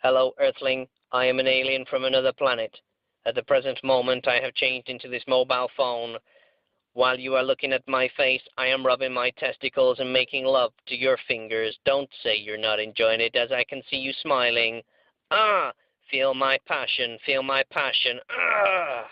Hello, Earthling. I am an alien from another planet. At the present moment, I have changed into this mobile phone. While you are looking at my face, I am rubbing my testicles and making love to your fingers. Don't say you're not enjoying it, as I can see you smiling. Ah! Feel my passion, feel my passion. Ah!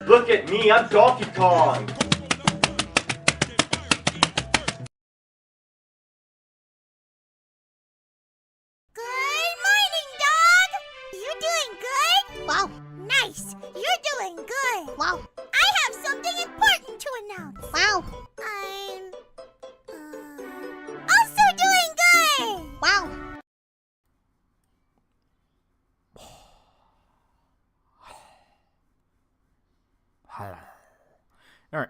Look at me, I'm Donkey Kong. Good morning, dog. You doing good? Wow. Nice. You're doing good. Wow. I have something important to announce. Wow. I'm also doing good. Wow. All right.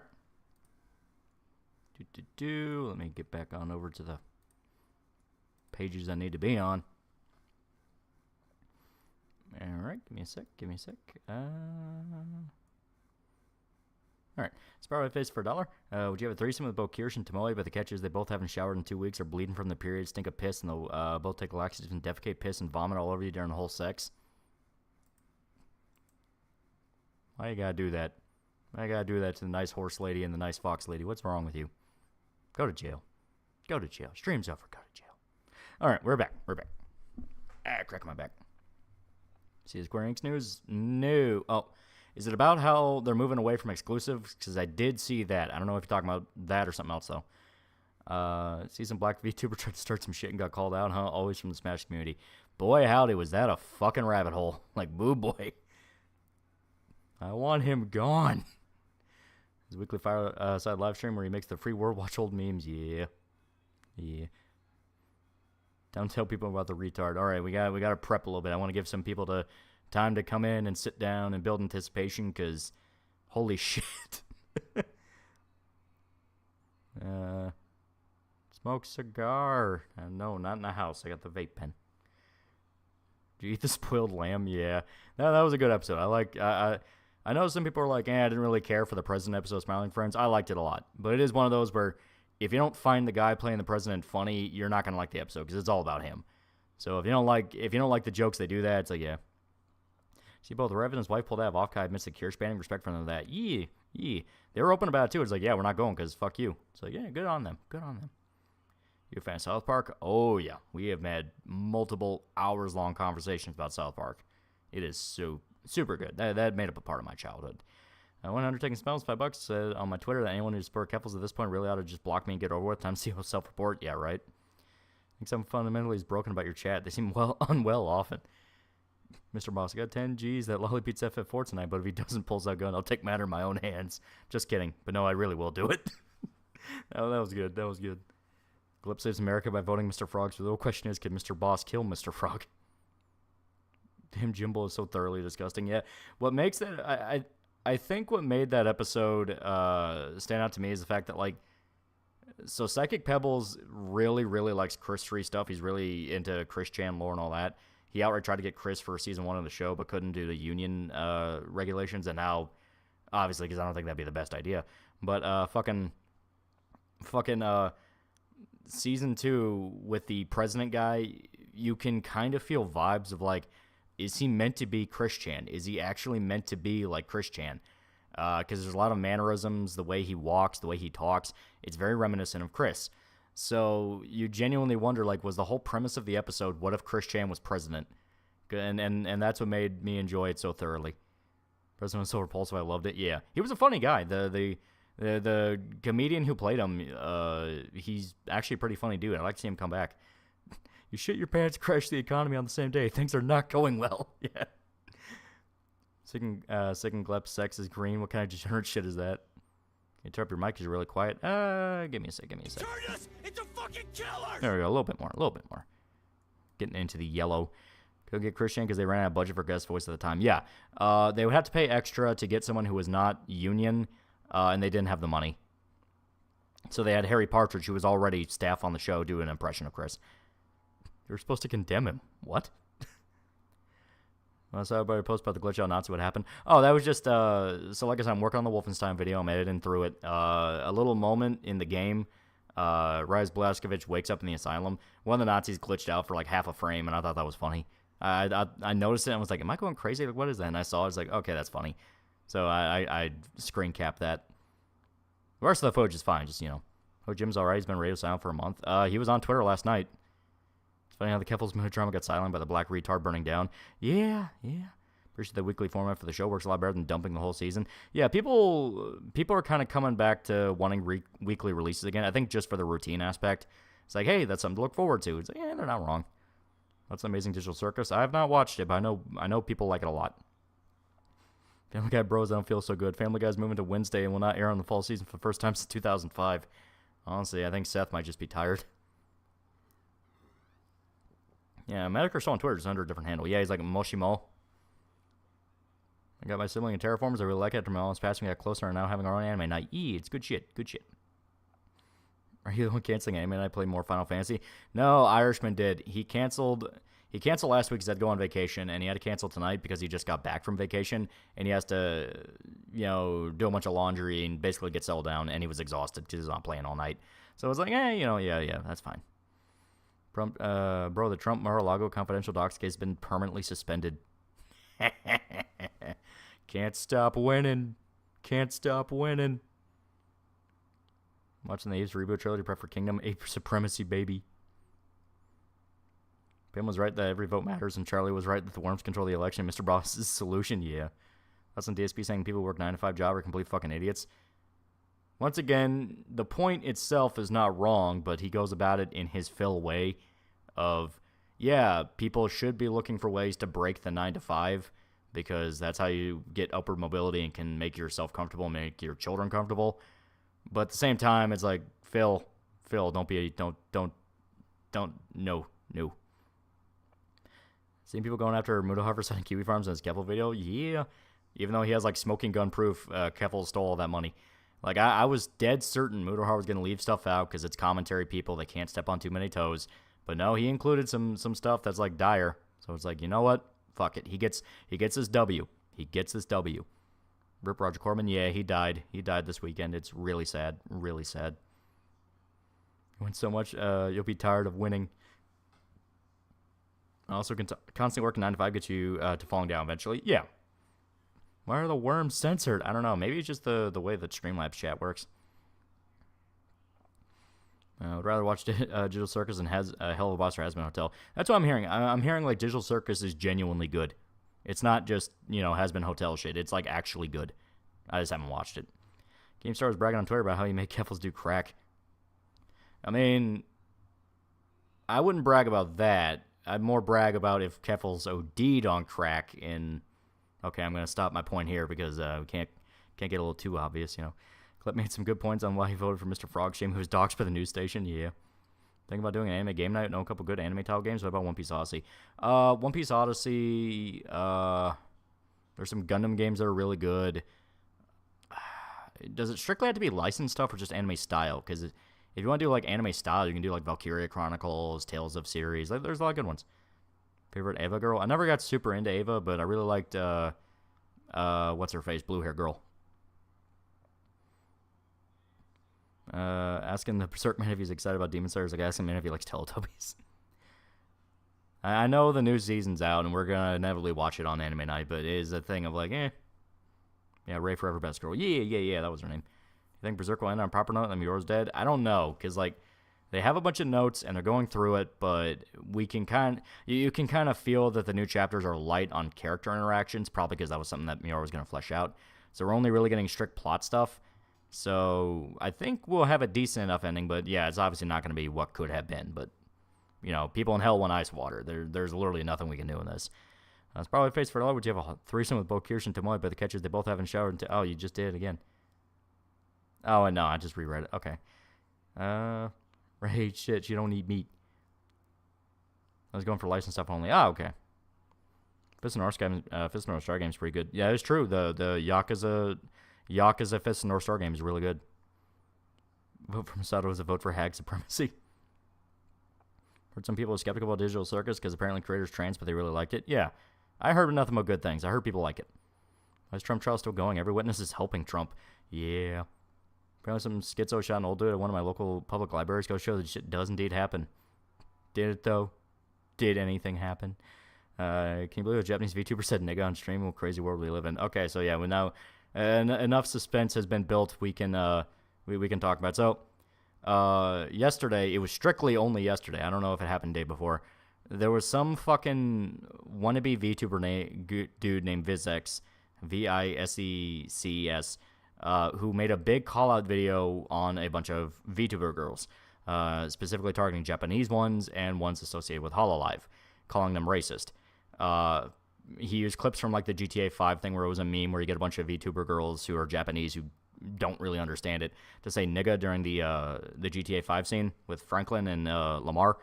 Let me get back on over to the pages I need to be on. All right, give me a sec. All right, Sparrow Face for $1. Would you have a threesome with both Kirsch and Tomoe? But the catch is they both haven't showered in 2 weeks, are bleeding from the period, stink of piss, and they'll both take laxatives and defecate, piss, and vomit all over you during the whole sex. Why you gotta do that? Why you gotta do that to the nice horse lady and the nice fox lady? What's wrong with you? Go to jail. Go to jail. Stream's over. Go to jail. All right, we're back. Crack my back. See the Square Enix news? No. Oh, is it about how they're moving away from exclusives? Because I did see that. I don't know if you're talking about that or something else, though. See some black VTuber tried to start some shit and got called out, huh? Always from the Smash community. Boy, howdy, was that a fucking rabbit hole. Like, boo boy. I want him gone. His weekly Fireside live stream where he makes the free World Watch old memes. Yeah. Don't tell people about the retard. All right, we got to prep a little bit. I want to give some people time to come in and sit down and build anticipation because holy shit. Smoke cigar. No, not in the house. I got the vape pen. Did you eat the spoiled lamb? Yeah. No, that was a good episode. I know some people are like, I didn't really care for the President episode of Smiling Friends. I liked it a lot. But it is one of those where if you don't find the guy playing the President funny, you're not going to like the episode because it's all about him. So if you don't like the jokes they do that, it's like, yeah. See, both Rev and his wife pulled out of Offkai amidst the Kirsch banning. Respect for them for that. Yeah. They were open about it too. It's like, yeah, we're not going because fuck you. It's like, yeah, good on them. You a fan of South Park? Oh, yeah. We have had multiple hours-long conversations about South Park. It is so super good. That made up a part of my childhood. I went undertaking spells, $5. Said on my Twitter that anyone who's support Keffels at this point really ought to just block me and get over with. Time to see how self-report. Yeah, right. I think something fundamentally is broken about your chat. They seem unwell often. Mr. Boss, I got 10 G's that Lolly beats FF4 tonight, but if he doesn't pull that gun, I'll take matter in my own hands. Just kidding. But no, I really will do it. Oh, that was good. Glip saves America by voting Mr. Frog. So the real question is, can Mr. Boss kill Mr. Frog? Damn, Jimbo is so thoroughly disgusting. Yeah, what makes that I think what made that episode stand out to me is the fact that, like, so Psychic Pebbles really, really likes Chris Tree stuff. He's really into Chris Chan lore and all that. He outright tried to get Chris for season 1 of the show, but couldn't due to union regulations. And now, obviously, because I don't think that'd be the best idea. But fucking season 2 with the president guy, you can kind of feel vibes of like, is he meant to be Chris Chan? Is he actually meant to be like Chris Chan? Because there's a lot of mannerisms, the way he walks, the way he talks. It's very reminiscent of Chris. So you genuinely wonder, like, was the whole premise of the episode, what if Chris Chan was president? And that's what made me enjoy it so thoroughly. President was so repulsive, I loved it. Yeah, he was a funny guy. The comedian who played him, he's actually a pretty funny dude. I'd like to see him come back. You shit your pants, crash the economy on the same day. Things are not going well. Yeah. Sick and Glep sex is green. What kind of degenerate shit is that? Can you turn up your mic because you're really quiet? Give me a sec. Turn us into fucking killers! There we go. A little bit more. Getting into the yellow. Go get Christian because they ran out of budget for guest voice at the time. Yeah. They would have to pay extra to get someone who was not union, and they didn't have the money. So they had Harry Partridge, who was already staff on the show, do an impression of Chris. You were supposed to condemn him. What? I saw everybody post about the glitch out Nazi. What happened? Oh, that was just, so like I said, I'm working on the Wolfenstein video. I'm editing through it. A little moment in the game, Rise Blaskovich wakes up in the asylum. One of the Nazis glitched out for like half a frame, and I thought that was funny. I noticed it and was like, am I going crazy? Like, what is that? And I saw it. I was like, okay, that's funny. So I screen capped that. The rest of the footage is fine. Just, oh, Jim's alright. He's been radio silent for a month. He was on Twitter last night. It's funny how the Keffels drama got silent by the black retard burning down. Yeah. Appreciate the weekly format for the show. Works a lot better than dumping the whole season. Yeah, people are kind of coming back to wanting weekly releases again. I think just for the routine aspect. It's like, hey, that's something to look forward to. It's like, they're not wrong. That's an Amazing Digital Circus. I have not watched it, but I know people like it a lot. Family Guy bros, I don't feel so good. Family Guy's moving to Wednesday and will not air on the fall season for the first time since 2005. Honestly, I think Seth might just be tired. Yeah, Medicare Show on Twitter is under a different handle. Yeah, he's like Moshimo. I got my sibling in Terraformers. I really like it. After my mom's passing, we got closer and now having our own anime night. It's good shit. Good shit. Are you the one canceling anime night? Play more Final Fantasy? No, Irishman did. He canceled last week because he had to go on vacation, and he had to cancel tonight because he just got back from vacation, and he has to, do a bunch of laundry and basically get settled down, and he was exhausted because he was not playing all night. So I was like, yeah, that's fine. Bro, the Trump Mar-a-Lago confidential docs case has been permanently suspended. Can't stop winning. Watching the Apes reboot trilogy, prep for Kingdom. Ape supremacy, baby. Pam was right that every vote matters, and Charlie was right that the worms control the election. Mr. Boss' solution, yeah. That's on DSP saying people work 9-to-5 job are complete fucking idiots. Once again, the point itself is not wrong, but he goes about it in his Phil way of, yeah, people should be looking for ways to break the 9-to-5 because that's how you get upward mobility and can make yourself comfortable and make your children comfortable. But at the same time, it's like, Phil, don't, no. Seeing people going after Mudo Harvest on Kiwi Farms in his Keffel video? Yeah. Even though he has, like, smoking gun proof, Keffel stole all that money. Like, I was dead certain Mudo Har was going to leave stuff out because it's commentary people. They can't step on too many toes. But no, he included some stuff that's, like, dire. So it's like, you know what? Fuck it. He gets his W. Rip Roger Corman, yeah, he died. He died this weekend. It's really sad. Really sad. You win so much, you'll be tired of winning. Also, constantly working 9-to-5 gets you to falling down eventually. Yeah. Why are the worms censored? I don't know. Maybe it's just the way that Streamlabs chat works. I would rather watch Digital Circus than Hell of a Boss or Has Been Hotel. That's what I'm hearing. I'm hearing like Digital Circus is genuinely good. It's not just, Has Been Hotel shit. It's like actually good. I just haven't watched it. GameStar was bragging on Twitter about how you make Keffels do crack. I mean, I wouldn't brag about that. I'd more brag about if Keffels OD'd on crack in... Okay, I'm going to stop my point here because we can't get a little too obvious, Clip made some good points on why he voted for Mr. Frogshame, who was doxxed by the news station. Yeah. Think about doing an anime game night. Know a couple good anime-style games. What about One Piece Odyssey? One Piece Odyssey, there's some Gundam games that are really good. Does it strictly have to be licensed stuff or just anime style? Because if you want to do, like, anime style, you can do, like, Valkyria Chronicles, Tales of Series. There's a lot of good ones. Favorite Ava girl? I never got super into Ava, but I really liked, what's-her-face? Blue-hair girl. Asking the Berserk man if he's excited about Demon Slayer is like asking man if he likes Teletubbies. I know the new season's out, and we're going to inevitably watch it on anime night, but it is a thing of like, Yeah, Ray Forever Best Girl. Yeah, that was her name. You think Berserk will end on a proper note and Yours Dead? I don't know, because, like, they have a bunch of notes, and they're going through it, but you can kind of feel that the new chapters are light on character interactions, probably because that was something that Miura was going to flesh out. So we're only really getting strict plot stuff. So I think we'll have a decent enough ending, but yeah, it's obviously not going to be what could have been. But, people in hell want ice water. There's literally nothing we can do in this. It's probably face for love. Would you have a threesome with both Kirsch and Tomoe, but the catch is they both haven't showered. Oh, you just did again. Oh, and no, I just reread it. Okay. Right, shit, you don't eat meat. I was going for licensed stuff only. Oh, okay. Fist of North Star game is pretty good. Yeah, it's true. The Yakuza Fist of North Star game is really good. Vote for Masato is a vote for hag supremacy. Heard some people are skeptical about Digital Circus because apparently creators trans, but they really liked it. Yeah, I heard nothing but good things. I heard people like it. Why is Trump trial still going? Every witness is helping Trump. Yeah. Apparently some schizo shot an old dude at one of my local public libraries. Go show that shit does indeed happen. Did it, though? Did anything happen? Can you believe a Japanese VTuber said nigga on stream? What crazy world we live in. Okay, so yeah, we now... enough suspense has been built. We can talk about it. So, yesterday, it was strictly only yesterday. I don't know if it happened the day before. there was some fucking wannabe VTuber dude named Visex, Viseccs, who made a big call-out video on a bunch of VTuber girls, specifically targeting Japanese ones and ones associated with Hololive, calling them racist. He used clips from like the GTA 5 thing where it was a meme where you get a bunch of VTuber girls who are Japanese who don't really understand it to say nigga during the GTA 5 scene with Franklin and Lamar,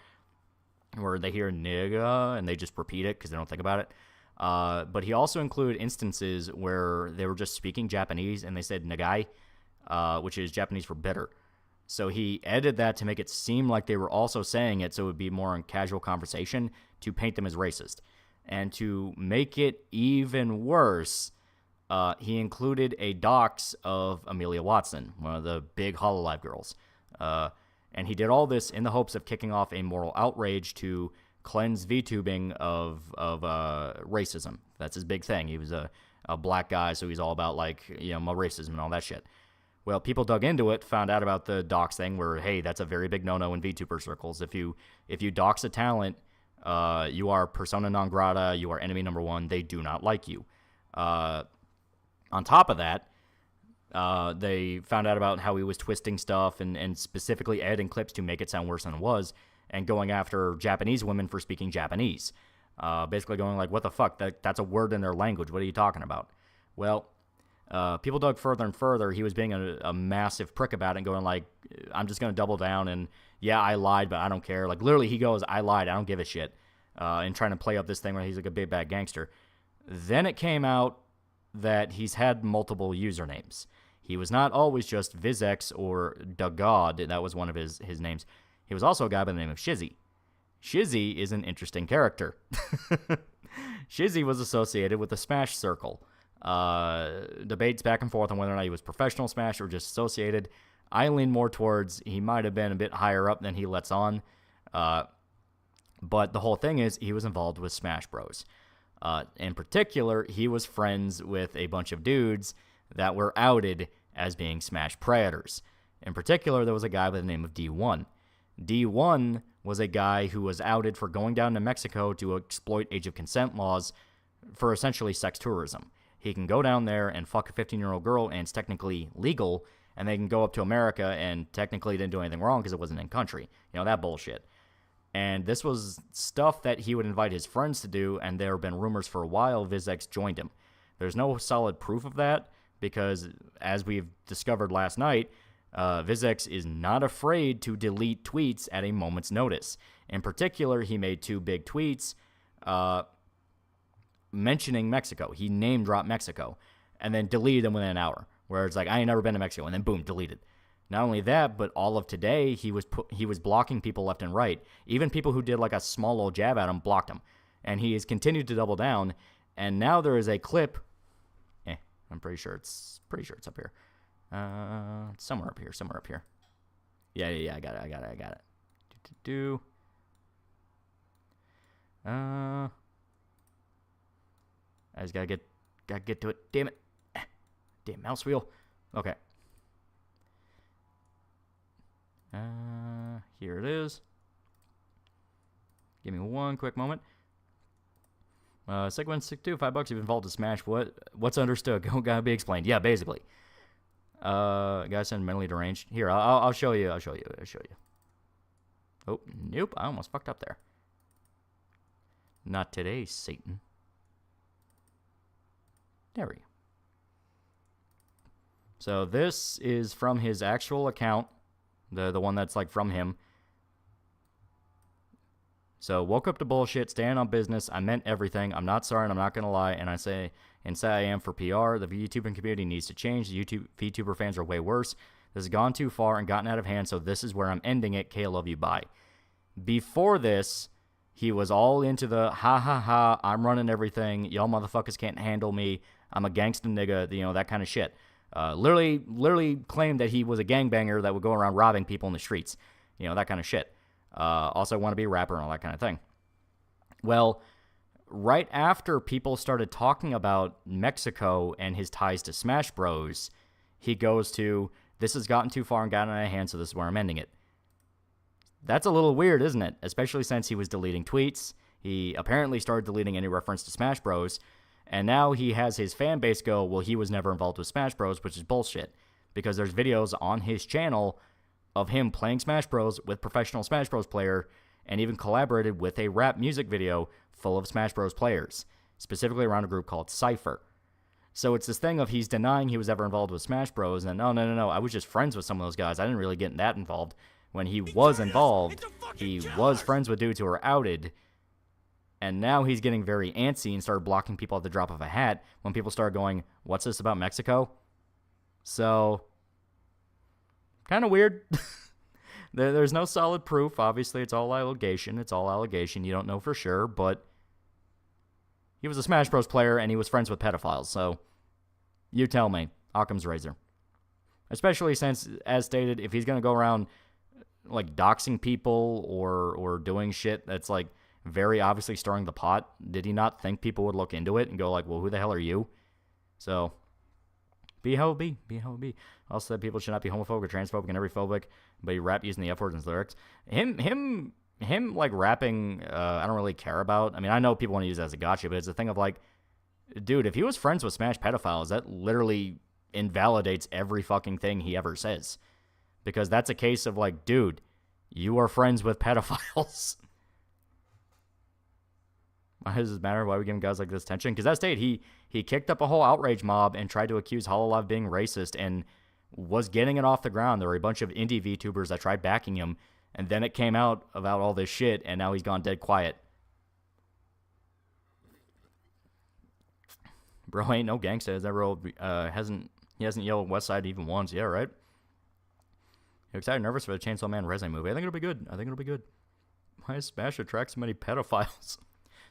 where they hear nigga and they just repeat it because they don't think about it. But he also included instances where they were just speaking Japanese and they said nagai, which is Japanese for bitter. So he edited that to make it seem like they were also saying it so it would be more in casual conversation to paint them as racist. And to make it even worse, he included a dox of Amelia Watson, one of the big Hololive girls. And he did all this in the hopes of kicking off a moral outrage to cleanse VTubing of racism. That's his big thing. He was a black guy, so he's all about, like, you know, racism and all that shit. Well, people dug into it, found out about the dox thing where, hey, that's a very big no-no in VTuber circles. If you dox a talent, you are persona non grata, you are enemy number one, they do not like you. On top of that, they found out about how he was twisting stuff and specifically editing clips to make it sound worse than it was, and going after Japanese women for speaking Japanese. Basically going like, what the fuck, that's a word in their language, what are you talking about? Well, people dug further and further. He was being a massive prick about it and going like, I'm just going to double down and, yeah, I lied, but I don't care. Like, literally, he goes, I lied, I don't give a shit, and trying to play up this thing where he's like a big bad gangster. Then it came out that he's had multiple usernames. He was not always just Visex or Dagod. That was one of his names. He was also a guy by the name of Shizzy. Shizzy is an interesting character. Shizzy was associated with the Smash Circle. Debates back and forth on whether or not he was professional Smash or just associated. I lean more towards he might have been a bit higher up than he lets on. But the whole thing is he was involved with Smash Bros. In particular, he was friends with a bunch of dudes that were outed as being Smash Predators. In particular, there was a guy by the name of D1. D1 was a guy who was outed for going down to Mexico to exploit age of consent laws for essentially sex tourism. He can go down there and fuck a 15-year-old girl, and it's technically legal, and they can go up to America and technically didn't do anything wrong because it wasn't in country. You know, that bullshit. And this was stuff that he would invite his friends to do, and there have been rumors for a while Visex joined him. There's no solid proof of that, because as we've discovered last night, Visex is not afraid to delete tweets at a moment's notice. In particular, he made two big tweets mentioning Mexico. He name-dropped Mexico, and then deleted them within an hour, where it's like, I ain't never been to Mexico, and then boom, deleted. Not only that, but all of today, he was blocking people left and right. Even people who did like a small little jab at him blocked him. And he has continued to double down, and now there is a clip. I'm pretty sure it's up here. Somewhere up here. Yeah, I got it. I just gotta get to it. Damn it. Damn mouse wheel. Okay. Here it is. Give me one quick moment. Segment 6-2, $5 if involved in Smash. What's understood? Gotta be explained. Yeah, basically. Guys sound mentally deranged. Here, I'll show you. Oh, nope. I almost fucked up there. Not today, Satan. There we go. So this is from his actual account. The one that's like from him. So, woke up to bullshit, staying on business. I meant everything. I'm not sorry and I'm not going to lie. And I say I am for PR. The VTubing community needs to change. The VTuber fans are way worse. This has gone too far and gotten out of hand, so this is where I'm ending it. K, I love you, bye. Before this, he was all into the ha ha ha, I'm running everything. Y'all motherfuckers can't handle me. I'm a gangsta nigga, you know, that kind of shit. Literally claimed that he was a gangbanger that would go around robbing people in the streets. You know, that kind of shit. Also want to be a rapper and all that kind of thing. Well, right after people started talking about Mexico and his ties to Smash Bros, he goes to, this has gotten too far and gotten out of hand, so this is where I'm ending it. That's a little weird, isn't it? Especially since he was deleting tweets. He apparently started deleting any reference to Smash Bros. And now he has his fan base go, well, he was never involved with Smash Bros., which is bullshit. Because there's videos on his channel of him playing Smash Bros. With professional Smash Bros. Player, and even collaborated with a rap music video full of Smash Bros. Players, specifically around a group called Cypher. So it's this thing of he's denying he was ever involved with Smash Bros. And no, I was just friends with some of those guys. I didn't really get that involved. When he was involved, he was friends with dudes who were outed. And now he's getting very antsy and started blocking people at the drop of a hat when people start going, what's this about Mexico? So, kind of weird. There's no solid proof. Obviously, it's all allegation. You don't know for sure, but he was a Smash Bros. Player and he was friends with pedophiles. So, you tell me. Occam's razor. Especially since, as stated, if he's going to go around like doxing people or doing shit that's like very obviously stirring the pot, did he not think people would look into it and go like, well, who the hell are you? So, be how it be. Also said people should not be homophobic or transphobic and every phobic, but he rap using the F words in his lyrics. Him like rapping, I don't really care about. I mean, I know people want to use it as a gotcha, but it's a thing of like, dude, if he was friends with Smash pedophiles, that literally invalidates every fucking thing he ever says. Because that's a case of like, dude, you are friends with pedophiles. Why does this matter? Why are we giving guys like this attention? Because that state, he kicked up a whole outrage mob and tried to accuse Hololive of being racist and was getting it off the ground. There were a bunch of indie VTubers that tried backing him, and then it came out about all this shit, and now he's gone dead quiet. Bro ain't no gangsta. He hasn't yelled West Side even once. Yeah, right? You excited, nervous for the Chainsaw Man Resident movie? I think it'll be good. Why does Smash attract so many pedophiles?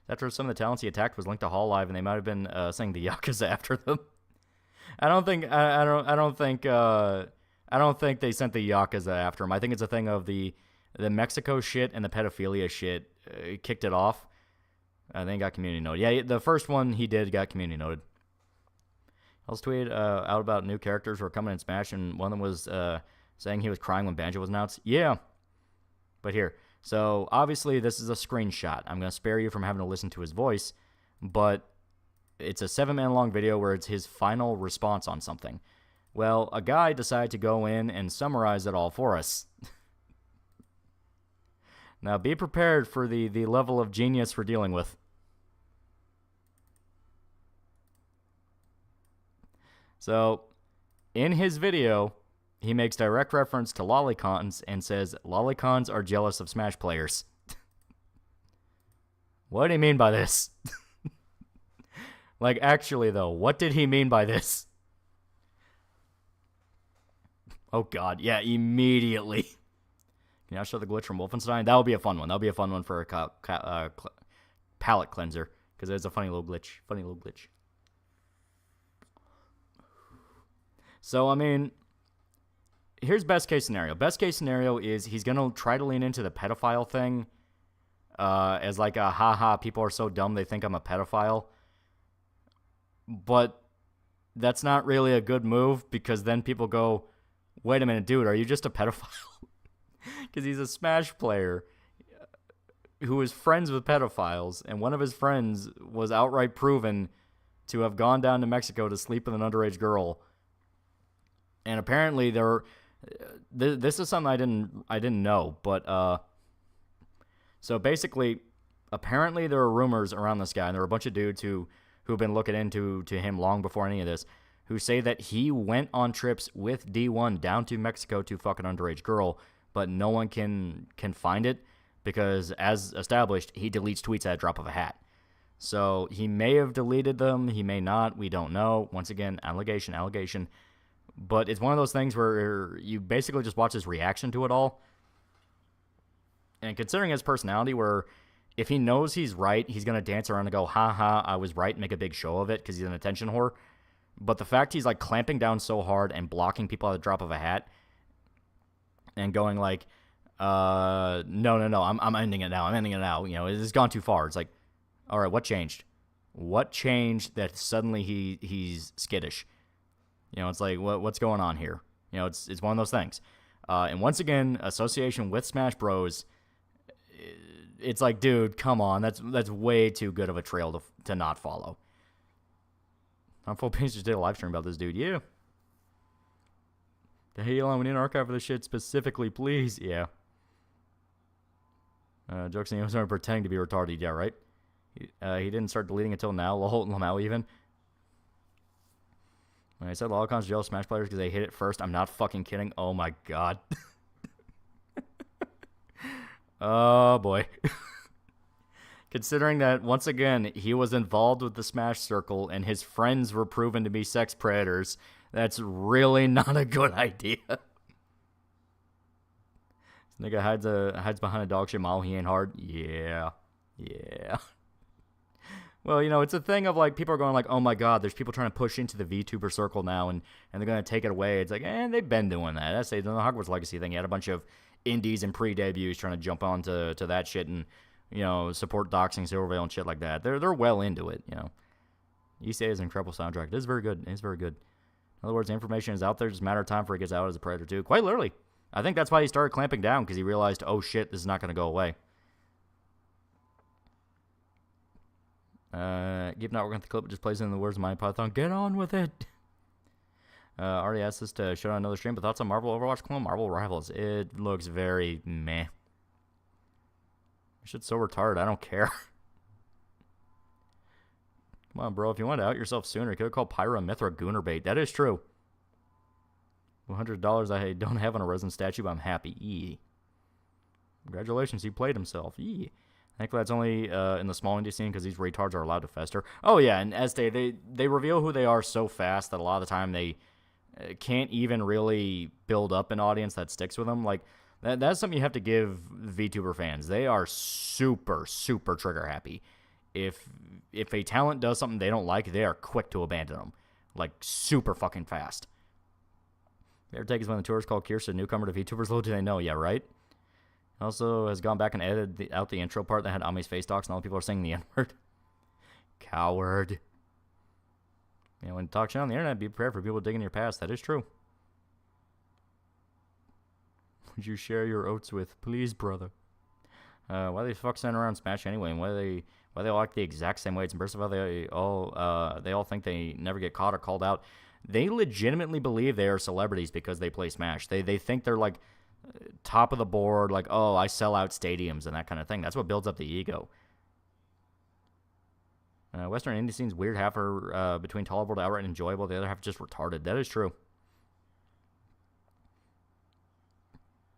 After some of the talents he attacked was linked to Hololive, and they might have been saying the Yakuza after them. I don't think they sent the Yakuza after him. I think it's a thing of the Mexico shit and the pedophilia shit kicked it off. I think got community noted. Yeah, the first one he did got community noted. I also tweeted out about new characters who are coming in Smash, and one of them was saying he was crying when Banjo was announced. Yeah. But here. So, obviously, this is a screenshot. I'm going to spare you from having to listen to his voice, but it's a 7-minute long video where it's his final response on something. Well, a guy decided to go in and summarize it all for us. Now, be prepared for the level of genius we're dealing with. So, in his video, he makes direct reference to lolicons and says, lolicons are jealous of Smash players. What do you mean by this? Like, actually, though, what did he mean by this? Oh, God. Yeah, immediately. Can I show the glitch from Wolfenstein? That would be a fun one. That would be a fun one for a palette cleanser. Because it's a funny little glitch. So, I mean, here's best case scenario. Best case scenario is he's going to try to lean into the pedophile thing as like a haha, people are so dumb they think I'm a pedophile. But that's not really a good move because then people go, wait a minute, dude, are you just a pedophile? Because he's a Smash player who is friends with pedophiles, and one of his friends was outright proven to have gone down to Mexico to sleep with an underage girl. And apparently this is something I didn't know, but so basically, apparently there are rumors around this guy, and there are a bunch of dudes who've been looking into him long before any of this, who say that he went on trips with D1 down to Mexico to fuck an underage girl, but no one can find it because, as established, he deletes tweets at a drop of a hat. So he may have deleted them, he may not, we don't know. Once again, allegation. But it's one of those things where you basically just watch his reaction to it all. And considering his personality, where if he knows he's right, he's going to dance around and go, ha, I was right, and make a big show of it because he's an attention whore. But the fact he's like clamping down so hard and blocking people at the drop of a hat and going like, no, I'm ending it now. You know, it's gone too far. It's like, all right, what changed? What changed that suddenly he's skittish? You know, it's like, what's going on here? You know, it's one of those things. And once again, association with Smash Bros. It's like, dude, come on, that's way too good of a trail to not follow. I'm full page just did a live stream about this dude. Yeah. Hey Elon, we need an archive for this shit specifically, please. Yeah. Jokes and he was pretending to be retarded. Yeah, right. He didn't start deleting until now. Lamau even. When I said Lollicons jealous Smash players because they hit it first, I'm not fucking kidding. Oh my god. Oh boy. Considering that, once again, he was involved with the Smash Circle and his friends were proven to be sex predators, that's really not a good idea. This nigga hides behind a dog shit model, he ain't hard. Yeah. Yeah. Well, you know, it's a thing of, like, people are going like, oh my god, there's people trying to push into the VTuber circle now, and they're going to take it away. It's like, they've been doing that. That's the Hogwarts Legacy thing. You had a bunch of indies and pre-debuts trying to jump onto that shit and, you know, support doxing, Silvervale, and shit like that. They're well into it, you know. ECA is an incredible soundtrack. It is very good. It's very good. In other words, the information is out there. Just a matter of time before it gets out as a Predator 2. Quite literally. I think that's why he started clamping down, because he realized, oh shit, this is not going to go away. Keep not working with the clip, it just plays in the words of my Python. Get on with it! Already asked us to show on another stream, but thoughts on Marvel Overwatch clone, Marvel Rivals. It looks very meh. Shit's so retarded, I don't care. Come on, bro, if you wanted to out yourself sooner, you could have called Pyra Mithra Goonerbait. That is true. $100 I don't have on a resin statue, but I'm happy. Eee. Congratulations, he played himself. Eee. Thankfully, that's only in the small indie scene because these retards are allowed to fester. Oh, yeah, and as they reveal who they are so fast that a lot of the time they can't even really build up an audience that sticks with them. Like, that's something you have to give VTuber fans. They are super, super trigger happy. If a talent does something they don't like, they are quick to abandon them. Like, super fucking fast. Their take is when the tourist called Kirsten a newcomer to VTubers. Little do they know, yeah, right? Also has gone back and edited out the intro part that had Ami's face docs, and all the people are saying the N-word. Coward. You know, when you talk shit on the internet, be prepared for people digging your past. That is true. Would you share your oats with? Please, brother. Why they fuck sitting around Smash anyway, and why they all act the exact same way? It's impressive how they all think they never get caught or called out. They legitimately believe they are celebrities because they play Smash. They think they're like top of the board, like, oh, I sell out stadiums and that kind of thing. That's what builds up the ego. Western indie scene's weird. Half are between tolerable to outright enjoyable. The other half just retarded. That is true.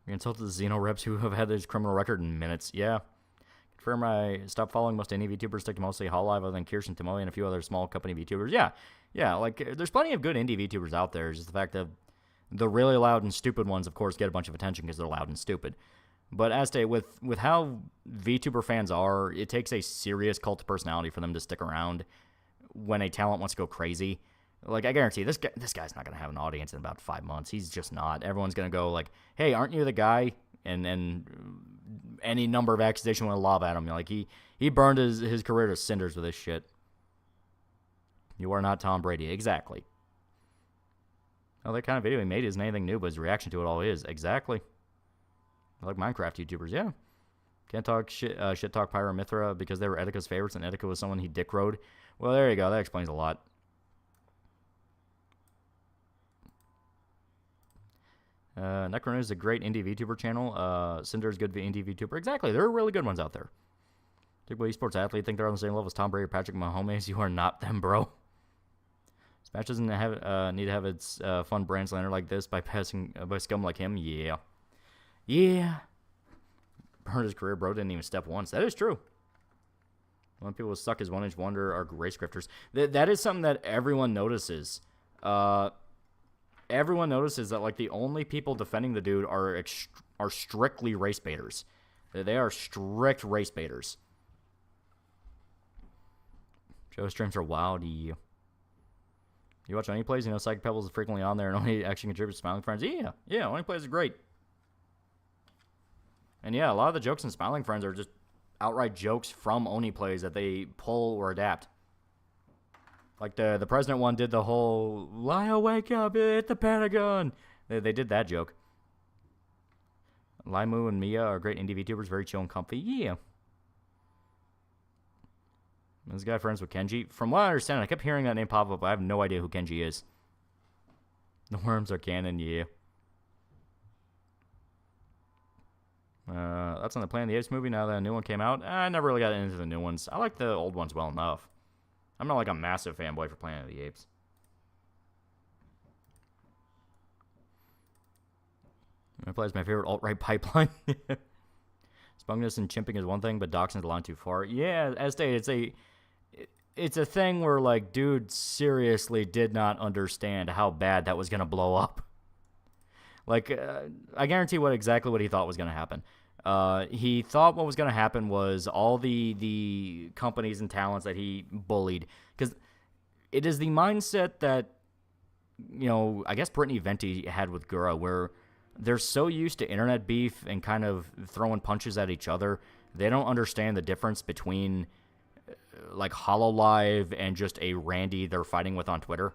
You insulted the Xeno reps who have had this criminal record in minutes. Yeah. Confirm I stopped following most indie VTubers, stick to mostly Hololive other than Kirsten Tomoe and a few other small company VTubers. Yeah, like, there's plenty of good indie VTubers out there. It's just the fact that the really loud and stupid ones, of course, get a bunch of attention because they're loud and stupid. But as to with how VTuber fans are, it takes a serious cult of personality for them to stick around when a talent wants to go crazy. Like, I guarantee this guy's not going to have an audience in about 5 months. He's just not. Everyone's going to go like, hey, aren't you the guy? And any number of accusations want to lob at him. Like, he burned his career to cinders with this shit. You are not Tom Brady. Exactly. Oh, that kind of video he made isn't anything new, but his reaction to it all is. Exactly. I like Minecraft YouTubers, yeah. Can't talk shit talk Pyra Mithra because they were Etika's favorites, and Etika was someone he dick rode. Well, there you go. That explains a lot. Necronews is a great indie VTuber channel. Cinder is good indie VTuber. Exactly. There are really good ones out there. Typical esports athlete think they're on the same level as Tom Brady or Patrick Mahomes. You are not them, bro. Smash doesn't need to have its fun brand slander like this by scum like him. Yeah. Yeah. Burned his career, bro. Didn't even step once. That is true. When people suck as 1-inch wonder are race grifters. That is something that everyone notices. Everyone notices that, like, the only people defending the dude are strictly race baiters. They are strict race baiters. Joe streams are wild. You watch Only Plays, you know, Psychic Pebbles is frequently on there and only actually contributes to Smiling Friends. Yeah, Only Plays is great. And yeah, a lot of the jokes in Smiling Friends are just outright jokes from Only Plays that they pull or adapt. Like the president one did the whole, Lyle, wake up, hit the Pentagon. They did that joke. Limu and Mia are great indie VTubers, very chill and comfy. Yeah. This guy friends with Kenji. From what I understand, I kept hearing that name pop up, but I have no idea who Kenji is. The worms are canon, yeah. That's on the Planet of the Apes movie now that a new one came out. I never really got into the new ones. I like the old ones well enough. I'm not like a massive fanboy for Planet of the Apes. I play as my favorite alt-right pipeline. Spungness and chimping is one thing, but doxing is a line too far. Yeah, as stated, it's a thing where, like, dude seriously did not understand how bad that was going to blow up. Like, I guarantee exactly what he thought was going to happen. He thought what was going to happen was all the companies and talents that he bullied. Because it is the mindset that, you know, I guess Brittany Venti had with Gura, where they're so used to internet beef and kind of throwing punches at each other, they don't understand the difference between, like, HoloLive and just a Randy they're fighting with on Twitter.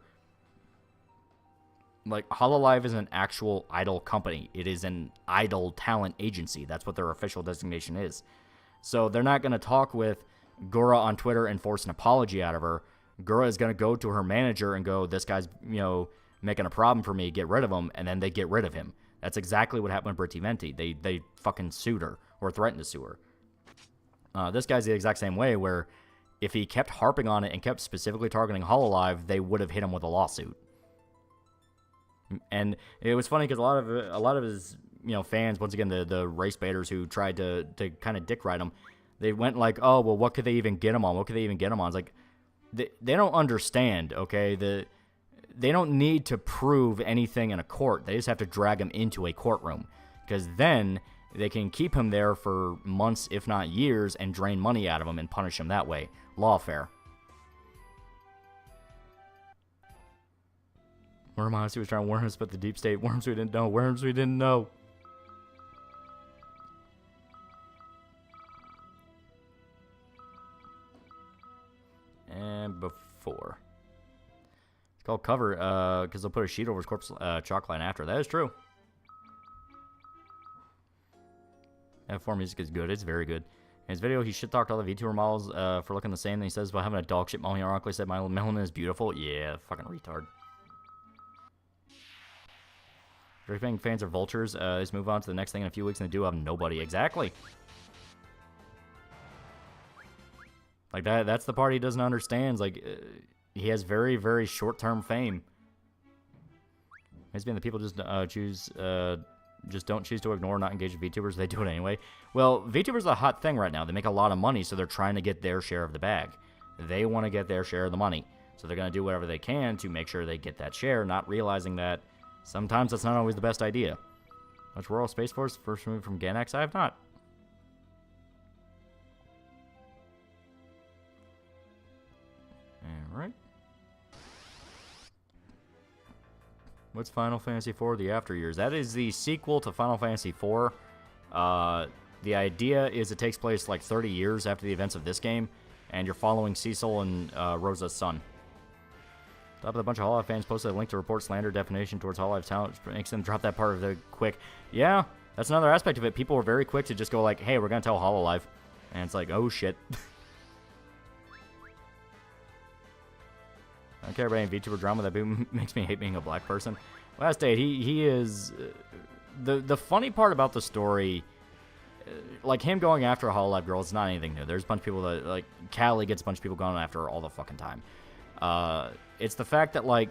Like, HoloLive is an actual idol company. It is an idol talent agency. That's what their official designation is. So they're not going to talk with Gura on Twitter and force an apology out of her. Gura is going to go to her manager and go, this guy's, you know, making a problem for me, get rid of him, and then they get rid of him. That's exactly what happened with Brittany Venti. They fucking sued her, or threatened to sue her. This guy's the exact same way, where if he kept harping on it and kept specifically targeting HoloLive, they would have hit him with a lawsuit. And it was funny because a lot of his, you know, fans, once again, the race baiters who tried to kind of dick ride him, they went like, oh, well, what could they even get him on? What could they even get him on? It's like, they don't understand, okay? They don't need to prove anything in a court. They just have to drag him into a courtroom, because then they can keep him there for months, if not years, and drain money out of him and punish him that way. Lawfare. Worm Honesty was trying to warn us about the deep state. Worms we didn't know. Worms we didn't know. And before. It's called cover, because they'll put a sheet over his corpse chalk line after. That is true. F4 music is good. It's very good. In his video, he shit-talked all the VTuber models for looking the same. Then he says, well, having a dog shit model, he ironically said, my melanin is beautiful. Yeah, fucking retard. Drake fans are vultures. Let's move on to the next thing in a few weeks, and they do have nobody. Exactly. Like, that's the part he doesn't understand. Like, he has very, very short-term fame. It's been the people just just don't choose to ignore or not engage with VTubers. They do it anyway. Well, VTubers are a hot thing right now. They make a lot of money, so they're trying to get their share of the bag. They want to get their share of the money. So they're going to do whatever they can to make sure they get that share, not realizing that sometimes that's not always the best idea. Watch Royal Space Force, first movie from Gainax? I have not. Alright. What's Final Fantasy IV, The After Years? That is the sequel to Final Fantasy IV. The idea is it takes place like 30 years after the events of this game, and you're following Cecil and Rosa's son. Top of a bunch of Hololive fans posted a link to report slander defamation towards Hololive's talent, which makes them drop that part of the quick. Yeah, that's another aspect of it. People were very quick to just go like, hey, we're going to tell Hololive. And it's like, oh, shit. I don't care about any VTuber drama that makes me hate being a black person. Last date, he is... The funny part about the story, like him going after a Hololive girl, it's not anything new. There's a bunch of people that, like, Callie gets a bunch of people going after her all the fucking time. It's the fact that, like,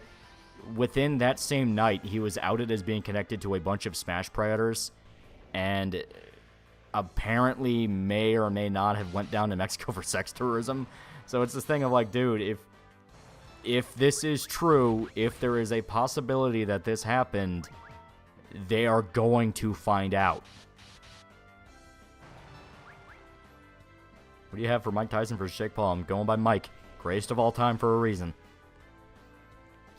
within that same night, he was outed as being connected to a bunch of Smash predators, and apparently may or may not have went down to Mexico for sex tourism. So it's this thing of, like, dude, if this is true, if there is a possibility that this happened, they are going to find out. What do you have for Mike Tyson versus Jake Paul? I'm going by Mike. Greatest of all time for a reason.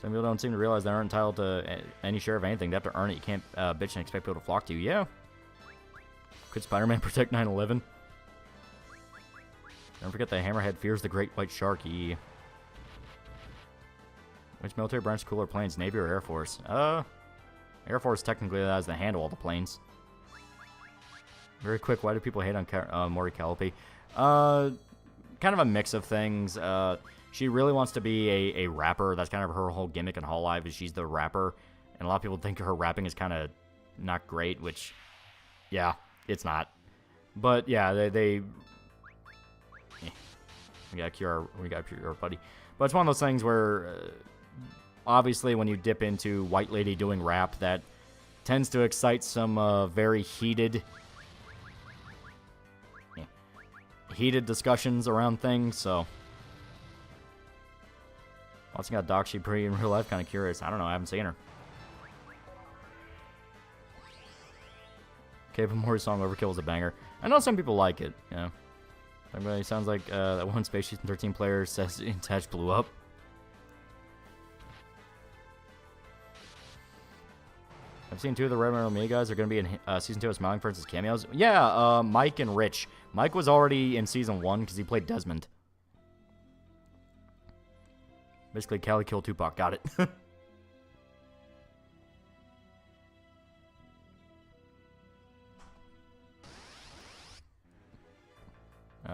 Some people don't seem to realize they aren't entitled to any share of anything. They have to earn it. You can't bitch and expect people to flock to you. Yeah. Could Spider-Man protect 9/11? Don't forget that Hammerhead fears the great white shark. Yeah. Which military branch is cooler, planes, Navy or Air Force? Air Force technically has the handle all the planes. Very quick, why do people hate on Maury Callipy? Kind of a mix of things. She really wants to be a rapper. That's kind of her whole gimmick in Hall Live, is she's the rapper. And a lot of people think her rapping is kind of not great, which, yeah, it's not. But yeah, we got cure our buddy. But it's one of those things where, obviously, when you dip into White Lady doing rap, that tends to excite some very heated discussions around things. So, watching how Doc she pretty in real life, kind of curious. I don't know. I haven't seen her. Okay, but Maury's song Overkill is a banger. I know some people like it, you know. Everybody sounds like that one Space Season 13 player says Intech blew up. I've seen 2 of the Red Metal Me guys are going to be in Season 2 of Smiling Princess cameos. Yeah, Mike and Rich. Mike was already in Season 1 because he played Desmond. Basically, Cali killed Tupac. Got it.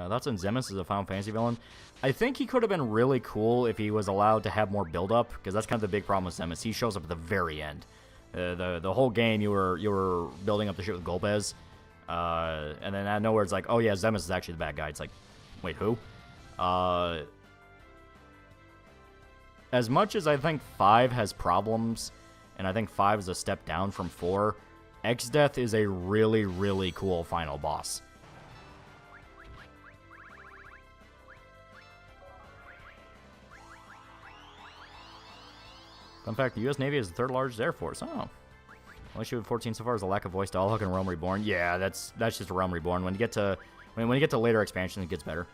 That's in Zemus as a Final Fantasy villain. I think he could have been really cool if he was allowed to have more build-up, because that's kind of the big problem with Zemus. He shows up at the very end. The whole game you were building up the shit with Golbez, and then out of nowhere it's like, oh yeah, Zemus is actually the bad guy. It's like, wait, who? As much as I think 5 has problems, and I think 5 is a step down from 4, X-Death is a really, really cool final boss. Fun fact, the U.S. Navy is the 3rd largest Air Force. Oh. Only issue with 14 so far is a lack of voice dialogue in Realm Reborn. Yeah, that's just a Realm Reborn. When you get to later expansions, it gets better.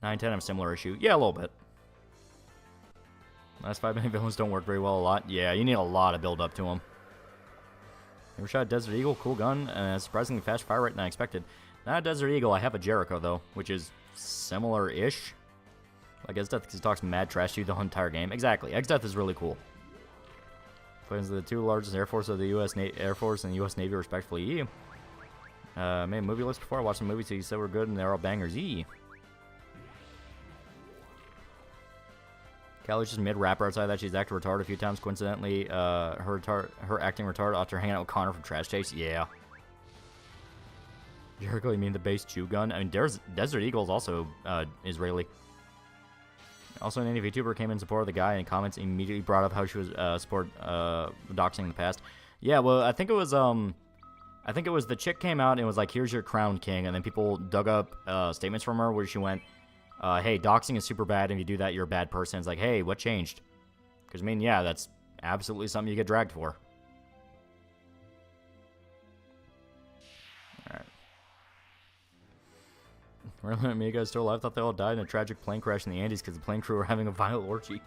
9-10 have a similar issue. Yeah, a little bit. Last 5-minute villains don't work very well a lot. Yeah, you need a lot of build up to them. Never shot a Desert Eagle, cool gun, surprisingly fast fire rate than I expected. Not a Desert Eagle, I have a Jericho though, which is similar-ish. Like X-Death, because he talks mad trash to you the whole entire game. Exactly. X-Death is really cool. Plays the 2 largest Air Force of the U.S. Air Force and the U.S. Navy, respectively. Made a movie list before. I watched some movies so you said were good, and they're all bangers. Callie's just mid-rapper outside that. She's acted retarded a few times. Coincidentally, her acting retarded after hanging out with Connor from Trash Taste. Yeah. Jericho, you mean the base Jew gun? I mean, Desert Eagle is also Israeli. Also, an Native VTuber came in support of the guy, and comments immediately brought up how she was support doxing in the past. Yeah, well, I think it was the chick came out and was like, "Here's your crown king," and then people dug up statements from her where she went, "Hey, doxing is super bad. If you do that, you're a bad person." It's like, hey, what changed? Because I mean, yeah, that's absolutely something you get dragged for. Really, me guys still alive? Thought they all died in a tragic plane crash in the Andes because the plane crew were having a violent orgy.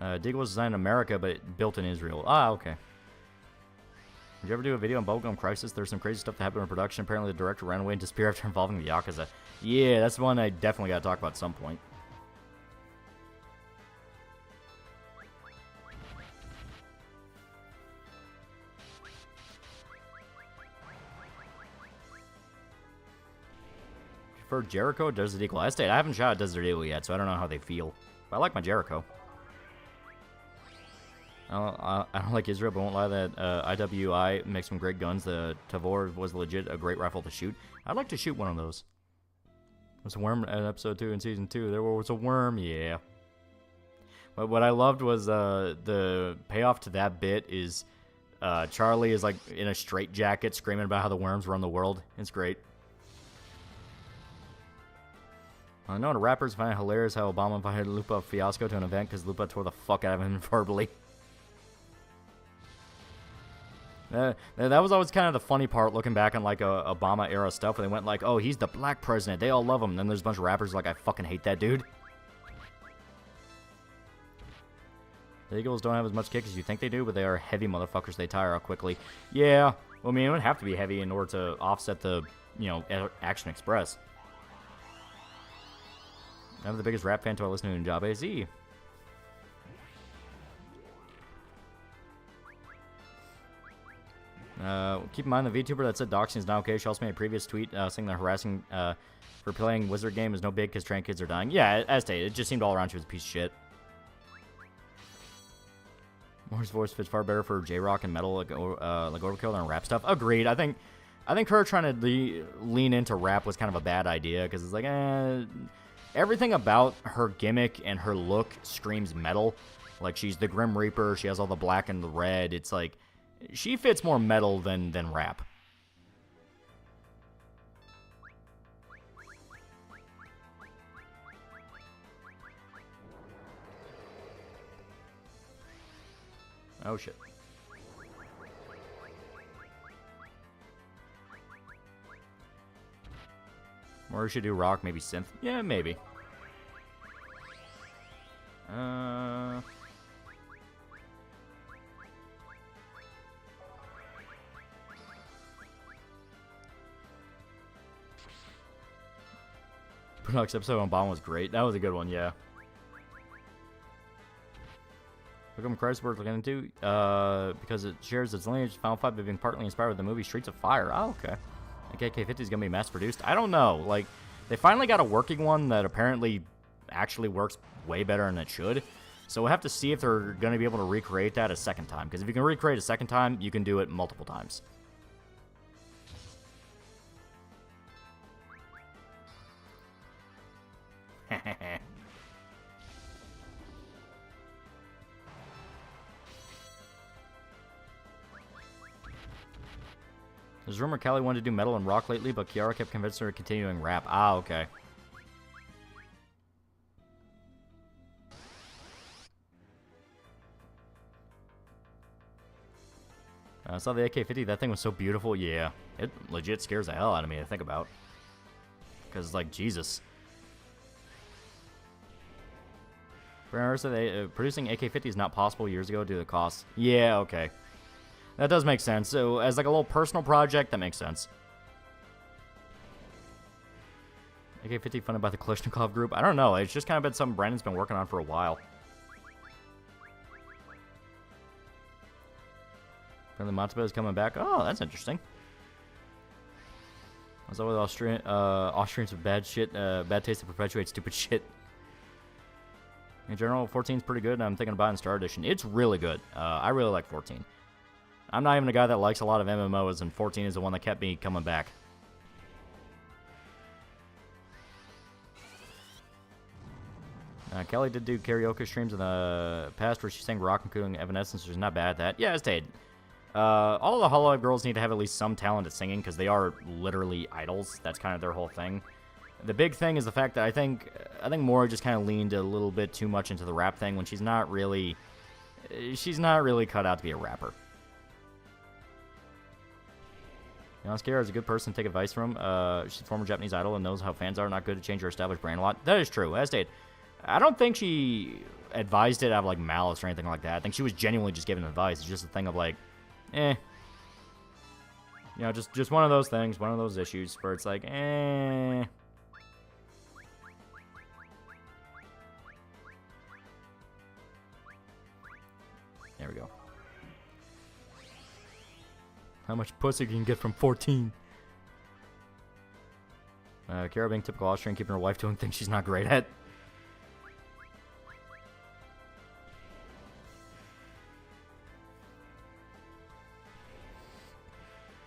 Deagle was designed in America, but built in Israel. Ah, okay. Did you ever do a video on Bubblegum Crisis? There's some crazy stuff that happened in production. Apparently, the director ran away and disappeared after involving the Yakuza. Yeah, that's one I definitely got to talk about at some point. For Jericho, Desert Eagle. I haven't shot a Desert Eagle yet, so I don't know how they feel. But I like my Jericho. I don't like Israel, but won't lie that IWI makes some great guns. The Tavor was legit a great rifle to shoot. I'd like to shoot one of those. There's a worm in episode 2 in season 2. There was a worm, yeah. But what I loved was the payoff to that bit is Charlie is like in a straitjacket screaming about how the worms run the world. It's great. I know the rappers find it hilarious how Obama invited Lupa Fiasco to an event because Lupa tore the fuck out of him verbally. That was always kind of the funny part looking back on like Obama era stuff where they went like, oh, he's the black president, they all love him. And then there's a bunch of rappers like, I fucking hate that dude. The Eagles don't have as much kick as you think they do, but they are heavy motherfuckers. They tire out quickly. Yeah, well, I mean, it would have to be heavy in order to offset the, Action Express. I'm the biggest rap fan to I listen to in Jabba Z. Keep in mind the VTuber that said doxing is not okay. She also made a previous tweet saying that harassing for playing Wizard game is no big because trans kids are dying. Yeah, as stated, it just seemed all around she was a piece of shit. Moore's voice fits far better for J-Rock and metal like Overkill than rap stuff. Agreed. I think her trying to lean into rap was kind of a bad idea because it's like, everything about her gimmick and her look screams metal. Like, she's the Grim Reaper. She has all the black and the red. It's like, she fits more metal than rap. Oh, shit. Or we should do rock, maybe synth. Yeah, maybe. Products episode on Bomb was great. That was a good one, yeah. Become Christ worth looking into because it shares its lineage. Final Fight being partly inspired with the movie Streets of Fire. Oh, okay. Like AK-50 is gonna be mass produced. I don't know. Like, they finally got a working one that apparently actually works way better than it should. So we'll have to see if they're gonna be able to recreate that a second time. Because if you can recreate a second time, you can do it multiple times. There's rumor Callie wanted to do metal and rock lately, but Kiara kept convincing her to continuing rap. Ah, okay. I saw the AK-50. That thing was so beautiful. Yeah, it legit scares the hell out of me to think about. Because, like, Jesus. Producing AK-50 is not possible years ago due to the cost. Yeah, okay. That does make sense. So, as like a little personal project, that makes sense. AK-50 funded by the Kalishnikov group? I don't know. It's just kind of been something Brandon's been working on for a while. Apparently Monteba is coming back. Oh, that's interesting. What's up with Austrians with bad shit, bad taste that perpetuates stupid shit? In general, 14 is pretty good, and I'm thinking about it in Star Edition. It's really good. I really like 14. I'm not even a guy that likes a lot of MMOs, and 14 is the one that kept me coming back. Kelly did do karaoke streams in the past where she sang rock, including Evanescence, which is not bad at that. Yeah, it's stayed. All the Hololive girls need to have at least some talent at singing, because they are literally idols. That's kind of their whole thing. The big thing is the fact that I think Mora just kind of leaned a little bit too much into the rap thing when she's not really cut out to be a rapper. Yanosuke is a good person to take advice from. She's a former Japanese idol and knows how fans are not good to change her established brand a lot. That is true, as stated. I don't think she advised it out of, like, malice or anything like that. I think she was genuinely just giving advice. It's just a thing of, like, You know, just one of those things, one of those issues where it's like, There we go. How much pussy can you get from 14? Kara being typical Austrian, keeping her wife doing things she's not great at.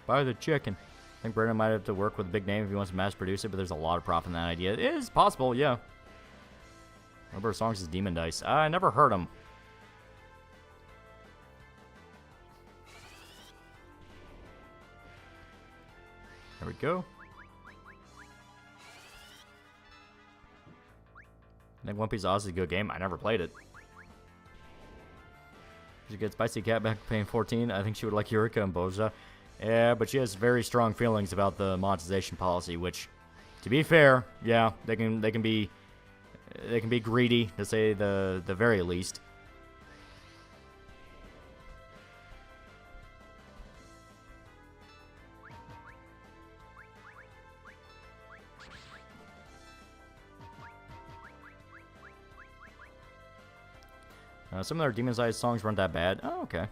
Buy the chicken. I think Brandon might have to work with a big name if he wants to mass produce it, but there's a lot of profit in that idea. It is possible, yeah. One of her songs is Demon Dice. I never heard them. There we go. I think One Piece Oz is a good game. I never played it. She gets Spicy Cat back paying 14. I think she would like Eureka and Boja. Yeah, but she has very strong feelings about the monetization policy, which, to be fair, yeah, they can be greedy, to say the very least. Some of their Demon Eyes songs weren't that bad. Oh, okay.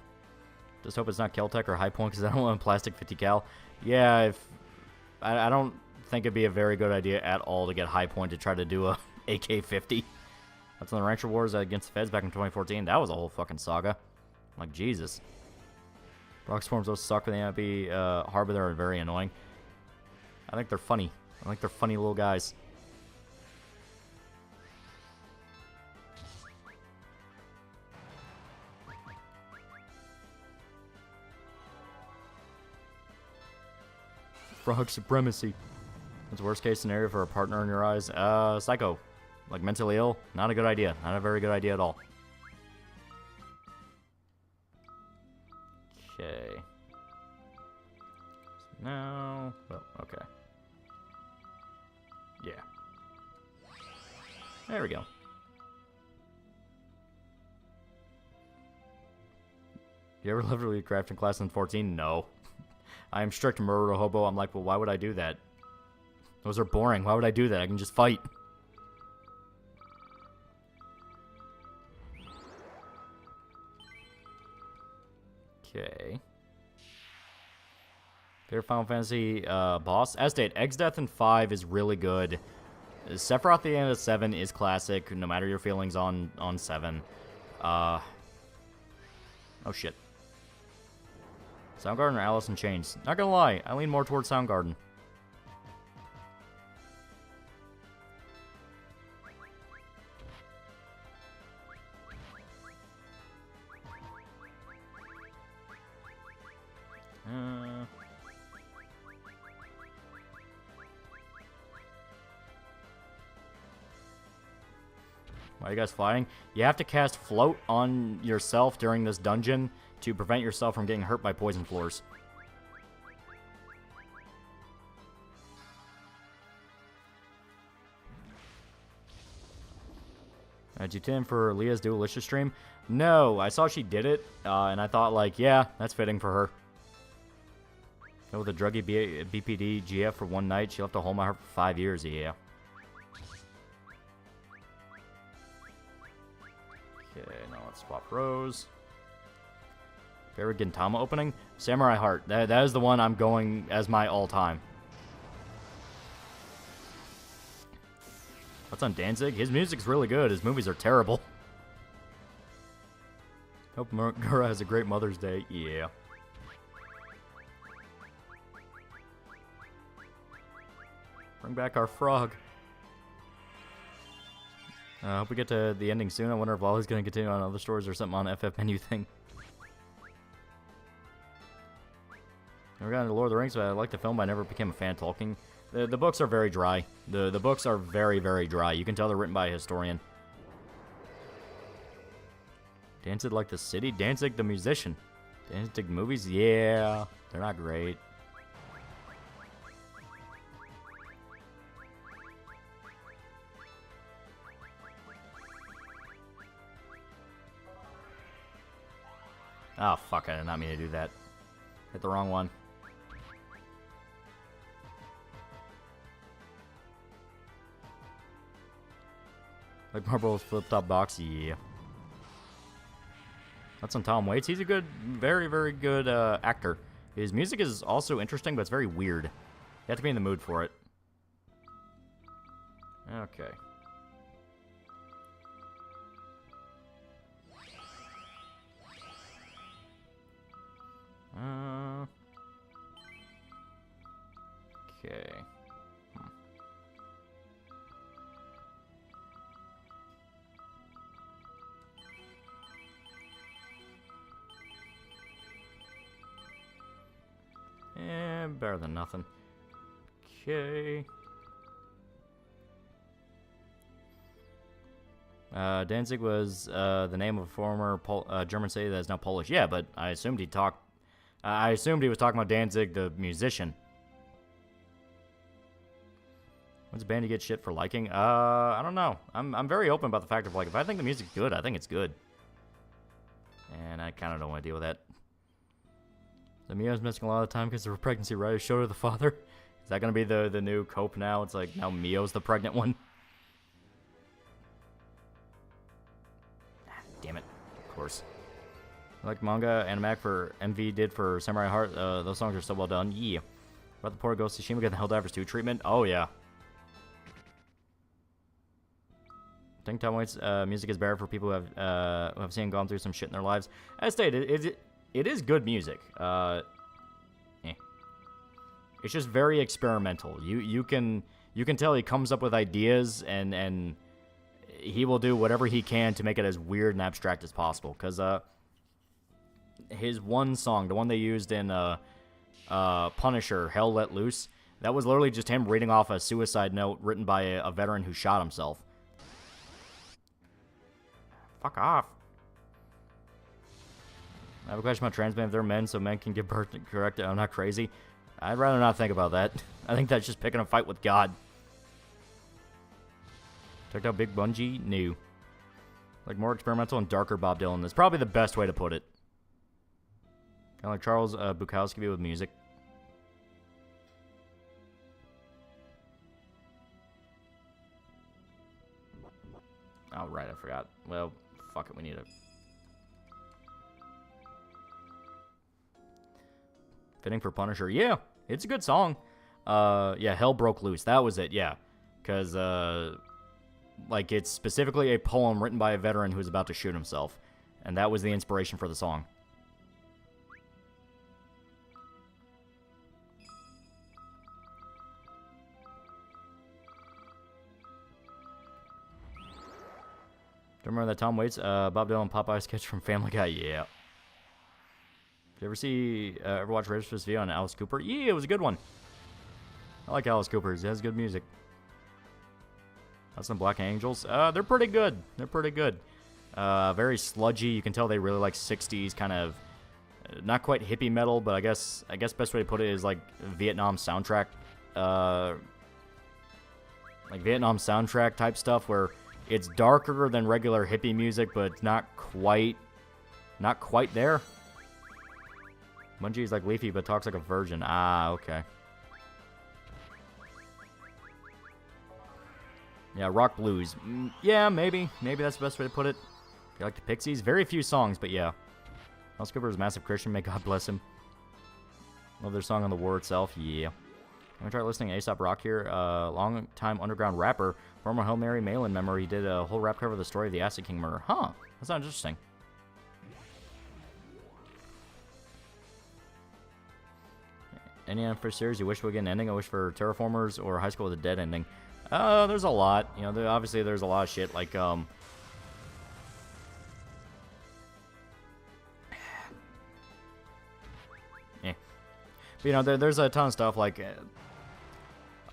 Just hope it's not Keltec or High Point because I don't want plastic 50 cal. Yeah, if I don't think it'd be a very good idea at all to get High Point to try to do a AK-50. That's on the Rancher Wars against the Feds back in 2014. That was a whole fucking saga. Like, Jesus. Rock Swarms, those suck when they might be Harbor. They're very annoying. I think they're funny. I think they're funny little guys. Frog supremacy. What's the worst case scenario for a partner in your eyes? Psycho. Like mentally ill? Not a good idea. Not a very good idea at all. Okay. No. Well, okay. Yeah. There we go. You ever lived with crafting class in 14? No. I am strict murder hobo. I'm like, well, why would I do that? Those are boring. Why would I do that? I can just fight. Okay. Favorite Final Fantasy boss? Estate. Egg's Death in 5 is really good. Sephiroth at the end of 7 is classic, no matter your feelings on 7. Oh shit. Soundgarden or Alice in Chains? Not gonna lie, I lean more towards Soundgarden. Why are you guys fighting? You have to cast Float on yourself during this dungeon to prevent yourself from getting hurt by poison floors. Did you tune in for Leah's Dualisha stream? No, I saw she did it, and I thought, like, yeah, that's fitting for her. Go with a druggy BPD GF for one night. She left a hole in my heart for 5 years, yeah. Okay, now let's swap rows. Favorite Gintama opening? Samurai Heart. That is the one I'm going as my all-time. What's on Danzig? His music's really good. His movies are terrible. Hope Gura has a great Mother's Day. Yeah. Bring back our frog. I hope we get to the ending soon. I wonder if Lolly's going to continue on other stories or something on FF menu thing. Never got into Lord of the Rings, but I like the film, but I never became a fan of Tolkien. The books are very dry. The books are very, very dry. You can tell they're written by a historian. Danzig like the city? Danzig the musician. Danzig movies? Yeah. They're not great. Oh, fuck. I did not mean to do that. Hit the wrong one. Like Marlboro's flip-top box? Yeah. That's on Tom Waits. He's a good, very, very good actor. His music is also interesting, but it's very weird. You have to be in the mood for it. Okay. Okay. Better than nothing. Okay. Danzig was the name of a former German city that is now Polish. Yeah, but I assumed he talked. I assumed he was talking about Danzig, the musician. When's a band to get shit for liking? I don't know. I'm very open about the fact of, like, if I think the music's good, I think it's good. And I kind of don't want to deal with that. The Mio's missing a lot of the time because of her pregnancy, right? I showed her the father. Is that going to be the new cope now? It's like, now Mio's the pregnant one. Damn it. Of course. Like manga animac for MV did for Samurai Heart. Those songs are so well done. Yeah. About the poor Ghost of Tsushima getting the Helldivers 2 treatment. Oh yeah. I think Tom Waits' music is better for people who have seen and gone through some shit in their lives. As stated, it is good music. It's just very experimental. You can tell he comes up with ideas and he will do whatever he can to make it as weird and abstract as possible. Because his one song, the one they used in Punisher, Hell Let Loose, that was literally just him reading off a suicide note written by a veteran who shot himself. Fuck off. I have a question about trans men if they're men so men can give birth correct. I'm not crazy. I'd rather not think about that. I think that's just picking a fight with God. Checked out Big Bungie? New. Like more experimental and darker Bob Dylan. That's probably the best way to put it. Kind of like Charles Bukowski with music. Oh, right, I forgot. Well, fuck it, we need it. Fitting for Punisher. Yeah, it's a good song. Yeah, Hell Broke Loose. That was it, yeah. Because, like, it's specifically a poem written by a veteran who's about to shoot himself. And that was the inspiration for the song. Remember that Tom Waits, Bob Dylan Popeye sketch from Family Guy? Yeah. Did you ever watch Register's video on Alice Cooper? Yeah, it was a good one. I like Alice Cooper. He has good music. That's some Black Angels. They're pretty good. They're pretty good. Very sludgy. You can tell they really like 60s kind of, not quite hippie metal, but I guess best way to put it is like Vietnam soundtrack. Like Vietnam soundtrack type stuff where it's darker than regular hippie music, but not quite there. Bungie's like Leafy, but talks like a virgin. Ah, okay. Yeah, rock blues. Yeah, maybe that's the best way to put it. If you like the Pixies, very few songs, but yeah. Alice Cooper is a massive Christian. May God bless him. Love their song on the war itself. Yeah. I'm gonna try listening to Aesop Rock here. Long-time underground rapper, former Hail Mary Malin member. He did a whole rap cover of the story of the Acid King murder. Huh? That sounds interesting. Any for series you wish would get an ending? I wish for Terraformers or High School with a Dead ending. There's a lot. You know, obviously there's a lot of shit like But, you know, there's a ton of stuff like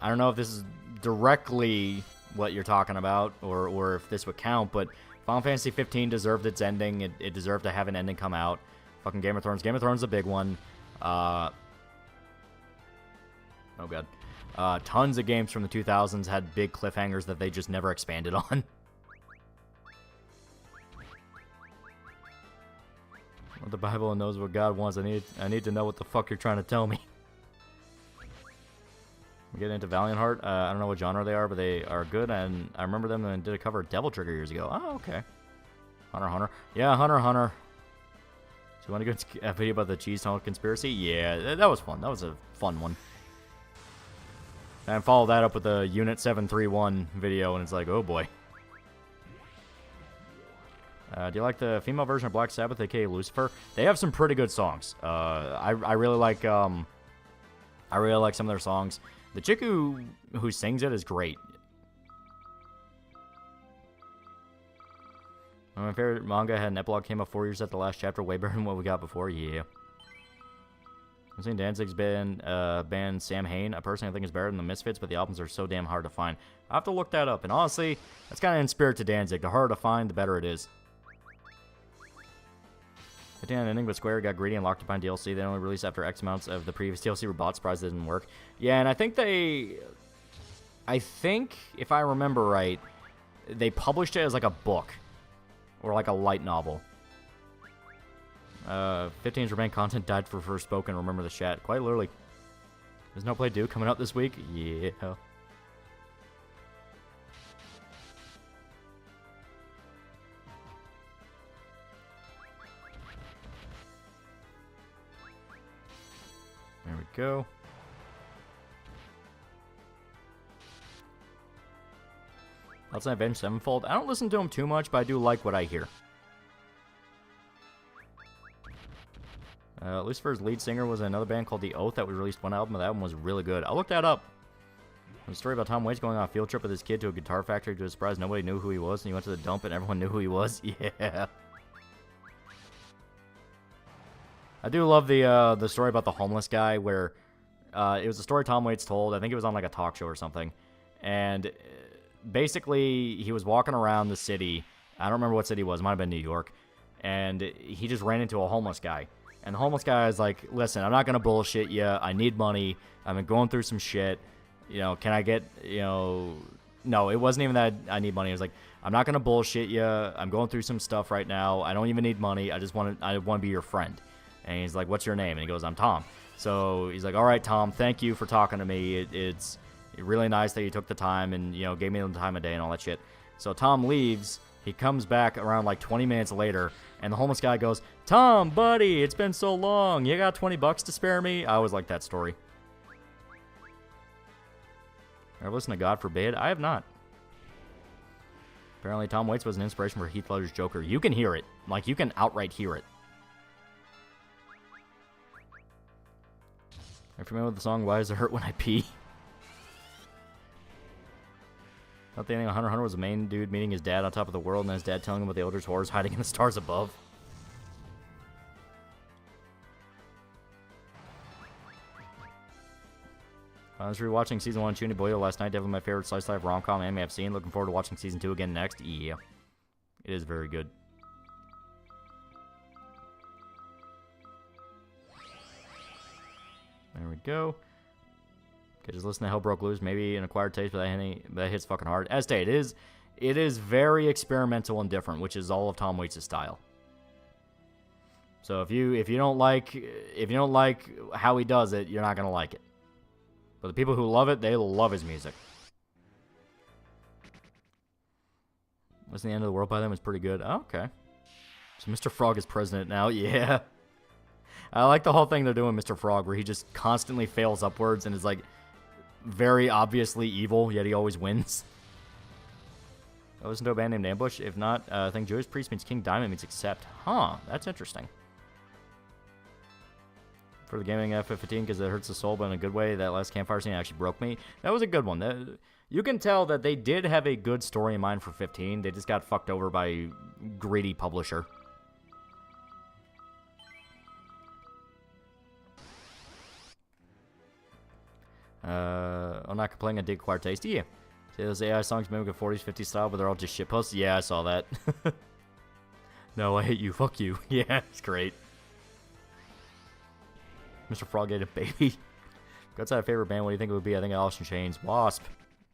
I don't know if this is directly what you're talking about or if this would count, but Final Fantasy 15 deserved its ending. It deserved to have an ending come out. Fucking Game of Thrones. Game of Thrones is a big one. Oh god. Tons of games from the 2000s had big cliffhangers that they just never expanded on. What the Bible knows what God wants. I need to know what the fuck you're trying to tell me. We get into Valiant Heart. I don't know what genre they are, but they are good, and I remember them and did a cover of Devil Trigger years ago. Oh, okay. Hunter x Hunter. Yeah, Hunter x Hunter. So you want to go a video about the Cheese Tunnel Conspiracy? Yeah, that was fun. That was a fun one. And follow that up with the Unit 731 video, and it's like, oh boy. Do you like the female version of Black Sabbath, aka Lucifer? They have some pretty good songs. I really like some of their songs. The chick who sings it is great. My favorite manga had an epilogue came up 4 years after the last chapter, way better than what we got before. Yeah. I've seen Danzig's band Sam Hain. I personally think it's better than the Misfits, but the albums are so damn hard to find. I have to look that up, and honestly, that's kind of in spirit to Danzig. The harder to find, the better it is. 15 on ending, but Square got greedy and locked up on DLC. They only released after X amounts of the previous DLC were bought. Surprised it didn't work. Yeah, and I think if I remember right, they published it as like a book or like a light novel. 15's remain content died for Forspoken. Remember the chat. Quite literally. There's no play due coming up this week. Yeah. go. Let's Avenged Sevenfold. I don't listen to him too much, but I do like what I hear. At least for his lead singer was another band called The Oath that we released one album, and that album was really good. I'll look that up. There's a story about Tom Waits going on a field trip with his kid to a guitar factory. To his surprise, nobody knew who he was, and he went to the dump, and everyone knew who he was. Yeah. I do love the story about the homeless guy where it was a story Tom Waits told. I think it was on like a talk show or something. And basically, he was walking around the city. I don't remember what city it was. It might have been New York. And he just ran into a homeless guy. And the homeless guy is like, listen, I'm not going to bullshit you. I need money. I've been going through some shit. You know, can I get, you know... No, it wasn't even that I need money. It was like, I'm not going to bullshit you. I'm going through some stuff right now. I don't even need money. I want to be your friend. And he's like, what's your name? And he goes, I'm Tom. So he's like, all right, Tom, thank you for talking to me. It's really nice that you took the time and, you know, gave me the time of day and all that shit. So Tom leaves. He comes back around like 20 minutes later, and the homeless guy goes, Tom, buddy, it's been so long. You got 20 bucks to spare me? I always like that story. Ever listen to God Forbid? I have not. Apparently, Tom Waits was an inspiration for Heath Ledger's Joker. You can hear it. Like, you can outright hear it. Are you familiar with the song, Why Does It Hurt When I Pee? Thought the ending of Hunter x Hunter was the main dude meeting his dad on top of the world, and his dad telling him about the Eldritch horrors hiding in the stars above. I was rewatching Season 1 of Chuni Boyo last night. Definitely my favorite slice life rom-com anime I've seen. Looking forward to watching Season 2 again next. Yeah. It is very good. There we go. Okay, just listen to Hell Broke Loose. Maybe an acquired taste, but that hits fucking hard. As stated, it is very experimental and different, which is all of Tom Waits' style. So if you don't like how he does it, you're not gonna like it. But the people who love it, they love his music. Wasn't the End of the World by them was pretty good. Oh, okay. So Mr. Frog is president now. Yeah. I like the whole thing they're doing, Mr. Frog, where he just constantly fails upwards and is like very obviously evil, yet he always wins. I listen to a band named Ambush. If not, I think Judas Priest means King Diamond means accept. Huh, that's interesting. For the gaming FF15, because it hurts the soul, but in a good way. That last campfire scene actually broke me. That was a good one. You can tell that they did have a good story in mind for 15. They just got fucked over by a greedy publisher. I'm not complaining, I dig acquired taste. Yeah. See, those AI songs mimic a 40s, 50s style, but they're all just shitposts? Yeah, I saw that. No, I hate you. Fuck you. Yeah, it's great. Mr. Frog ate a baby. Guts had a favorite band. What do you think it would be? I think Alice in Chains. Wasp.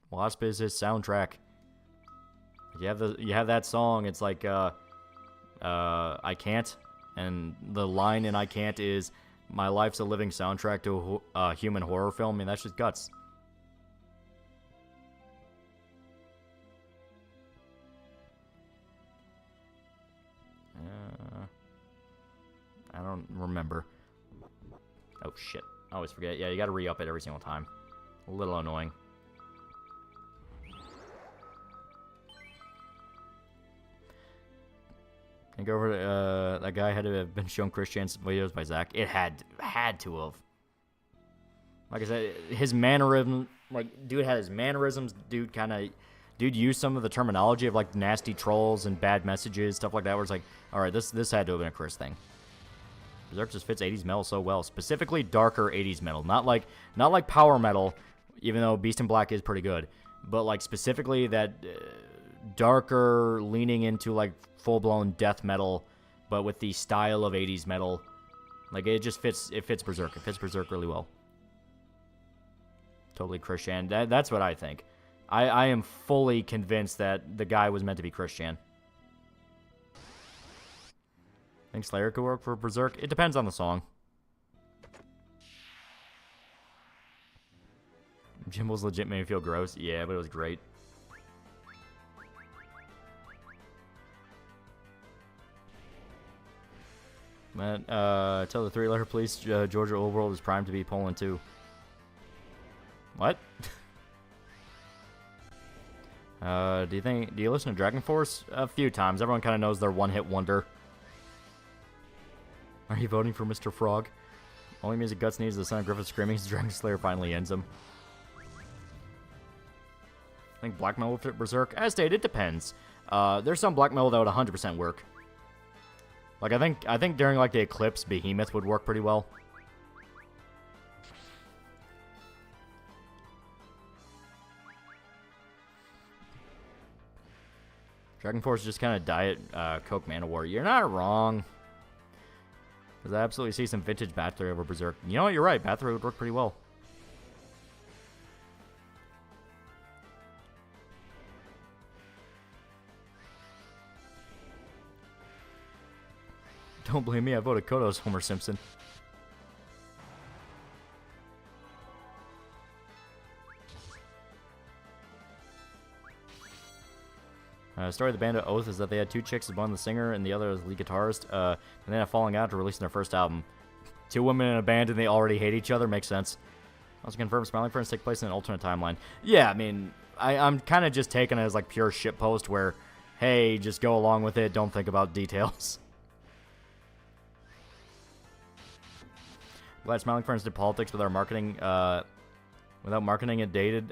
Wasp is his soundtrack. You have that song. It's like I Can't, and the line in I Can't is, my life's a living soundtrack to a human horror film. I mean, that's just Guts. I don't remember. Oh, shit. I always forget. Yeah, you gotta re-up it every single time. A little annoying. Think over that guy had to have been shown Christian's videos by Zach. It had to have. Like I said, his mannerism, like, dude had his mannerisms. Dude used some of the terminology of like nasty trolls and bad messages, stuff like that. Where it's like, all right, this had to have been a Chris thing. Berserk just fits 80s metal so well, specifically darker 80s metal, not like power metal, even though Beast in Black is pretty good, but like specifically that darker, leaning into like full-blown death metal, but with the style of 80s metal. Like, it just fits. It fits Berserk. It fits Berserk really well. Totally Christian. That's what I think. I am fully convinced that the guy was meant to be Christian. Think Slayer could work for Berserk? It depends on the song. Jimble's legit made me feel gross. Yeah, but it was great. Man, tell the 3-letter police Georgia Overworld is primed to be Poland too. What? Do you listen to Dragon Force? A few times. Everyone kind of knows their one-hit wonder. Are you voting for Mr. Frog? Only music Guts needs is the son of Griffith screaming as Dragon Slayer finally ends him. I think black metal will fit Berserk. As stated, it depends. There's some black metal that would 100% work. Like, I think during, like, the Eclipse, Behemoth would work pretty well. Dragon Force is just kind of diet Coke Manowar. You're not wrong. Because I absolutely see some vintage Bathory over Berserk. You know what? You're right. Bathory would work pretty well. Don't blame me, I voted Kodos Homer Simpson. Story of the band of Oath is that they had 2 chicks, one the singer and the other was the lead guitarist, and they had falling out to releasing their first album. 2 women in a band and they already hate each other, makes sense. Also confirmed Smiling Friends take place in an alternate timeline. Yeah, I mean, I'm kind of just taking it as like pure shitpost where, hey, just go along with it, don't think about details. Glad Smiling Friends did politics without marketing it dated.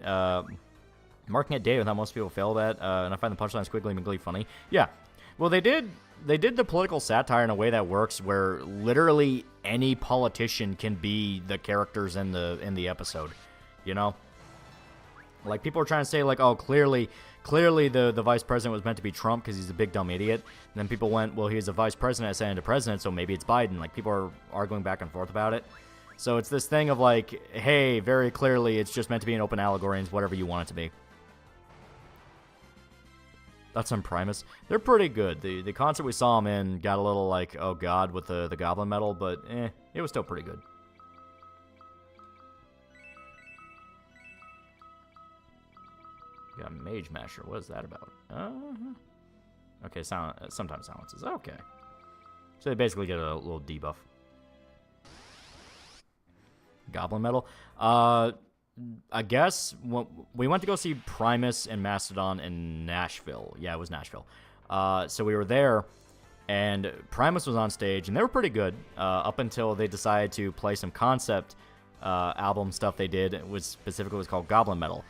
Marketing it dated without most people fail at, and I find the punchlines quickly and really funny. Yeah, well they did the political satire in a way that works, where literally any politician can be the characters in the episode. You know, like people are trying to say like, oh, clearly the vice president was meant to be Trump because he's a big dumb idiot. And then people went, well, he's a vice president ascending to president, so maybe it's Biden. Like people are arguing back and forth about it. So it's this thing of like, hey, very clearly it's just meant to be an open allegory and it's whatever you want it to be. That's on Primus. They're pretty good. The concert we saw them in got a little like, oh god, with the goblin metal, but it was still pretty good. Got Mage Masher. What is that about? Okay, sometimes silences. Okay. So they basically get a little debuff. Goblin metal. I guess we went to go see Primus and Mastodon in Nashville. Yeah, it was Nashville. So we were there, and Primus was on stage, and they were pretty good up until they decided to play some concept album stuff they did. It was called Goblin Metal.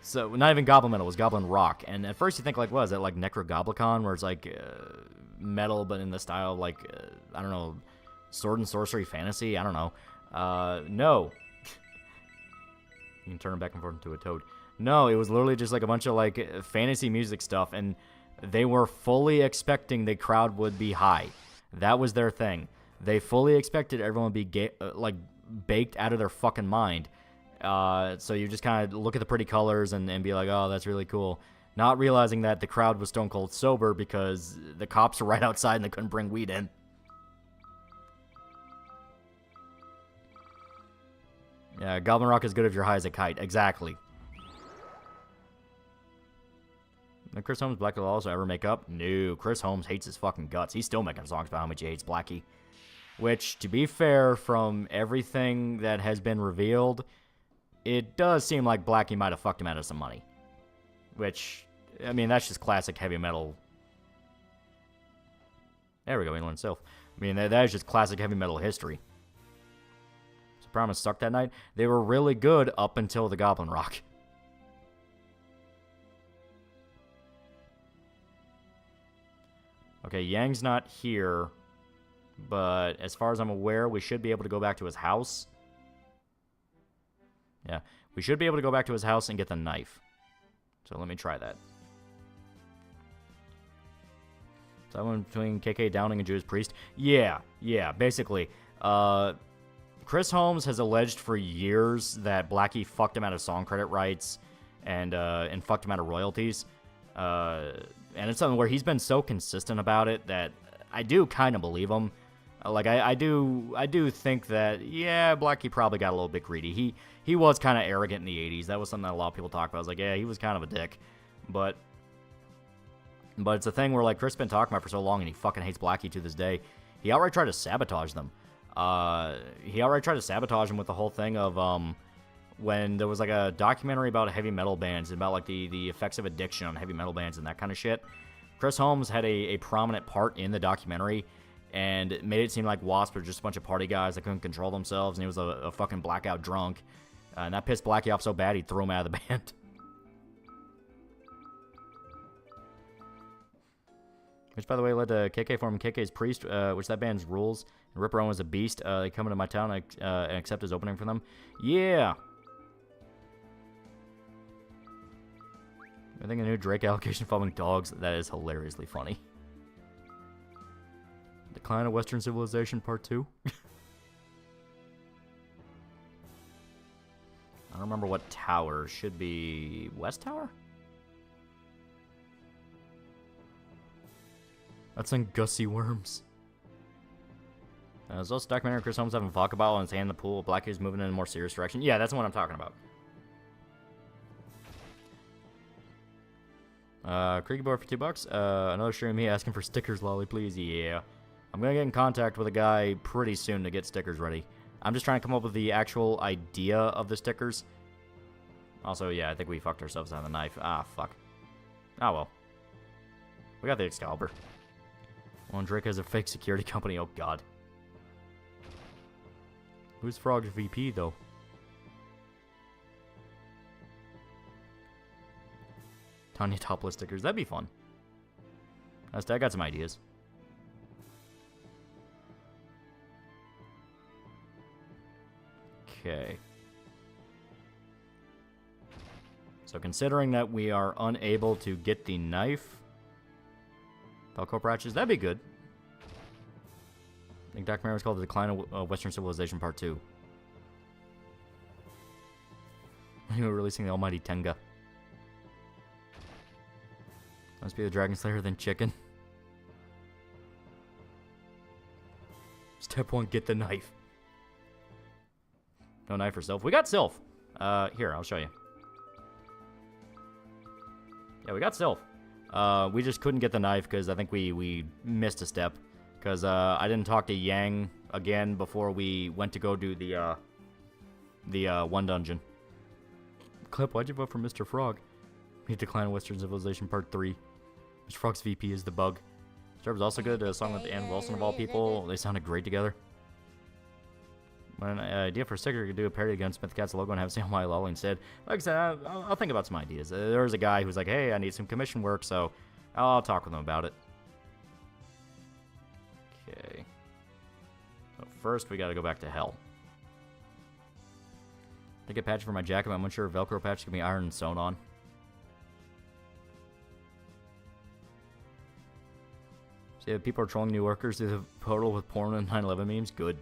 So not even Goblin Metal, it was Goblin Rock. And at first you think like, what is that, like Necrogoblicon, where it's like metal but in the style of like, I don't know, sword and sorcery fantasy? I don't know. No. You can turn it back and forth into a toad. No, it was literally just like a bunch of like fantasy music stuff, and they were fully expecting the crowd would be high. That was their thing. They fully expected everyone to be like baked out of their fucking mind. So you just kind of look at the pretty colors and be like, oh, that's really cool. Not realizing that the crowd was stone cold sober because the cops were right outside and they couldn't bring weed in. Yeah, Goblin Rock is good if you're high as a kite. Exactly. Did Chris Holmes Blackie also ever make up? No, Chris Holmes hates his fucking guts. He's still making songs about how much he hates Blackie. Which, to be fair, from everything that has been revealed, it does seem like Blackie might have fucked him out of some money. Which, I mean, that's just classic heavy metal. There we go, England Sylph. I mean, that is just classic heavy metal history. So Promise sucked that night. They were really good up until the Goblin Rock. Okay, Yang's not here. But as far as I'm aware, we should be able to go back to his house. Yeah, we should be able to go back to his house and get the knife. So let me try that. Someone between KK Downing and Judas Priest? Yeah, basically. Chris Holmes has alleged for years that Blackie fucked him out of song credit rights and fucked him out of royalties. And it's something where he's been so consistent about it that I do kind of believe him. Like, I do think that, yeah, Blackie probably got a little bit greedy. He was kind of arrogant in the 80s. That was something that a lot of people talk about. I was like, yeah, he was kind of a dick. But But it's a thing where, like, Chris been talking about for so long, and he fucking hates Blackie to this day. He outright tried to sabotage them. He outright tried to sabotage them with the whole thing of, when there was, like, a documentary about heavy metal bands, about, like, the effects of addiction on heavy metal bands and that kind of shit. Chris Holmes had a prominent part in the documentary, and it made it seem like Wasp were just a bunch of party guys that couldn't control themselves, and he was a fucking blackout drunk. And that pissed Blackie off so bad, he threw him out of the band. Which, by the way, led to KK forming KK's Priest, which that band's rules. And Ripper Owen was a beast. They come into my town and accept his opening for them. Yeah! I think a new Drake allocation following dogs. That is hilariously funny. Decline of Western Civilization Part 2. I don't remember what tower. Should be West Tower? That's in Gussie Worms. There's also a documentary Chris Holmes having vodka bottle in his hand in the pool. Blackie's moving in a more serious direction. Yeah, that's the one I'm talking about. Creaky Boy for $2. Another stream of me asking for stickers, Lolly, please. Yeah. I'm gonna get in contact with a guy pretty soon to get stickers ready. I'm just trying to come up with the actual idea of the stickers. Also, yeah, I think we fucked ourselves out of the knife. Ah, fuck. Oh, well. We got the Excalibur. Well, Drake has a fake security company. Oh, God. Who's Frog's VP, though? Tanya topless stickers. That'd be fun. I got some ideas. Okay. So considering that we are unable to get the knife... Velcro patches, that'd be good. I think documentary was called The Decline of Western Civilization Part 2. You were releasing the almighty Tenga. Must be the Dragon Slayer, then chicken. Step 1, get the knife. No knife for Sylph. We got Sylph. Here, I'll show you. Yeah, we got Sylph. We just couldn't get the knife because I think we missed a step. Because I didn't talk to Yang again before we went to go do the one dungeon. Clip, why'd you vote for Mr. Frog? Meet Decline of Western Civilization Part 3. Mr. Frog's VP is the bug. Star was also good. A song with Ann Wilson of all people. They sounded great together. But an idea for a sticker could do a parody against Smith Cat's logo and have TheAlmightyLoli instead. Like I said, I'll think about some ideas. There was a guy who's like, hey, I need some commission work, so I'll talk with him about it. Okay. So first, we gotta go back to hell. I think a patch for my jacket, but I'm unsure if Velcro patch can be ironed and sewn on. See, if people are trolling new workers through the portal with porn and 9/11 memes, good.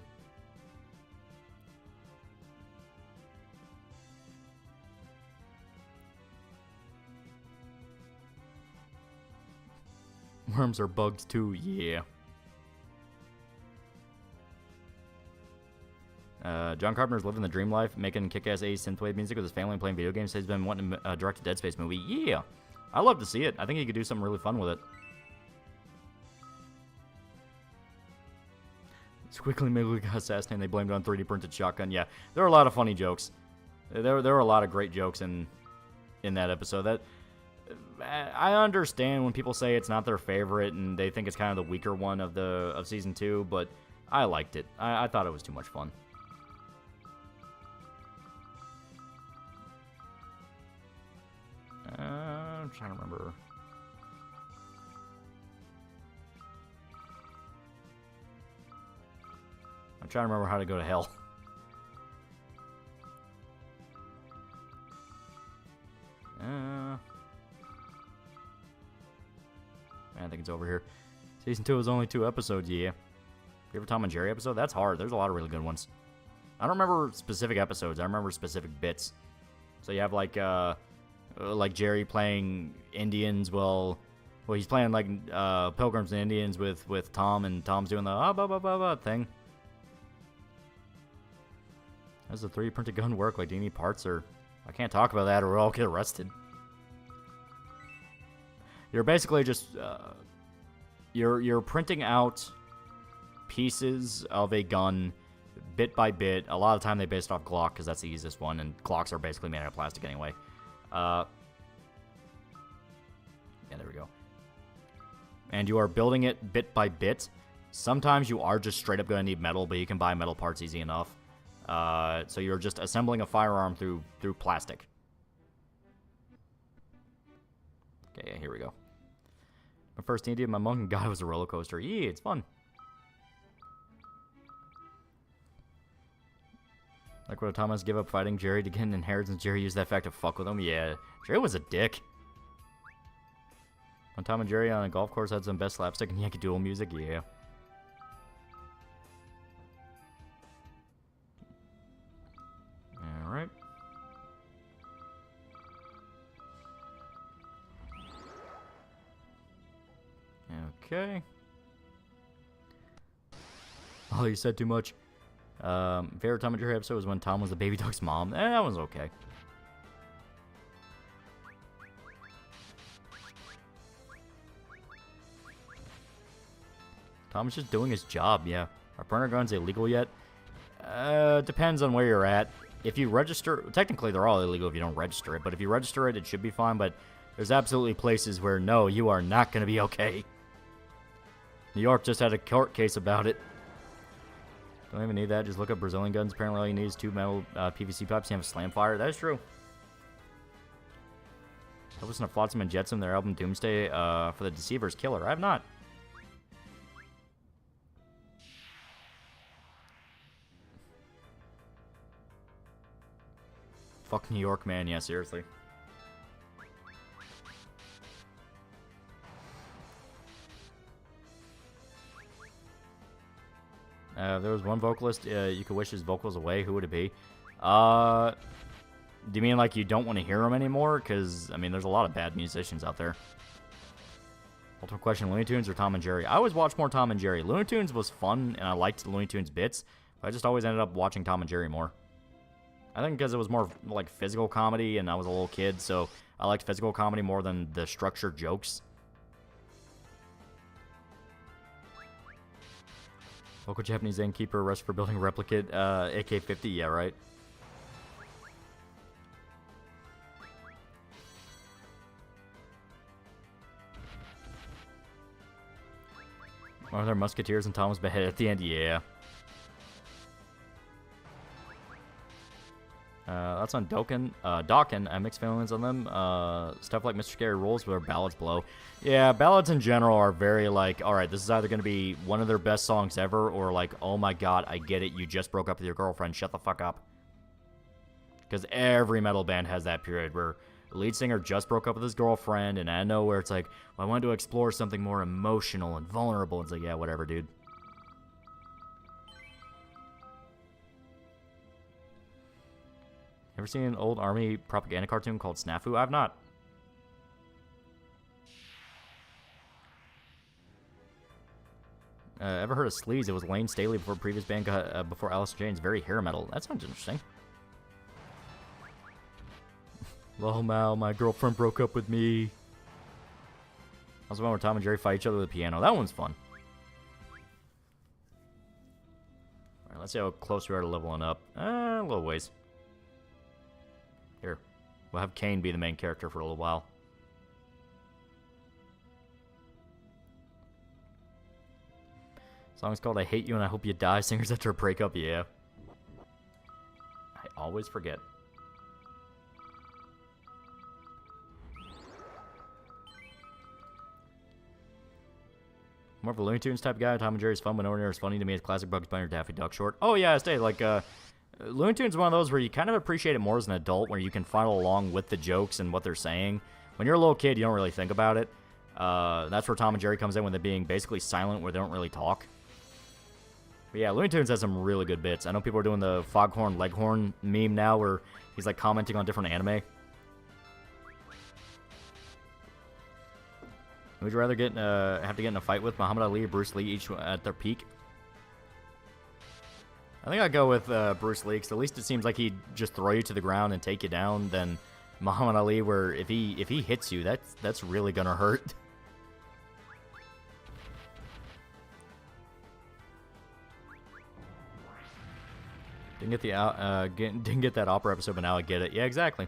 Worms are bugs too, yeah. John Carpenter's living the dream life, making kick-ass 80s synthwave music with his family and playing video games. He's been wanting to direct a Dead Space movie. Yeah, I'd love to see it. I think he could do something really fun with it. Squiggly Miggly got assassinated. They blamed it on 3D printed shotgun. Yeah, there were a lot of funny jokes. There were a lot of great jokes in that episode. That I understand when people say it's not their favorite and they think it's kind of the weaker one of season 2, but I liked it. I thought it was too much fun. I'm trying to remember. I'm trying to remember how to go to hell. I think it's over here. Season 2 is only 2 episodes, yeah. Favorite Tom and Jerry episode? That's hard. There's a lot of really good ones. I don't remember specific episodes. I remember specific bits. So you have like Jerry playing Indians. Well, he's playing like Pilgrims and Indians with Tom, and Tom's doing the thing. How does the 3D printed gun work? Like, do you need parts? Or I can't talk about that, or I'll get arrested. You're basically just you're printing out pieces of a gun bit by bit. A lot of the time they based off Glock because that's the easiest one, and Glocks are basically made out of plastic anyway. Yeah, there we go. And you are building it bit by bit. Sometimes you are just straight up going to need metal, but you can buy metal parts easy enough. So you're just assembling a firearm through plastic. Okay, yeah, here we go. My first D&D with my monk and god was a roller coaster. Yeah, it's fun. Like when Thomas gave up fighting Jerry to get an inheritance, Jerry used that fact to fuck with him. Yeah, Jerry was a dick. When Tom and Jerry on a golf course had some best slapstick and Yankee Doodle music, yeah. Alright. Okay. Oh, you said too much. Favorite Tom and Jerry episode was when Tom was the baby dog's mom. That one's okay. Tom's just doing his job, yeah. Are burner guns illegal yet? Depends on where you're at. If you register, technically they're all illegal if you don't register it, but if you register it, it should be fine, but there's absolutely places where, no, you are not going to be okay. New York just had a court case about it. Don't even need that, just look up Brazilian guns. Apparently all you need is 2 metal PVC pipes and have a slam fire. That is true. I listened to Flotsam and Jetsam, their album Doomsday, for the Deceiver's Killer. I have not. Fuck New York, man. Yeah, seriously. There was one vocalist you could wish his vocals away. Who would it be? Do you mean like you don't want to hear him anymore? Because, I mean, there's a lot of bad musicians out there. Ultimate question, Looney Tunes or Tom and Jerry? I always watched more Tom and Jerry. Looney Tunes was fun, and I liked Looney Tunes bits, but I just always ended up watching Tom and Jerry more. I think because it was more like physical comedy, and I was a little kid, so I liked physical comedy more than the structured jokes. Local Japanese innkeeper arrested for building a replicate AK-50. Yeah, right. Are there musketeers and Thomas beheaded at the end? Yeah. That's on Dokken. I have mixed feelings on them. Stuff like Mr. Scary Rules where ballads blow. Yeah, ballads in general are very like, alright, this is either going to be one of their best songs ever, or like, oh my god, I get it, you just broke up with your girlfriend, shut the fuck up. Because every metal band has that period where the lead singer just broke up with his girlfriend, and I know where it's like, well, I wanted to explore something more emotional and vulnerable. It's like, yeah, whatever, dude. Ever seen an old army propaganda cartoon called Snafu? I've not. Ever heard of Sleaze? It was Lane Staley before previous band got, before Alice in Chains. Very hair metal. That sounds interesting. Lol, Mal, my girlfriend broke up with me. Also, one where Tom and Jerry fight each other with the piano. That one's fun. Alright, let's see how close we are to leveling up. A little ways. Here. We'll have Kane be the main character for a little while. Song's called I Hate You and I Hope You Die. Singers after a breakup. Yeah. I always forget. More of a Looney Tunes type guy. Tom and Jerry's fun, but nowhere near as funny to me as classic Bugs Bunny or Daffy Duck short. Oh yeah, I stay like Looney Tunes is one of those where you kind of appreciate it more as an adult, where you can follow along with the jokes and what they're saying. When you're a little kid, you don't really think about it. That's where Tom and Jerry comes in when they're being basically silent, where they don't really talk. But yeah, Looney Tunes has some really good bits. I know people are doing the Foghorn Leghorn meme now, where he's like commenting on different anime. Would you rather have to get in a fight with Muhammad Ali or Bruce Lee, each at their peak? I think I'd go with Bruce Lee, because at least it seems like he'd just throw you to the ground and take you down, than Muhammad Ali, where if he hits you, that's really gonna hurt. Didn't get that opera episode, but now I get it. Yeah, exactly.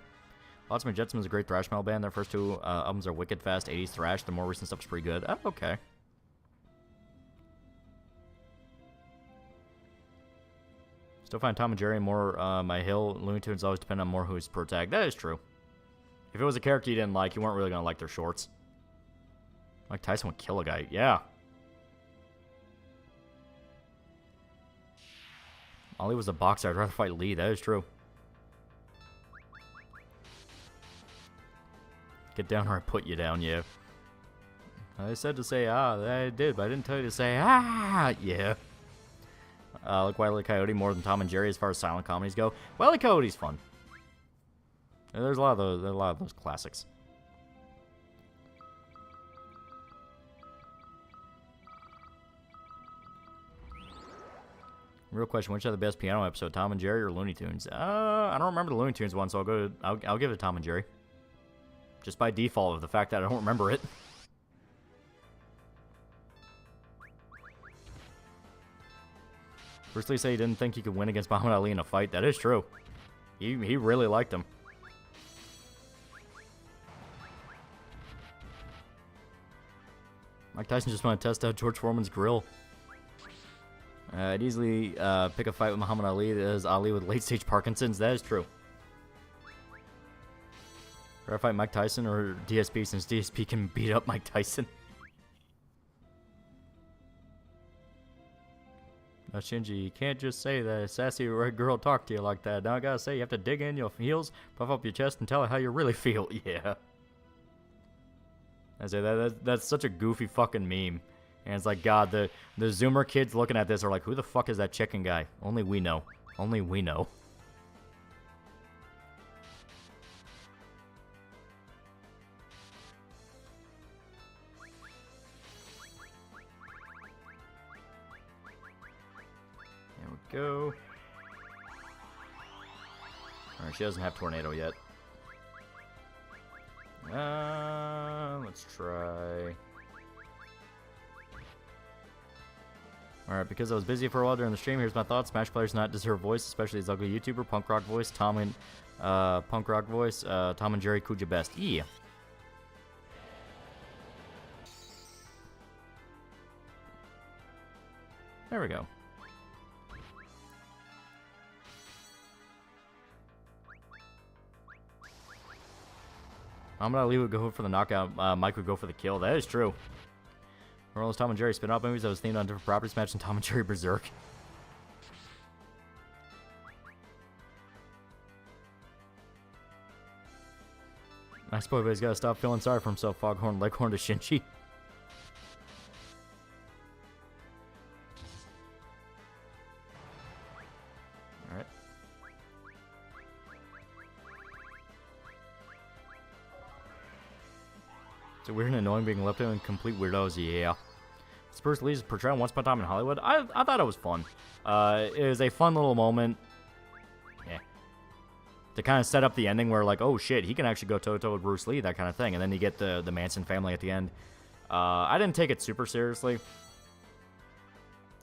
Lots of Jetson's a great thrash metal band. Their first two albums are wicked fast 80s thrash. The more recent stuff's pretty good. Oh, okay. Still find Tom and Jerry more my hill. Looney Tunes always depend on more who's protag. That is true. If it was a character you didn't like, you weren't really gonna like their shorts. Mike Tyson would kill a guy. Yeah. Ali was a boxer. I'd rather fight Lee. That is true. Get down or I put you down, yeah. I said to say I did, but I didn't tell you to say yeah. Like Wile E. Coyote more than Tom and Jerry as far as silent comedies go. Wile E. Coyote's fun. There's a lot of those classics. Real question: which are the best piano episode, Tom and Jerry or Looney Tunes? I don't remember the Looney Tunes one, so I'll give it to Tom and Jerry. Just by default of the fact that I don't remember it. Bruce Lee said he didn't think he could win against Muhammad Ali in a fight. That is true. He really liked him. Mike Tyson just wanted to test out George Foreman's grill. I'd easily pick a fight with Muhammad Ali as Ali with late-stage Parkinson's. That is true. Rather fight Mike Tyson or DSP since DSP can beat up Mike Tyson. Now, Shinji, you can't just say that a sassy red girl talk to you like that. Now I gotta say, you have to dig in your heels, puff up your chest, and tell her how you really feel. Yeah. I say that's such a goofy fucking meme. And it's like, God, the Zoomer kids looking at this are like, who the fuck is that chicken guy? Only we know. Only we know. There we go. Alright, she doesn't have Tornado yet. Let's try. Alright, because I was busy for a while during the stream, here's my thoughts. Smash players not deserve voice, especially his ugly YouTuber, punk rock voice, Tom and Jerry Kuja best. Yeah. There we go. Muhammad Ali would go for the knockout. Mike would go for the kill. That is true. One of those Tom and Jerry spin-off movies that was themed on different properties matching Tom and Jerry Berserk. Nice boy, but he's gotta stop feeling sorry for himself. Foghorn, Leghorn to Shinji. Alright. It's weird and annoying being left in complete weirdos, yeah. Spurs Lee's portrayal Once Upon a Time in Hollywood. I thought it was fun. It was a fun little moment. Yeah. To kind of set up the ending where, like, oh shit, he can actually go toe-to-toe with Bruce Lee, that kind of thing. And then you get the Manson family at the end. I didn't take it super seriously.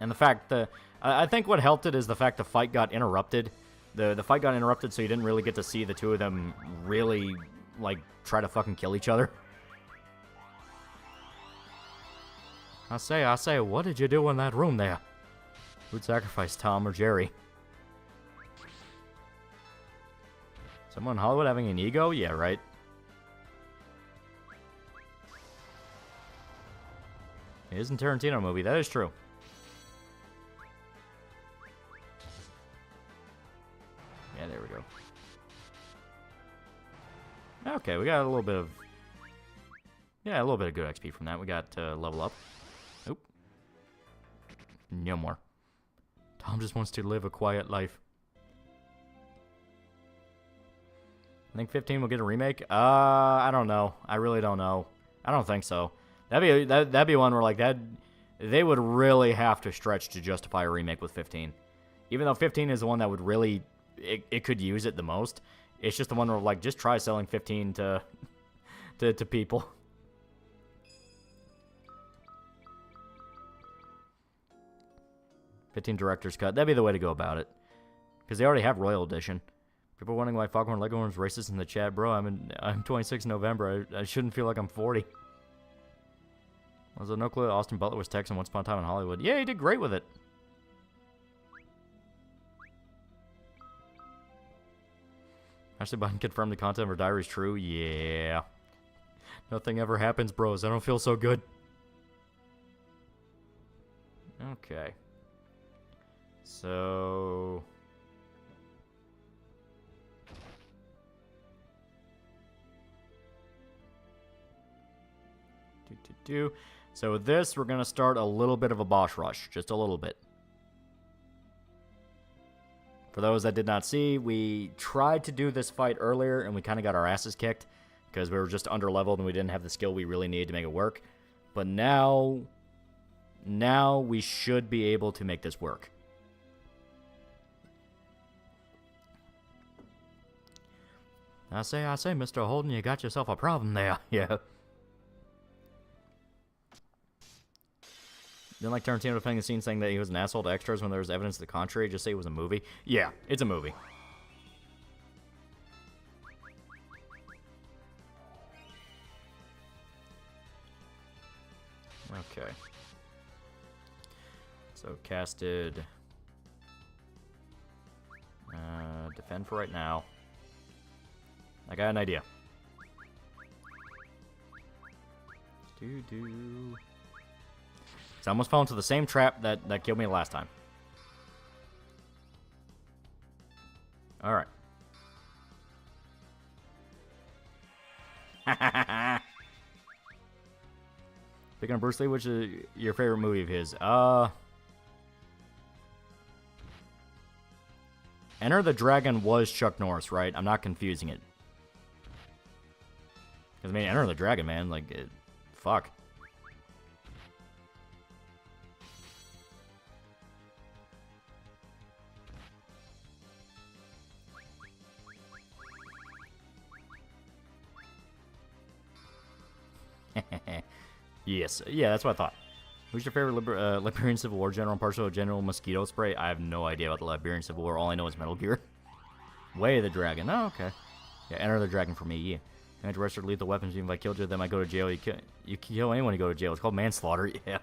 And the fact that... I think what helped it is the fact the fight got interrupted. The fight got interrupted, so you didn't really get to see the two of them really, like, try to fucking kill each other. I say, what did you do in that room there? Who'd sacrifice, Tom or Jerry? Someone in Hollywood having an ego? Yeah, right. It isn't a Tarantino movie, that is true. Yeah, there we go. Okay, we got a little bit of... Yeah, a little bit of good XP from that. We got level up. Oop. No more. Tom just wants to live a quiet life. I think 15 will get a remake. I don't know. I really don't know. I don't think so. That'd be one where like that they would really have to stretch to justify a remake with 15. Even though 15 is the one that would really it could use it the most. It's just the one where like just try selling 15 to people. 15 director's cut. That'd be the way to go about it. Because they already have Royal Edition. People wondering why Foghorn Leghorn's racist in the chat. Bro, I'm 26 in November. I shouldn't feel like I'm 40. Also, no clue Austin Butler was texting Once Upon a Time in Hollywood. Yeah, he did great with it. Ashley Biden confirmed the content of her diary is true. Yeah. Nothing ever happens, bros. I don't feel so good. Okay. So... So with this, we're going to start a little bit of a boss rush. Just a little bit. For those that did not see, we tried to do this fight earlier, and we kind of got our asses kicked. Because we were just under-leveled, and we didn't have the skill we really needed to make it work. But now we should be able to make this work. I say, Mr. Holden, you got yourself a problem there. Yeah. Didn't like Tarantino defending the scene saying that he was an asshole to extras when there was evidence to the contrary. Just say it was a movie. Yeah, it's a movie. Okay. So casted. Defend for right now. I got an idea. So I almost fell into the same trap that killed me last time. Alright. Speaking of Bruce Lee, which is your favorite movie of his? Enter the Dragon was Chuck Norris, right? I'm not confusing it. Because, I mean, Enter the Dragon, man. Like, fuck. Yes. Yeah, that's what I thought. Who's your favorite Liberian Civil War general and partial General Mosquito Spray? I have no idea about the Liberian Civil War. All I know is Metal Gear. Way of the Dragon. Oh, okay. Yeah, Enter the Dragon for me, yeah. You have to register lethal weapons. Even if I killed you, then I go to jail. You kill anyone, you go to jail. It's called manslaughter, yeah.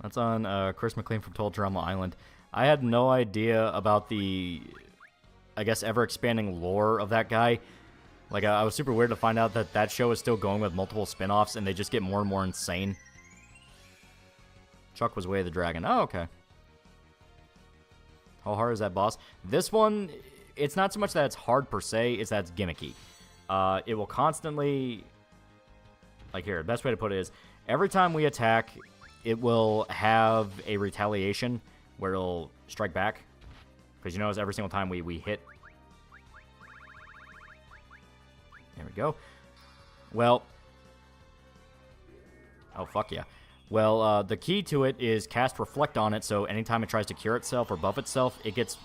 That's on Chris McLean from Total Drama Island. I had no idea about the, I guess, ever-expanding lore of that guy. Like, I was super weird to find out that that show is still going with multiple spin-offs, and they just get more and more insane. Chuck was Way of the Dragon. Oh, okay. How hard is that boss? This one, it's not so much that it's hard per se, it's that it's gimmicky. It will constantly... Like, here, the best way to put it is, every time we attack, it will have a retaliation where it'll strike back. Because you notice every single time we hit. There we go. Well. Oh, fuck yeah. Well, the key to it is cast Reflect on it, so anytime it tries to cure itself or buff itself, it gets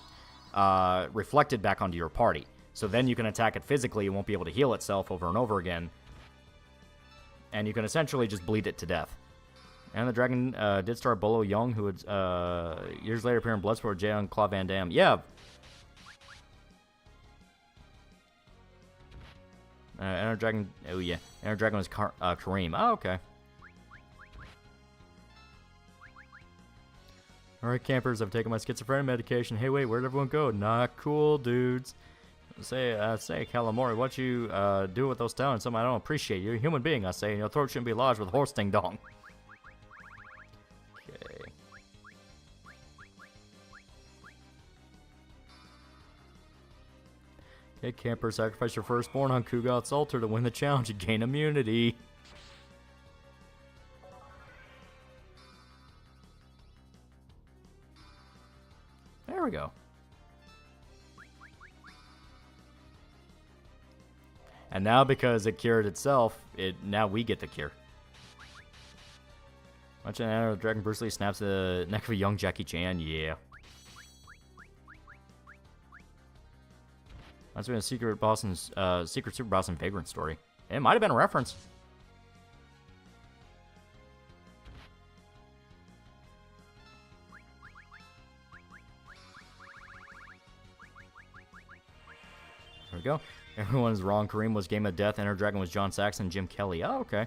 reflected back onto your party. So then you can attack it physically, it won't be able to heal itself over and over again. And you can essentially just bleed it to death. And the dragon did star Bolo Young, who would years later appear in Bloodsport, Jay and Claude Van Damme. Yeah. Enter Dragon. Oh yeah. Enter Dragon was Kareem. Oh okay. All right, campers. I've taken my schizophrenia medication. Hey, wait, where'd everyone go? Not cool, dudes. Say, Calamari, what you do with those talents? Something I don't appreciate. You're a human being, I say, and your throat shouldn't be lodged with horse ding dong. Okay, camper, sacrifice your firstborn on Kugat's altar to win the challenge and gain immunity. There we go. And now because it cured itself, now we get the cure. Watch an arrow, Dragon Bruce Lee snaps the neck of a young Jackie Chan, yeah. That's been a secret super boss in Vagrant story. It might have been a reference. we go. Everyone's wrong. Kareem was Game of Death. Enter Dragon was John Saxon. Jim Kelly. Oh, okay.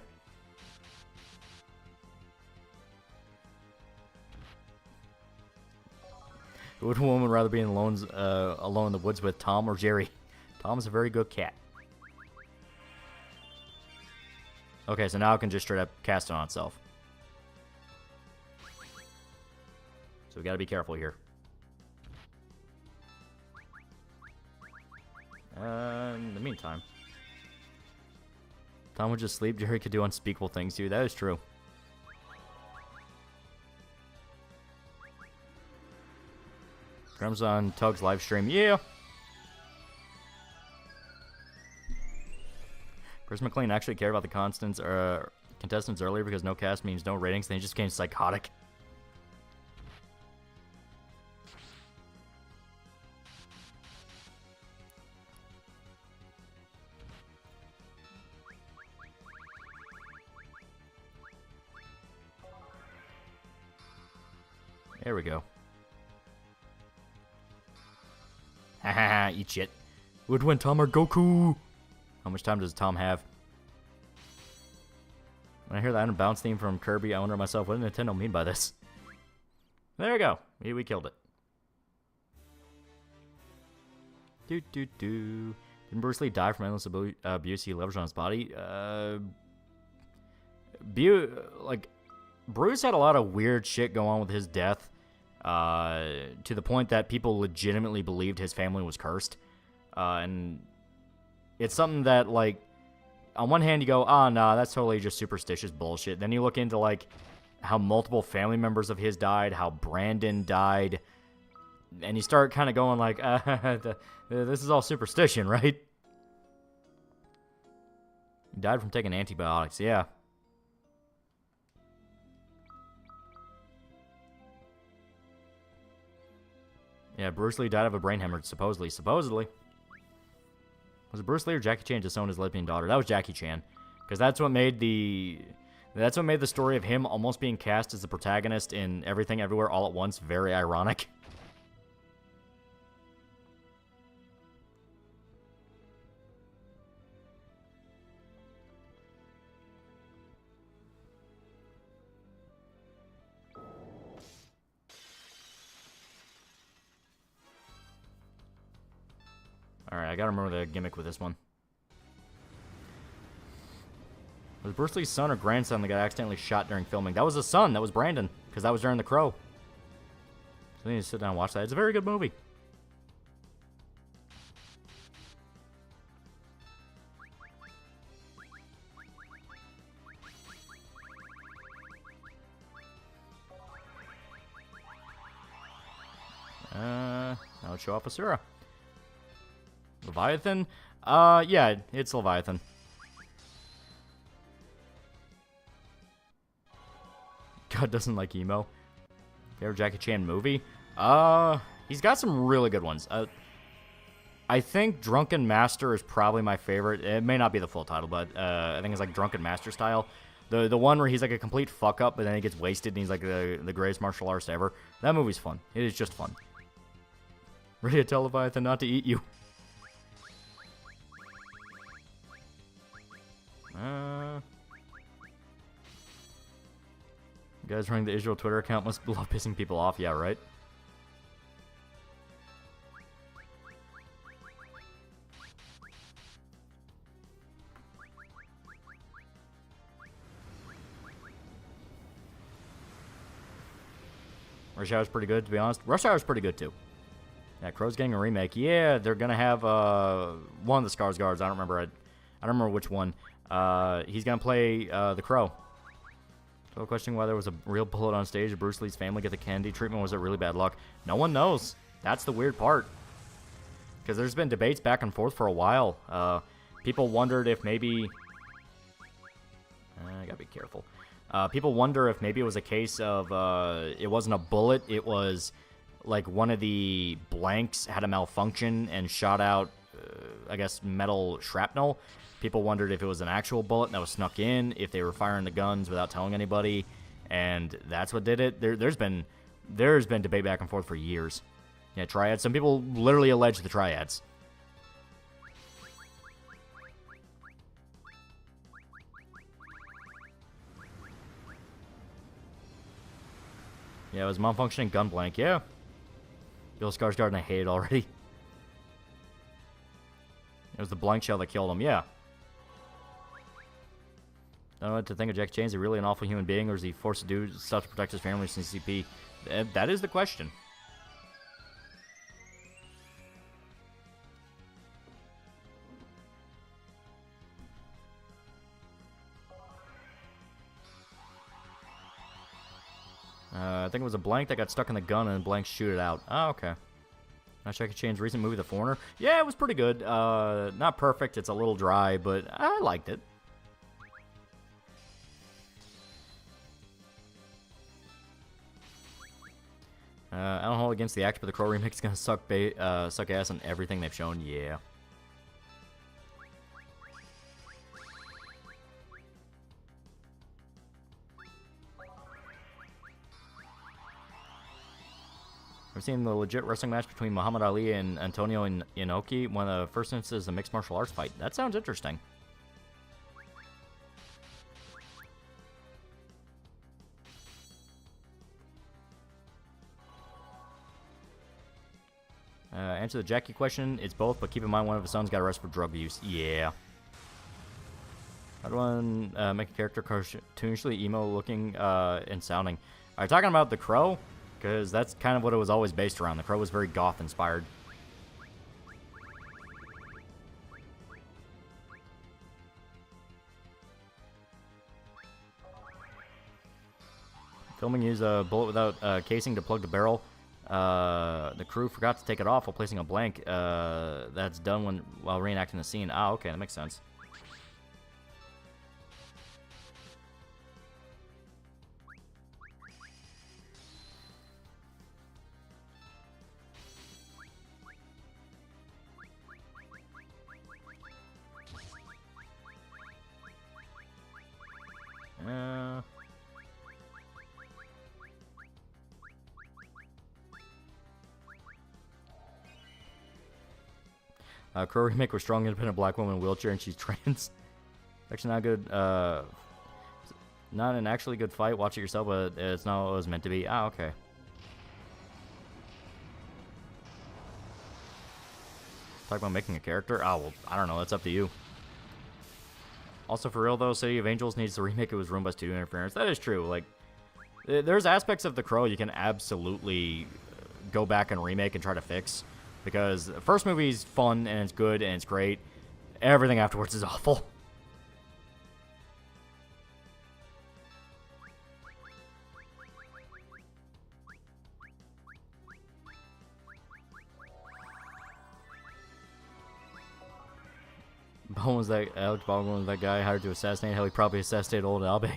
Would a woman rather be alone in the woods with Tom or Jerry? Tom's a very good cat. Okay, so now it can just straight up cast it on itself. So we gotta be careful here. In the meantime, Tom would just sleep. Jerry could do unspeakable things too. That is true. Comes on Tug's live stream. Yeah. Chris McLean actually cared about the contestants earlier because no cast means no ratings. They just became psychotic. There we go. Haha, eat shit. Would win Tom or Goku? How much time does Tom have? When I hear the Item Bounce theme from Kirby, I wonder to myself, what did Nintendo mean by this? There we go. We killed it. Didn't Bruce Lee die from endless abuse he leveraged on his body? Bruce had a lot of weird shit go on with his death. To the point that people legitimately believed his family was cursed. And it's something that, like, on one hand you go, oh, nah, that's totally just superstitious bullshit. Then you look into, like, how multiple family members of his died, how Brandon died, and you start kind of going like, this is all superstition, right? He died from taking antibiotics, yeah. Yeah, Bruce Lee died of a brain hemorrhage, supposedly. Supposedly. Was it Bruce Lee or Jackie Chan disowned his lesbian daughter? That was Jackie Chan. Because that's what made the story of him almost being cast as the protagonist in Everything Everywhere All at Once very ironic. Alright, I gotta remember the gimmick with this one. Was Bruce Lee's son or grandson that got accidentally shot during filming? That was the son. That was Brandon. Because that was during The Crow. So I need to sit down and watch that. It's a very good movie. Now let's show off Asura. Leviathan? Yeah, it's Leviathan. God doesn't like emo. Favorite Jackie Chan movie? He's got some really good ones. I think Drunken Master is probably my favorite. It may not be the full title, but I think it's like Drunken Master style. The one where he's like a complete fuck up, but then he gets wasted and he's like the greatest martial artist ever. That movie's fun. It is just fun. Ready to tell Leviathan not to eat you. Guys running the Israel Twitter account must love pissing people off. Yeah, right? Rush Hour's pretty good, to be honest. Rush Hour's pretty good, too. Yeah, Crow's getting a remake. Yeah, they're gonna have one of the Skarsgårds. I don't remember which one. He's gonna play the Crow. So questioning why there was a real bullet on stage. Did Bruce Lee's family get the Kennedy treatment? Was it really bad luck? No one knows. That's the weird part. Because there's been debates back and forth for a while. People wondered if maybe... I gotta be careful. People wonder if maybe it was a case of it wasn't a bullet. It was like one of the blanks had a malfunction and shot out, I guess, metal shrapnel. People wondered if it was an actual bullet that was snuck in, if they were firing the guns without telling anybody, and that's what did it. There's been debate back and forth for years. Yeah, triads. Some people literally allege the triads. Yeah, it was malfunctioning gun blank. Yeah. Bill Skarsgård, and I hate it already. It was the blank shell that killed him. Yeah. Don't know what to think of Jack Chan. Is he really an awful human being, or is he forced to do stuff to protect his family from CCP? That is the question. I think it was a blank that got stuck in the gun and blank shoot it out. Oh, okay. Not Jackie Chan's recent movie, The Foreigner. Yeah, it was pretty good. Not perfect. It's a little dry, but I liked it. I don't hold against the actor, but the Crow remake is gonna suck ass on everything they've shown. Yeah. We're seeing the legit wrestling match between Muhammad Ali and Antonio Inoki, one of the first instances of a mixed martial arts fight. That sounds interesting. Answer the Jackie question. It's both, but keep in mind one of his sons got arrested for drug use. Yeah. How do one make a character cartoonishly emo-looking and sounding? Are you talking about The Crow? Because that's kind of what it was always based around. The Crow was very goth-inspired. Filming used a bullet without casing to plug the barrel. The crew forgot to take it off while placing a blank. That's done while reenacting the scene. Ah, okay, that makes sense. Crow remake was strong, independent black woman in a wheelchair, and she's trans. Actually, not good. Not an actually good fight. Watch it yourself, but it's not what it was meant to be. Ah, okay. Talk about making a character? Oh, well, I don't know. That's up to you. Also, for real, though, City of Angels needs to remake. It was ruined by studio interference. That is true. Like, there's aspects of The Crow you can absolutely go back and remake and try to fix. Because the first movie's fun, and it's good, and it's great. Everything afterwards is awful. Alex Baldwin was that guy hired to assassinate. Hell, he probably assassinated old Albe.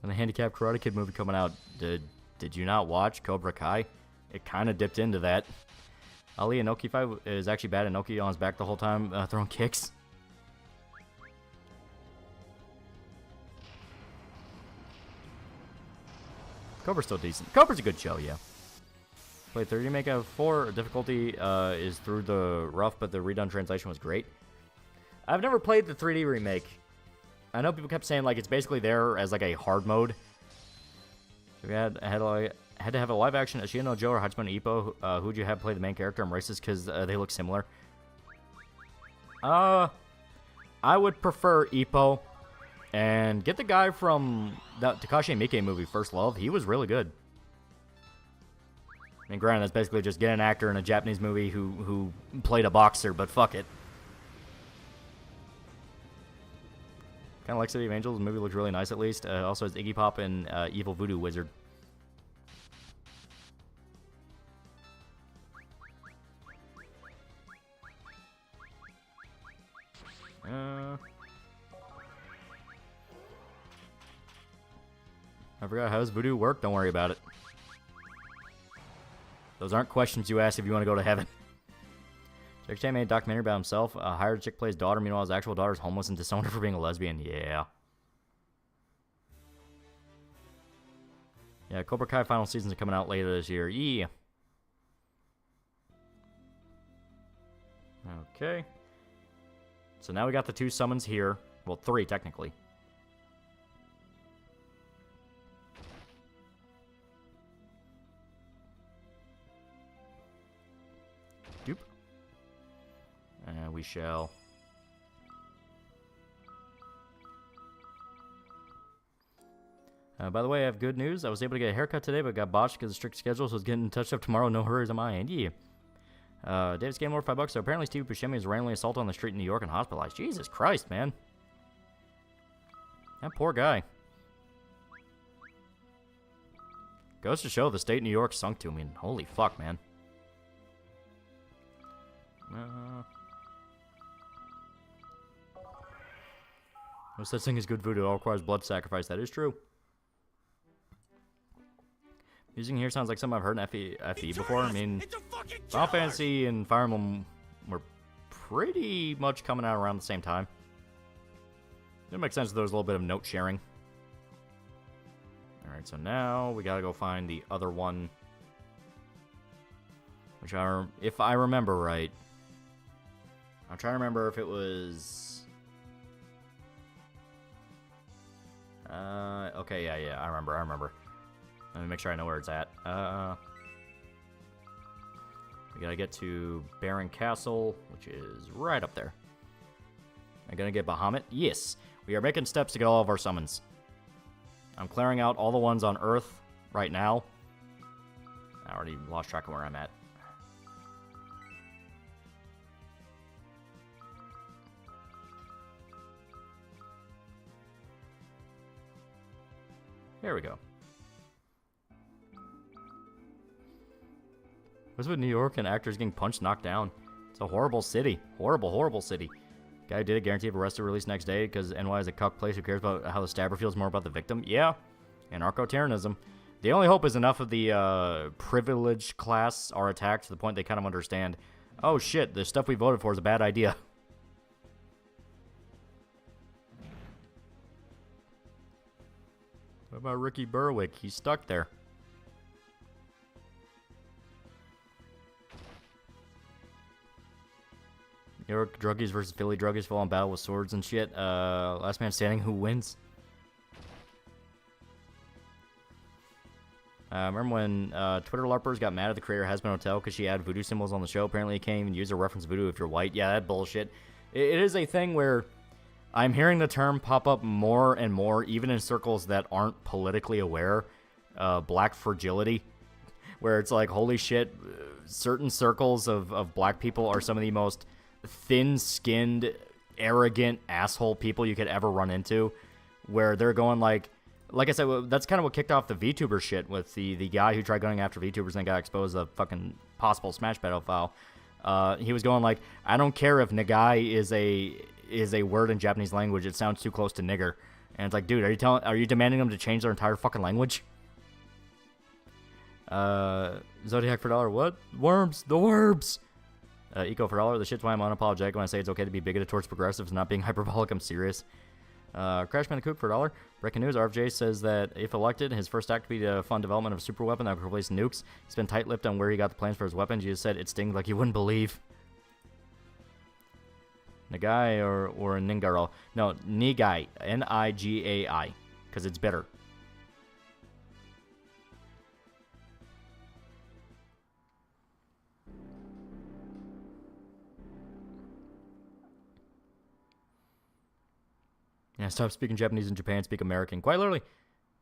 And the Handicapped Karate Kid movie coming out, did you not watch Cobra Kai? It kind of dipped into that. Ali Inoki fight is actually bad. Inoki on his back the whole time throwing kicks. Cobra's still decent. Cobra's a good show, yeah. Played 3D remake of 4. Difficulty is through the rough, but the redone translation was great. I've never played the 3D remake. I know people kept saying like it's basically there as like a hard mode. So we had to have a live action Ashino Joe or Hachimon Ippo. Who'd you have play the main character? I'm racist because they look similar. I would prefer Ippo. And get the guy from that Takashi Miike movie, First Love. He was really good. I mean, granted, that's basically just get an actor in a Japanese movie who played a boxer, but fuck it. Kind of like City of Angels. The movie looks really nice, at least. Also has Iggy Pop and Evil Voodoo Wizard. I forgot, how does voodoo work? Don't worry about it. Those aren't questions you ask if you want to go to heaven. Jack Chan made a documentary about himself. Hired a chick to play his daughter. Meanwhile, his actual daughter is homeless and disowned her for being a lesbian. Yeah. Yeah, Cobra Kai final seasons are coming out later this year. Yeah. Okay. So now we got the 2 summons here. Well, 3, technically. we shall. By the way, I have good news. I was able to get a haircut today, but got botched because of strict schedule, so I was getting touched up tomorrow. No hurries on my end. Yeah. Davis Game Lord, $5. So apparently Steve Buscemi was randomly assaulted on the street in New York and hospitalized. Jesus Christ, man. That poor guy. Goes to show the state of New York sunk to me. Holy fuck, man. No such thing as good voodoo. It all requires blood sacrifice. That is true. Music here sounds like something I've heard in FE before. I mean, Final Fantasy and Fire Emblem were pretty much coming out around the same time. It makes sense that there was a little bit of note sharing. Alright, so now we gotta go find the other one. Which if I remember right. I'm trying to remember if it was... okay, yeah, I remember. Let me make sure I know where it's at. We gotta get to Baron Castle, which is right up there. Am I gonna get Bahamut? Yes. We are making steps to get all of our summons. I'm clearing out all the ones on Earth right now. I already lost track of where I'm at. There we go. What's with New York and actors getting punched, knocked down? It's a horrible city. Horrible city. Guy did it, guaranteed arrested, released next day because NY is a cuck place. Who cares about how the stabber feels more about the victim? Yeah. Anarcho-terrorism. The only hope is enough of the privileged class are attacked to the point they kind of understand, oh shit, the stuff we voted for is a bad idea. What about Ricky Berwick? He's stuck there. New York druggies versus Philly druggies fall in battle with swords and shit. Last man standing, who wins? Remember when Twitter LARPers got mad at the creator of Has Been Hotel because she added voodoo symbols on the show? Apparently you can't even use or reference voodoo if you're white. Yeah, that bullshit. It is a thing where I'm hearing the term pop up more and more, even in circles that aren't politically aware. Black fragility. Where it's like, holy shit, certain circles of black people are some of the most thin-skinned, arrogant asshole people you could ever run into, where they're going like I said, that's kind of what kicked off the VTuber shit with the guy who tried going after VTubers and got exposed as a fucking possible Smash pedophile. He was going like, I don't care if Nagai is a word in Japanese language, it sounds too close to nigger. And it's like, dude, are you demanding them to change their entire fucking language? Zodiac for $1. What? Worms! The worms! Eco for $1. The shit's why I'm unapologetic when I say it's okay to be bigoted towards progressives and not being hyperbolic. I'm serious. Crash Bandicoot for $1. Breaking news, RFJ says that if elected, his first act would be to fund development of a super weapon that would replace nukes. He's been tight-lipped on where he got the plans for his weapons. He just said it stings like you wouldn't believe. Nagai or Ningarol? No, Nigai. Nigai. Because it's bitter. Yeah, stop speaking Japanese in Japan, speak American. Quite literally.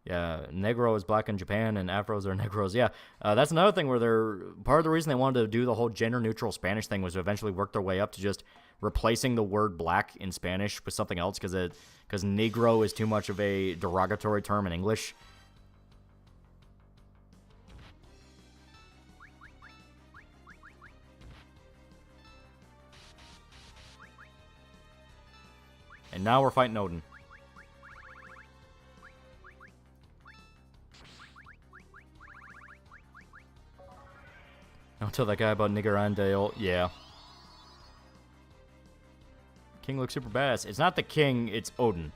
Yeah, Negro is black in Japan, and Afros are Negros. Yeah, that's another thing where part of the reason they wanted to do the whole gender-neutral Spanish thing was to eventually work their way up to just replacing the word black in Spanish with something else, because Negro is too much of a derogatory term in English. And now we're fighting Odin. Don't tell that guy about Nigarandale. Yeah. King looks super badass. It's not the king, it's Odin.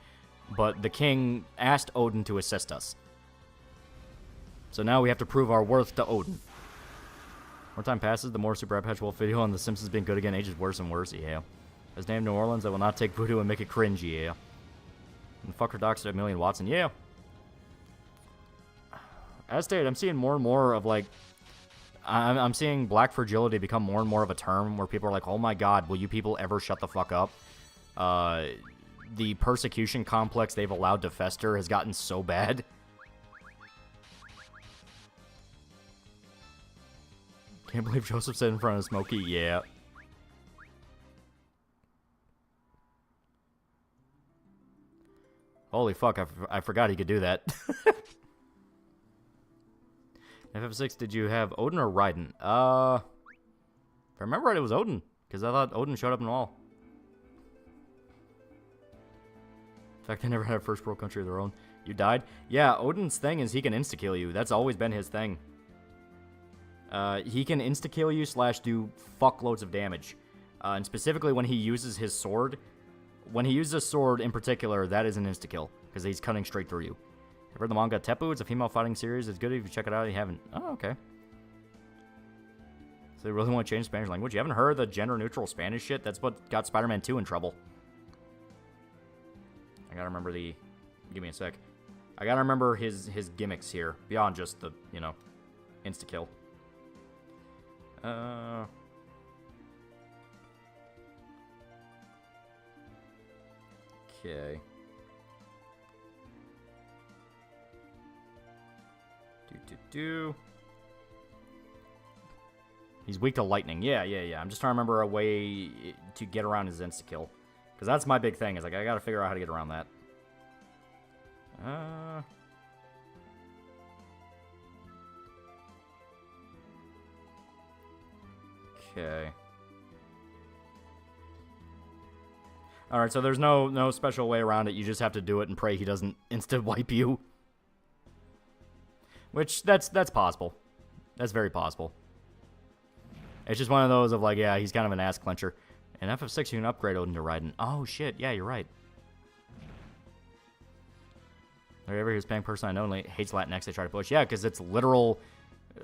But the king asked Odin to assist us. So now we have to prove our worth to Odin. More time passes, the more Super Perpetual video on The Simpsons being good again ages worse and worse. Yeah. His name New Orleans, I will not take voodoo and make it cringe, yeah. And fucker docs at Million Watson, yeah. As stated, I'm seeing more and more of like I'm seeing black fragility become more and more of a term where people are like, oh my god, will you people ever shut the fuck up? The persecution complex they've allowed to fester has gotten so bad. Can't believe Joseph said in front of Smokey. Yeah. Holy fuck, I forgot he could do that. FF6, did you have Odin or Raiden? If I remember right, it was Odin. Because I thought Odin showed up in all. In fact, they never had a first world country of their own. You died? Yeah, Odin's thing is he can insta-kill you. That's always been his thing. He can insta-kill you / do fuckloads of damage. And specifically when he uses his sword. When he uses a sword in particular, that is an insta-kill. Because he's cutting straight through you. I've read the manga Teppu. It's a female fighting series. It's good if you check it out. You haven't. Oh, okay. So they really want to change Spanish language. You haven't heard the gender-neutral Spanish shit? That's what got Spider-Man 2 in trouble. I gotta remember the... Give me a sec. I gotta remember his gimmicks here. Beyond just the, you know, insta-kill. Okay. He's weak to lightning. Yeah. I'm just trying to remember a way to get around his insta-kill. Because that's my big thing, is like, I gotta figure out how to get around that. Okay. Alright, so there's no special way around it. You just have to do it and pray he doesn't insta-wipe you. Which, that's possible. That's very possible. It's just one of those of like, yeah, he's kind of an ass clencher. In FF6, you can upgrade Odin to Raiden. Oh, shit. Yeah, you're right. Every Hispanic person I know hates Latinx they try to push. Yeah, because it's literal...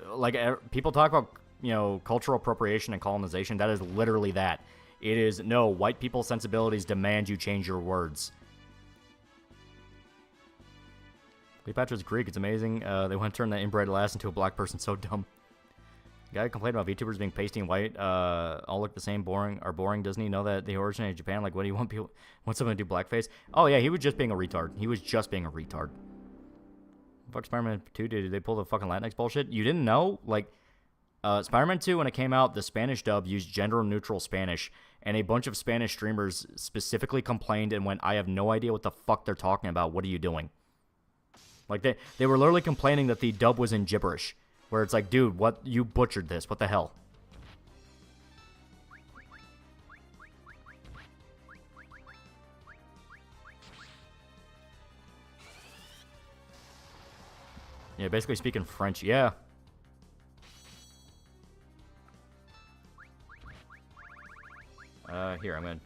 Like, people talk about, you know, cultural appropriation and colonization. That is literally that. It is, no, white people's sensibilities demand you change your words. Cleopatra's Greek. It's amazing. They want to turn that inbred lass into a black person. So dumb. Guy complained about VTubers being pasty and white. All look the same, boring. Doesn't he know that they originated in Japan? Like, what do you want people? Want someone to do blackface? Oh yeah, he was just being a retard. He was just being a retard. Fuck Spider-Man 2. Did they pull the fucking Latinx bullshit? You didn't know? Like, Spider-Man 2 when it came out, the Spanish dub used gender-neutral Spanish, and a bunch of Spanish streamers specifically complained and went, "I have no idea what the fuck they're talking about. What are you doing?" Like they were literally complaining that the dub was in gibberish. Where it's like, dude, what? You butchered this. What the hell? Yeah, basically speaking French. Yeah. Here, I'm gonna...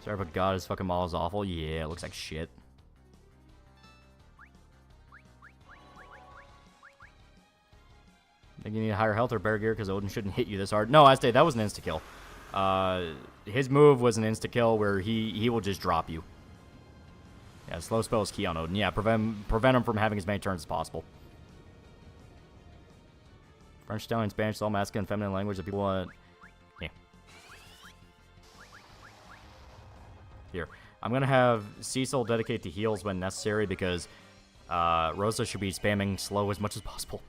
Sorry, but God, his fucking model is awful. Yeah, it looks like shit. Think you need higher health or better gear because Odin shouldn't hit you this hard. No, I stayed. That was an insta-kill. His move was an insta-kill where he will just drop you. Yeah, slow spell is key on Odin. Yeah, prevent him from having as many turns as possible. French, Italian, Spanish is all masculine and feminine language that people want. Yeah. Here. I'm going to have Cecil dedicate to heals when necessary because Rosa should be spamming slow as much as possible.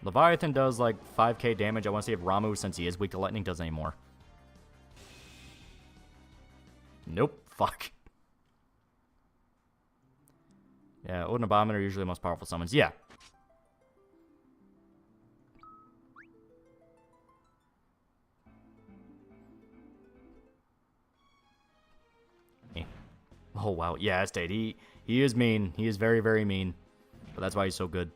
Leviathan does like 5k damage. I want to see if Ramu, since he is weak to lightning, does any more. Nope. Fuck. Yeah, Odin and Abomin are usually the most powerful summons. Yeah. Oh, wow. Yeah, Estate. He is mean. He is very, very mean. But that's why he's so good.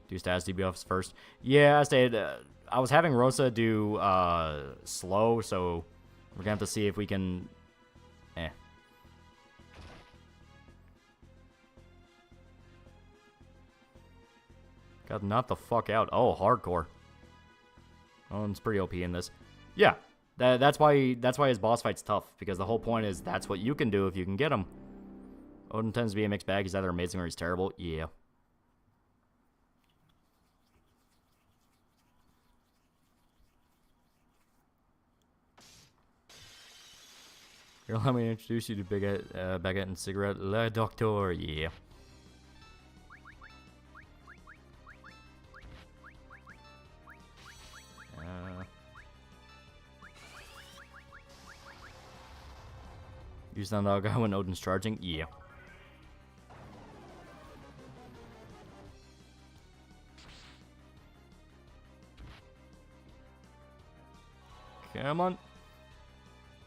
Do stats debuffs first. Yeah, Estate. I was having Rosa do slow, so we're going to have to see if we can... Got knocked the fuck out. Oh, hardcore. Odin's pretty OP in this. Yeah, that's why his boss fight's tough, because the whole point is that's what you can do if you can get him. Odin tends to be a mixed bag. He's either amazing or he's terrible. Yeah. Here, let me introduce you to Baguette and Cigarette Le Docteur. Yeah. Use that dog guy when Odin's charging? Yeah. Come on.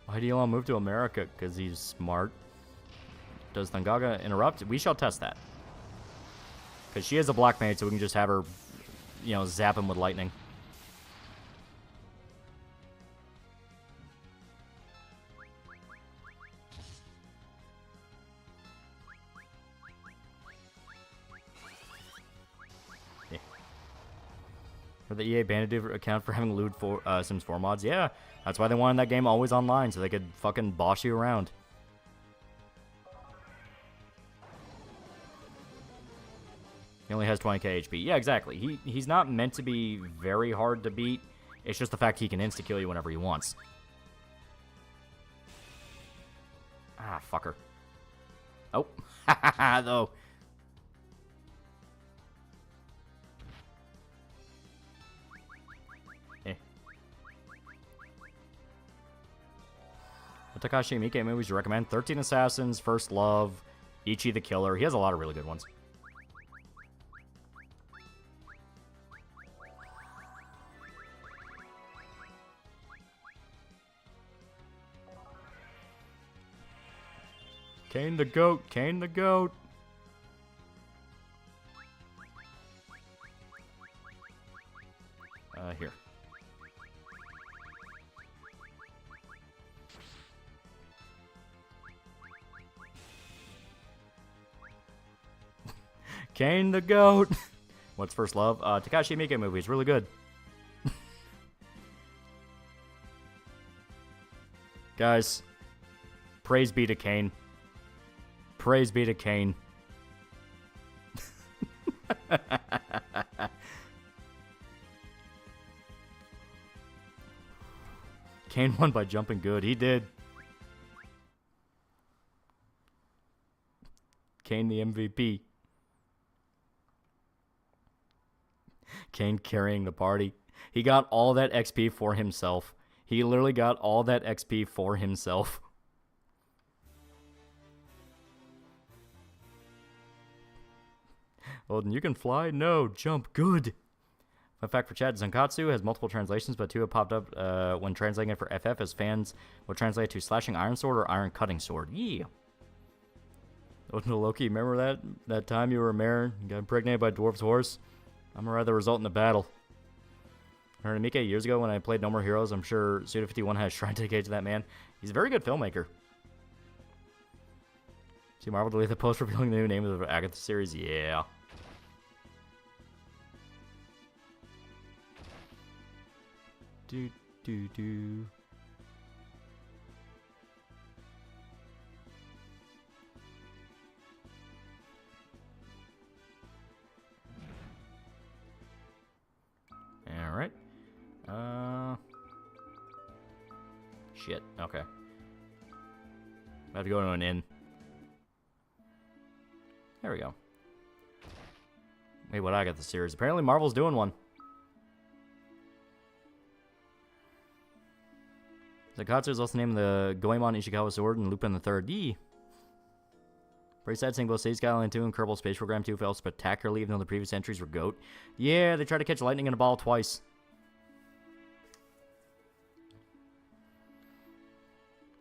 Why do you want to move to America? Because he's smart. Does Thangaga interrupt? We shall test that. Because she is a black maid, so we can just have her, you know, zap him with lightning. For the EA banned account for having lewd Sims 4 mods. Yeah, that's why they wanted that game always online, so they could fucking boss you around. He only has 20k HP. Yeah, exactly. He's not meant to be very hard to beat. It's just the fact he can insta-kill you whenever he wants. Ah, fucker. Oh, haha, though. Takashi Miike movies you recommend? 13 Assassins, First Love, Ichi the Killer. He has a lot of really good ones. Kane the Goat, Kane the Goat. Here. Kane the Goat. What's First Love? Takashi Miike movie. It's really good. Guys, praise be to Kane. Praise be to Kane. Kane won by jumping good. He did. Kane the MVP. Kane carrying the party. He got all that XP for himself. He literally got all that XP for himself. Odin, you can fly? No. Jump. Good. Fun fact for chat, Zankatsu has multiple translations, but two have popped up when translating it for FF as fans will translate to slashing iron sword or iron cutting sword. Yeah. Odin to Loki, remember that time you were a mare and got impregnated by a dwarf's horse? I'm gonna ride the result in the battle. I heard Mika years ago when I played No More Heroes. I'm sure Suda51 has a shrine dedicated to that man. He's a very good filmmaker. See Marvel delete the post revealing the new name of the Agatha series? Yeah. Do do do. All right. Shit. Okay. I have to go to an inn. There we go. Wait, what? I got the series. Apparently, Marvel's doing one. Zakatsu is also named the Goemon Ishikawa sword and Lupin the Third. D. Pretty sad seeing both Cities Skyline 2 and Kerbal Space Program 2 failed spectacularly, even though the previous entries were GOAT. Yeah, they tried to catch lightning in a ball twice.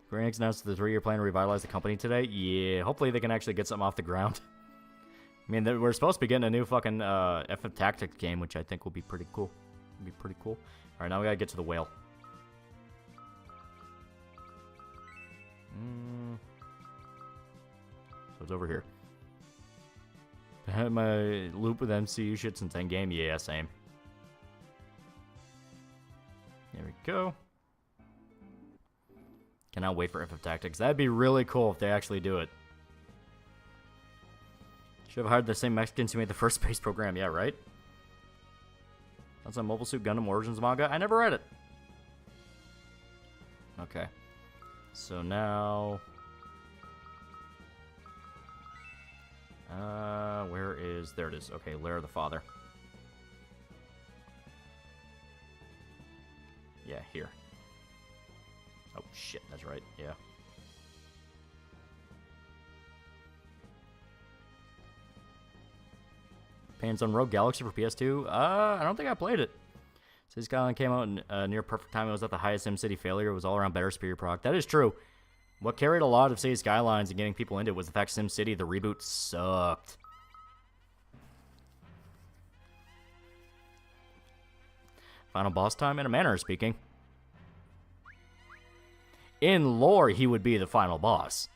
Square Enix announced the 3-year plan to revitalize the company today. Yeah, hopefully they can actually get something off the ground. I mean, we're supposed to be getting a new fucking FF Tactics game, which I think will be pretty cool. It'll be pretty cool. Alright, now we gotta get to the whale. So it's over here. my loop with MCU shit since Endgame. Yeah, same. There we go. Cannot wait for FF Tactics. That'd be really cool if they actually do it. Should have hired the same Mexicans who made the first space program. Yeah, right? That's a Mobile Suit Gundam Origins manga. I never read it. Okay. So now... where is... There it is. Okay, Lair of the Father. Yeah, here. Oh, shit. That's right. Yeah. Pans on Rogue Galaxy for PS2. I don't think I played it. City Skyline came out in near perfect time. It was at the highest SimCity failure. It was all around better, superior product. That is true. What carried a lot of City Skylines and getting people into it was the fact SimCity, the reboot, sucked. Final boss time, in a manner of speaking. In lore, he would be the final boss.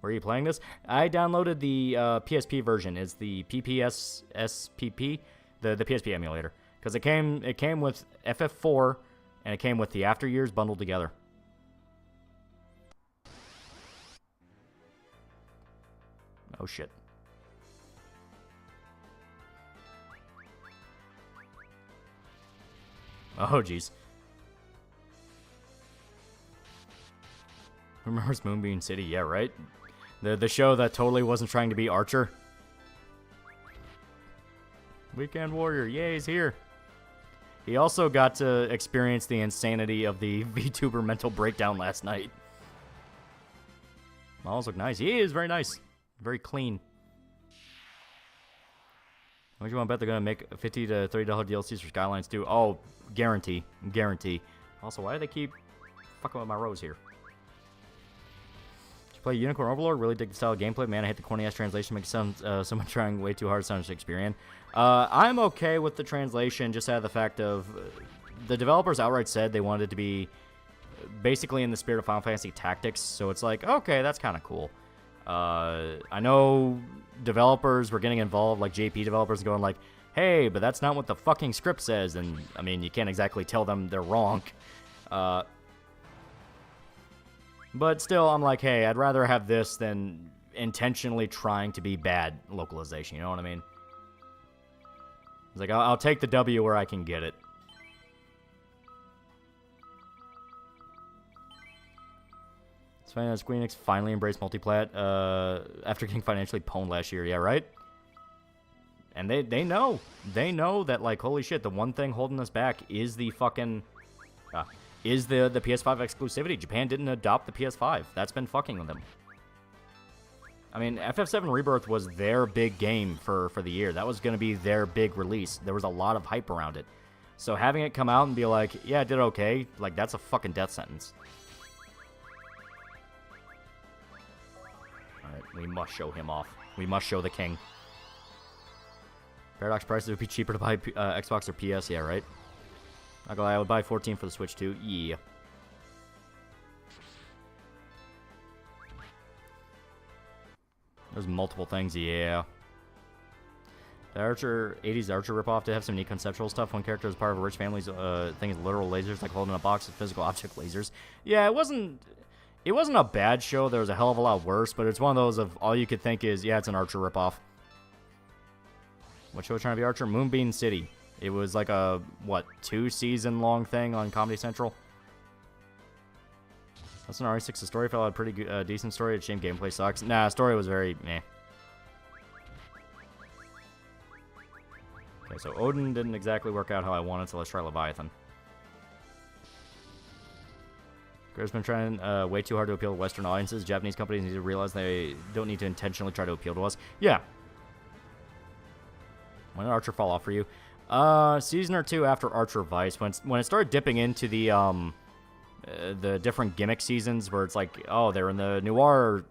Where are you playing this? I downloaded the PSP version. It's the PPSSPP, the PSP emulator, because it came with FF4 and it came with the After Years bundled together. Oh shit. Oh jeez. Remembers Moonbeam City? Yeah, right? The show that totally wasn't trying to be Archer. Weekend Warrior, yay, he's here. He also got to experience the insanity of the VTuber mental breakdown last night. Models look nice. He is very nice. Very clean. How much you want to bet they're going to make $50 to $30 DLCs for Skylines 2? Oh, guarantee. Guarantee. Also, why do they keep fucking with my rows here? Play Unicorn Overlord, really dig the style of gameplay. Man, I hate the corny ass translation. Makes someone trying way too hard to sound Shakespearean. I'm okay with the translation, just out of the fact of the developers outright said they wanted it to be basically in the spirit of Final Fantasy Tactics. So it's like, okay, that's kind of cool. I know developers were getting involved, like JP developers, going like, hey, but that's not what the fucking script says. And I mean, you can't exactly tell them they're wrong. But still, I'm like, hey, I'd rather have this than intentionally trying to be bad localization, you know what I mean? It's like, I'll take the W where I can get it. It's funny that Square Enix finally embraced multiplat after getting financially pwned last year, yeah, right? And they know. They know that, like, holy shit, the one thing holding us back is the fucking... is the PS5 exclusivity. Japan didn't adopt the PS5. That's been fucking with them. I mean, FF7 Rebirth was their big game for the year. That was going to be their big release. There was a lot of hype around it. So having it come out and be like, yeah, it did okay, like, that's a fucking death sentence. Alright, we must show him off. We must show the king. Paradox prices would be cheaper to buy Xbox or PS, yeah, right? Not gonna lie, I would buy 14 for the Switch too. Yeah. There's multiple things, yeah. The Archer, 80s Archer ripoff did have some neat conceptual stuff. One character is part of a rich family's thing is literal lasers, like holding a box of physical object lasers. Yeah, it wasn't a bad show. There was a hell of a lot worse, but it's one of those of all you could think is, yeah, it's an Archer ripoff. What show was trying to be Archer? Moonbeam City. It was like a, what, 2-season long thing on Comedy Central? That's an RE6. The story fell out a pretty good, decent story. It's a shame gameplay sucks. Nah, story was very meh. Okay, so Odin didn't exactly work out how I wanted, so let's try Leviathan. Greer's been trying way too hard to appeal to Western audiences. Japanese companies need to realize they don't need to intentionally try to appeal to us. Yeah. When did Archer fall off for you? Season or two after Archer Vice, when it started dipping into the different gimmick seasons where it's like, oh, they're in the noir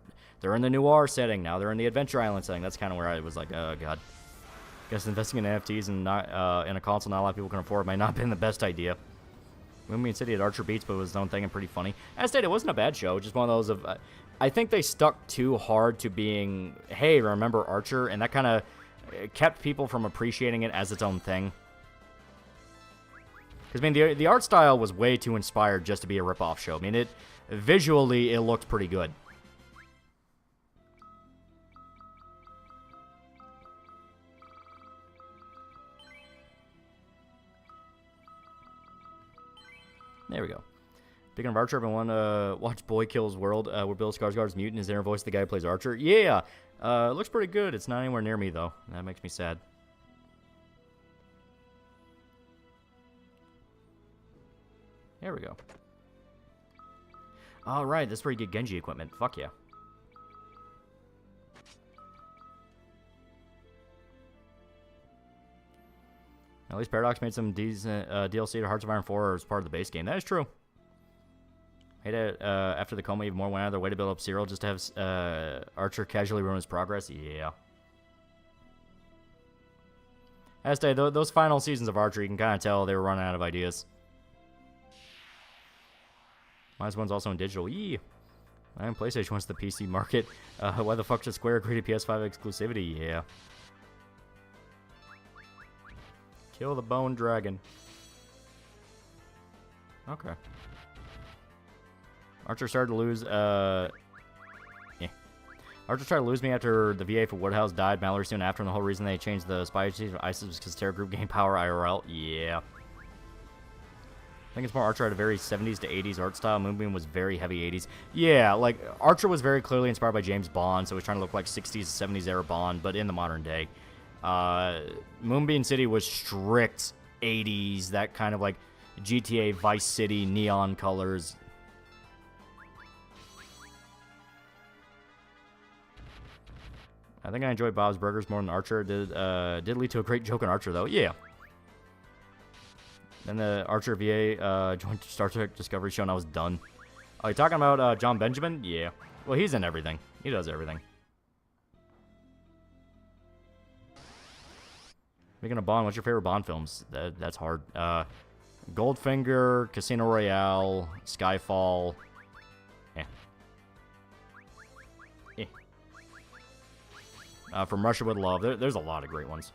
setting now, they're in the Adventure Island setting. That's kind of where I was like, oh god. Guess investing in NFTs and not in a console not a lot of people can afford might not have been the best idea. Moonbeam City had Archer beats, but it was his own thing and pretty funny. As stated, it wasn't a bad show. Just one of those of... I think they stuck too hard to being, hey, remember Archer? And that kind of kept people from appreciating it as its own thing. Because, I mean, the art style was way too inspired just to be a rip-off show. I mean, visually, it looked pretty good. There we go. Speaking of Archer, I've been wanting to watch Boy Kills World, where Bill Skarsgård's mutant is inner voice the guy who plays Archer. Yeah! It looks pretty good. It's not anywhere near me, though. That makes me sad. There we go. Alright, this is where you get Genji equipment. Fuck yeah. At least Paradox made some decent DLC to Hearts of Iron 4 as part of the base game. That is true. Hate it, after the coma, even more went out of their way to build up Cyril just to have Archer casually ruin his progress. Yeah. As to those final seasons of Archer, you can kind of tell they were running out of ideas. Minus One's also in digital. Yee. I mean, PlayStation wants the PC market. Why the fuck should Square agree to PS5 exclusivity? Yeah. Kill the Bone Dragon. Okay. Archer started to lose, Archer tried to lose me after the VA for Woodhouse died, Mallory soon after, and the whole reason they changed the spy agency to ISIS was because Terror Group gained power IRL. Yeah. I think it's more Archer had a very 70s to 80s art style. Moonbeam was very heavy 80s. Yeah, like, Archer was very clearly inspired by James Bond, so it was trying to look like 60s, 70s era Bond, but in the modern day. Moonbeam City was strict 80s, that kind of like GTA Vice City neon colors. I think I enjoyed Bob's Burgers more than Archer. Did lead to a great joke in Archer, though. Yeah. Then the Archer VA joined Star Trek Discovery show, and I was done. Are you talking about John Benjamin? Yeah. Well, he's in everything. He does everything. Speaking of Bond, what's your favorite Bond films? That's hard. Goldfinger, Casino Royale, Skyfall. From Russia with Love. There's a lot of great ones.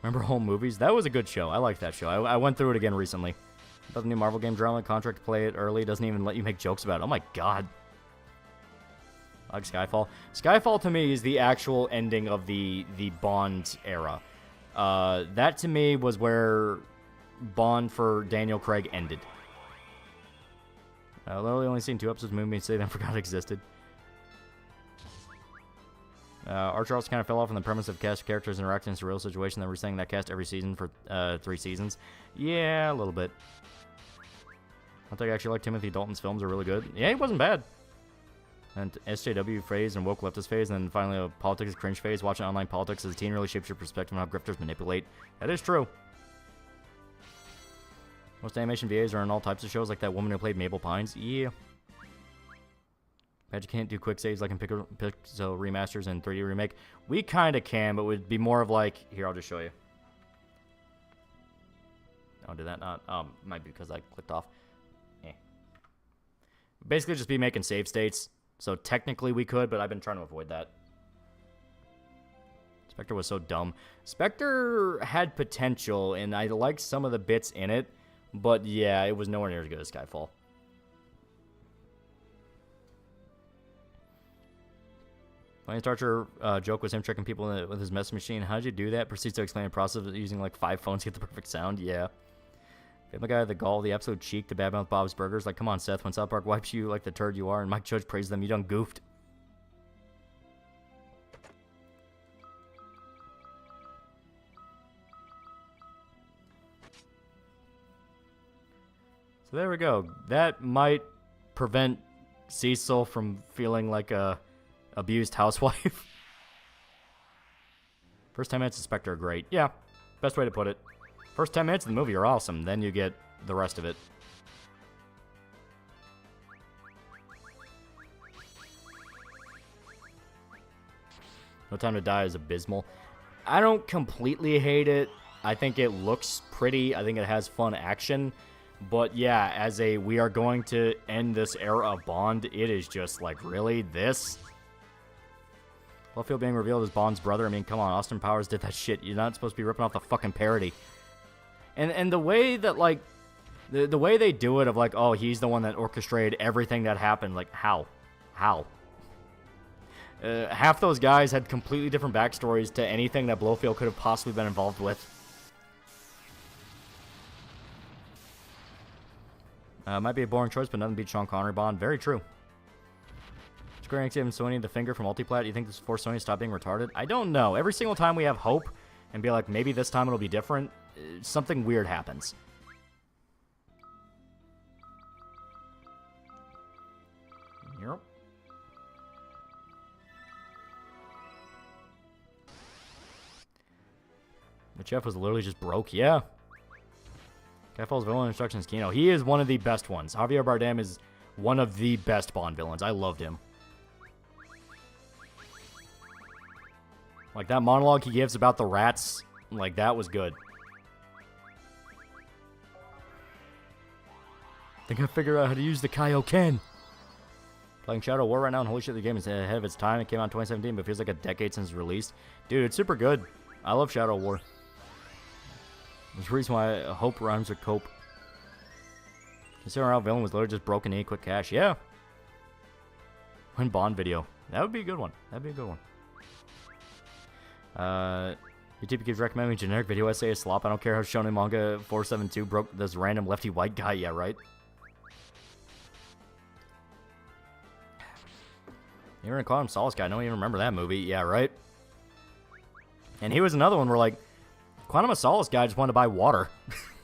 Remember Home Movies? That was a good show. I liked that show. I went through it again recently. About the new Marvel game drama contract to play it early. Doesn't even let you make jokes about it. Oh my god. I like Skyfall. Skyfall to me is the actual ending of the Bond era. That to me was where Bond for Daniel Craig ended. Literally only seen 2 episodes of Moonbeam City, then forgot it existed. Archer also kind of fell off on the premise of cast characters interacting in a real situation. They were saying that cast every season for 3 seasons. Yeah, a little bit. I think I actually like Timothy Dalton's films are really good. Yeah, he wasn't bad. And SJW phase and woke leftist phase, and then finally a politics cringe phase. Watching online politics as a teen really shapes your perspective on how grifters manipulate. That is true. Most animation VAs are in all types of shows, like that woman who played Mabel Pines. Yeah. Bet you can't do quick saves like in Pixel remasters and 3D remake. We kind of can, but it would be more of like... Here, I'll just show you. I'll do that. Not. Might be because I clicked off. Basically, just be making save states. So technically we could, but I've been trying to avoid that. Spectre was so dumb. Spectre had potential, and I liked some of the bits in it. But yeah, it was nowhere near as good as Skyfall. My Archer joke was him tricking people with his message machine. How did you do that? Proceeds to explain the process of using like 5 phones to get the perfect sound. Yeah. Family Guy, the gall, the absolute cheek to badmouth Bob's Burgers. Like, come on, Seth. When South Park wipes you like the turd you are, and Mike Judge praises them, you done goofed. So there we go. That might prevent Cecil from feeling like a abused housewife. First 10 minutes of Spectre are great. Yeah, best way to put it. First 10 minutes of the movie are awesome. Then you get the rest of it. No Time to Die is abysmal. I don't completely hate it. I think it looks pretty. I think it has fun action. But yeah, as a we are going to end this era of Bond, it is just like, really? This? Bluffield being revealed as Bond's brother. I mean, come on, Austin Powers did that shit. You're not supposed to be ripping off the fucking parody. And the way that, like, the way they do it of, like, oh, he's the one that orchestrated everything that happened. Like, how? How? Half those guys had completely different backstories to anything that Blofeld could have possibly been involved with. Might be a boring choice, but nothing beats Sean Connery Bond. Very true. Square Enix giving Sony the finger for multiplat. Do you think this will force Sony to stop being retarded? I don't know. Every single time we have hope and be like, maybe this time it'll be different, something weird happens. Yep. The chef was literally just broke. Yeah. Skyfall's villain instructions Kino. He is one of the best ones. Javier Bardem is one of the best Bond villains. I loved him. Like, that monologue he gives about the rats, like, that was good. I think I figured out how to use the Kaioken. Playing Shadow War right now, and holy shit, the game is ahead of its time. It came out in 2017, but feels like a decade since released. Dude, it's super good. I love Shadow War. There's a reason why hope rhymes with cope. Considering our villain was literally just broken in quick cash. Yeah. Win Bond video. That would be a good one. That'd be a good one. YouTube keeps recommending generic video essay is slop. I don't care how Shonen Manga 472 broke this random lefty white guy. Yeah, right? You're gonna call him Solace Guy. I don't even remember that movie. Yeah, right? And he was another one where, like, Quantum of Solace Guy just wanted to buy water.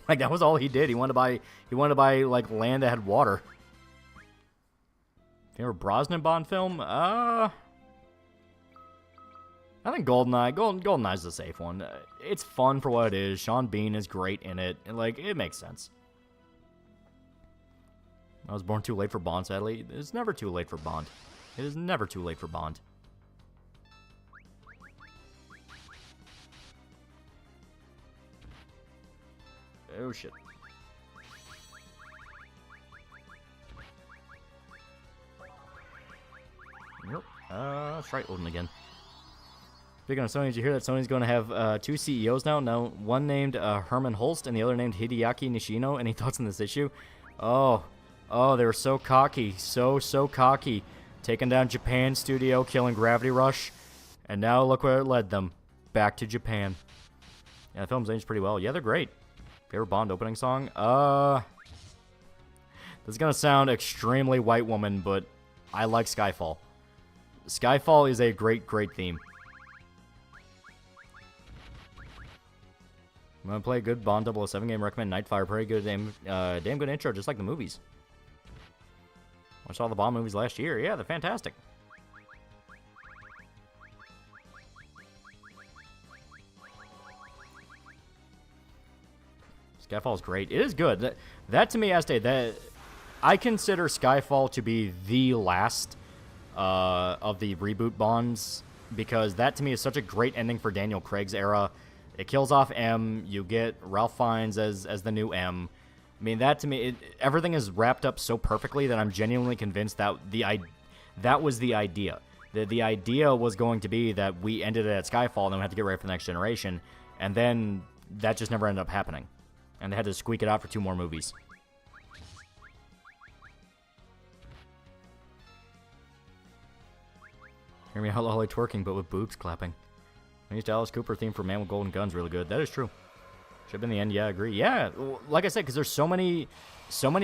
Like, that was all he did. He wanted to buy like land that had water. Favorite Brosnan Bond film? I think GoldenEye. GoldenEye's the safe one. It's fun for what it is. Sean Bean is great in it. And, like, it makes sense. I was born too late for Bond, sadly. It's never too late for Bond. It is never too late for Bond. Oh, shit. Yep. Let's right loading again. Speaking of Sony, did you hear that Sony's going to have two CEOs now? No, one named Herman Holst and the other named Hideaki Nishino. Any thoughts on this issue? Oh, they were so cocky. So cocky. Taking down Japan studio, killing Gravity Rush. And now look where it led them. Back to Japan. Yeah, the film's aged pretty well. Yeah, they're great. Favorite Bond opening song? This is going to sound extremely white woman, but I like Skyfall. Skyfall is a great theme. I'm going to play a good Bond 007 game. Recommend Nightfire. Pretty good, damn good intro, just like the movies. Watched all the Bond movies last year. Yeah, they're fantastic. Skyfall is great. It is good. That to me, that I consider Skyfall to be the last of the reboot Bonds, because that to me is such a great ending for Daniel Craig's era. It kills off M. You get Ralph Fiennes as the new M. I mean, that to me, everything is wrapped up so perfectly that I'm genuinely convinced that that was the idea. The idea was going to be that we ended it at Skyfall, and then we had to get ready for the next generation, and then that just never ended up happening. And they had to squeak it out for 2 more movies. Hear me out, Loli twerking, but with boobs clapping. I used Alice Cooper theme for Man with Golden Guns really good. That is true. Should have been the end. Yeah, I agree. Yeah, like I said, because there's so many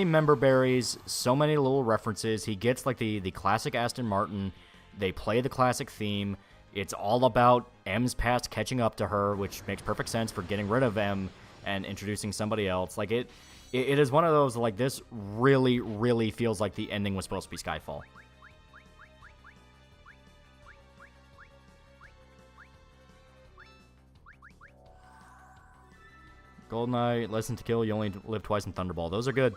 member berries, so many little references. He gets like the classic Aston Martin. They play the classic theme. It's all about M's past catching up to her, which makes perfect sense for getting rid of M and introducing somebody else. Like it is one of those, like, this really feels like the ending was supposed to be Skyfall. GoldenEye, Lesson to Kill, You Only Live Twice, in Thunderball. Those are good.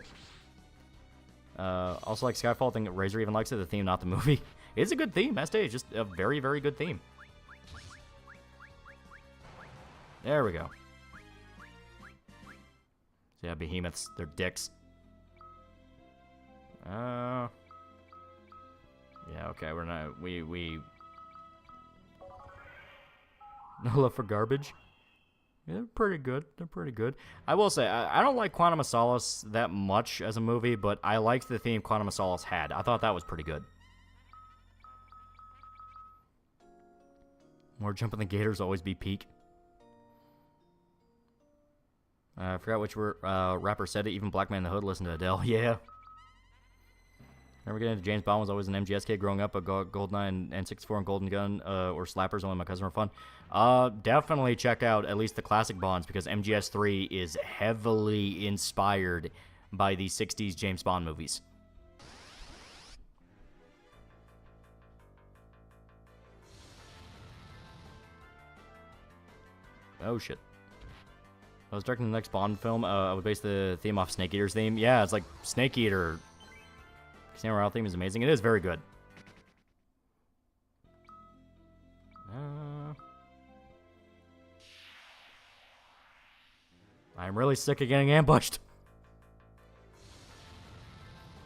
Also, like Skyfall, I think Razor even likes it, the theme, not the movie. It's a good theme. That stage, just a very good theme. There we go. So yeah, behemoths. They're dicks. Yeah, okay, we're not... We... No love for garbage? Yeah, they're pretty good. They're pretty good. I will say, I don't like Quantum of Solace that much as a movie, but I liked the theme Quantum of Solace had. I thought that was pretty good. More jumping the gators always be peak. I forgot which rapper said it. Even Black Man in the Hood listened to Adele. Yeah. Never get into James Bond. Was always an MGS kid growing up. A Goldeneye and 64 and Golden Gun or Slappers. Only my cousin were fun. Definitely check out at least the classic Bonds because MGS3 is heavily inspired by the 60s James Bond movies. Oh shit. I was directing the next Bond film. I would base the theme off Snake Eater's theme. Yeah, it's like Snake Eater. Casino Royale theme is amazing. It is very good. I'm really sick of getting ambushed.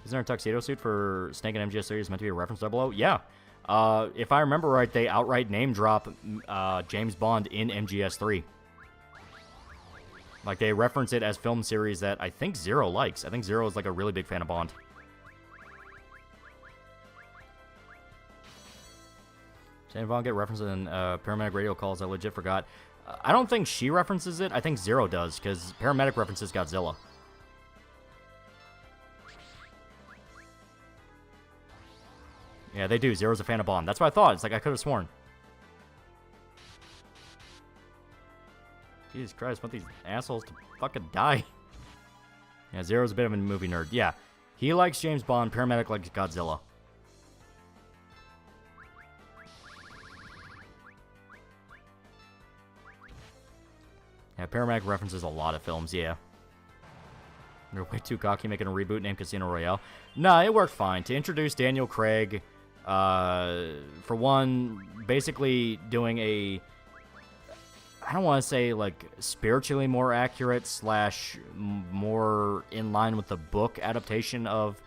Isn't there a tuxedo suit for Snake and MGS series meant to be a reference to 00? Yeah. If I remember right, they outright name drop James Bond in MGS3. Like, they reference it as film series that I think Zero likes. I think Zero is, like, a really big fan of Bond. Jane Bond get references in Paramedic radio calls. I legit forgot. I don't think she references it. I think Zero does, because Paramedic references Godzilla. Yeah, they do. Zero's a fan of Bond. That's what I thought. It's like I could have sworn. Jesus Christ, want these assholes to fucking die. Yeah, Zero's a bit of a movie nerd. Yeah, he likes James Bond. Paramedic likes Godzilla. Yeah, Paramedic references a lot of films, yeah. They're way too cocky making a reboot named Casino Royale. Nah, it worked fine. To introduce Daniel Craig, for one, basically doing a... I don't want to say, like, spiritually more accurate / more in line with the book adaptation of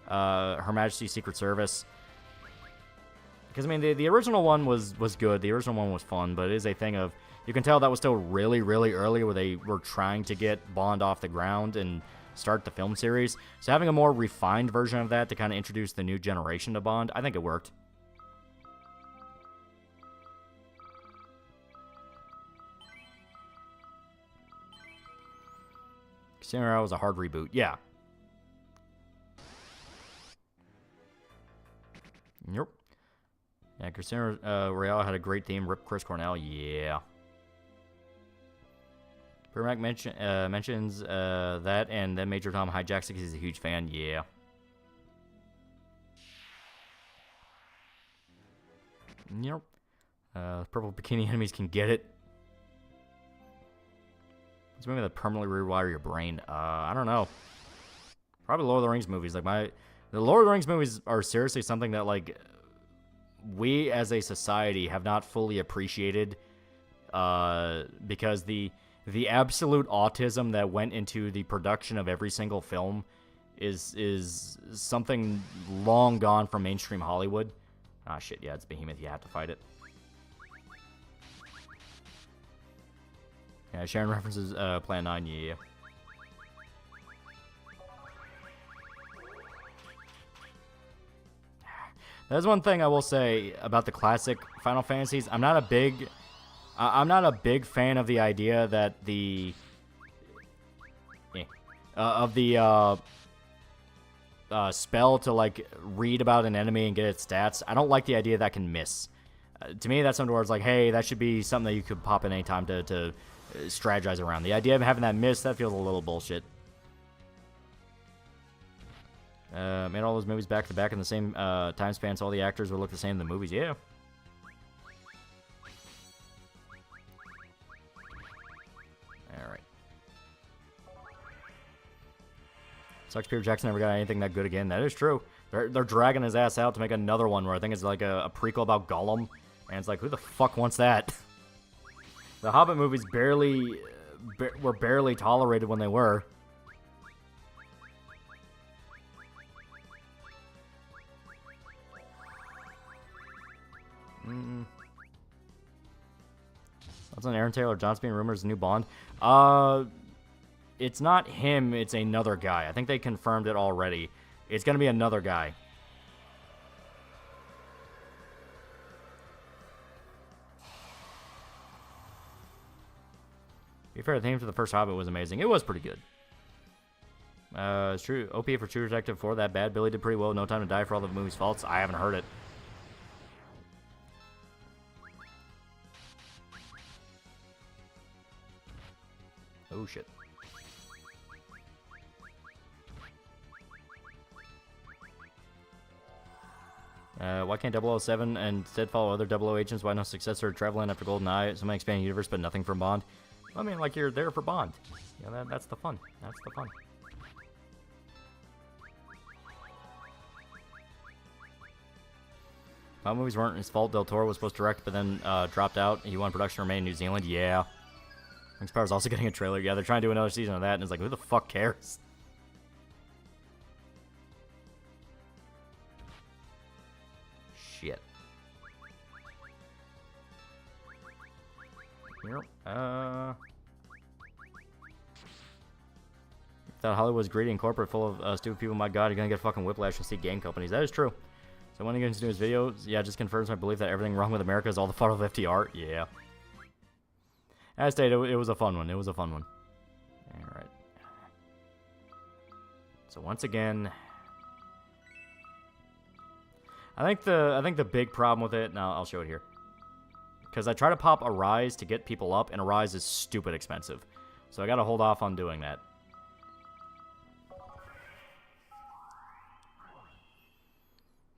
Her Majesty's Secret Service. Because, I mean, the original one was good. The original one was fun, but it is a thing of... You can tell that was still really, really early where they were trying to get Bond off the ground and start the film series. So having a more refined version of that to kind of introduce the new generation to Bond, I think it worked. Casino Royale was a hard reboot. Yeah. Yep. Yeah, Casino Royale had a great theme. Rip Chris Cornell. Yeah. Bermac mentions that, and then Major Tom hijacks it because he's a huge fan. Yeah. Yep. Purple bikini enemies can get it. It's a movie that permanently rewire your brain. I don't know. Probably Lord of the Rings movies. Like the Lord of the Rings movies are seriously something that like we as a society have not fully appreciated. Because the absolute autism that went into the production of every single film is something long gone from mainstream Hollywood. Ah, shit, yeah, it's Behemoth. You have to fight it. Yeah, Sharon references Plan 9, yeah. That's one thing I will say about the classic Final Fantasies. I'm not a big fan of the idea that spell to like read about an enemy and get its stats. I don't like the idea that can miss. To me, that's something where it's like, hey, that should be something that you could pop in any time to strategize around. The idea of having that miss, that feels a little bullshit. Made all those movies back to back in the same time span, so all the actors would look the same in the movies. Yeah. Alright. Sucks Peter Jackson never got anything that good again. That is true. They're dragging his ass out to make another one where I think it's like a prequel about Gollum. And it's like, who the fuck wants that? The Hobbit movies were barely tolerated when they were. That's on Aaron Taylor Johnson being rumored as a new Bond. It's not him, it's another guy. I think they confirmed it already. It's going to be another guy. To be fair, the theme for the first Hobbit was amazing. It was pretty good. It's true. OP for True Detective 4, that bad. Billy did pretty well. No Time to Die for all the movie's faults. I haven't heard it. Oh, shit. Why can't 007 and instead follow other 00 agents? Why no successor traveling after GoldenEye? Some expanding universe, but nothing from Bond. I mean, like, you're there for Bond. You know, that's the fun. That's the fun. Bond movies weren't his fault. Del Toro was supposed to direct, but then dropped out. He wanted production to remain in New Zealand. Yeah. Rings of Power's also getting a trailer. Yeah, they're trying to do another season of that, and it's like, who the fuck cares? Shit. Thought Hollywood was greedy and corporate, full of stupid people. My God, you're gonna get fucking whiplash and see game companies. That is true. So when he gets to do his videos, yeah, just confirms my belief that everything wrong with America is all the fault of FTR. Yeah. As stated, it was a fun one. It was a fun one. All right. So once again, I think the big problem with it. Now I'll show it here. Because I try to pop a Rise to get people up, and a Rise is stupid expensive. So I gotta hold off on doing that.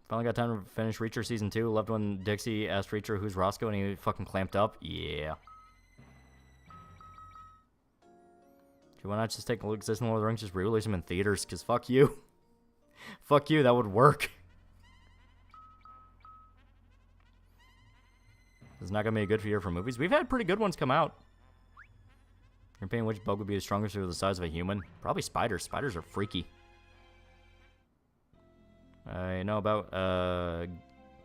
Finally got time to finish Reacher Season 2. Loved when Dixie asked Reacher who's Roscoe, and he fucking clamped up. Yeah. Why not just take a look at Lord of the Rings, just re-release them in theaters? Because fuck you. Fuck you, that would work. It's not going to be a good year for movies. We've had pretty good ones come out. You're paying which bug would be the strongest or the size of a human? Probably spiders. Spiders are freaky. I know about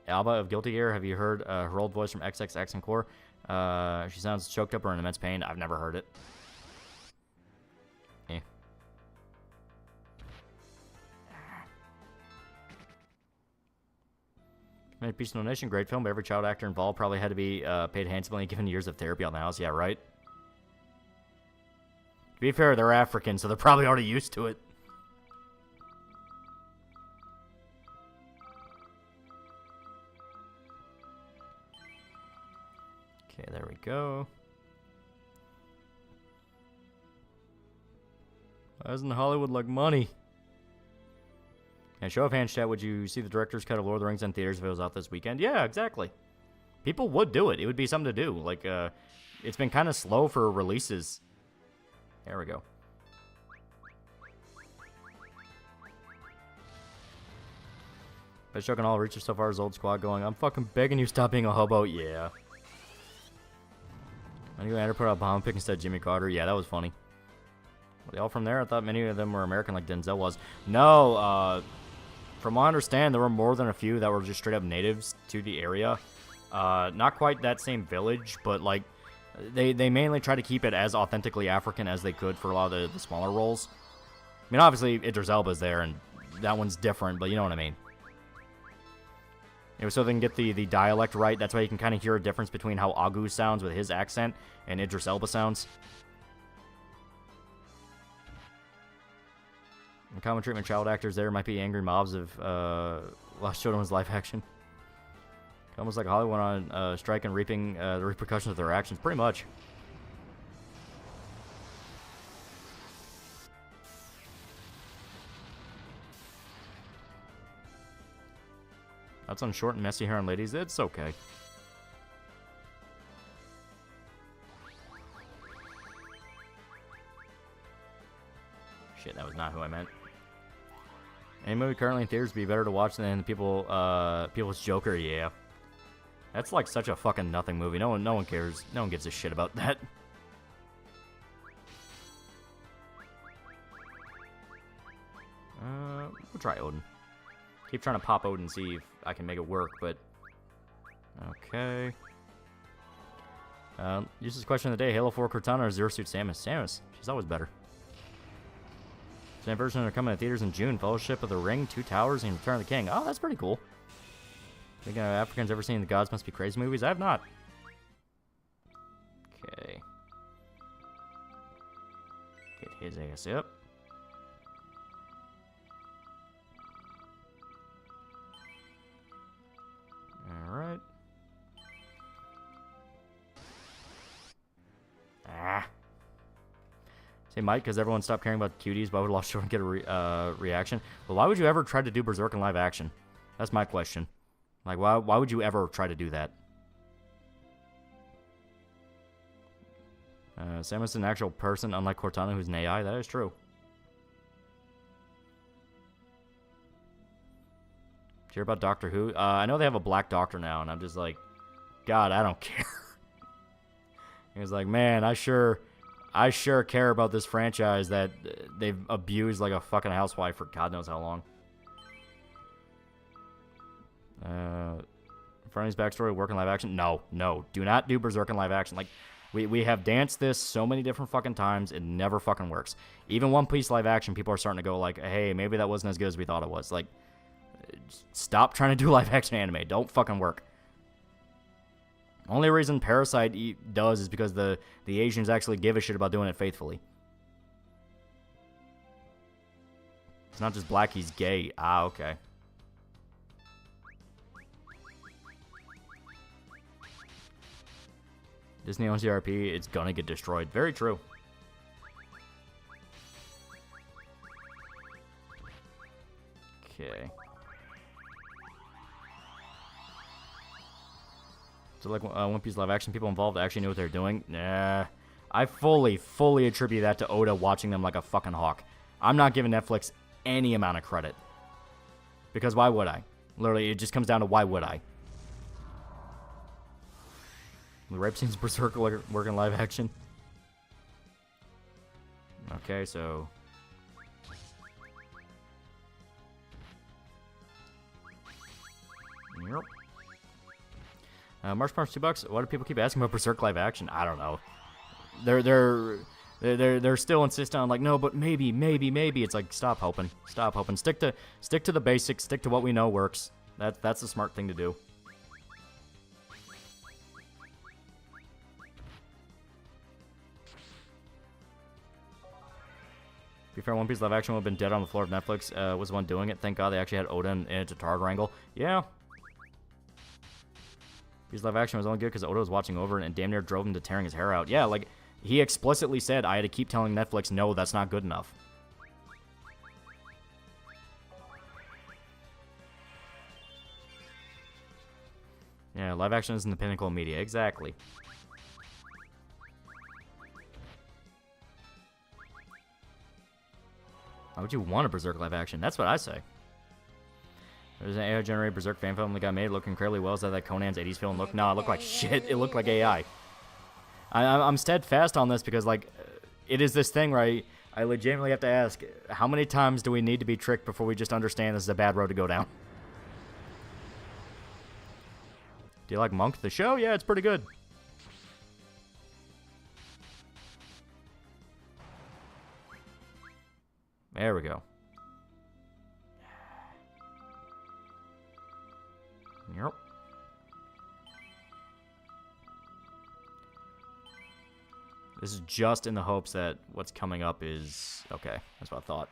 Alba of Guilty Gear. Have you heard her old voice from XXX and Core? She sounds choked up or in immense pain. I've never heard it. Peace No Nation, great film, but every child actor involved probably had to be paid handsomely given years of therapy on the house. Yeah, right? To be fair, they're African, so they're probably already used to it. Okay, there we go. Why isn't Hollywood like money? And show of hands, chat, would you see the director's cut of Lord of the Rings in theaters if it was out this weekend? Yeah, exactly. People would do it. It would be something to do. Like, it's been kind of slow for releases. There we go. Best joke on all Reacher so far is Old Squad going, I'm fucking begging you stop being a hobo. Yeah. I knew Andrew put out Bomb Pick instead of Jimmy Carter. Yeah, that was funny. Were they all from there? I thought many of them were American like Denzel was. No, from what I understand, there were more than a few that were just straight up natives to the area. Not quite that same village, but like they mainly try to keep it as authentically African as they could for a lot of the smaller roles. I mean, obviously Idris Elba's there, and that one's different, but you know what I mean. It was so they can get the dialect right. That's why you can kind of hear a difference between how Agu sounds with his accent and Idris Elba sounds. And common treatment child actors there might be angry mobs of Lost Children's live action. Almost like Hollywood on strike and reaping the repercussions of their actions. Pretty much. That's on short and messy hair on ladies. It's okay. Shit, that was not who I meant. Any movie currently in theaters would be better to watch than People's Joker, yeah. That's like such a fucking nothing movie. No one cares. No one gives a shit about that. We'll try Odin. Keep trying to pop Odin, see if I can make it work, but... Okay. Use this question of the day. Halo 4 Cortana or Zero Suit Samus? Samus. She's always better. Same version are coming to theaters in June. Fellowship of the Ring, Two Towers, and Return of the King. Oh, that's pretty cool. Think Africans ever seen the Gods Must Be Crazy movies? I have not. Okay. Get his ass up. Alright. Ah. Say Mike, because everyone stopped caring about cuties, why would Lost Children get a reaction? Well, why would you ever try to do Berserk in live action? That's my question. Like, why would you ever try to do that? Samus is an actual person, unlike Cortana, who's an AI. That is true. Did you hear about Doctor Who? I know they have a black doctor now, and I'm just like, God, I don't care. He was like, man, I sure care about this franchise that they've abused like a fucking housewife for God knows how long. Franny's backstory, work in live action? No, do not do Berserk in live action. Like, we have danced this so many different fucking times, it never fucking works. Even One Piece live action, people are starting to go like, hey, maybe that wasn't as good as we thought it was. Like, stop trying to do live action anime. Don't fucking work. Only reason Parasite does is because the Asians actually give a shit about doing it faithfully. It's not just black, he's gay. Ah, okay. Disney owns CRP, it's gonna get destroyed. Very true. Okay. So like One Piece live action, people involved actually knew what they're doing? Nah. I fully attribute that to Oda watching them like a fucking hawk. I'm not giving Netflix any amount of credit. Because why would I? Literally, it just comes down to why would I? The rape scenes Berserk work in live action. Okay, so... Yep. Marsh Parms $2. Why do people keep asking about Berserk live action? I don't know. They're still insisting on like no, but maybe. It's like stop hoping. Stick to the basics. Stick to what we know works. That's the smart thing to do. To be fair, One Piece live action would have been dead on the floor of Netflix. Was the one doing it. Thank God they actually had Oda in a Targ wrangle. Yeah. His live action was only good because Oda was watching over it and damn near drove him to tearing his hair out. Yeah, like, he explicitly said I had to keep telling Netflix, no, that's not good enough. Yeah, live action isn't the pinnacle of media. Exactly. Why would you want a Berserk live action? That's what I say. There's an AI-generated Berserk fan film that got made looking incredibly well. Is that Conan's 80s film look? No, it looked like shit. It looked like AI. I'm steadfast on this because, like, it is this thing where I legitimately have to ask, how many times do we need to be tricked before we just understand this is a bad road to go down? Do you like Monk, the show? Yeah, it's pretty good. There we go. Yep. This is just in the hopes that what's coming up is... Okay, that's what I thought.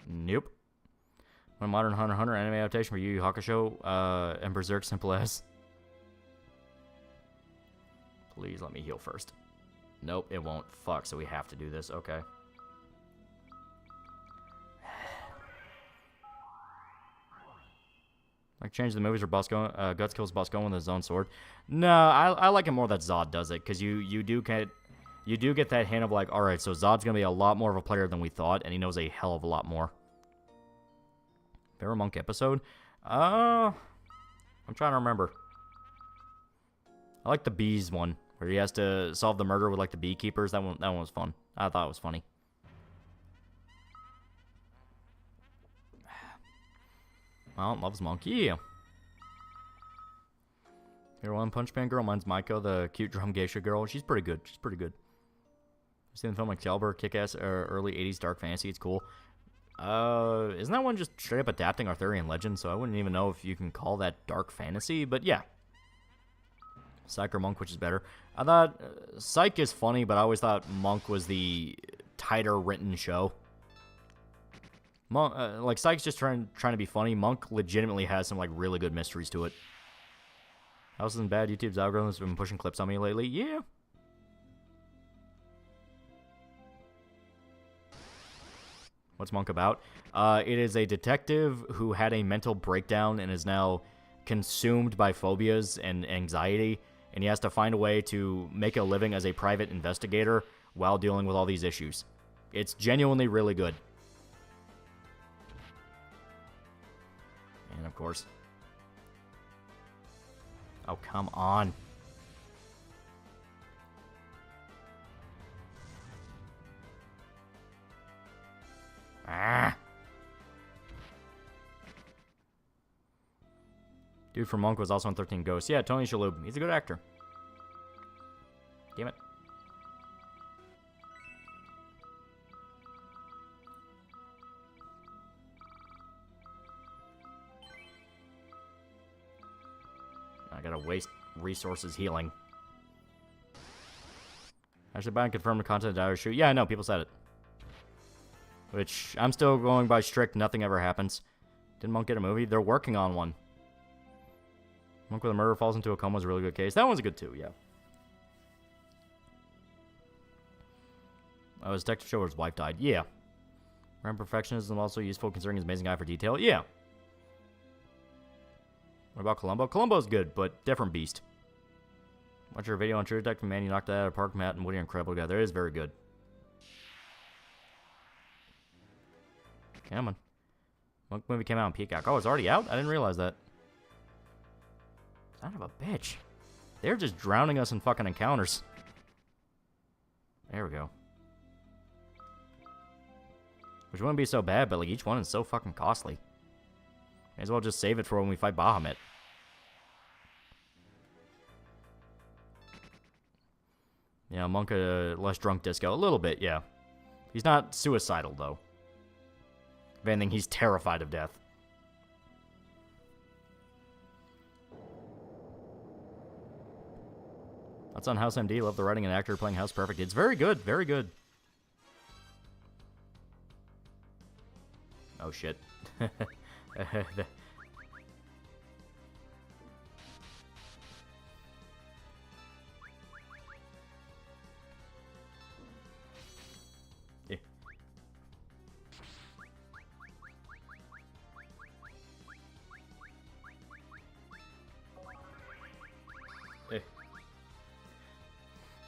Nope. One modern Hunter x Hunter anime adaptation for Yu Yu Hakusho and Berserk simple as. Please let me heal first. Nope, it won't. Fuck, so we have to do this. Okay. Like change the movies or Guts kills Boss going with his own sword. No, I like it more that Zod does it because you do get that hint of like, all right, so Zod's gonna be a lot more of a player than we thought, and he knows a hell of a lot more. Favorite Monk episode? I'm trying to remember. I like the bees one, where he has to solve the murder with like the beekeepers. That one was fun. I thought it was funny. Well, loves Monk. Yeah. You're One Punch Man girl. Mine's Maiko, the cute drum geisha girl. She's pretty good. She's pretty good. I've seen the film like Caliber, Kick-Ass, early 80s dark fantasy. It's cool. Isn't that one just straight up adapting Arthurian legend? So I wouldn't even know if you can call that dark fantasy. But yeah. Psych or Monk, which is better? I thought Psych is funny, but I always thought Monk was the tighter written show. Monk, like Psych's just trying to be funny. Monk legitimately has some like really good mysteries to it. House isn't bad. YouTube's algorithm's been pushing clips on me lately. Yeah. What's Monk about? It is a detective who had a mental breakdown and is now consumed by phobias and anxiety, and he has to find a way to make a living as a private investigator while dealing with all these issues. It's genuinely really good. And of course... Oh, come on. Ah. Dude from Monk was also in 13 Ghosts. Yeah, Tony Shalhoub. He's a good actor. Damn it. I gotta waste resources healing. I should buy and confirm the content of Dire Shoot. Yeah, I know. People said it. Which, I'm still going by strict, nothing ever happens. Didn't Monk get a movie? They're working on one. Monk with a murder falls into a coma was a really good case. That one's good too, yeah. Oh, his detective show where his wife died. Yeah. Rand perfectionism also useful considering his amazing eye for detail. Yeah. What about Columbo? Columbo's good, but different beast. Watch your video on True Detective, man. You knocked that out of the park. Matt and Woody are incredible together. It is very good. Come on. Monk movie came out on Peacock. Oh, it's already out? I didn't realize that. Son of a bitch. They're just drowning us in fucking encounters. There we go. Which wouldn't be so bad, but like each one is so fucking costly. May as well just save it for when we fight Bahamut. Yeah, Monk less drunk disco. A little bit, yeah. He's not suicidal, though. If anything, he's terrified of death. That's on House MD. Love the writing and actor playing House perfect. It's very good. Very good. Oh, shit.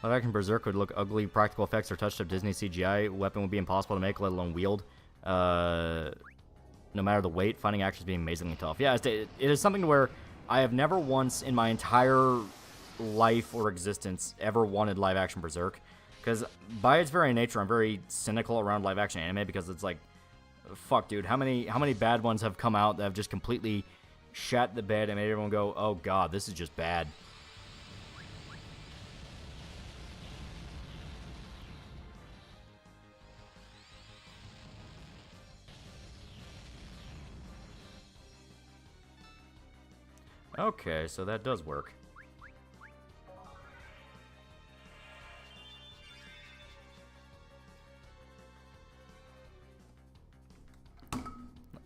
Live action Berserk would look ugly. Practical effects or touched up Disney CGI. Weapon would be impossible to make, let alone wield. No matter the weight, finding actors being amazingly tough. Yeah, it is something where I have never once in my entire life or existence ever wanted live action Berserk. Because by its very nature, I'm very cynical around live action anime because it's like, fuck, dude, how many bad ones have come out that have just completely shat the bed and made everyone go, oh god, this is just bad. Okay, so that does work.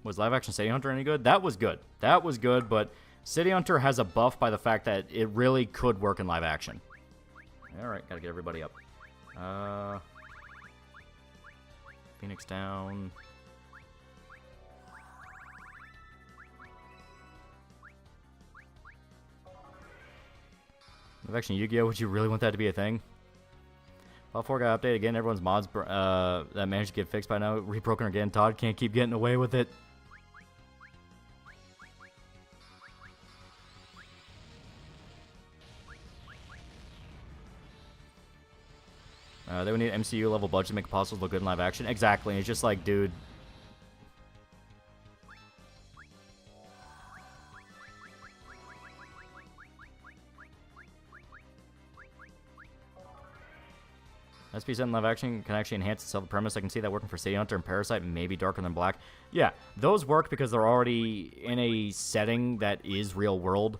Was live action City Hunter any good? That was good. That was good, but City Hunter has a buff by the fact that it really could work in live action. Alright, gotta get everybody up. Phoenix down. Live action Yu-Gi-Oh! Would you really want that to be a thing? Fall 4 got updated again. Everyone's mods that managed to get fixed by now rebroken again. Todd can't keep getting away with it. They would need MCU level budget to make it possible to look good in live action. Exactly. And it's just like, dude. SP set in live action can actually enhance itself the premise. I can see that working for City Hunter and Parasite, maybe Darker Than Black. Yeah, those work because they're already in a setting that is real world.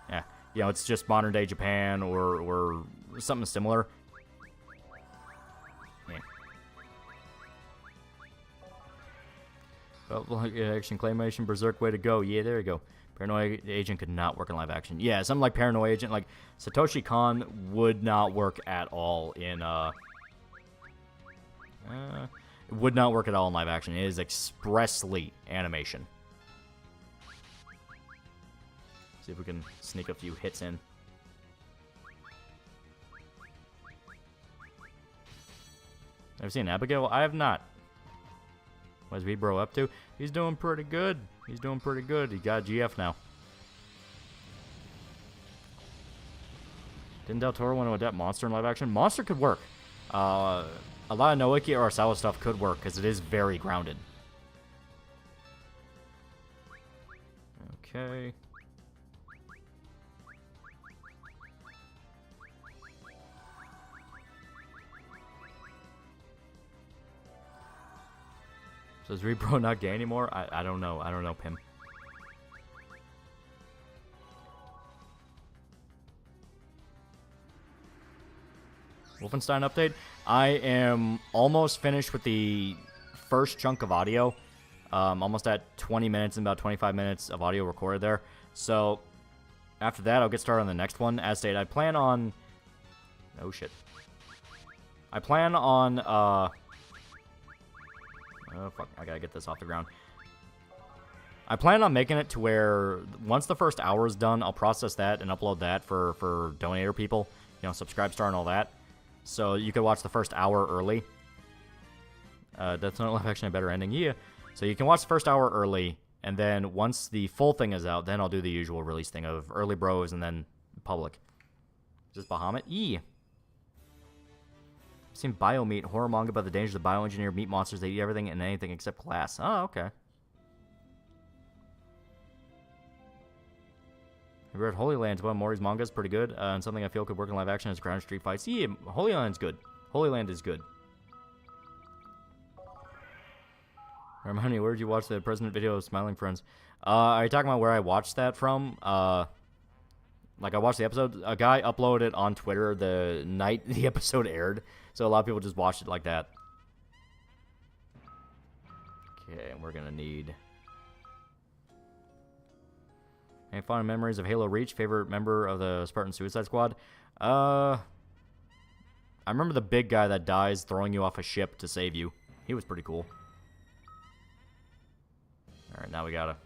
Yeah, you know, it's just modern day Japan or something similar. Yeah. Oh, action claymation, Berserk, way to go. Yeah, there you go. Paranoia Agent could not work in live action. Yeah, something like Paranoia Agent, like Satoshi Kon would not work at all in would not work at all in live action. It is expressly animation. See if we can sneak a few hits in. Ever seen Abigail? I have not. What is V-Bro up to? He's doing pretty good. He's doing pretty good. He got GF now. Didn't Del Toro want to adapt Monster in live action? Monster could work. A lot of Noiki or Arasawa stuff could work because it is very grounded. Okay. So is Repro not gay anymore? I don't know. I don't know, Pim. Wolfenstein update. I am almost finished with the first chunk of audio. Almost at 20 minutes and about 25 minutes of audio recorded there. So after that, I'll get started on the next one. As stated, I plan on... Oh, shit. I plan on... Oh, fuck. I gotta get this off the ground. I plan on making it to where once the first hour is done, I'll process that and upload that for donator people. You know, Subscribe Star and all that. So you could watch the first hour early. That's not live action a better ending. Yeah. So you can watch the first hour early, and then once the full thing is out, then I'll do the usual release thing of early bros and then public. Is this Bahamut? Yeah. I've seen Biomeat, horror manga about the dangers of bioengineered meat monsters. They eat everything and anything except glass. Oh, okay. I read Holy Land's one of Mori's mangas, pretty good, and something I feel could work in live action is ground street fights. Yeah, Holy Land's good. Holy Land is good. Hermione, where did you watch the President video of Smiling Friends? Are you talking about where I watched that from? Like, I watched the episode. A guy uploaded it on Twitter the night the episode aired, so a lot of people just watched it like that. Okay, and we're gonna need... Any fond memories of Halo Reach? Favorite member of the Spartan Suicide Squad? I remember the big guy that dies throwing you off a ship to save you. He was pretty cool. Alright, now we gotta...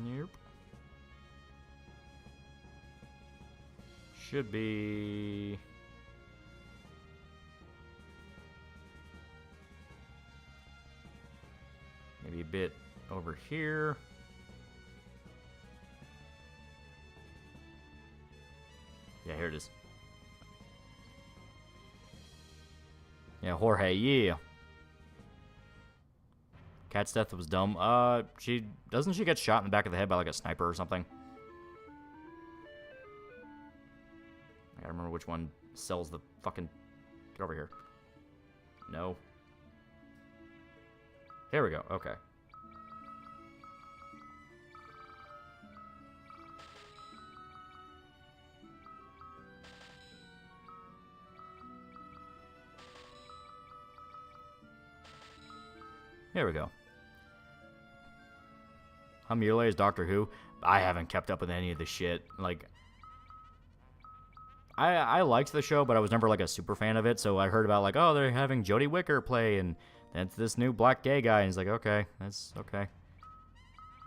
Nope. Should be... maybe a bit over here. Yeah, here it is. Yeah, Jorge, yeah. Cat's death was dumb. Doesn't she get shot in the back of the head by like a sniper or something? I gotta remember which one sells the fucking... Get over here. No. Here we go, okay. Here we go. Hamule is Doctor Who. I haven't kept up with any of the shit. Like, I liked the show, but I was never like a super fan of it. So I heard about like, oh, they're having Jodie Whittaker play, and that's this new black gay guy. And he's like, okay, that's okay,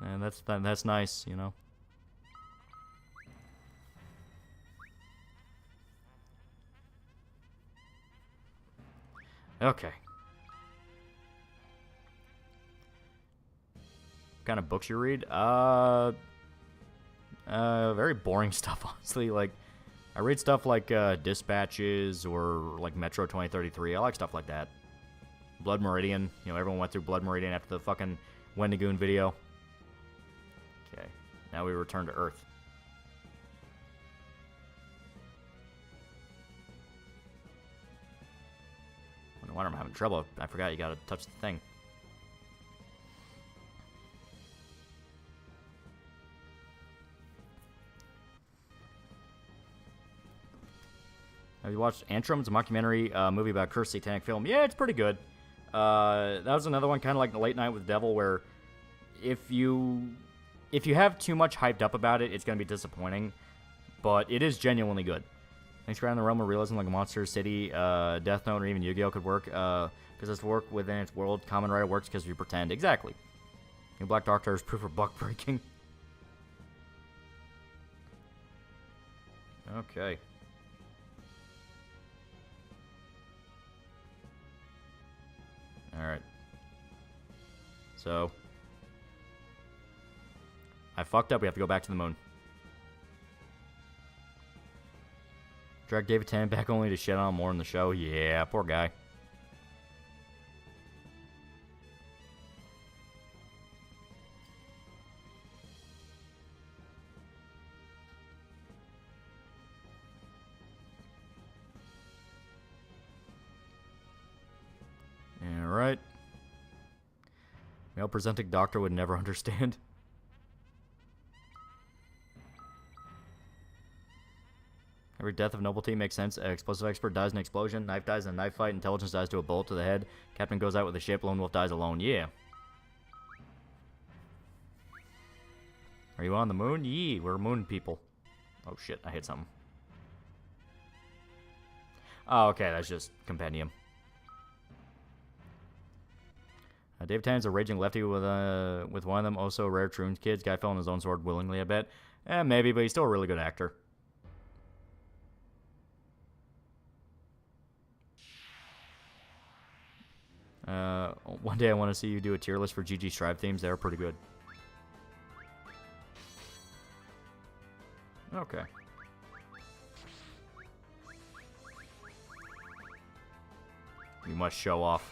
and that's nice, you know. Okay. What kind of books you read? Very boring stuff, honestly. Like, I read stuff like Dispatches or like Metro 2033. I like stuff like that. Blood Meridian. You know, everyone went through Blood Meridian after the fucking Wendigoon video. Okay, now we return to Earth. No wonder I'm having trouble. I forgot you gotta touch the thing. Have you watched Antrim? It's a mockumentary movie about cursed satanic film. Yeah, it's pretty good. That was another one, kind of like Late Night with the Devil, where if you have too much hyped up about it, it's gonna be disappointing. But it is genuinely good. Thanks for around the realm of realism like Monster City, Death Note, or even Yu-Gi-Oh! Could work, because it's work within its world. Kamen Rider works because you pretend. Exactly. New Black Doctor is proof of buck breaking. Okay. Alright. So. I fucked up. We have to go back to the moon. Drag David Tennant back only to shit on him more in the show. Yeah, poor guy. Alright. Male presenting doctor would never understand. Every death of nobility makes sense. Explosive expert dies in an explosion. Knife dies in a knife fight. Intelligence dies to a bullet to the head. Captain goes out with a ship. Lone wolf dies alone. Yeah. Are you on the moon? Yee, we're moon people. Oh shit, I hit something. Oh, okay, that's just compendium. David Tennant's a raging lefty with one of them. Also, rare Troon's kids. Guy fell on his own sword willingly, I bet. Maybe, but he's still a really good actor. One day I want to see you do a tier list for GG Strive themes. They're pretty good. Okay. You must show off.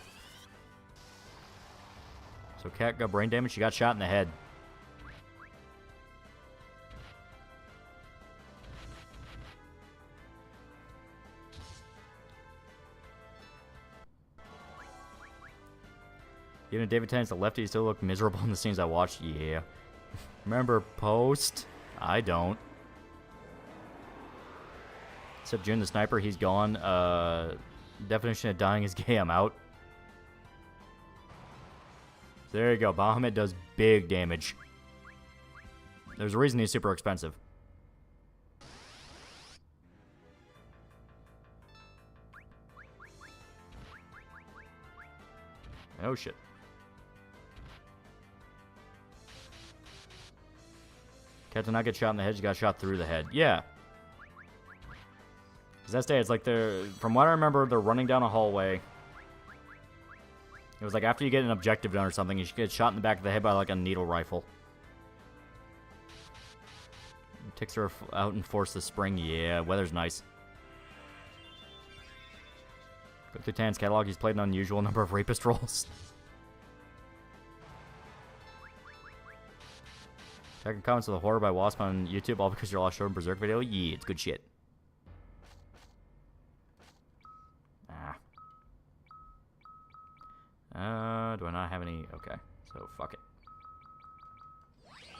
So Cat got brain damage. She got shot in the head. Even David Tennant's the lefty, he still looked miserable in the scenes I watched. Yeah. Remember Post? I don't. Except June the Sniper, he's gone. Definition of dying is gay, I'm out. There you go. Bahamut does big damage. There's a reason he's super expensive. Oh shit. Cat did not get shot in the head, she got shot through the head. Yeah. Because that day, it's like they're... From what I remember, they're running down a hallway. It was like after you get an objective done or something, you should get shot in the back of the head by like a needle rifle. Takes her out and force the spring. Yeah, weather's nice. Go through Tan's catalog, he's played an unusual number of rapist roles. Checking comments of the horror by Wasp on YouTube, all because your last show in Berserk video. Yeah, it's good shit. Do I not have any? Okay, so fuck it.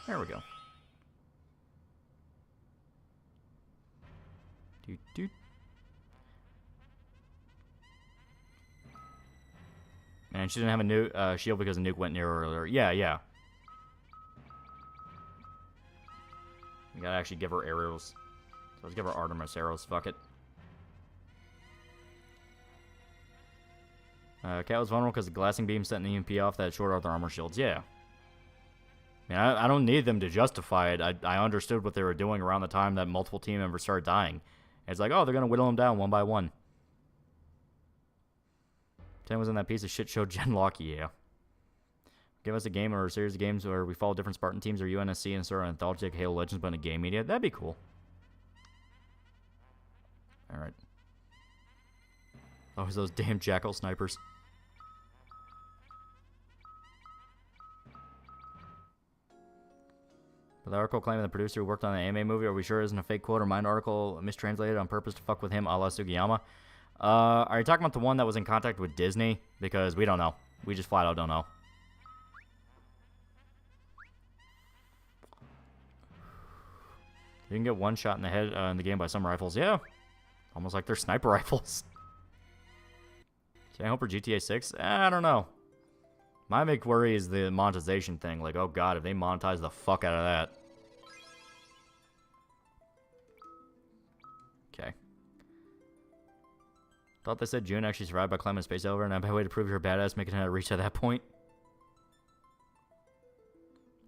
There we go. Doot doot. Man, she didn't have a new shield because a nuke went near her earlier. Yeah, yeah. We gotta actually give her arrows. So let's give her Artemis arrows. Fuck it. Cat was vulnerable because the glassing beam set an EMP off that short out their armor shields. Yeah. I mean, I don't need them to justify it. I understood what they were doing around the time that multiple team members started dying. It's like, oh, they're going to whittle them down one by one. 10 was in that piece of shit show Genlock, yeah. Give us a game or a series of games where we follow different Spartan teams or UNSC and start an anthology like Halo Legends, but in a game media. That'd be cool. Alright. Always those damn jackal snipers. But the article claiming the producer who worked on the anime movie, are we sure isn't a fake quote or mind article mistranslated on purpose to fuck with him a la Sugiyama? Are you talking about the one that was in contact with Disney? Because we don't know. We just flat out don't know. You can get one shot in the head in the game by some rifles. Yeah. Almost like they're sniper rifles. Can I hope for GTA 6? I don't know. My big worry is the monetization thing. Like, oh god, if they monetize the fuck out of that. Okay. Thought they said June actually survived by climbing a space elevator, and I bet way to prove you're a badass making it reach at that point.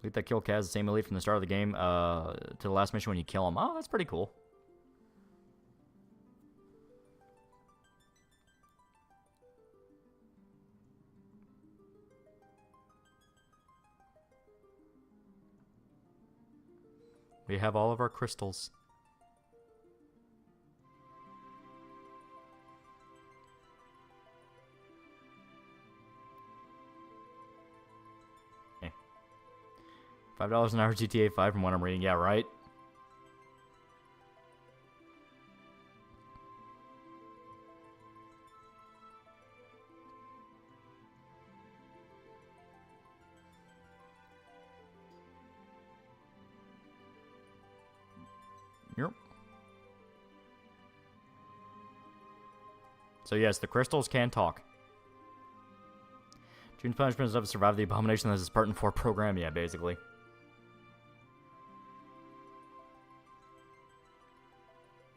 Elite that kill Kaz, the same elite from the start of the game to the last mission when you kill him. Oh, that's pretty cool. We have all of our crystals. Okay. $5 an hour GTA 5 from what I'm reading. Yeah, right? Yep. So yes, the crystals can talk. June's punishment is to survive the abomination that is a Spartan 4 program. Yeah, basically.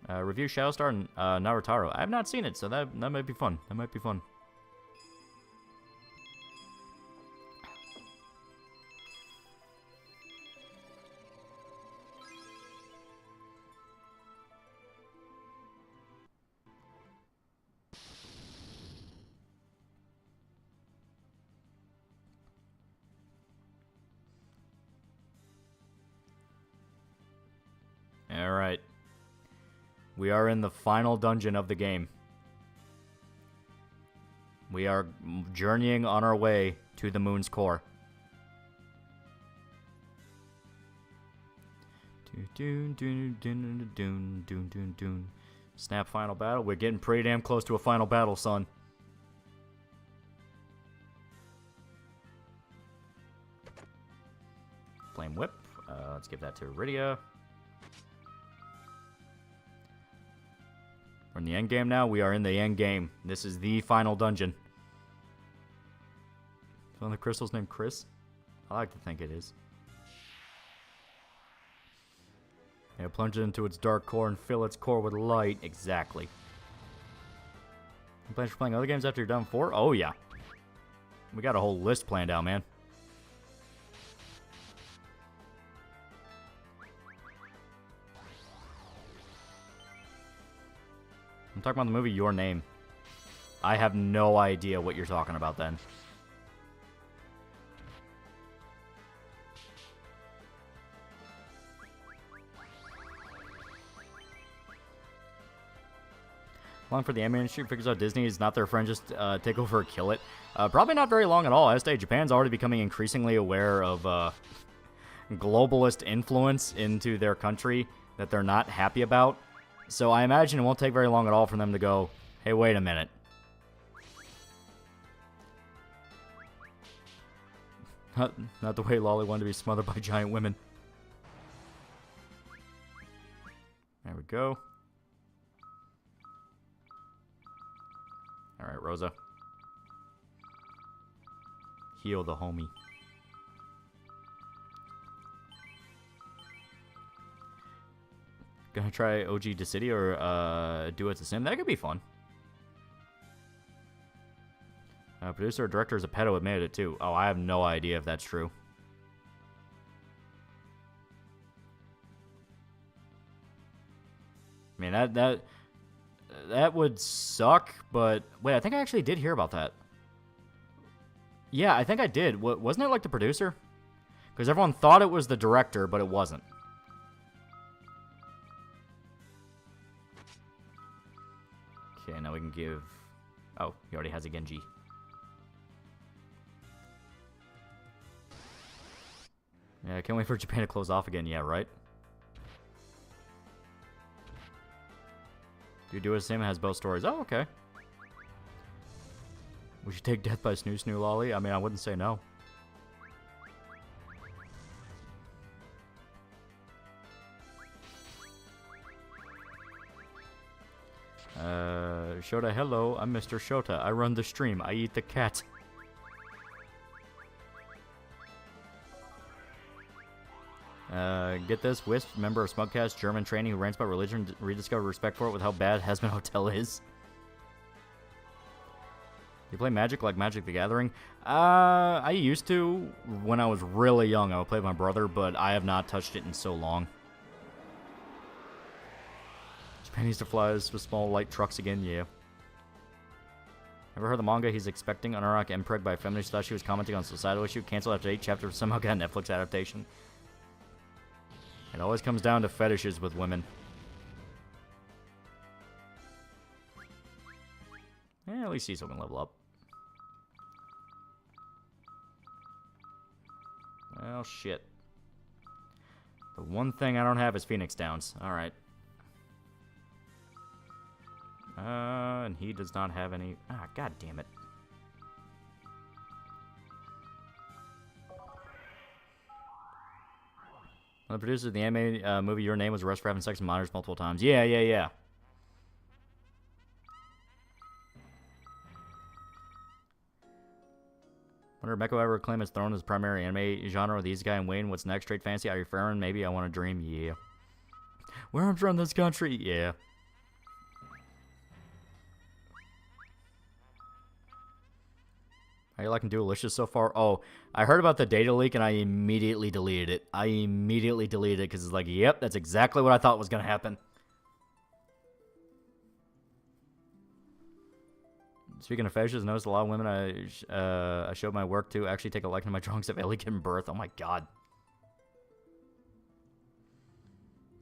Review Shadowstar and Naruto. I have not seen it, so that might be fun. That might be fun. Alright. We are in the final dungeon of the game. We are journeying on our way to the moon's core. Snap final battle. We're getting pretty damn close to a final battle, son. Flame whip. Let's give that to Iridia. We're in the end game now. We are in the end game. This is the final dungeon. Is one of the crystals named Chris? I like to think it is. Yeah, plunge it into its dark core and fill its core with light. Exactly. You plan for playing other games after you're done with 4? Oh, yeah. We got a whole list planned out, man. I'm talking about the movie Your Name. I have no idea what you're talking about then. Long for the anime industry figures out Disney is not their friend, just take over or kill it. Probably not very long at all. As stated, Japan's already becoming increasingly aware of globalist influence into their country that they're not happy about. So I imagine it won't take very long at all for them to go, hey, wait a minute. Not the way Loli wanted to be smothered by giant women. There we go. Alright, Rosa. Heal the homie. Gonna try OG Decity or Duets of Sim. That could be fun. Producer or director is a pedo admitted it too. Oh, I have no idea if that's true. I mean, that would suck, but... Wait, I think I actually did hear about that. Yeah, I think I did. Wasn't it like the producer? Because everyone thought it was the director, but it wasn't. Okay, now we can give... Oh, he already has a Genji. Yeah, I can't wait for Japan to close off again. Yeah, right? You do it the same, it has both stories. Oh, okay. We should take Death by Snoo Snoo Lolly. I mean, I wouldn't say no. Shota, hello. I'm Mr. Shota. I run the stream. I eat the cat. Get this. Wisp, member of Smugcast, German training who rants about religion, rediscovered respect for it with how bad Hazbin Hotel is. You play Magic like Magic the Gathering? I used to when I was really young. I would play with my brother, but I have not touched it in so long. Japan needs to fly with small light trucks again, yeah. Ever heard the manga he's expecting? Anorak Mpreg by a feminist thought she was commenting on societal issue. Canceled after 8 chapters, somehow got a Netflix adaptation. It always comes down to fetishes with women. Eh, at least Cecil can level up. Well, shit. The one thing I don't have is Phoenix Downs. Alright. And he does not have any... Ah, god damn it. One of the producers of the anime movie Your Name was arrested for having sex with minors multiple times. Yeah. Wonder if Meko ever claim his throne as primary anime genre with these guy and Wayne. What's next? Straight fancy? Are you Farron? Maybe I want to dream? Yeah. Where I'm from this country? Yeah. How you liking Dualicious so far? Oh, I heard about the data leak and I immediately deleted it. Because it's like, yep, that's exactly what I thought was going to happen. Speaking of fetishes, I noticed a lot of women I showed my work to actually take a liking to my drawings of Ellie giving birth. Oh my god.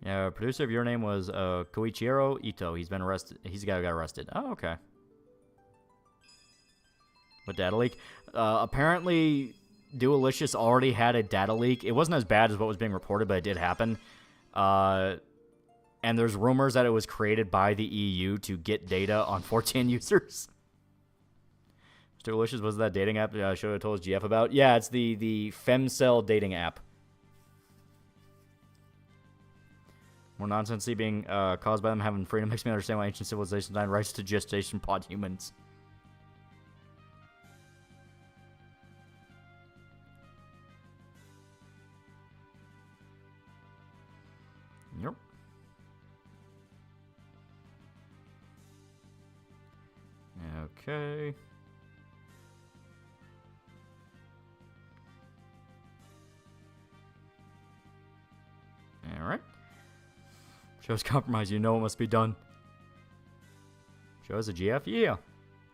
Yeah, producer of Your Name was Koichiro Ito. He's been arrested. He's the guy who got arrested. Oh, okay. What data leak? Apparently, Dualicious already had a data leak. It wasn't as bad as what was being reported, but it did happen. And there's rumors that it was created by the EU to get data on 4chan users. Dualicious was that dating app I should have told GF about? Yeah, it's the Femcell dating app. More nonsense being caused by them having freedom makes me understand why ancient civilizations denied rights to gestation pod humans. Yep. Okay. Alright. Show's compromised. You know it must be done. Show's a GF? Yeah.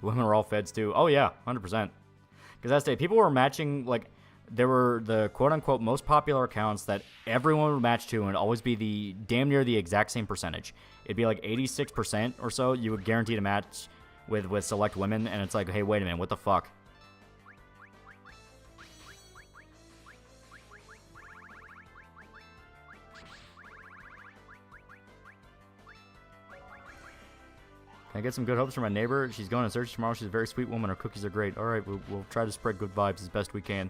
The women are all feds too. Oh yeah, 100%. Because that's the people were matching, like, there were the quote-unquote most popular accounts that everyone would match to, and it'd always be the damn near the exact same percentage. It'd be like 86% or so you would guarantee to match with select women, and it's like, hey, wait a minute, what the fuck? Can I get some good hopes from my neighbor? She's going to search tomorrow. She's a very sweet woman. Her cookies are great. Alright, we'll try to spread good vibes as best we can.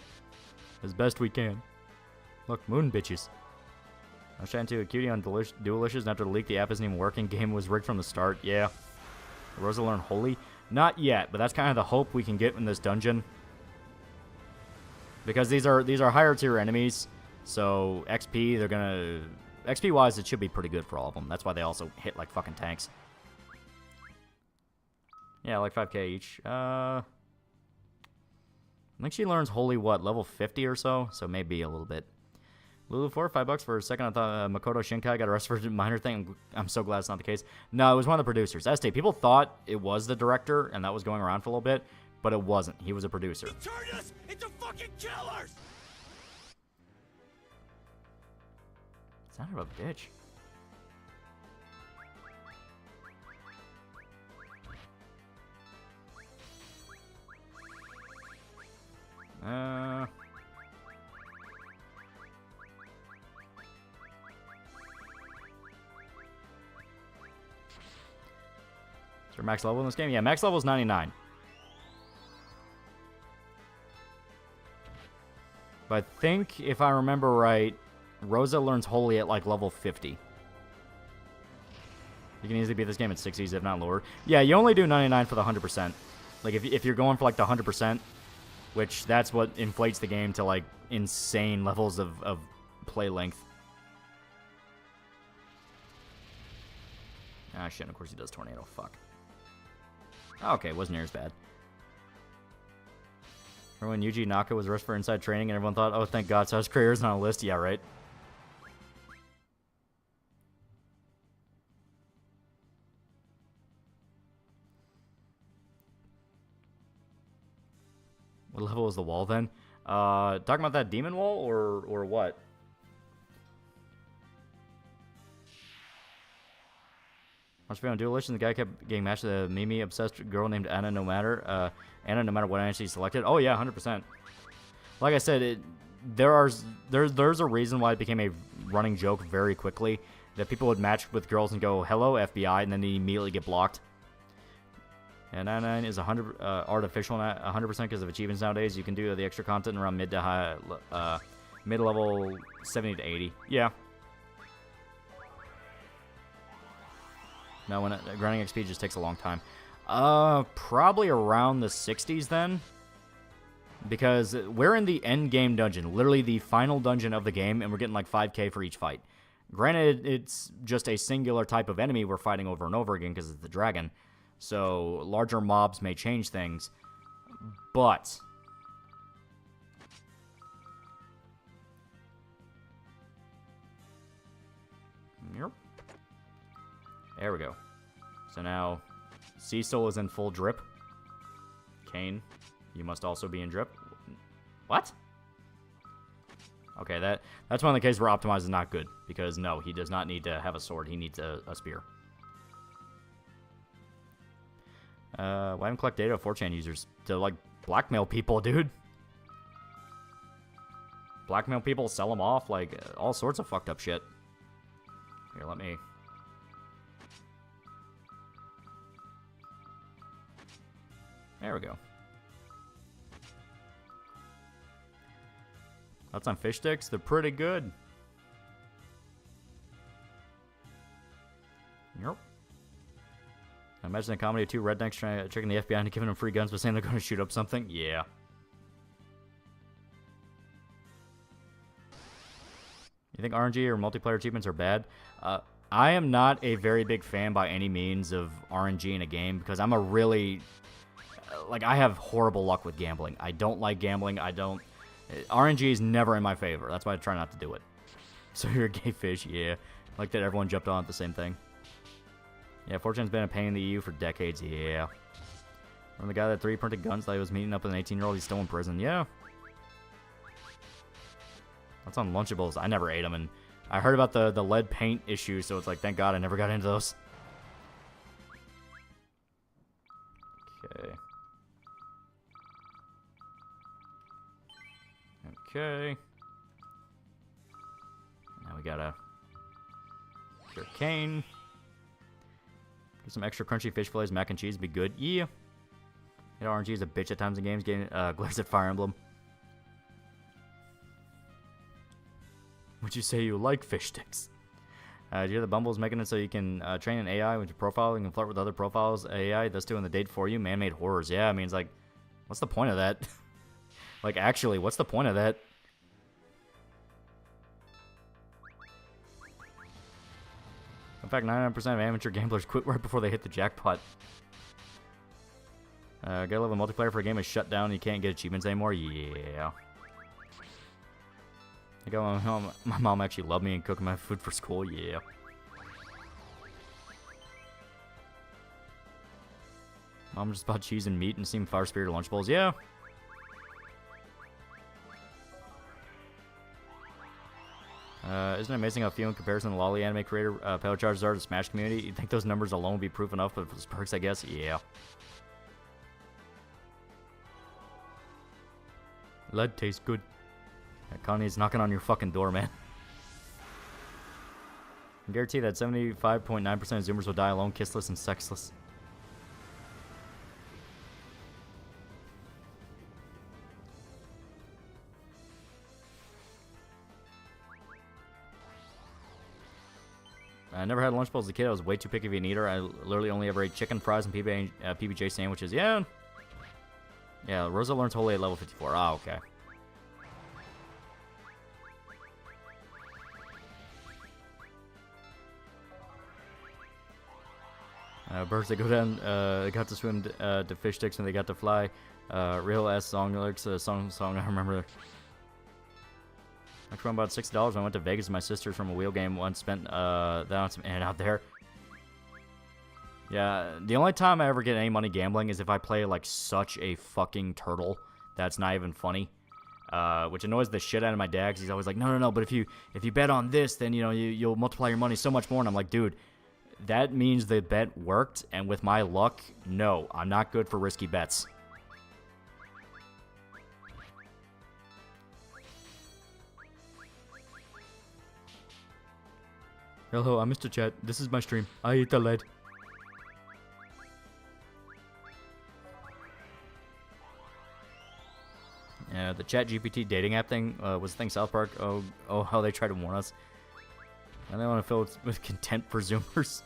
As best we can. Look, moon bitches. I was chatting to a cutie on Dualicious, and after the leak, the app isn't even working. Game was rigged from the start. Yeah. Rosa learn Holy? Not yet, but that's kind of the hope we can get in this dungeon. Because these are higher tier enemies, so XP, they're gonna... XP-wise, it should be pretty good for all of them. That's why they also hit like fucking tanks. Yeah, like 5k each. I think she learns Holy, what, level 50 or so? So maybe a little bit. Lulu 4, $5 for a second. I thought Makoto Shinkai got arrested for a minor thing. I'm so glad it's not the case. No, it was one of the producers. ST, people thought it was the director, and that was going around for a little bit. but it wasn't. He was a producer. You turned us into fucking killers! Son of a bitch. Is there max level in this game? Yeah, max level is 99. But I think, if I remember right, Rosa learns Holy at, like, level 50. You can easily beat this game at 60s, if not lower. Yeah, you only do 99 for the 100%. Like, if you're going for, like, the 100%, which that's what inflates the game to, like, insane levels of play length. Ah, shit, of course he does Tornado. Fuck. Okay, wasn't near as bad. Remember when Yuji Naka was rushed for inside training and everyone thought, oh, thank God, so his career isn't on a list? Yeah, right? What level is the wall then? Talking about that demon wall or what? Once we on Duelation, the guy kept getting matched with a Mimi obsessed girl named Anna no matter what entity he selected. Oh yeah, 100%. Like I said, there's a reason why it became a running joke very quickly that people would match with girls and go hello FBI and then they immediately get blocked. And 99 is 100 artificial, 100% because of achievements nowadays. You can do the extra content around mid to high, mid level 70 to 80. Yeah. No, when grinding XP just takes a long time. Probably around the 60s then. Because we're in the end game dungeon, literally the final dungeon of the game, and we're getting like 5k for each fight. Granted, it's just a singular type of enemy we're fighting over and over again because it's the dragon. So larger mobs may change things, but yep. There we go. So now Cecil is in full drip. Kane, you must also be in drip. What? Okay, that's one of the cases where optimize is not good because no, he does not need to have a sword. He needs a spear. Why even collect data of 4chan users? To, like, blackmail people, dude. Blackmail people, sell them off, like, all sorts of fucked up shit. Here, let me... There we go. That's on fish sticks. They're pretty good. Yep. Imagine a comedy of two rednecks tricking the FBI into giving them free guns but saying they're going to shoot up something. Yeah. You think RNG or multiplayer achievements are bad? I am not a very big fan by any means of RNG in a game because I'm a really... Like, I have horrible luck with gambling. I don't like gambling. RNG is never in my favor. That's why I try not to do it. So you're a gay fish, yeah. Like that everyone jumped on at the same thing. Yeah, 4chan's been a pain in the EU for decades, yeah. Remember the guy that 3D-printed guns that he was meeting up with an 18-year-old? He's still in prison, yeah. That's on Lunchables. I never ate them, and I heard about the lead paint issue, so it's like, thank God I never got into those. Okay. Okay. Now we gotta cure Kane. Get some extra crunchy fish fillets, mac and cheese, be good. Yeah. Hit RNG is a bitch at times in games. Getting glares at Fire Emblem. Would you say you like fish sticks? Do you hear the Bumble's making it so you can train an AI with your profile and can flirt with other profiles? AI does doing the date for you. Man-made horrors. Yeah, I mean, it's like, what's the point of that? Like, actually, what's the point of that? In fact, 99% of amateur gamblers quit right before they hit the jackpot. Gotta love a multiplayer for a game is shut down and you can't get achievements anymore? Yeah. I got my mom actually loved me and cooking my food for school? Yeah. Mom just bought cheese and meat and steamed fire spirit lunch bowls. Yeah. Isn't it amazing how few in comparison to the Loli anime creator power charges are to the Smash community? You'd think those numbers alone would be proof enough, but for those perks, I guess, yeah. Lead tastes good. Yeah, Kanye's knocking on your fucking door, man. I guarantee that 75.9% of Zoomers will die alone, kissless, and sexless. I never had lunch bowl as a kid. I was way too picky of an eater. I literally only ever ate chicken, fries, and PBJ sandwiches. Yeah. Yeah, Rosa learns Holy at level 54. Ah, okay. Birds that go down, they got to swim to fish sticks and they got to fly. Real ass song lyrics, song I remember. I spent about $6 when I went to Vegas with my sisters from a wheel game once. Spent that on some In-N-Out there. Yeah, the only time I ever get any money gambling is if I play like such a fucking turtle. That's not even funny. Which annoys the shit out of my dad because he's always like, no, but if you bet on this, then you know you'll multiply your money so much more. And I'm like, dude, that means the bet worked, and with my luck, no, I'm not good for risky bets. Hello, I'm Mr. Chat. This is my stream. I eat the lead. Yeah, the Chat GPT dating app thing was the thing South Park. Oh, how they try to warn us. And they want to fill it with contempt for Zoomers.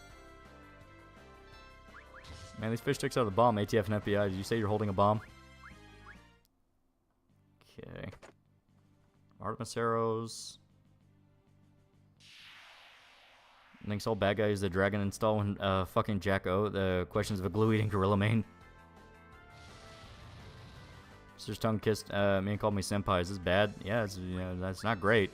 Man, these fish sticks are the bomb. ATF and FBI. Did you say you're holding a bomb? Okay. Artemis arrows. Thinks all bad guy is the dragon install when fucking Jack O. The questions of a glue-eating gorilla main. Sister's tongue kissed me and called me senpai. Is this bad? Yeah, it's, you know, that's not great.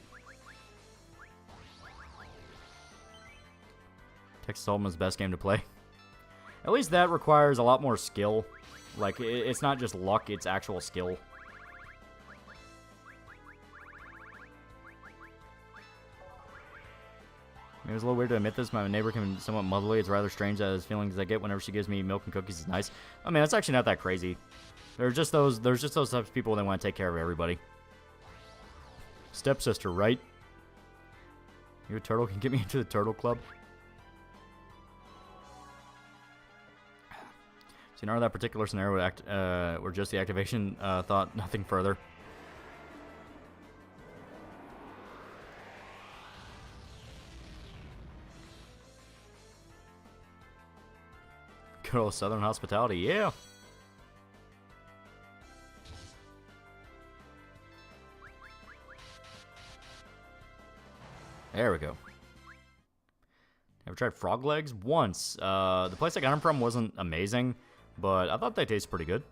Texas Hold'em's best game to play. At least that requires a lot more skill. Like, it's not just luck, it's actual skill. It was a little weird to admit this. My neighbor can be somewhat motherly. It's rather strange that his feelings I get whenever she gives me milk and cookies is nice. I mean, that's actually not that crazy. There's just those types of people that want to take care of everybody. Stepsister, right? You a turtle? Can you get me into the turtle club? So you know that particular scenario would act, where just the activation thought nothing further. Good old Southern hospitality, yeah. There we go. Ever tried frog legs? Once. The place I got them from wasn't amazing, but I thought they tasted pretty good.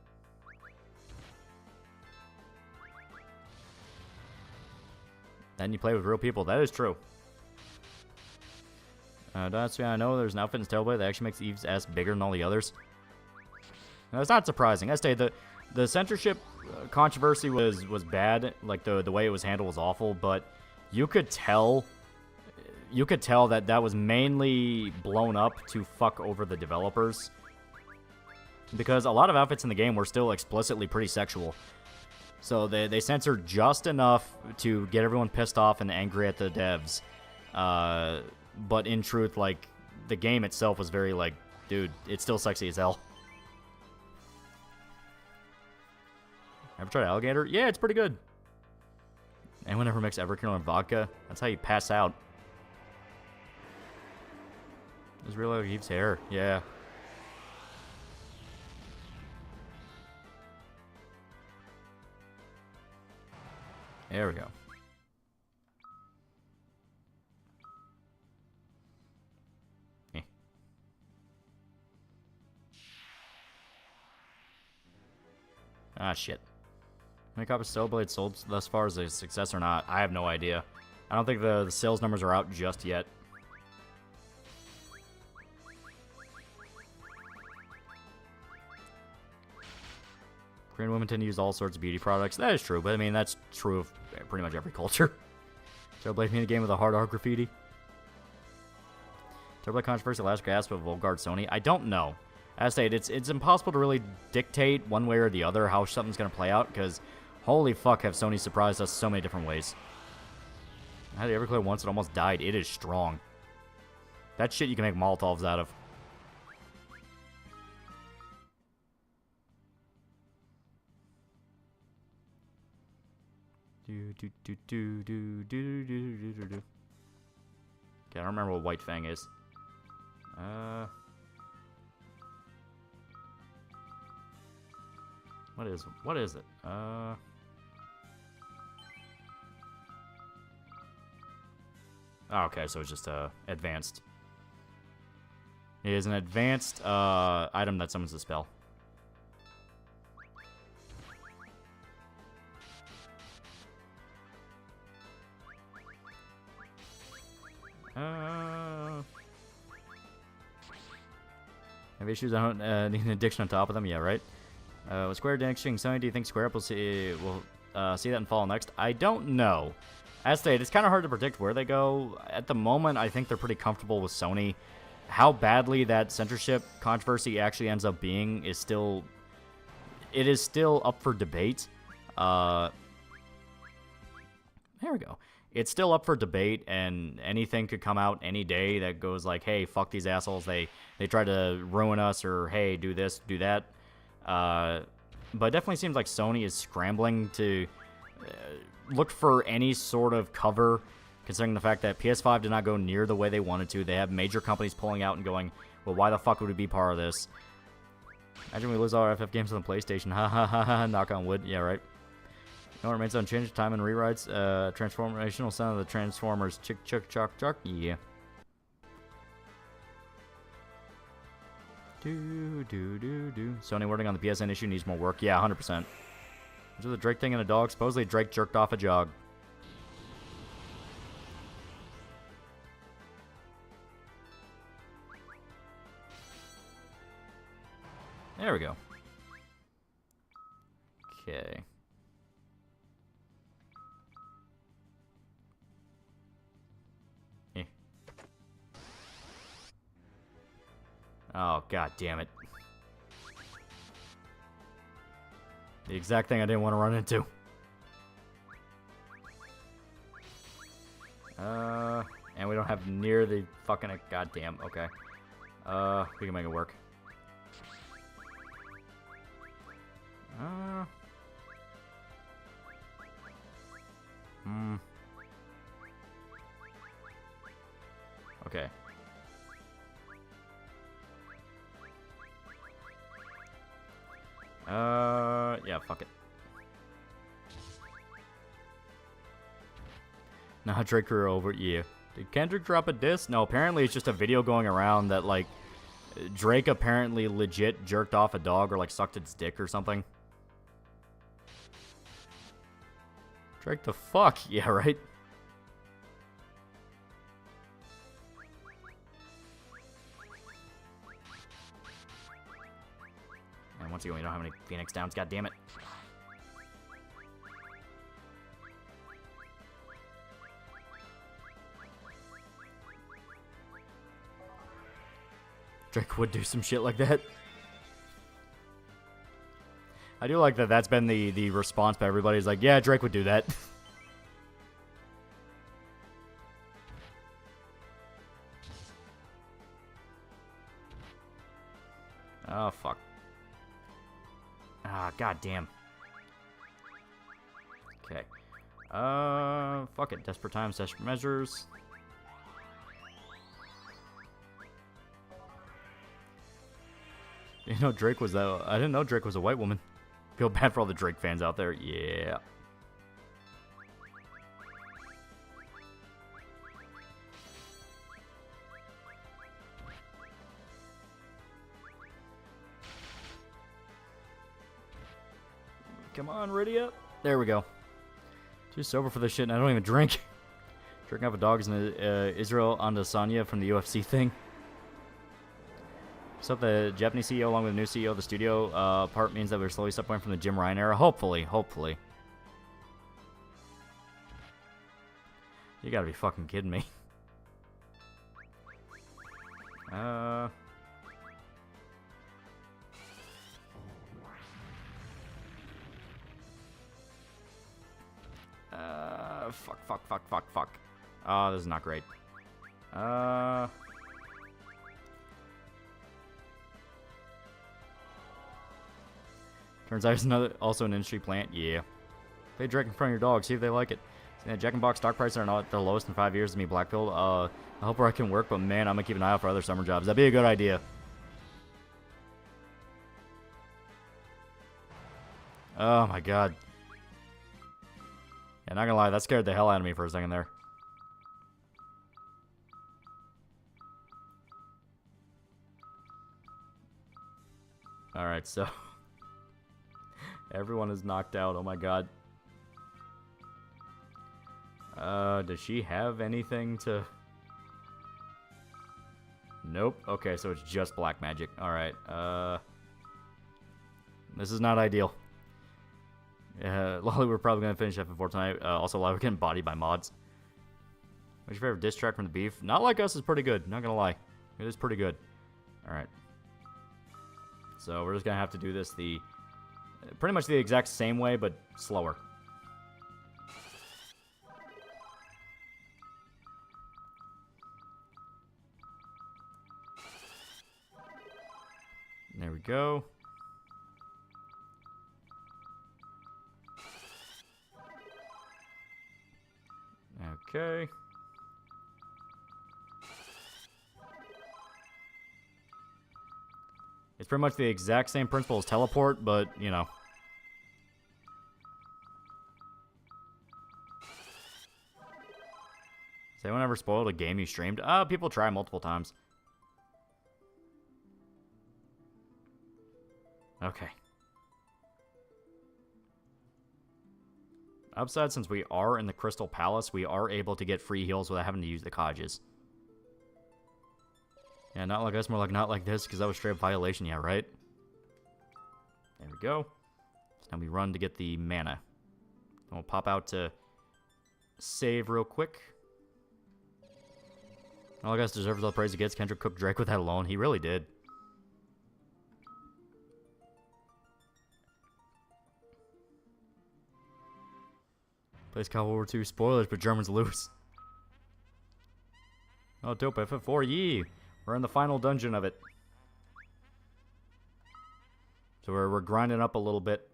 Then you play with real people. That is true. That's why I know there's an outfit in Tailblade that actually makes Eve's ass bigger than all the others. Now, it's not surprising. I say the censorship controversy was bad. Like the way it was handled was awful, but you could tell that was mainly blown up to fuck over the developers. Because a lot of outfits in the game were still explicitly pretty sexual. So they censored just enough to get everyone pissed off and angry at the devs. But in truth, like, the game itself was very, like, dude, it's still sexy as hell. Ever tried alligator? Yeah, it's pretty good. Anyone ever mix Everclear and vodka? That's how you pass out. There's really like Eve's hair. Yeah. There we go. Ah, shit. How many copies of Blade sold thus far? Is it a success or not? I have no idea. I don't think the sales numbers are out just yet. Korean women tend to use all sorts of beauty products. That is true, but I mean, that's true of pretty much every culture. Joe Blake me in a game with a hard R graffiti. Turbo controversy, last gasp of Volgard Sony. I don't know. As stated, it's impossible to really dictate one way or the other how something's going to play out, because holy fuck have Sony surprised us so many different ways. I had the Everclear once, it almost died. It is strong. That shit you can make Molotovs out of. Okay, I don't remember what White Fang is. What is it? Oh, okay, so it's just advanced. It is an advanced item that summons a spell. Have issues? I don't need an addiction on top of them. Yeah, right. With Square ditching Sony, do you think Square Up will see that in fall next? I don't know. As stated, it's kind of hard to predict where they go. At the moment, I think they're pretty comfortable with Sony. How badly that censorship controversy actually ends up being is still... It is still up for debate. There we go. It's still up for debate, and anything could come out any day that goes like, hey, fuck these assholes. They try to ruin us, or hey, do this, do that. But it definitely seems like Sony is scrambling to look for any sort of cover, considering the fact that PS5 did not go near the way they wanted to. They have major companies pulling out and going, well, why the fuck would we be part of this? Imagine we lose all our FF games on the PlayStation. Ha ha ha ha, knock on wood. Yeah, right. No, it remains unchanged. Time and rewrites. Transformational sound of the Transformers. Chick, chuck, chuck, chuck. Yeah. Sony wording on the PSN issue needs more work. Yeah, 100%. Is it the Drake thing and a dog? Supposedly Drake jerked off a jog. There we go. Okay. Oh, god damn it. The exact thing I didn't want to run into. And we don't have near the fucking... Goddamn, okay. We can make it work. Okay. Yeah, fuck it. Nah, Drake grew over. Yeah. Did Kendrick drop a diss? No, apparently it's just a video going around that, like, Drake apparently legit jerked off a dog or, like, sucked its dick or something. Drake the fuck? Yeah, right? And once again, we don't have any Phoenix Downs, god damn it. Drake would do some shit like that. I do like that that's been the response by everybody. Is like, yeah, Drake would do that. Oh, fuck. Ah, goddamn. Okay. Fuck it. Desperate times, desperate measures. You know, Drake was that. I didn't know Drake was a white woman. Feel bad for all the Drake fans out there. Yeah. Come on, ready up. There we go. Too sober for this shit, and I don't even drink. Drinking up a dog is in Israel Adesanya from the UFC thing. So the Japanese CEO along with the new CEO of the studio part means that we're slowly separating from the Jim Ryan era. Hopefully. You gotta be fucking kidding me. Fuck. Oh, this is not great. Turns out it's also an industry plant. Yeah. Play Drake in front of your dog. See if they like it. Jack and Box stock prices are not the lowest in 5 years to me, Blackpill. I hope where I can work, but man, I'm gonna keep an eye out for other summer jobs. That'd be a good idea. Oh my god. Yeah, not gonna lie, that scared the hell out of me for a second there. Alright, so everyone is knocked out. Oh my god. Does she have anything to... Nope. Okay, so it's just black magic. Alright, this is not ideal. Loli, we're probably gonna finish FF4 tonight. Also, Loli, we're getting bodied by mods. What's your favorite diss track from the beef? Not Like Us is pretty good, not gonna lie. It is pretty good. Alright. So, we're just gonna have to do this pretty much the exact same way, but slower. There we go. Okay. It's pretty much the exact same principle as teleport, but, you know. Has anyone ever spoiled a game you streamed? People try multiple times. Okay. Upside, since we are in the Crystal Palace, we are able to get free heals without having to use the Kages. Yeah, not like us, more like not like this, because that was straight up violation, yeah, right? There we go. So now we run to get the mana. Then we'll pop out to save real quick. All guys deserves all the praise he gets. Kendrick cooked Drake with that alone. He really did. Plays Call World War II. Spoilers, but Germans lose. Oh, dope. FF4, yee! We're in the final dungeon of it. So we're grinding up a little bit.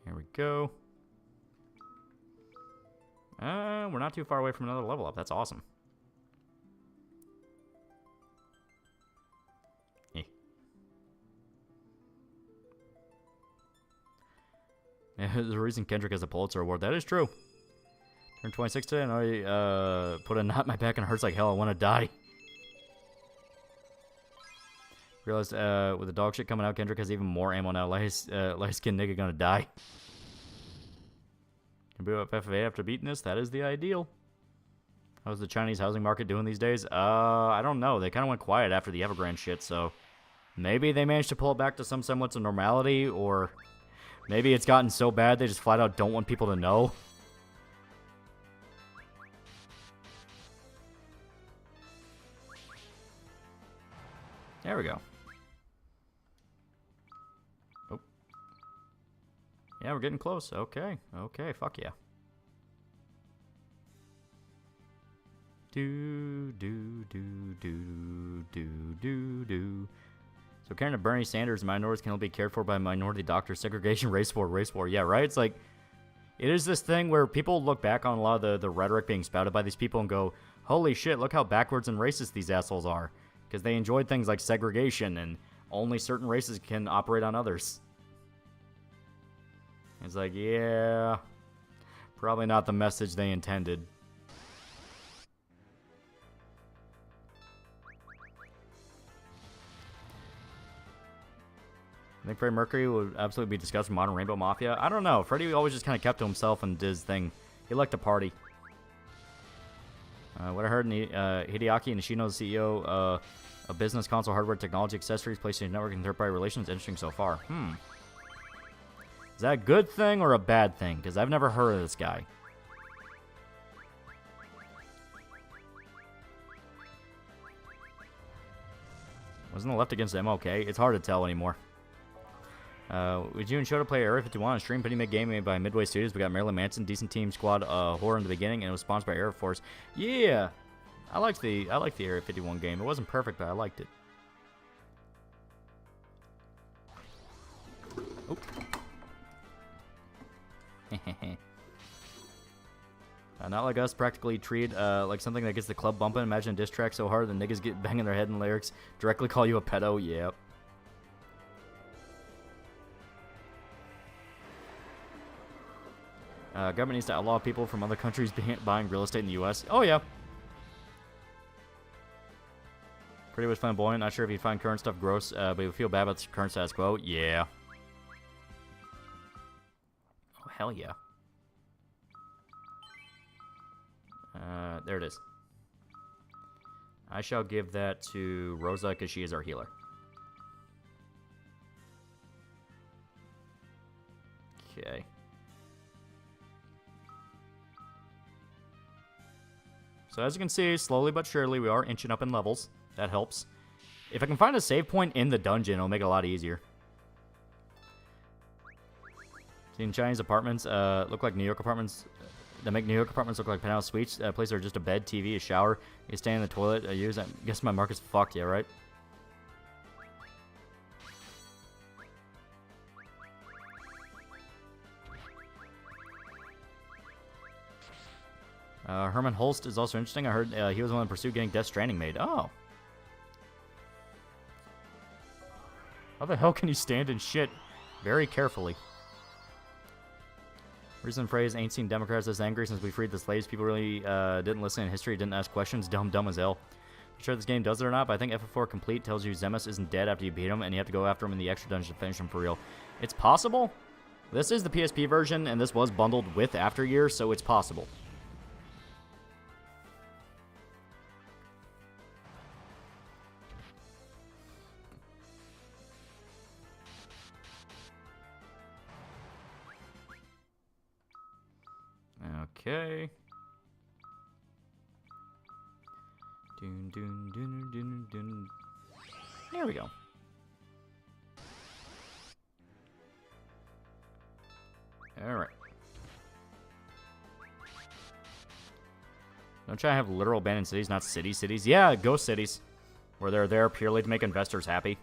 Here we go. We're not too far away from another level up. That's awesome. Yeah, there's a reason Kendrick has a Pulitzer Award. That is true. Turned 26 today, and I put a knot in my back and it hurts like hell. I want to die. Realized with the dog shit coming out, Kendrick has even more ammo now. Light skin nigga gonna die. Can boot up FFA after beating this? That is the ideal. How's the Chinese housing market doing these days? I don't know. They kind of went quiet after the Evergrande shit, so maybe they managed to pull it back to some semblance of normality, or maybe it's gotten so bad they just flat out don't want people to know. There we go. Oh. Yeah, we're getting close. Okay. Okay, fuck yeah. Do. So caring to Bernie Sanders, minorities can only be cared for by minority doctors. Segregation, race war. Yeah, right? It's like, it is this thing where people look back on a lot of the rhetoric being spouted by these people and go, holy shit, look how backwards and racist these assholes are. Because they enjoyed things like segregation and only certain races can operate on others. It's like, yeah, probably not the message they intended. I think Freddie Mercury would absolutely be discussed with Modern Rainbow Mafia. I don't know. Freddie always just kind of kept to himself and did his thing. He liked to party. What I heard, Hideaki Nishino's CEO of business console hardware technology accessories, PlayStation Network, and third-party relations. Interesting so far. Is that a good thing or a bad thing? Because I've never heard of this guy. Wasn't the left against them okay? It's hard to tell anymore. Would you and Shota play Area 51 on stream? Pretty mid game made by Midway Studios. We got Marilyn Manson, decent team squad horror in the beginning, and it was sponsored by Air Force. Yeah, I liked the Area 51 game. It wasn't perfect, but I liked it. Oh. Not like us, practically treat like something that gets the club bumping. Imagine a diss track so hard the niggas get banging their head in lyrics. Directly call you a pedo. Yep. Government needs to outlaw people from other countries buying real estate in the U.S. Oh, yeah. Pretty much flamboyant. Not sure if you'd find current stuff gross, but you feel bad about the current status quo. Yeah. Oh, hell yeah. There it is. I shall give that to Rosa because she is our healer. Okay. So as you can see, slowly but surely, we are inching up in levels. That helps. If I can find a save point in the dungeon, it'll make it a lot easier. Seeing Chinese apartments look like New York apartments. That make New York apartments look like penthouse suites. Places are just a bed, TV, a shower. You stay in the toilet. I guess my market's fucked, yeah, right? Herman Holst is also interesting. I heard he was the one that pursued getting Death Stranding made. Oh. How the hell can you stand and shit very carefully? Recent phrase, ain't seen Democrats this angry since we freed the slaves. People really didn't listen in history, didn't ask questions. Dumb as hell. I'm sure this game does it or not, but I think FF4 Complete tells you Zemus isn't dead after you beat him, and you have to go after him in the extra dungeon to finish him for real. It's possible. This is the PSP version, and this was bundled with After Years, so it's possible. Okay. Dun. There we go. Alright. Don't try to have literal abandoned cities, not cities. Yeah, ghost cities. Where they're there purely to make investors happy.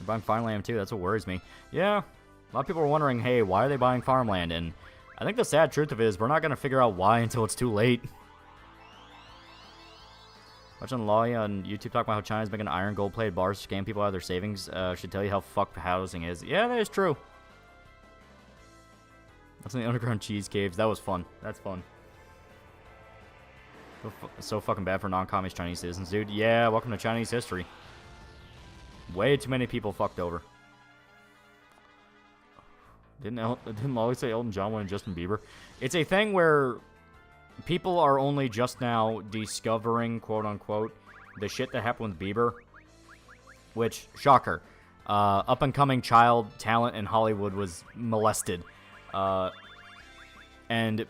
They're buying farmland too, that's what worries me. Yeah. A lot of people are wondering, hey, why are they buying farmland? And I think the sad truth of it is we're not going to figure out why until it's too late. Watching Loli on YouTube talk about how China's making iron gold-plated bars to scam people out of their savings should tell you how fucked housing is. Yeah, that is true. That's in the underground cheese caves. That was fun. That's fun. So fucking bad for non-communist Chinese citizens, dude. Yeah, welcome to Chinese history. Way too many people fucked over. Didn't Loli say Elton John wanted Justin Bieber? It's a thing where people are only just now discovering, quote-unquote, the shit that happened with Bieber. Which, shocker, up-and-coming child talent in Hollywood was molested. And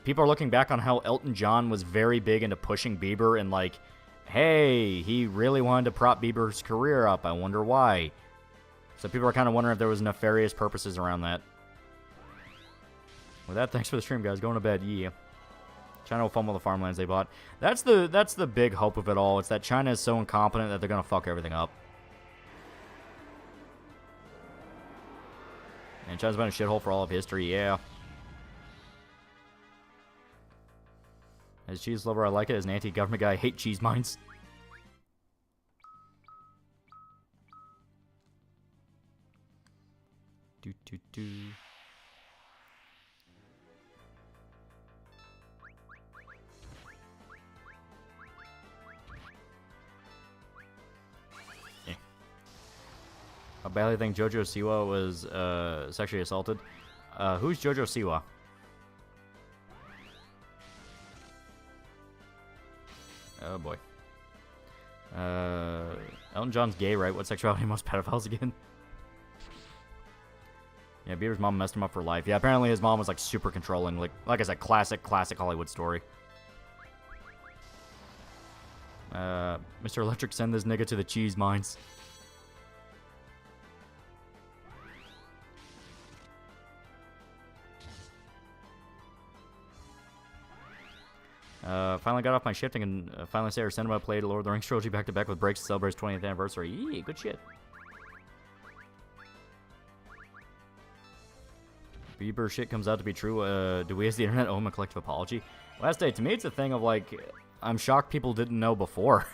people are looking back on how Elton John was very big into pushing Bieber and like, hey, he really wanted to prop Bieber's career up. I wonder why. So people are kind of wondering if there was nefarious purposes around that. With that, thanks for the stream, guys. Going to bed, yeah. China will fumble the farmlands they bought. That's the big hope of it all. It's that China is so incompetent that they're going to fuck everything up. And China's been a shithole for all of history, yeah. As a cheese lover, I like it. As an anti-government guy, I hate cheese mines. Do. I badly think Jojo Siwa was sexually assaulted. Who's Jojo Siwa? Oh boy. Elton John's gay, right? What sexuality most pedophiles again? Yeah, Bieber's mom messed him up for life. Yeah, apparently his mom was like super controlling. Like I said, classic Hollywood story. Mr. Electric, send this nigga to the cheese mines. Finally got off my shifting and finally say our cinema played Lord of the Rings trilogy back to back with breaks to celebrate its 20th anniversary. Yee, good shit. Bieber shit comes out to be true. Do we as the internet owe him a collective apology? Last day, to me it's a thing of like, I'm shocked people didn't know before.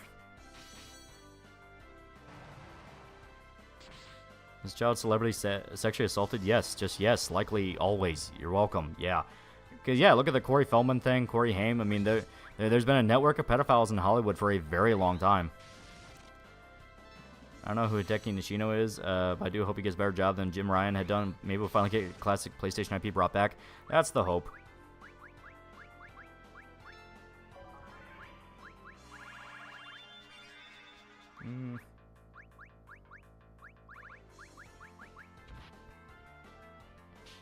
Is child celebrity sexually assaulted? Yes, just yes, likely always. You're welcome, yeah. Because, yeah, look at the Corey Feldman thing, Corey Haim. I mean, there's been a network of pedophiles in Hollywood for a very long time. I don't know who Hideki Nishino is, but I do hope he gets a better job than Jim Ryan had done. Maybe we'll finally get classic PlayStation IP brought back. That's the hope.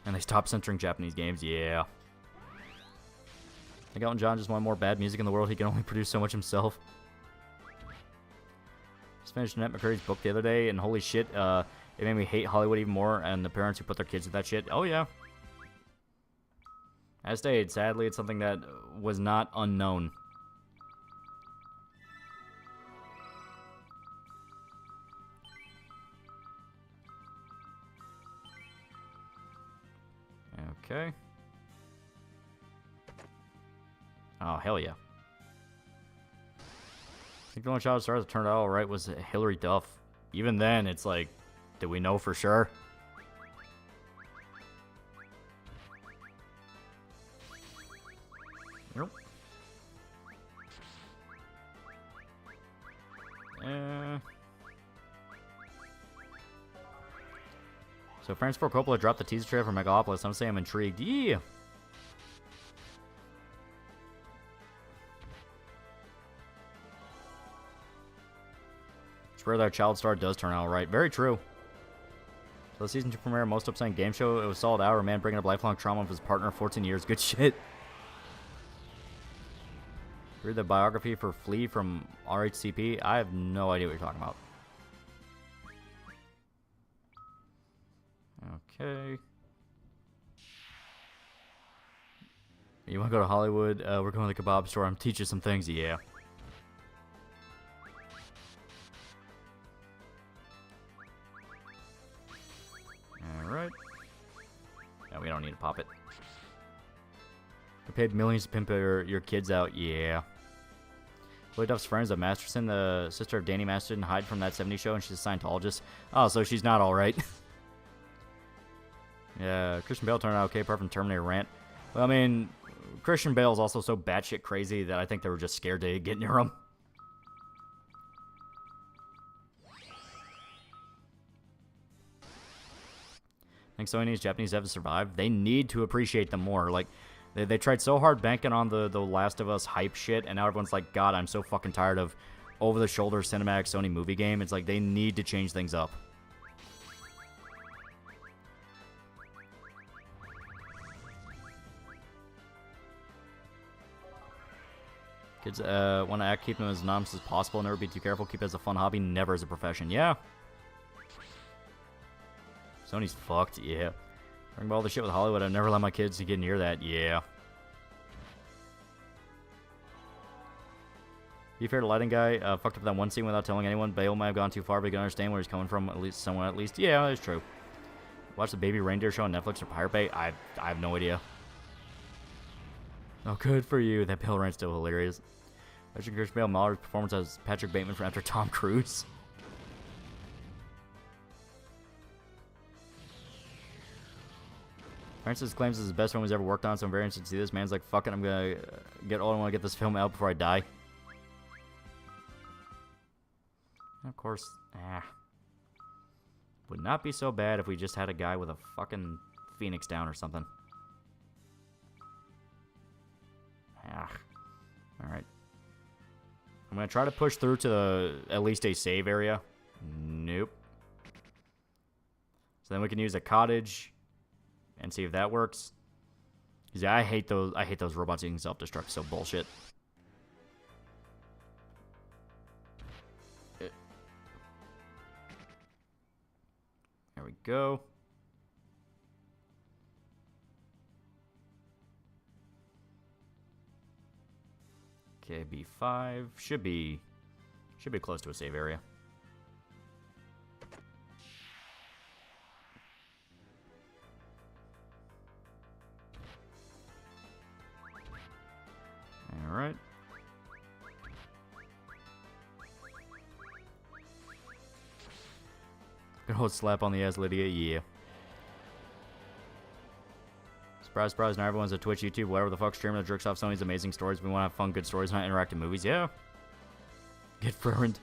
And they stopped censoring Japanese games, yeah. I think Elton John just wanted more bad music in the world. He can only produce so much himself. Just finished Annette McCurdy's book the other day, and holy shit, it made me hate Hollywood even more, and the parents who put their kids with that shit. Oh, yeah. As stated, sadly, it's something that was not unknown. Okay. Oh, hell yeah. I think the only child star that turned out alright was Hilary Duff. Even then, it's like, did we know for sure? Nope. So Francis Ford Coppola dropped the teaser trailer for Megalopolis. I'm saying I'm intrigued. Yeah. It's rare that our child star does turn out right. Very true. So the season 2 premiere, most upsetting game show. It was a solid hour. Man bringing up lifelong trauma of his partner, 14 years. Good shit. Read the biography for Flea from RHCP. I have no idea what you're talking about. Okay. You want to go to Hollywood? We're going to the kebab store. I'm teaching some things. Yeah. Alright. Yeah, we don't need to pop it. I paid millions to pimp your kids out. Yeah. Willie Duff's friends of Masterson, the sister of Danny Masterson, hide from that 70s show, and she's a Scientologist. Oh, so she's not alright. Yeah, Christian Bale turned out okay apart from Terminator rant. Well, I mean, Christian Bale's also so batshit crazy that I think they were just scared to get near him. I think Sony needs Japanese devs to survive. They need to appreciate them more. Like, they tried so hard banking on the Last of Us hype shit, and now everyone's like, God, I'm so fucking tired of over-the-shoulder cinematic Sony movie game. It's like, they need to change things up. Kids want to act, keep them as anonymous as possible, never be too careful, keep it as a fun hobby, never as a profession. Yeah. Sony's fucked, yeah. Talking about all the shit with Hollywood, I've never let my kids get near that, yeah. Be fair to lighting guy, fucked up that one scene without telling anyone. Bale might have gone too far, but you can understand where he's coming from, at least someone at least. Yeah, that's true. Watch the Baby Reindeer show on Netflix or Pirate Bay? I have no idea. Oh, good for you. That Bale rant's still hilarious. Christian Bale Mahler's performance as Patrick Bateman from after Tom Cruise. Francis claims it's the best film he's ever worked on, so I'm very interested to see this. Man's like, fuck it, I'm gonna get all I want to get this film out before I die. And of course, would not be so bad if we just had a guy with a fucking Phoenix down or something. Alright. I'm going to try to push through to at least a save area. Nope. So then we can use a cottage and see if that works. Because yeah, I hate those robots using self-destruct. So bullshit. There we go. Okay, B5 should be close to a save area. All right. Good old slap on the ass, Lydia. Yeah. Surprise, surprise, now everyone's a Twitch, YouTube, whatever the fuck, streamer that jerks off Sony's amazing stories. We want to have fun, good stories, not interactive movies. Yeah. Get ruined.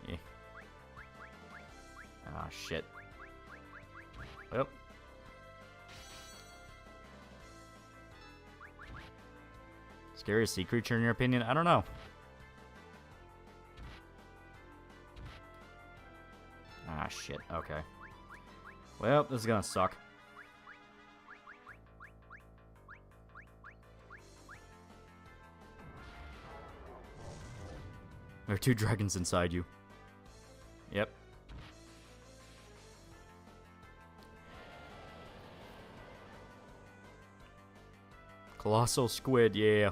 Yeah. Ah, shit. Well. Scariest sea creature in your opinion? I don't know. Ah, shit. Okay. Well, this is gonna suck. There are 2 dragons inside you. Yep. Colossal squid, yeah.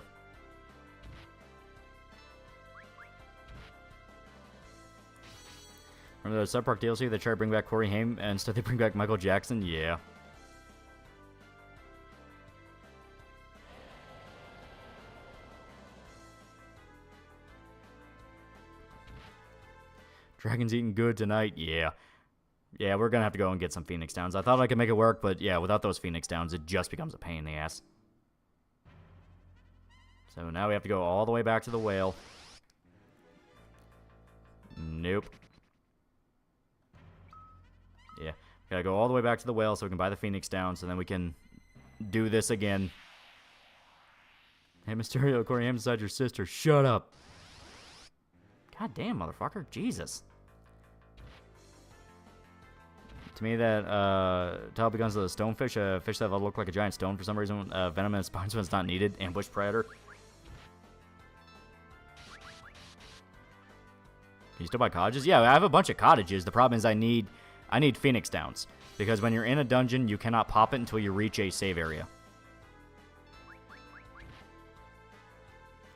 Remember the Sub Park DLC? They try to bring back Corey Haim, and instead they bring back Michael Jackson? Yeah. Dragon's eating good tonight? Yeah. Yeah, we're gonna have to go and get some Phoenix Downs. I thought I could make it work, but yeah, without those Phoenix Downs, it just becomes a pain in the ass. So now we have to go all the way back to the whale. Nope. Yeah, gotta go all the way back to the whale so we can buy the Phoenix Downs, and then we can do this again. Hey, Mysterio, Corey Haim's inside your sister. Shut up. God damn, motherfucker. Jesus. To me, that Tal becomes a stonefish, a fish that will look like a giant stone for some reason. Venom in its spines when it's not needed. Ambush predator. Can you still buy cottages? Yeah, I have a bunch of cottages. The problem is I need Phoenix Downs. Because when you're in a dungeon, you cannot pop it until you reach a save area.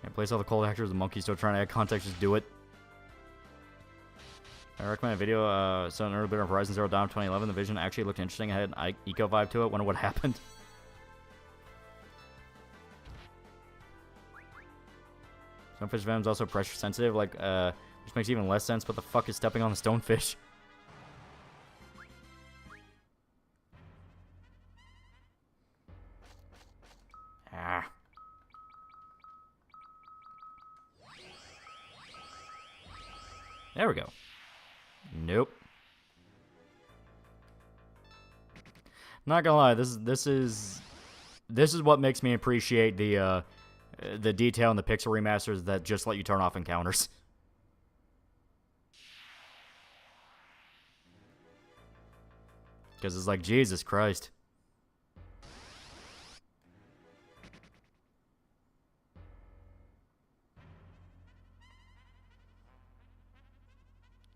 Yeah, place all the cold actors. The monkey's still trying to add context. Just do it. I recommend a video, so an early bit of Horizon Zero Dawn 2011. The vision actually looked interesting. It had an eco vibe to it. Wonder what happened. Stonefish venom's also pressure sensitive. Like, which makes even less sense. What the fuck is stepping on the stonefish? Ah. There we go. Nope. Not gonna lie, this is what makes me appreciate the detail in the pixel remasters that just let you turn off encounters. Because it's like, Jesus Christ.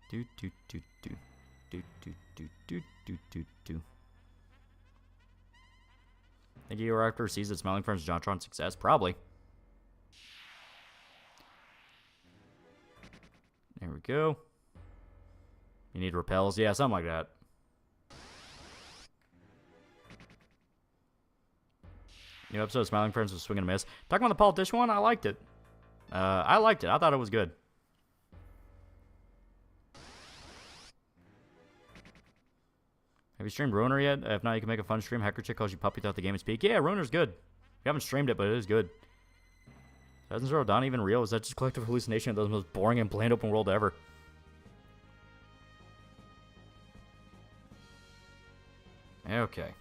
Do do do do do do do do do do do. Think your actor sees that Smiling Friends JonTron's success? Probably. There we go. You need repels? Yeah, something like that. New episode of Smiling Friends was swing and a miss. Talking about the politician one, I liked it. I liked it. I thought it was good. Have you streamed Ruiner yet? If not, you can make a fun stream. Hacker Chick calls you puppy throughout the game is peak. Yeah, Ruiner's good. We haven't streamed it, but it is good. Horizon Zero Dawn even real? Is that just collective hallucination of the most boring and bland open world ever? Okay.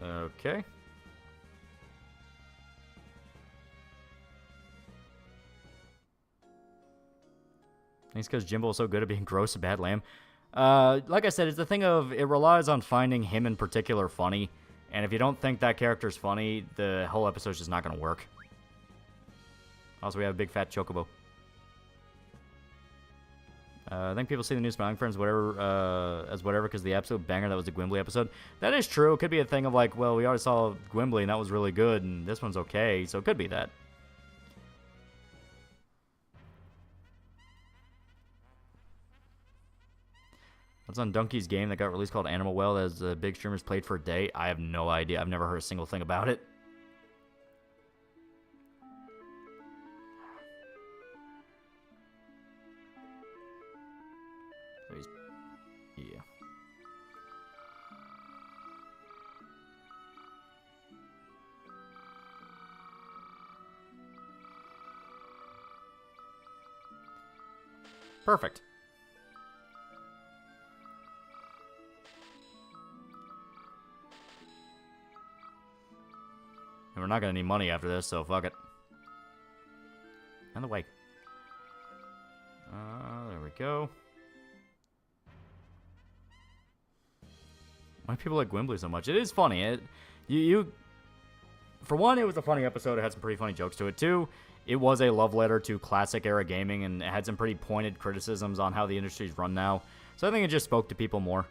Okay. Thanks because Jimbo is so good at being gross and bad lamb. Like I said, it's the thing of it relies on finding him in particular funny. And if you don't think that character's funny, the whole episode's just not going to work. Also, we have a big fat chocobo. I think people see the new Smiling Friends as whatever because the absolute banger that was the Gwimbly episode. That is true. It could be a thing of like, well, we already saw Gwimbly and that was really good, and this one's okay, so it could be that. What's on Donkey's game that got released called Animal Well as the big streamers played for a day? I have no idea. I've never heard a single thing about it. Yeah. Perfect. And we're not going to need money after this, so fuck it. And the way. There we go. Why do people like Gwimbly so much? It is funny. For one, it was a funny episode. It had some pretty funny jokes to it. Two, it was a love letter to classic era gaming, and it had some pretty pointed criticisms on how the industry's run now. So I think it just spoke to people more.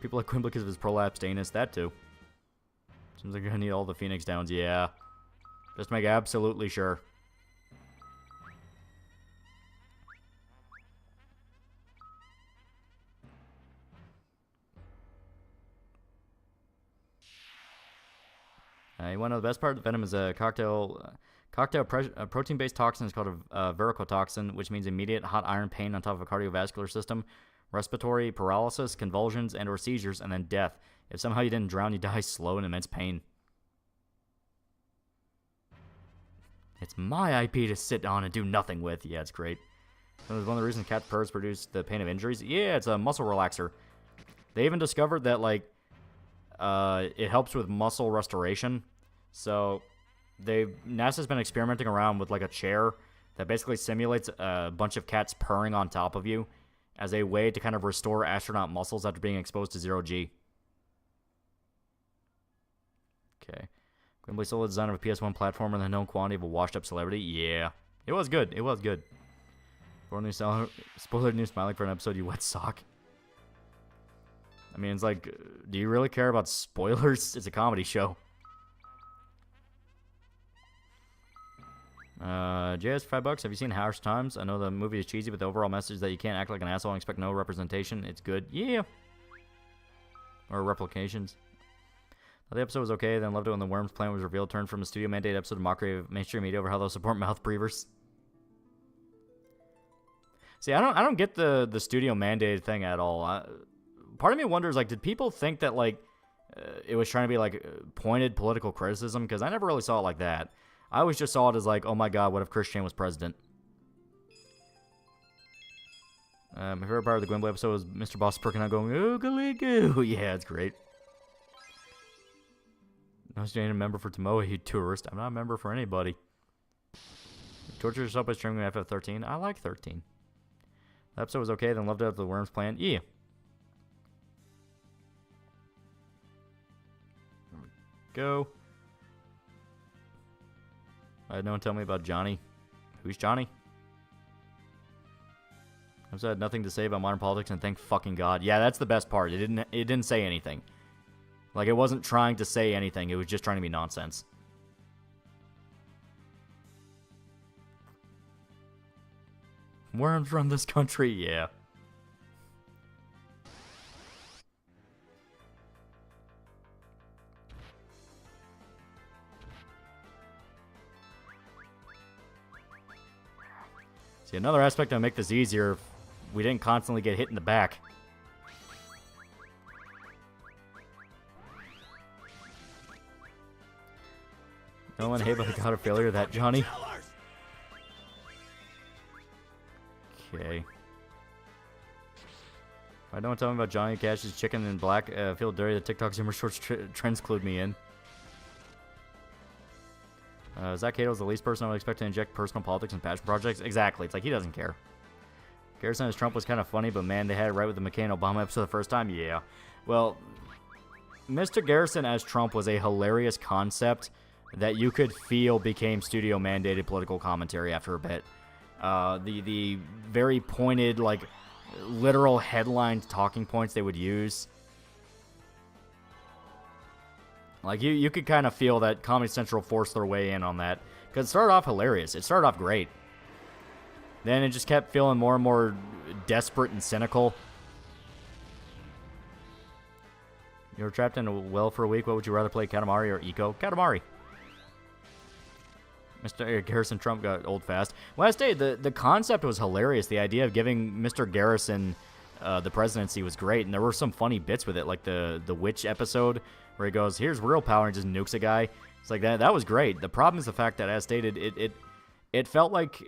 People like Gwimbly because of his prolapse anus. That too. Seems like you're gonna need all the Phoenix Downs. Yeah. Just to make absolutely sure. You want to know the best part? The venom is a protein-based toxin. It's called a vericotoxin, which means immediate hot iron pain on top of a cardiovascular system, respiratory paralysis, convulsions, and/or seizures, and then death. If somehow you didn't drown, you die slow and immense pain. It's my IP to sit on and do nothing with. Yeah, it's great. So one of the reasons cat purrs produce the pain of injuries. Yeah, it's a muscle relaxer. They even discovered that, like, it helps with muscle restoration. So, NASA's been experimenting around with, like, a chair that basically simulates a bunch of cats purring on top of you as a way to kind of restore astronaut muscles after being exposed to 0G. Okay. Gwimbly stole the design of a PS1 platformer and the known quantity of a washed-up celebrity. Yeah. It was good. It was good. Spoiler news smiling for an episode, you wet sock. I mean, it's like, do you really care about spoilers? It's a comedy show. JS, $5. Have you seen Harsh Times? I know the movie is cheesy, but the overall message is that you can't act like an asshole and expect no representation. It's good. Yeah. Or replications. The episode was okay, then loved it when the Worms plan was revealed. Turned from a studio mandate episode of mockery of mainstream media over how they'll support mouth breathers. See, I don't get the studio mandated thing at all. Part of me wonders, like, did people think that, like, it was trying to be, like, pointed political criticism? Because I never really saw it like that. I always just saw it as, like, oh my god, what if Christian was president? My favorite part of the Gwimbly episode was Mr. Boss perking out going, ooh-goo-goo. Yeah, it's great. No, you're a member for Tomoe, you tourist. I'm not a member for anybody. Torture yourself by streaming FF13. I like 13. The episode was okay, then loved it at the Worms plan. Yeah. There we go. I had no one tell me about Johnny. Who's Johnny? I had nothing to say about modern politics, and thank fucking God. Yeah, that's the best part. It didn't say anything. Like, it wasn't trying to say anything. It was just trying to be nonsense. Worms run this country, yeah. See, another aspect that would make this easier if we didn't constantly get hit in the back. No one hate but I got a failure of that, Johnny. Okay. If I Why don't tell me about Johnny Cash's chicken and black? Feel dirty. The TikTok Zoomer Shorts trends clued me in. Zach Cato's the least person I would expect to inject personal politics and passion projects. Exactly. It's like he doesn't care. Garrison as Trump was kind of funny, but man, they had it right with the McCain-Obama episode the first time. Yeah. Well, Mr. Garrison as Trump was a hilarious concept that you could feel became studio-mandated political commentary after a bit. The very pointed, like, literal headlined talking points they would use. Like, you could kind of feel that Comedy Central forced their way in on that. Because it started off hilarious. It started off great. Then it just kept feeling more and more desperate and cynical. You were trapped in a well for a week. What would you rather play, Katamari or Eco? Katamari. Mr. Garrison Trump got old fast. Last day, the concept was hilarious. The idea of giving Mr. Garrison the presidency was great, and there were some funny bits with it, like the witch episode where he goes, "Here's real power," and just nukes a guy. It's like that was great. The problem is the fact that, as stated, it felt like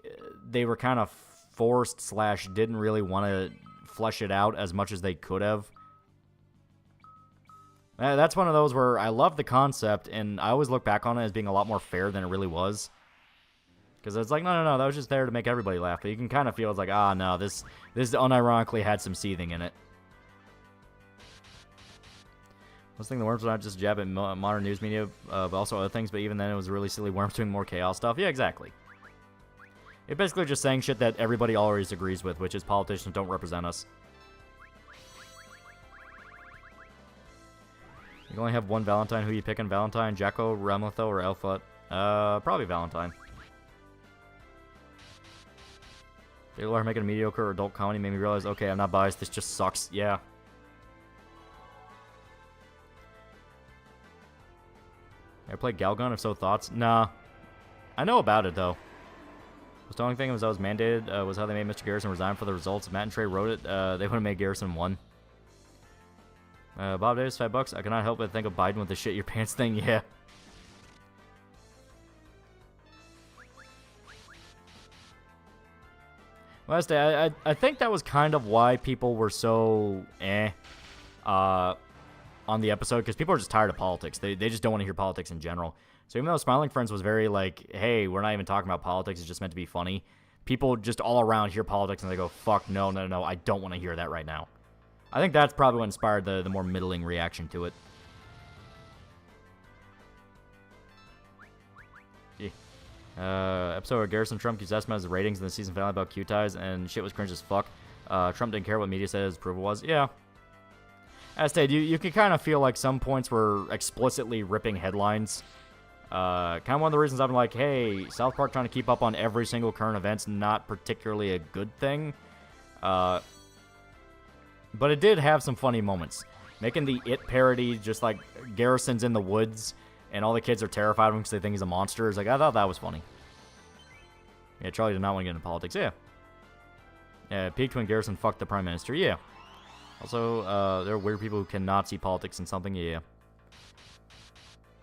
they were kind of forced / didn't really want to flesh it out as much as they could have. That's one of those where I love the concept, and I always look back on it as being a lot more fair than it really was. Because it's like, no, that was just there to make everybody laugh. But you can kind of feel it's like, no, this unironically had some seething in it. I was thinking the worms were not just a jab at modern news media, but also other things, but even then it was really silly worms doing more chaos stuff. Yeah, exactly. It's basically just saying shit that everybody always agrees with, which is politicians don't represent us. You only have one Valentine. Who you picking? Valentine, Jacko, Ramletho, or Elfut? Probably Valentine. They are making a mediocre adult comedy made me realize, okay, I'm not biased, this just sucks. Yeah. I played Galgun, if so, thoughts? Nah. I know about it, though. The only thing was that was mandated was how they made Mr. Garrison resign for the results. If Matt and Trey wrote it, they would have made Garrison one. Bob Davis, $5. I cannot help but think of Biden with the shit your pants thing. Yeah. Last day, I think that was kind of why people were so on the episode, because people are just tired of politics. They just don't want to hear politics in general. So even though Smiling Friends was very like, hey, we're not even talking about politics, it's just meant to be funny, people just all around hear politics and they go, fuck, no, I don't want to hear that right now. I think that's probably what inspired the more middling reaction to it. Episode where Garrison Trump keeps estimating his ratings in the season finale about Q-ties, and shit was cringe as fuck. Trump didn't care what media said his approval was. Yeah. As stated, you can kind of feel like some points were explicitly ripping headlines. Kind of one of the reasons I'm like, hey, South Park trying to keep up on every single current event's not particularly a good thing. But it did have some funny moments. Making the It parody, just like Garrison's in the woods, and all the kids are terrified of him because they think he's a monster. It's like, I thought that was funny. Yeah, Charlie did not want to get into politics. Yeah. Yeah, peaked when Garrison fucked the Prime Minister. Yeah. Also, there are weird people who cannot see politics in something. Yeah.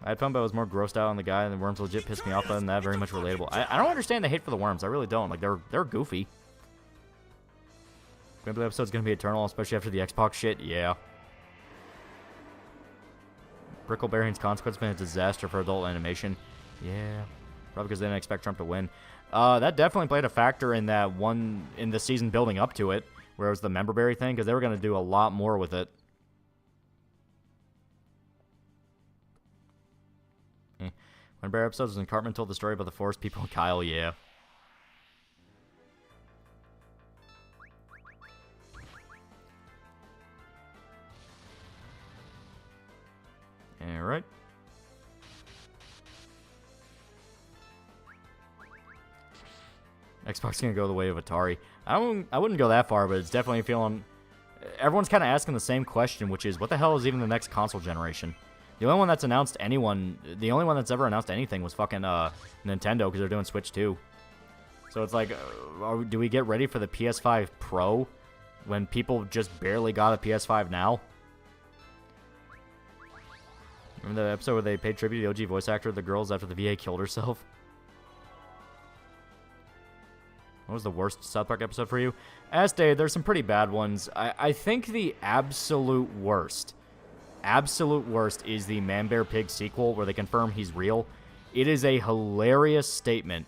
I had fun, but I was more grossed out on the guy, and the worms legit pissed me off other than that. Very much relatable. I don't understand the hate for the worms. I really don't. Like, they're goofy. Maybe the episode's gonna be eternal, especially after the Xbox shit. Yeah. Brickleberry's Consequence been a disaster for adult animation. Yeah. Probably because they didn't expect Trump to win. That definitely played a factor in that one, in the season building up to it, where it was the Memberberry thing, because they were going to do a lot more with it. When Bear episodes, when Cartman told the story about the forest people and Kyle, yeah. Alright. Xbox gonna go the way of Atari. I wouldn't go that far, but it's definitely feeling... Everyone's kind of asking the same question, which is, what the hell is even the next console generation? The only one that's announced anyone... The only one that's ever announced anything was fucking Nintendo, because they're doing Switch 2. So it's like, do we get ready for the PS5 Pro when people just barely got a PS5 now? Remember the episode where they paid tribute to the OG voice actor of the girls after the VA killed herself? What was the worst South Park episode for you? As stated, there's some pretty bad ones. I think the absolute worst is the Man Bear Pig sequel where they confirm he's real. It is a hilarious statement,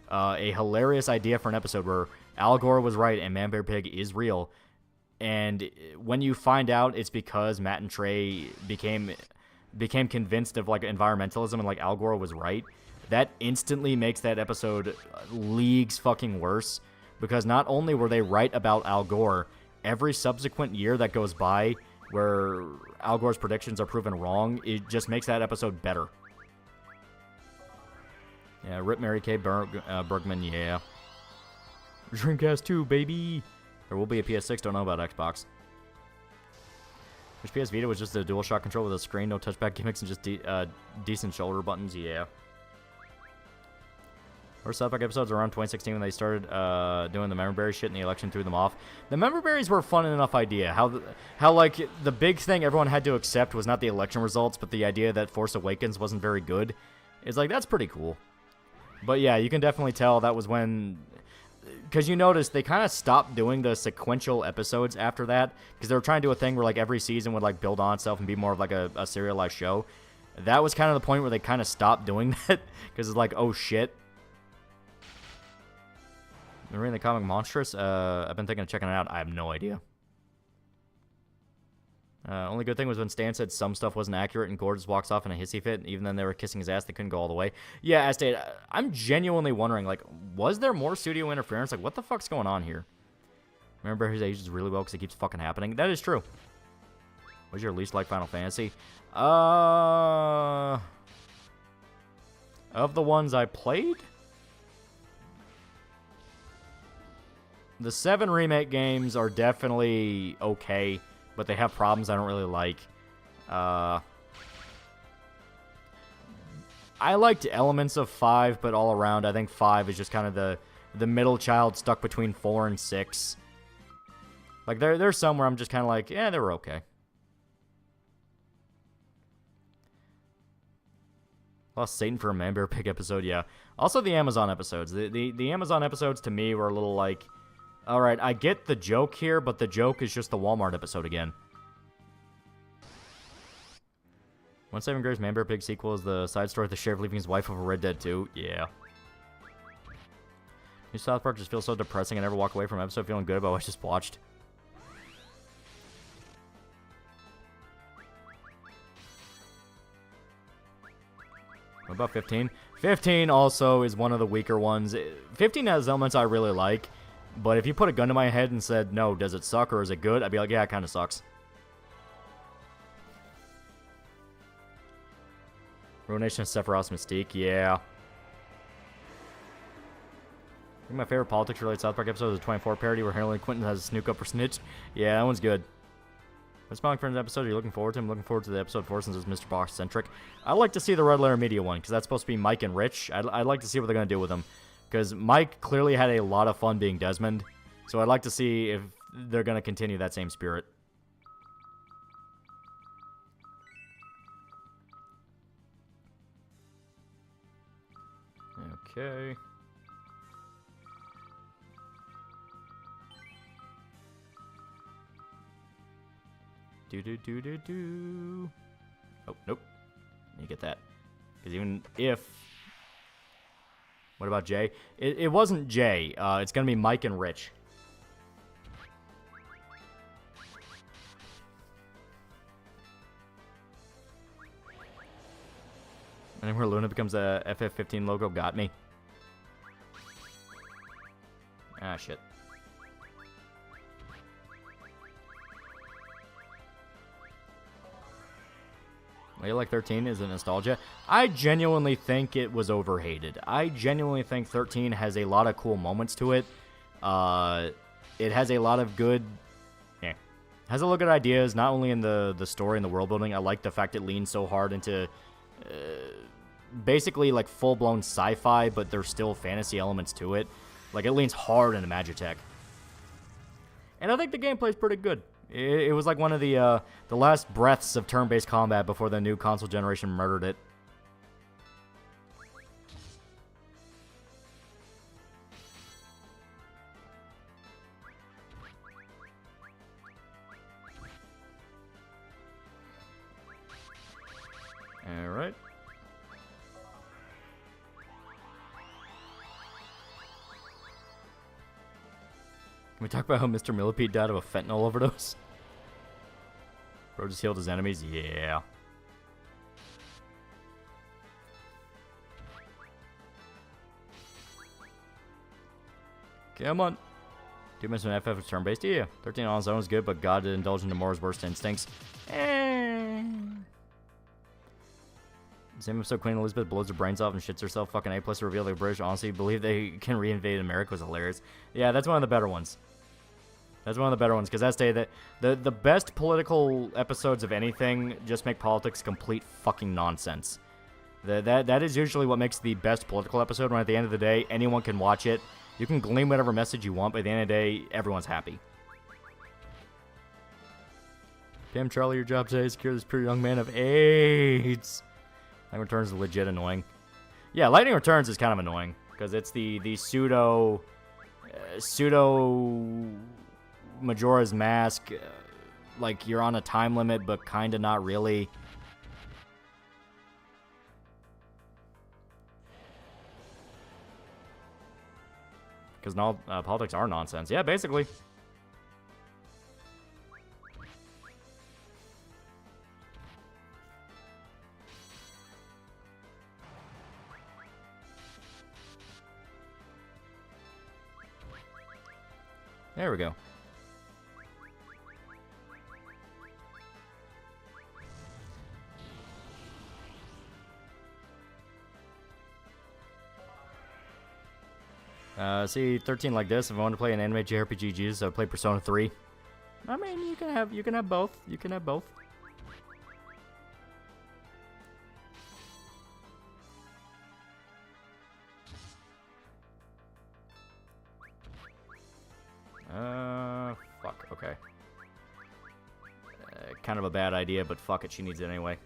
a hilarious idea for an episode where Al Gore was right and Man Bear Pig is real. And when you find out it's because Matt and Trey became convinced of like environmentalism and like Al Gore was right, that instantly makes that episode leagues fucking worse, because not only were they right about Al Gore, every subsequent year that goes by where Al Gore's predictions are proven wrong, it just makes that episode better. Yeah, rip Mary Kay Bergman, yeah. Dreamcast 2, baby! There will be a PS6, don't know about Xbox. Which PS Vita was just a DualShock controller with a screen, no touchpad gimmicks, and just decent shoulder buttons, yeah. First South Park episodes around 2016 when they started doing the member berry shit and the election threw them off. The member berries were a fun enough idea. How like the big thing everyone had to accept was not the election results, but the idea that Force Awakens wasn't very good. It's like, that's pretty cool. But yeah, you can definitely tell that was when, because you notice they kind of stopped doing the sequential episodes after that, because they were trying to do a thing where like every season would like build on itself and be more of like a serialized show. That was kind of the point where they kind of stopped doing that, because it's like, oh shit. Reading the comic Monstrous? I've been thinking of checking it out. I have no idea. Only good thing was when Stan said some stuff wasn't accurate and Gord just walks off in a hissy fit. Even then they were kissing his ass, they couldn't go all the way. Yeah, as stated, I'm genuinely wondering, like, was there more studio interference? Like, what the fuck's going on here? Remember, his ages really well because it keeps fucking happening. That is true. What's your least like Final Fantasy? Of the ones I played? The 7 remake games are definitely okay, but they have problems I don't really like. I liked elements of 5, but all around, I think 5 is just kind of the middle child stuck between 4 and 6. Like, there's some where I'm just kind of like, yeah, they were okay. Lost Satan for a Man Bear Pig episode, yeah. Also the Amazon episodes. The Amazon episodes, to me, were a little like, alright, I get the joke here, but the joke is just the Walmart episode again. 1/7 Graves Man Bear Pig sequel is the side story of the sheriff leaving his wife over Red Dead 2. Yeah. New South Park just feels so depressing. I never walk away from an episode feeling good about what I just watched. What about 15? 15 also is one of the weaker ones. 15 has elements I really like, but if you put a gun to my head and said, no, does it suck or is it good? I'd be like, yeah, it kind of sucks. Ruination of Sephiroth's Mystique, yeah. I think my favorite politics-related South Park episode is the 24 parody where Harley Quinton has a snook up for snitch. Yeah, that one's good. What's my friend's episode? Are you looking forward to? I'm looking forward to the episode 4 since it's Mr. Box-centric. I'd like to see the Red Letter Media one, because that's supposed to be Mike and Rich. I'd like to see what they're going to do with them. Because Mike clearly had a lot of fun being Desmond. So I'd like to see if they're going to continue that same spirit. Okay. Do. Oh, nope. You get that. Because even if... What about Jay? It wasn't Jay. It's going to be Mike and Rich. And where Luna becomes a FF15 logo got me. Ah, shit. Way Like 13 is a nostalgia. I genuinely think it was overhated. I genuinely think 13 has a lot of cool moments to it. It has a lot of good... has a lot of good ideas, not only in the story and the world building. I like the fact it leans so hard into... basically like full-blown sci-fi, but there's still fantasy elements to it. Like, it leans hard into Magitech. And I think the gameplay's pretty good. It was like one of the last breaths of turn-based combat before the new console generation murdered it. Alright. Can we talk about how Mr. Millipede died of a fentanyl overdose? Bro just healed his enemies? Yeah. Come on. 2 minutes when FF is turn-based? Yeah. 13 on his own is good, but God did indulge into Nomura's worst instincts. Same episode, Queen Elizabeth blows her brains off and shits herself. Fucking A+ to reveal the British honestly believe they can reinvade America was hilarious. Yeah, that's one of the better ones. That's one of the better ones, because that's that the best political episodes of anything just make politics complete fucking nonsense. That is usually what makes the best political episode, when at the end of the day, anyone can watch it. You can glean whatever message you want, but at the end of the day, everyone's happy. Damn, Charlie, your job today is to cure this poor young man of AIDS. Lightning Returns is legit annoying. Yeah, Lightning Returns is kind of annoying, because it's the pseudo Majora's Mask, like you're on a time limit, but kind of not really. Because politics are nonsense. Yeah, basically. There we go. See, 13 like this. If I want to play an anime JRPG, Jesus, I would play Persona 3. I mean, you can have both. You can have both. Fuck. Okay. Kind of a bad idea, but fuck it. She needs it anyway.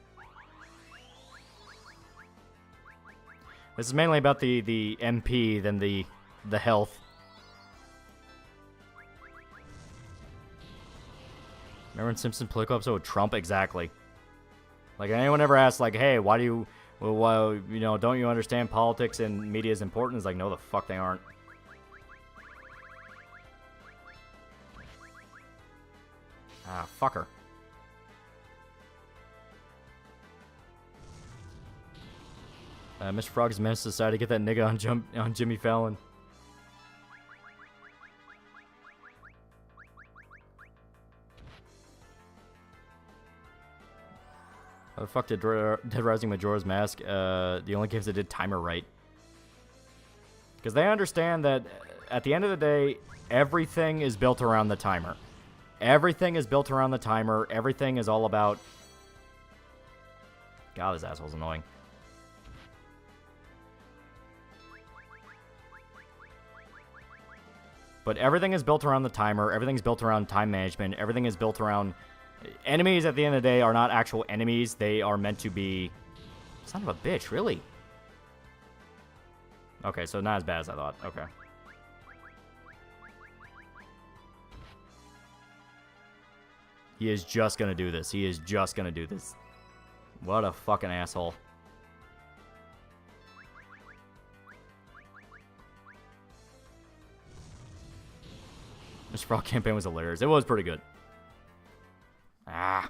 This is mainly about the MP than the health. Remember in Simpsons political episode with Trump? Exactly. Like, anyone ever asked, like, hey, why do you, well, you know, don't you understand politics and media is important? It's like, no, the fuck they aren't. Ah, fuck her. Mr. Frog's Menace decided to get that nigga on Jimmy Fallon. How the fuck did Dead Rising Majora's Mask, the only games that did timer right? Because they understand that at the end of the day, everything is built around the timer. Everything is built around the timer. Everything is all about... God, this asshole's annoying. But everything is built around the timer. Everything's built around time management. Everything is built around... Enemies, at the end of the day, are not actual enemies. They are meant to be... Son of a bitch, really? Okay, so not as bad as I thought. Okay. He is just gonna do this. He is just gonna do this. What a fucking asshole. Mr. Frog campaign was hilarious. It was pretty good. Ah.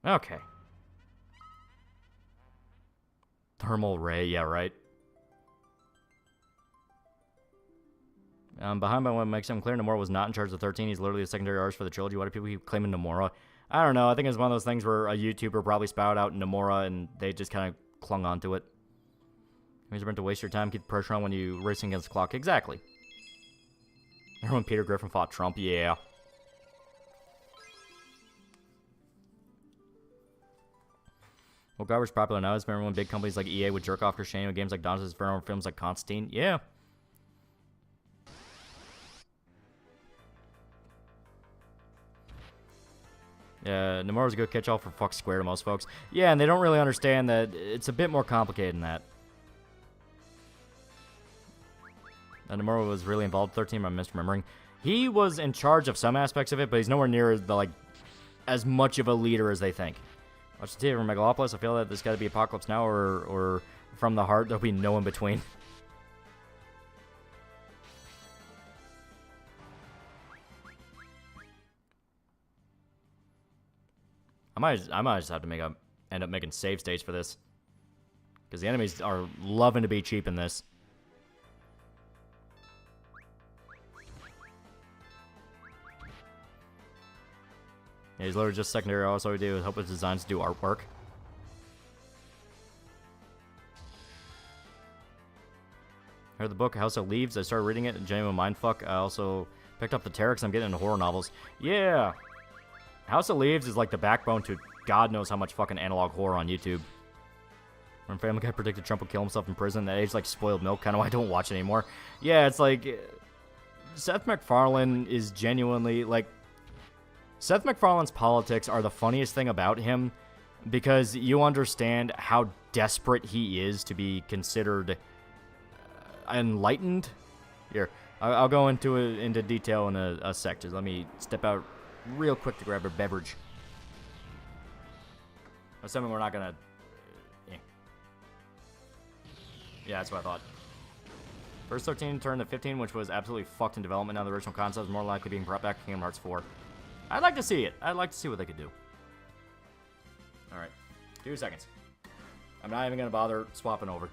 Okay. Thermal ray, yeah, right. Behind by what makes him clear, Nomura was not in charge of 13. He's literally a secondary artist for the trilogy. Why do people keep claiming Nomura? I don't know. I think it's one of those things where a YouTuber probably spouted out Nomura and they just kind of clung onto it. Means meant to waste your time, keep the pressure on when you racing against the clock. Exactly. Remember when Peter Griffin fought Trump? Yeah. Well, garbage popular now is remember when big companies like EA would jerk off Christianity with games like Dante's Inferno and films like Constantine? Yeah. Nomura's a good catch-all for fuck square to most folks. Yeah, and they don't really understand that it's a bit more complicated than that. Nomura was really involved. 13, I'm misremembering. he was in charge of some aspects of it, but he's nowhere near the, like, as much of a leader as they think. Watch the TV from Megalopolis. I feel that there's got to be Apocalypse Now or From the Heart. There'll be no in between. I might just have to end up making save states for this, because the enemies are loving to be cheap in this. Yeah, he's literally just secondary. All we do is help his designs do artwork. I heard the book House of Leaves. I started reading it. Genuine mindfuck. I also picked up the Terror because I'm getting into horror novels. Yeah. House of Leaves is like the backbone to God knows how much fucking analog horror on YouTube. When Family Guy predicted Trump would kill himself in prison, that age like spoiled milk, kind of why I don't watch it anymore. Yeah, it's like Seth MacFarlane is genuinely like Seth MacFarlane's politics are the funniest thing about him, because you understand how desperate he is to be considered enlightened. Here, I'll go into detail in a sec. Just let me step out real quick to grab a beverage. Assuming we're not gonna... Yeah, that's what I thought. First 13 turned to 15, which was absolutely fucked in development. Now the original concept is more likely being brought back to Kingdom Hearts 4. I'd like to see it. I'd like to see what they could do. Alright. 2 seconds. I'm not even gonna bother swapping over.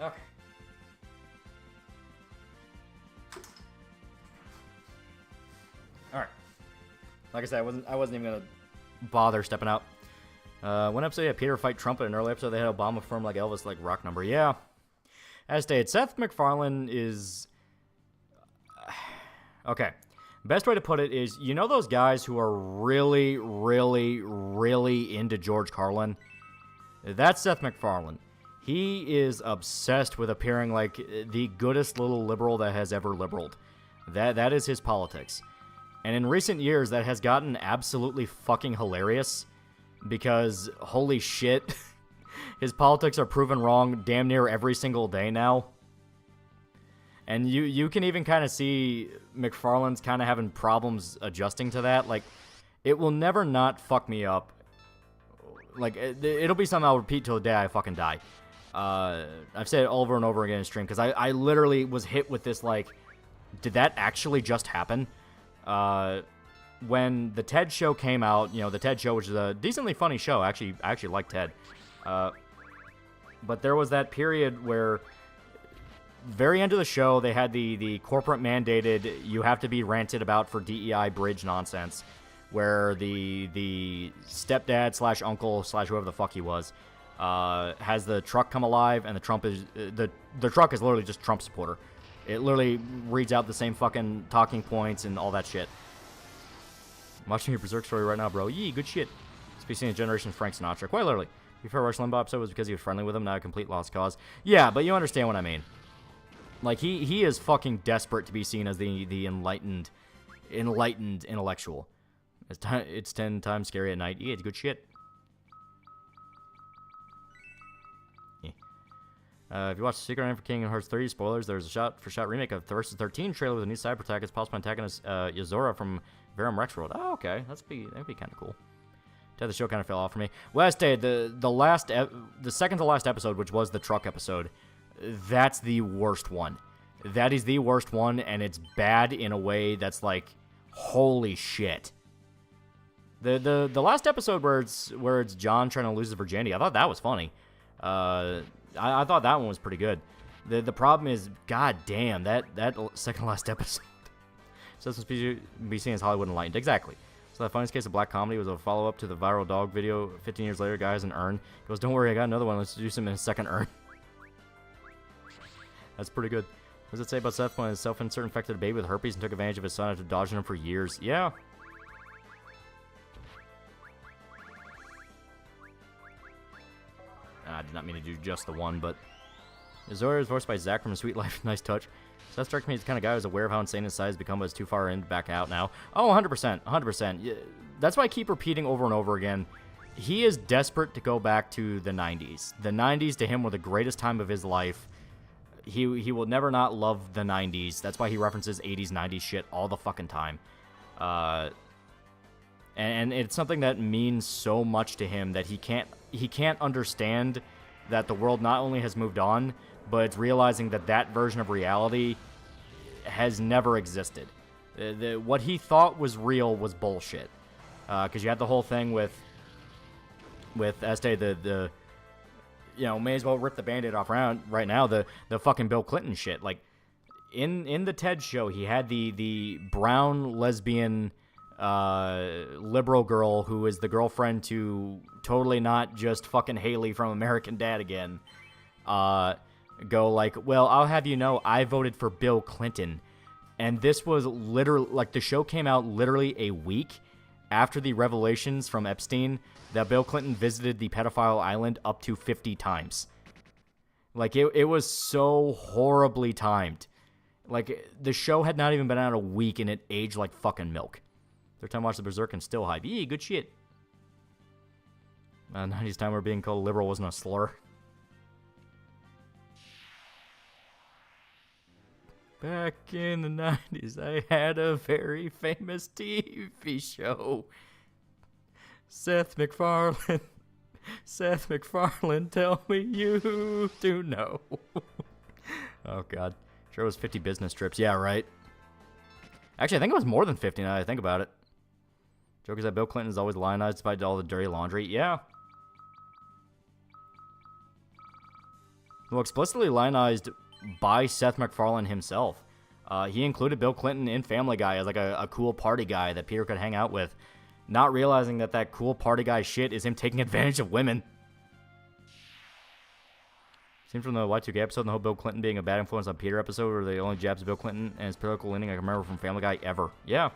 Okay. All right. Like I said, I wasn't even gonna bother stepping out. One episode, yeah, Peter fight Trump. In an early episode, they had Obama perform like Elvis, like rock number. Yeah. As stated, Seth MacFarlane is okay. Best way to put it is, you know those guys who are really, really, really into George Carlin? That's Seth MacFarlane. He is obsessed with appearing like the goodest little liberal that has ever liberaled. That is his politics. And in recent years, that has gotten absolutely fucking hilarious, because holy shit, his politics are proven wrong damn near every single day now. And you can even kind of see McFarlane's kind of having problems adjusting to that. Like, it will never not fuck me up. Like, it'll be something I'll repeat till the day I fucking die. I've said it over and over again in stream, because I literally was hit with this, like, did that actually just happen? When the TED show came out, you know, the TED show, which is a decently funny show, I actually like TED. But there was that period where, very end of the show, they had the corporate mandated, you have to be ranted about for DEI bridge nonsense, where the stepdad slash uncle slash whoever the fuck he was, has the truck come alive, and the truck is literally just Trump supporter. It literally reads out the same fucking talking points and all that shit. I'm watching your Berserk story right now, bro. Yee, good shit. Speaking of Generation Frank Sinatra. Quite literally. Before Rush Limbaugh episode was because he was friendly with him, now a complete lost cause. Yeah, but you understand what I mean. Like, he is fucking desperate to be seen as the enlightened intellectual. It's 10 times scary at night. Yeah, it's good shit. If you watch the Secret Name for Kingdom Hearts 3, spoilers, there's a shot-for-shot remake of Versus 13 trailer with a new side protagonist, possible antagonist, Yozora from Verum Rexworld. Oh, okay. That'd be kind of cool. The show kind of fell off for me. Well, I stated, the second to last episode, which was the truck episode, that's the worst one. That is the worst one, and it's bad in a way that's like, holy shit. The last episode where it's John trying to lose his virginity, I thought that was funny. I thought that one was pretty good. The problem is, god damn, that second to last episode. So this be seen as Hollywood Enlightened. Exactly. So that funniest case of black comedy was a follow-up to the viral dog video 15 years later. Guy has an urn. He goes, don't worry, I got another one. Let's do some in a second urn. That's pretty good. What does it say about Seth when his self-insert infected a baby with herpes and took advantage of his son after dodging him for years? Yeah. I did not mean to do just the one, but Zoya is voiced by Zach from Sweet Life. Nice touch. Seth strikes me as the kind of guy who's aware of how insane his side has become, but is too far in to back out now. Oh, 100%. 100%. That's why I keep repeating over and over again. He is desperate to go back to the 90s. The 90s to him were the greatest time of his life. He will never not love the 90s. That's why he references 80s, 90s shit all the fucking time. And it's something that means so much to him that he can't understand that the world not only has moved on, but it's realizing that that version of reality has never existed. What he thought was real was bullshit. Because you had the whole thing with Estee, may as well rip the Band-Aid off right now, the fucking Bill Clinton shit. Like, in the TED show, he had the brown lesbian liberal girl who is the girlfriend to totally not just fucking Haley from American Dad again, go like, well, I'll have you know, I voted for Bill Clinton. And this was literally, like, the show came out literally a week after the revelations from Epstein that Bill Clinton visited the pedophile island up to 50 times. Like, it was so horribly timed. Like, the show had not even been out a week, and it aged like fucking milk. Third time I watched the Berserk and still hype. Yee, good shit. 90s time where being called liberal wasn't a slur. Back in the 90s, I had a very famous TV show. Seth MacFarlane, tell me you do know. Oh, God. Sure, it was 50 business trips. Yeah, right. Actually, I think it was more than 50 now that I think about it. Joke is that Bill Clinton is always lionized despite all the dirty laundry. Yeah. Well, explicitly lionized by Seth MacFarlane himself. He included Bill Clinton in Family Guy as like a cool party guy that Peter could hang out with, not realizing that cool party guy shit is him taking advantage of women. Seen from the Y2K episode, and the whole Bill Clinton being a bad influence on Peter episode were the only jabs of Bill Clinton and his political leaning I can remember from Family Guy ever. Yeah.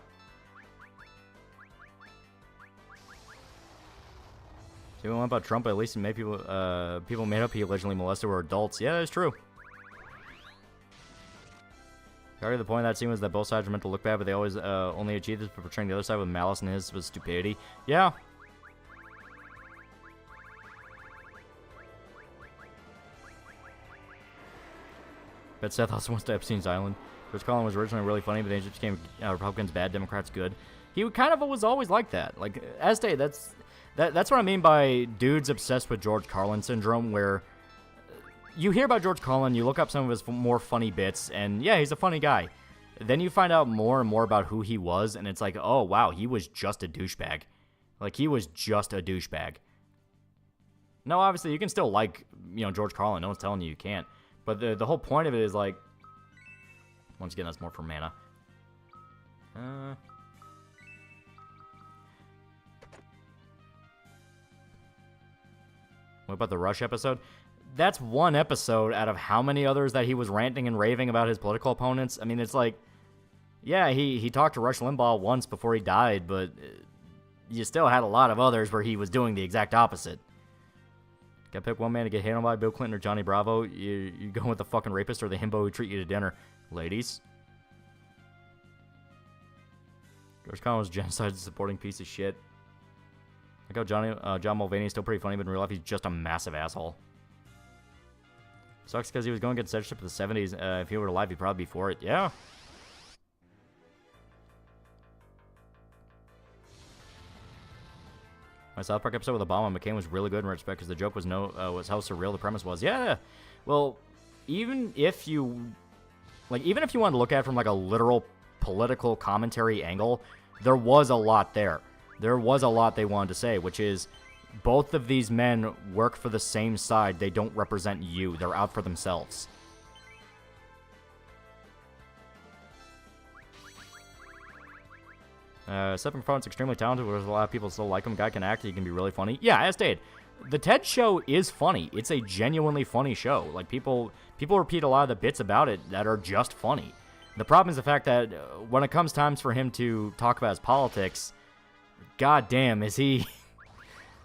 See what about Trump, at least maybe people made up he allegedly molested were adults. Yeah, that's true. Part of the point of that scene was that both sides were meant to look bad, but they always only achieved this by portraying the other side with malice, and his was stupidity. Yeah. Bet Seth also wants to Epstein's Island. George Carlin was originally really funny, but then it just became Republicans bad, Democrats good. He kind of was always like that. Like, Estee, that's what I mean by dudes obsessed with George Carlin syndrome, where you hear about George Carlin, you look up some of his more funny bits, and yeah, he's a funny guy. Then you find out more and more about who he was, and it's like, oh, wow, he was just a douchebag. Like, he was just a douchebag. No, obviously, you can still like, George Carlin. No one's telling you can't. But the whole point of it is, like, once again, that's more for mana. What about the Rush episode? That's one episode out of how many others that he was ranting and raving about his political opponents? I mean, it's like, yeah, he talked to Rush Limbaugh once before he died, but you still had a lot of others where he was doing the exact opposite. Gotta pick one man to get hit on by Bill Clinton or Johnny Bravo. You go with the fucking rapist or the himbo who treat you to dinner. Ladies. George Carlin was genocide supporting piece of shit. Like how John Mulvaney is still pretty funny, but in real life he's just a massive asshole. Sucks because he was going against censorship in the 70s. If he were alive, he'd probably be for it. Yeah. My South Park episode with Obama and McCain was really good in retrospect because the joke was was how surreal the premise was. Yeah. Well, even if you wanted to look at it from like a literal political commentary angle, there was a lot there. There was a lot they wanted to say, which is both of these men work for the same side. They don't represent you. They're out for themselves. Seth MacFarlane's extremely talented, whereas a lot of people still like him. Guy can act. He can be really funny. Yeah, as stated, the TED show is funny. It's a genuinely funny show. Like, people repeat a lot of the bits about it that are just funny. The problem is the fact that when it comes times for him to talk about his politics, goddamn, is he...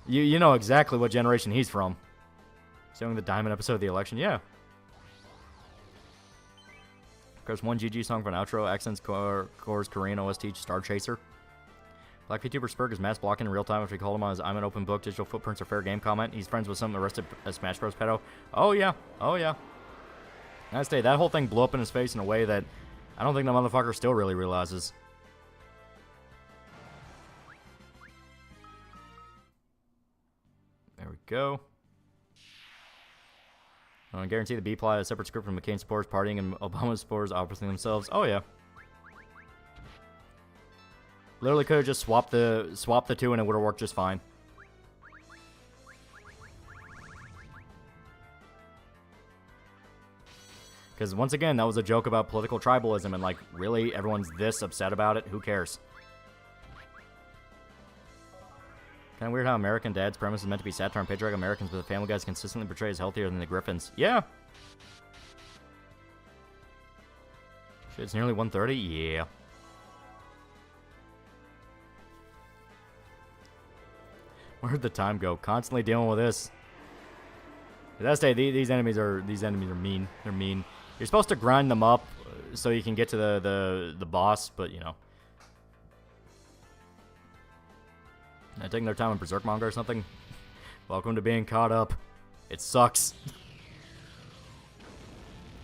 you know exactly what generation he's from. Showing the Diamond episode of the election, yeah. There's one GG song for an outro. Accents, Core's Korean OST, Star Chaser. Black VTuber Spurg is mass blocking in real time after he called him on his I'm an open book, digital footprints are fair game comment. He's friends with some arrested Smash Bros. Pedo. Oh, yeah. Oh, yeah. I say, that whole thing blew up in his face in a way that I don't think the motherfucker still really realizes. There we go. I guarantee the B-plot, a separate script from McCain supporters partying and Obama supporters opposing themselves. Oh, yeah. Literally could have just swapped the two and it would have worked just fine. Because once again, that was a joke about political tribalism and like, really, everyone's this upset about it? Who cares? Kind of weird how American Dad's premise is meant to be satire on patriarchal Americans, but the Family Guys consistently portrays healthier than the Griffins. Yeah. Shit, it's nearly 1:30? Yeah. Where'd the time go? Constantly dealing with this. That's these enemies are mean. They're mean. You're supposed to grind them up so you can get to the boss, but you know. They're taking their time in Berserk manga or something. Welcome to being caught up. It sucks.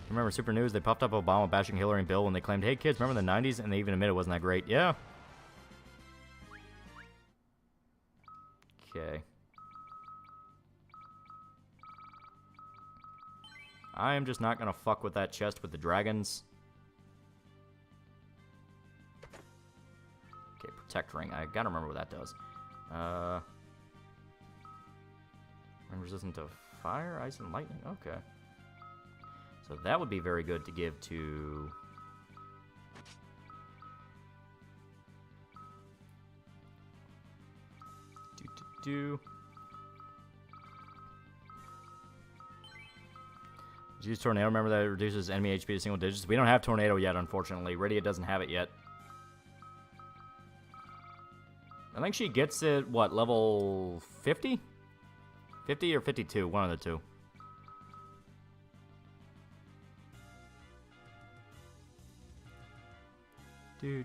Remember Super News? They popped up Obama bashing Hillary and Bill when they claimed, "Hey kids, remember the '90s?" And they even admitted it wasn't that great. Yeah. Okay. I am just not gonna fuck with that chest with the dragons. Okay, protect ring. I gotta remember what that does. I'm resistant to fire, ice, and lightning. Okay. So that would be very good to give to... Use Tornado. Remember that it reduces enemy HP to single digits. We don't have Tornado yet, unfortunately. Rydia doesn't have it yet. I think she gets it, what, level 50? 50 or 52, one of the two. Okay.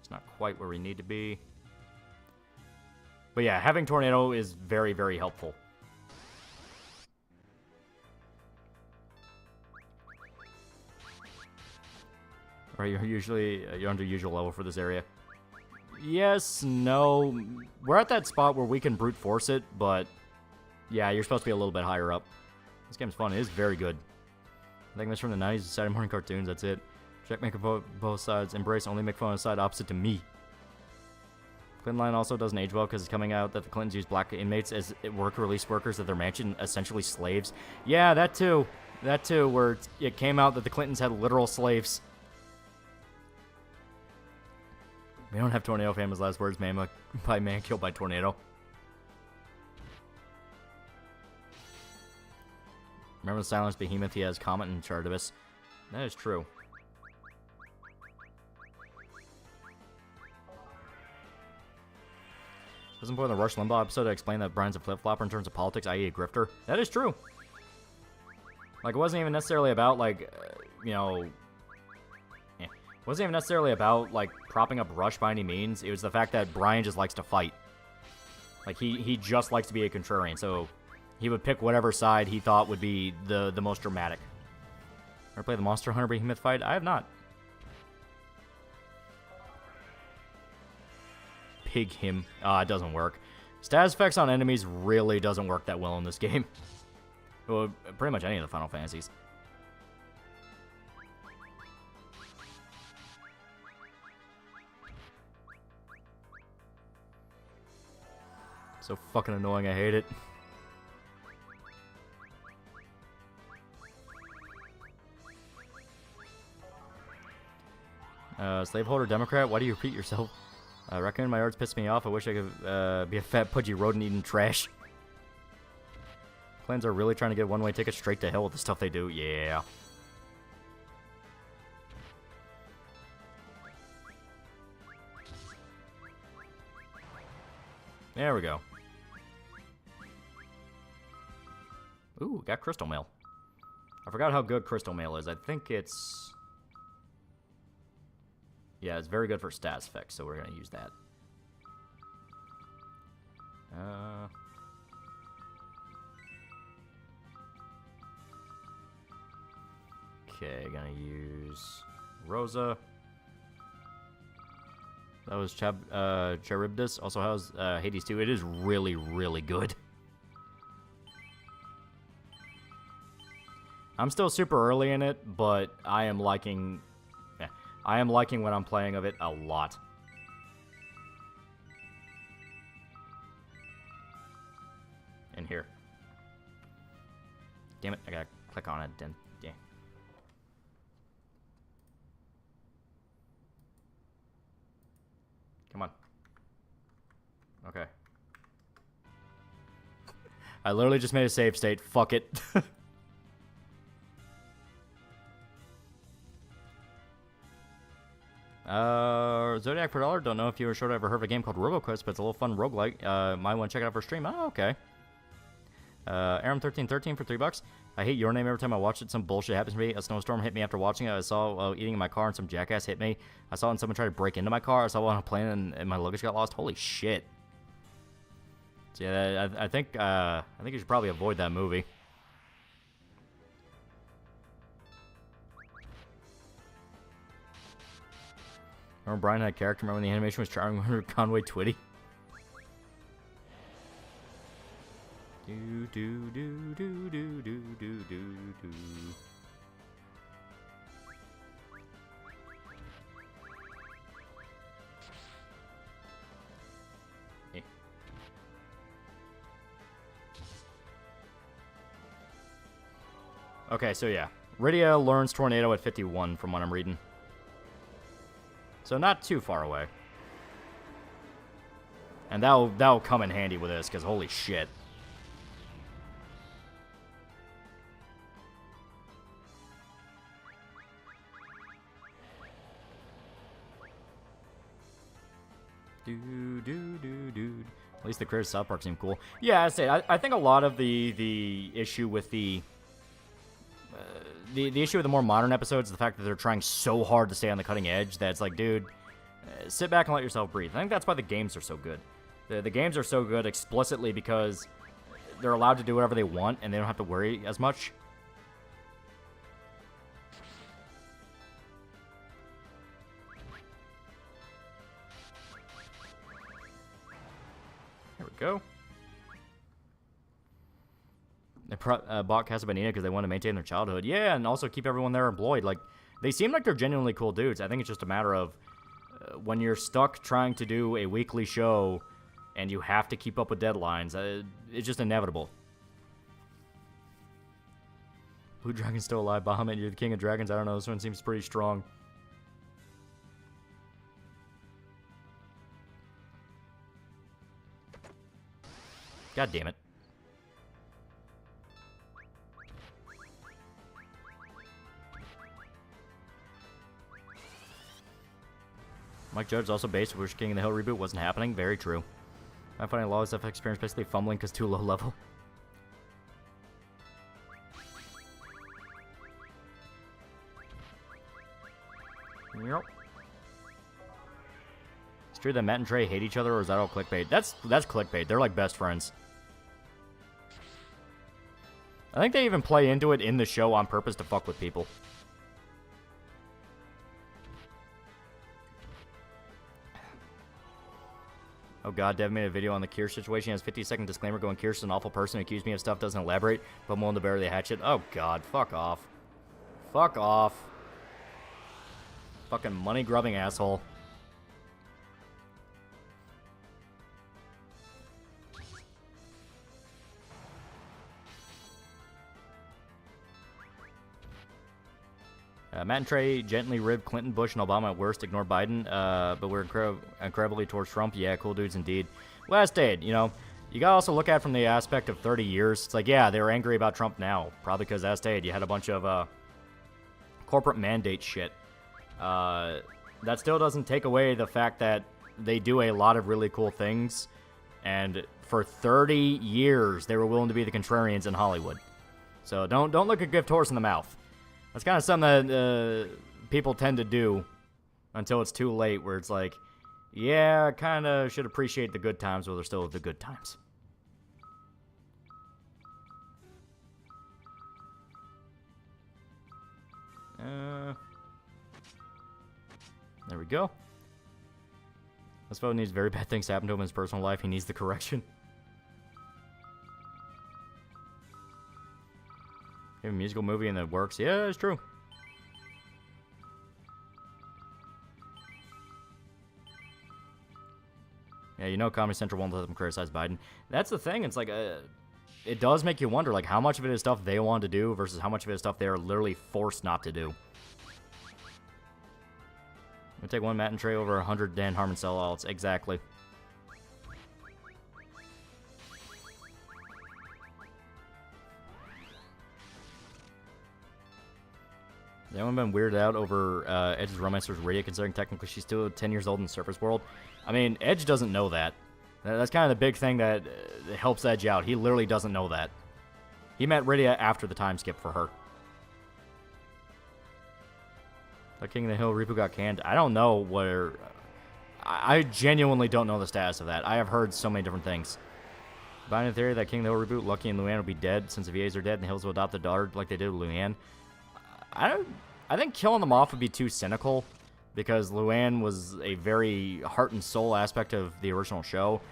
It's not quite where we need to be. But yeah, having Tornado is very, very helpful. Right, you're under usual level for this area. Yes, no. We're at that spot where we can brute force it, but yeah, you're supposed to be a little bit higher up. This game's fun. It is very good. I think it's from the 90s, Saturday morning cartoons. That's it. Check make both sides. Embrace only make fun of the side opposite to me. Clinton line also doesn't age well because it's coming out that the Clintons use black inmates as release workers at their mansion, essentially slaves. Yeah, that too. That too, where it came out that the Clintons had literal slaves. We don't have Tornado Famous last words, man. By man killed by tornado. Remember the silenced behemoth? He has Comet in charge of us. That is true. Wasn't point in the Rush Limbaugh episode to explain that Brian's a flip-flopper in terms of politics, i.e. a grifter? That is true. Like, it wasn't even necessarily about, like, you know... It wasn't even necessarily about, like, propping up Rush by any means. It was the fact that Brian just likes to fight. Like, he just likes to be a contrarian, so he would pick whatever side he thought would be the most dramatic. Ever play the Monster Hunter Behemoth fight? I have not. Pig him. It doesn't work. Status effects on enemies really doesn't work that well in this game. Well, pretty much any of the Final Fantasies. So fucking annoying, I hate it. Slaveholder Democrat, why do you repeat yourself? Raccoon, my yards piss me off. I wish I could be a fat, pudgy rodent eating trash. Clans are really trying to get one-way tickets straight to hell with the stuff they do. Yeah. There we go. Ooh, got crystal mail. I forgot how good Crystal Mail is. I think it's... Yeah, it's very good for stats fix, so we're going to use that. Okay, gonna use Rosa. That was Charybdis. Also, how's Hades 2? It is really, really good. I'm still super early in it, but I am liking when I'm playing of it a lot. In here. Damn it, I gotta click on it then. Yeah. Come on. Okay. I literally just made a save state. Fuck it. Zodiac per dollar. Don't know if you were sure to ever heard of a game called RoboQuest, but it's a little fun roguelike. Might want to check it out for stream. Oh, okay. Aram1313 for $3. I hate Your Name every time I watch it. Some bullshit happens to me. A snowstorm hit me after watching it. I saw while eating in my car and some jackass hit me. I saw when someone tried to break into my car. I saw one on a plane and my luggage got lost. Holy shit. So yeah, I think you should probably avoid that movie. Remember Brian had a character. Remember when the animation was charming Conway Twitty? Do do do do do do do do do. Eh. Okay, so yeah. Rydia learns Tornado at 51 from what I'm reading. So not too far away. And that'll come in handy with this, because holy shit. At least the creators of South Park seem cool. Yeah, I think a lot of the issue with the issue with the more modern episodes is the fact that they're trying so hard to stay on the cutting edge that it's like, dude, sit back and let yourself breathe. I think that's why the games are so good. The games are so good explicitly because they're allowed to do whatever they want and they don't have to worry as much. There we go. They bought Casa Bonita because they want to maintain their childhood. Yeah, and also keep everyone there employed. Like, they seem like they're genuinely cool dudes. I think it's just a matter of when you're stuck trying to do a weekly show and you have to keep up with deadlines, it's just inevitable. Blue Dragon's still alive. Bahamut, you're the king of dragons. I don't know. This one seems pretty strong. God damn it. Mike Judge also based Wish King in the Hill reboot wasn't happening. Very true. I find Lawless F experience basically fumbling because too low level. Yep. It's true that Matt and Trey hate each other, or is that all clickbait? That's clickbait. They're like best friends. I think they even play into it in the show on purpose to fuck with people. Oh god, Dev made a video on the Kirsch situation. He has a 50-second disclaimer going, Kirsch's an awful person who accused me of stuff, doesn't elaborate, but I'm willing to bury the hatchet. Oh god, fuck off. Fuck off. Fucking money-grubbing asshole. Matt and Trey gently ribbed Clinton, Bush, and Obama at worst, ignore Biden, but we're incredibly towards Trump. Yeah, cool dudes indeed. Last Aid, you know, you gotta also look at it from the aspect of 30 years. It's like, yeah, they were angry about Trump now, probably because last Aid, you had a bunch of corporate mandate shit. That still doesn't take away the fact that they do a lot of really cool things, and for 30 years, they were willing to be the contrarians in Hollywood. So don't look a gift horse in the mouth. That's kind of something that people tend to do until it's too late, where it's like, yeah, kind of should appreciate the good times while they're still the good times. There we go. This fellow needs very bad things to happen to him in his personal life. He needs the correction. You have a musical movie and it works. Yeah, it's true. Yeah, you know Comedy Central won't let them criticize Biden. That's the thing. It's like, it does make you wonder, like, how much of it is stuff they want to do versus how much of it is stuff they are literally forced not to do. We take one Matt and Trey over 100 Dan Harmon sellouts. Exactly. Has anyone been weirded out over Edge's romance with Rhea, considering technically she's still 10 years old in the Surface World? I mean, Edge doesn't know that. That's kind of the big thing that helps Edge out. He literally doesn't know that. He met Rhea after the time skip for her. The King of the Hill reboot got canned. I don't know where... I genuinely don't know the status of that. I have heard so many different things. Biden theory that King of the Hill reboot, Lucky and Luann will be dead since the VAs are dead and the Hills will adopt the daughter like they did with Luann. I think killing them off would be too cynical because Luann was a very heart and soul aspect of the original show.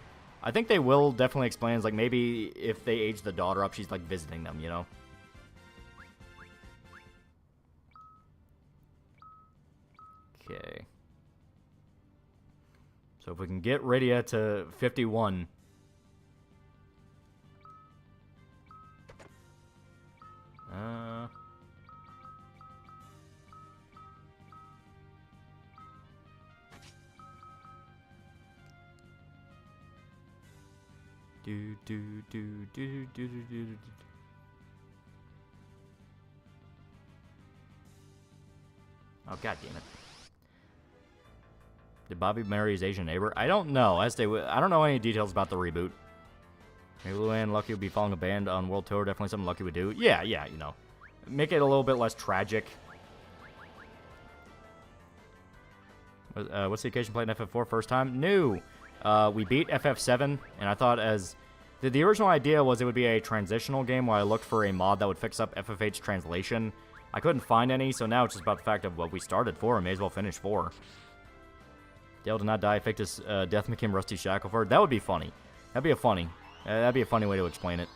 I think they will definitely explain, like, maybe if they age the daughter up, she's, like, visiting them, you know? Okay. So if we can get Rhea to 51... Oh, god damn it. Did Bobby marry his Asian neighbor? I don't know. I don't know any details about the reboot. Maybe Luann Lucky would be following a band on World Tour. Definitely something Lucky would do. Yeah, you know. Make it a little bit less tragic. What's the occasion playing FF4 first time? New. We beat FF7, and I thought as... The original idea was it would be a transitional game while I looked for a mod that would fix up FF8's translation. I couldn't find any, so now it's just about the fact of what we started for and may as well finish for. Dale did not die, faked his death, became Rusty Shackleford. That would be funny. That'd be a funny way to explain it.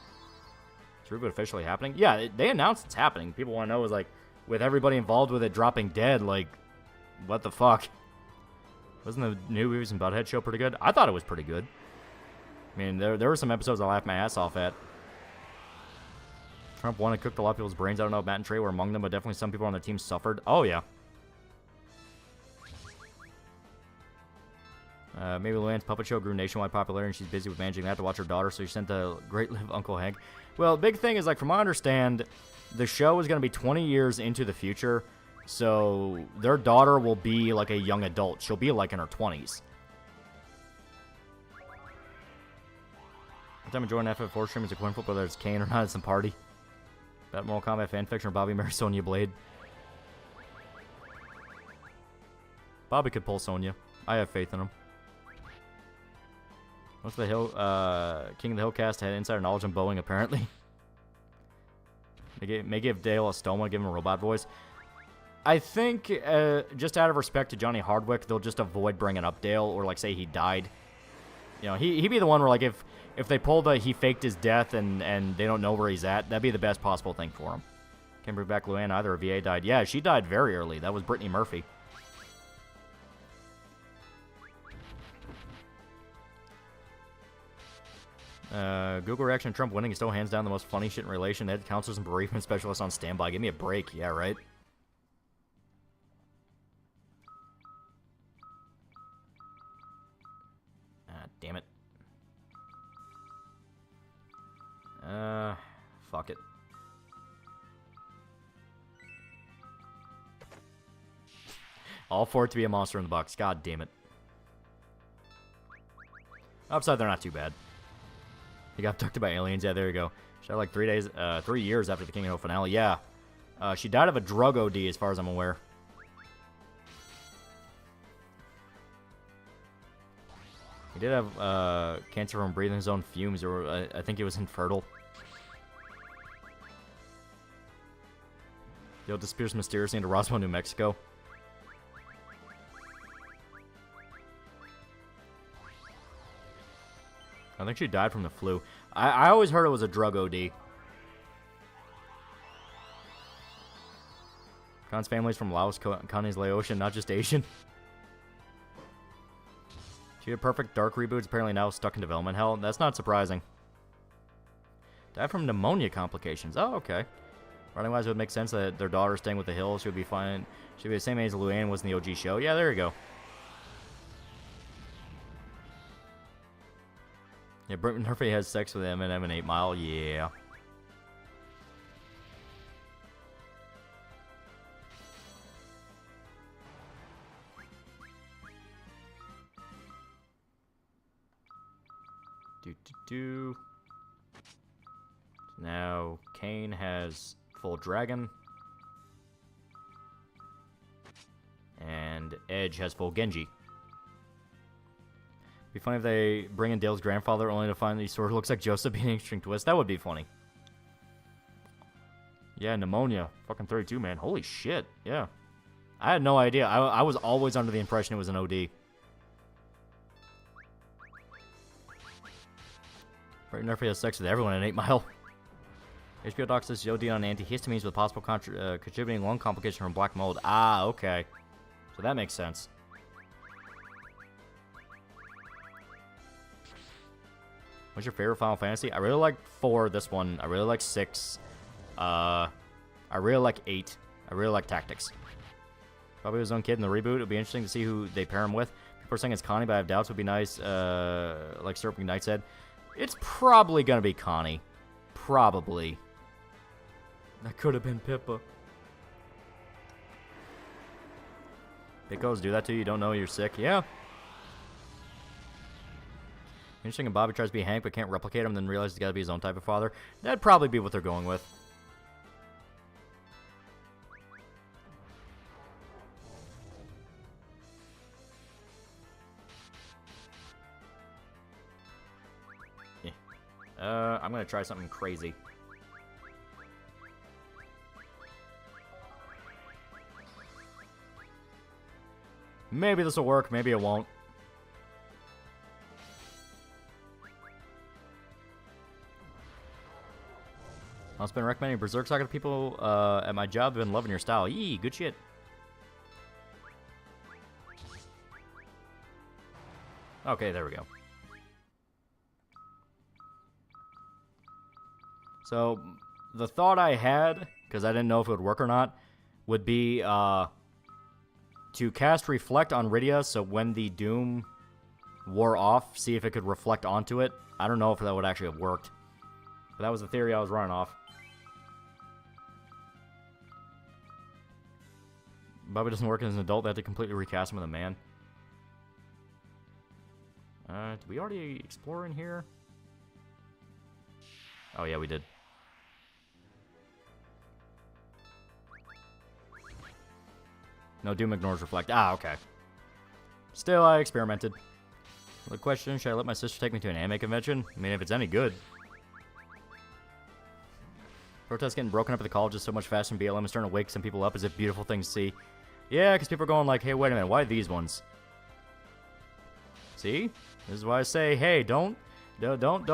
Is reboot officially happening? Yeah, they announced it's happening. People want to know is like, with everybody involved with it dropping dead, like, what the fuck? Wasn't the new Beavis and Butthead show pretty good? I thought it was pretty good. I mean, there were some episodes I laughed my ass off at. Trump won and cooked a lot of people's brains. I don't know if Matt and Trey were among them, but definitely some people on the team suffered. Oh, yeah. Maybe Luann's puppet show grew nationwide popularity and she's busy with managing that to watch her daughter, so she sent the Great Live Uncle Hank. Well, big thing is, like, from what I understand, the show is going to be 20 years into the future, so their daughter will be, like, a young adult. She'll be, like, in her 20s. One time enjoying FF4 stream is a coin flip, whether it's Kane or not at some party. Bet Mortal Kombat fanfiction or Bobby marry Sonya Blade. Bobby could pull Sonya. I have faith in him. What's the Hill? King of the Hill cast had insider knowledge on Boeing, apparently. They may give Dale a stoma, give him a robot voice. I think, just out of respect to Johnny Hardwick, they'll just avoid bringing up Dale or, like, say he died. You know, he'd be the one where, like, if they pulled he faked his death and they don't know where he's at, that'd be the best possible thing for him. Can't bring back Luann either. A VA died. Yeah, she died very early. That was Brittany Murphy. Google reaction to Trump winning is still hands down the most funny shit in relation. They had counselors and bereavement specialists on standby. Give me a break. Yeah, right? Damn it. Fuck it. All for it to be a monster in the box. God damn it. Upside, they're not too bad. He got abducted by aliens. Yeah, there you go. She died like 3 years after the King of Hill finale. Yeah. She died of a drug OD, as far as I'm aware. He did have cancer from breathing his own fumes, or I think he was infertile. He disappears mysteriously into Roswell, New Mexico. I think she died from the flu. I always heard it was a drug OD. Khan's family's from Laos, Connie's Laotian, not just Asian. She had perfect dark reboots, apparently now stuck in development hell. That's not surprising. Died from pneumonia complications. Oh, okay. Writing-wise, it would make sense that their daughter staying with the Hills. She would be fine. She would be the same age as Luann was in the OG show. Yeah, there you go. Yeah, Britt Murphy has sex with Eminem in 8 Mile. Yeah. Now, Kane has full dragon. And Edge has full Genji. Be funny if they bring in Dale's grandfather only to find that he sort of looks like Joseph being a string twist. That would be funny. Yeah, pneumonia. Fucking 32, man. Holy shit. Yeah. I had no idea. I was always under the impression it was an OD. Britt Murphy has sex with everyone in 8 Mile. HBO doc says OD on antihistamines with possible contributing lung complication from black mold. Ah, okay. So that makes sense. What's your favorite Final Fantasy? I really like 4, this one. I really like 6. I really like 8. I really like Tactics. Probably his own kid in the reboot. It'll be interesting to see who they pair him with. People are saying it's Connie, but I have doubts. It would be nice, like Syrup McKnight said. It's probably going to be Connie. Probably. That could have been Pippa. Pickos do that to you. You don't know you're sick. Yeah. Interesting if Bobby tries to be Hank but can't replicate him, then realizes he's got to be his own type of father. That'd probably be what they're going with. Yeah. I'm going to try something crazy. Maybe this will work, maybe it won't. I've been recommending Berserk Saga to people at my job. I've been loving your style. Yee, good shit. Okay, there we go. So, the thought I had, because I didn't know if it would work or not, would be to cast Reflect on Rydia, so when the Doom wore off, see if it could reflect onto it. I don't know if that would actually have worked. But that was the theory I was running off. Bobby doesn't work as an adult. They have to completely recast him with a man. Did we already explore in here? Oh, yeah, we did. No, Doom ignores Reflect. Ah, okay. Still, I experimented. The question, should I let my sister take me to an anime convention? I mean, if it's any good. Protests getting broken up at the colleges so much faster than BLM is starting to wake some people up as a beautiful thing to see. Yeah, because people are going like, hey, wait a minute, why these ones? See? This is why I say, hey, don't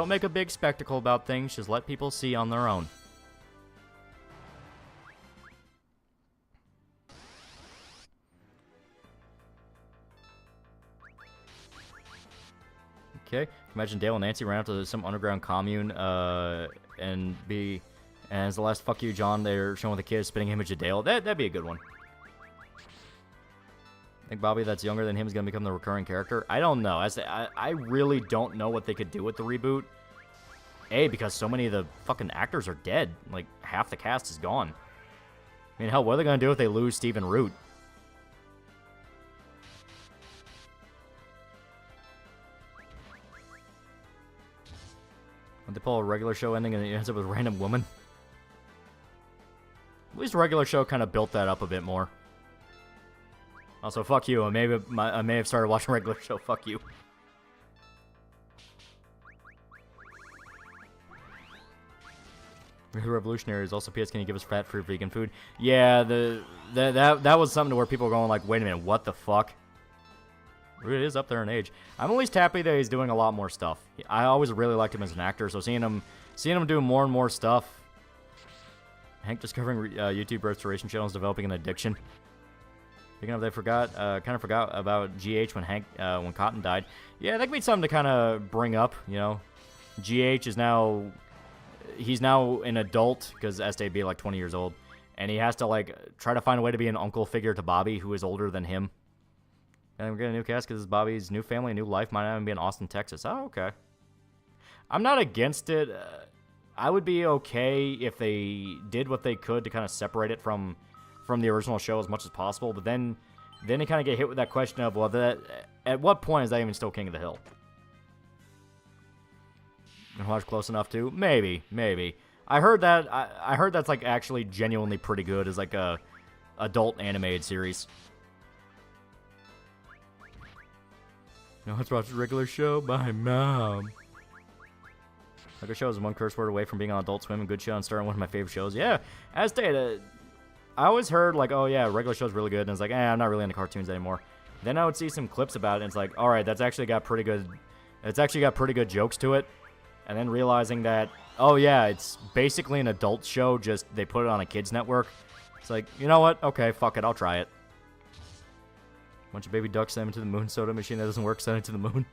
make a big spectacle about things. Just let people see on their own. Okay. Imagine Dale and Nancy ran out to some underground commune, and as the last fuck you, John, they're showing the kids spitting image of Dale. That'd be a good one. I think Bobby that's younger than him is going to become the recurring character. I don't know. I really don't know what they could do with the reboot. A, because so many of the fucking actors are dead. Like, half the cast is gone. I mean, hell, what are they going to do if they lose Stephen Root? They pull a regular show ending and it ends up with a random woman. At least a regular show kind of built that up a bit more. Also, fuck you. I may have started watching regular show. Fuck you. Revolutionary is also PS. Can you give us fat-free vegan food? Yeah, that was something to where people were going like, wait a minute, what the fuck? It is up there in age. I'm at least happy that he's doing a lot more stuff. I always really liked him as an actor, so seeing him do more and more stuff. Hank discovering YouTube restoration channels, developing an addiction. Speaking of, they kind of forgot about GH when Cotton died. Yeah, that could be something to kind of bring up. You know, GH is now. He's now an adult, because Estee be like 20 years old, and he has to like try to find a way to be an uncle figure to Bobby, who is older than him. And we're getting a new cast because Bobby's new family, new life might even be in Austin, Texas. Oh, okay. I'm not against it. I would be okay if they did what they could to kind of separate it from the original show as much as possible, but then you kind of get hit with that question of, well, at what point is that even still King of the Hill? And watch close enough to? Maybe. I heard that's like actually genuinely pretty good as like a adult animated series. No, let's watch a regular show by Mom. Regular show is one curse word away from being on Adult Swim, and good show and starting one of my favorite shows. Yeah, as stated, I always heard like, oh yeah, regular show's really good, and it's like, I'm not really into cartoons anymore. Then I would see some clips about it, and it's like, all right, that's actually got pretty good. It's actually got pretty good jokes to it. And then realizing that, oh yeah, it's basically an adult show, just they put it on a kids network. It's like, you know what? Okay, fuck it, I'll try it. Bunch of baby ducks sent into the moon. Soda machine that doesn't work, sent it to the moon.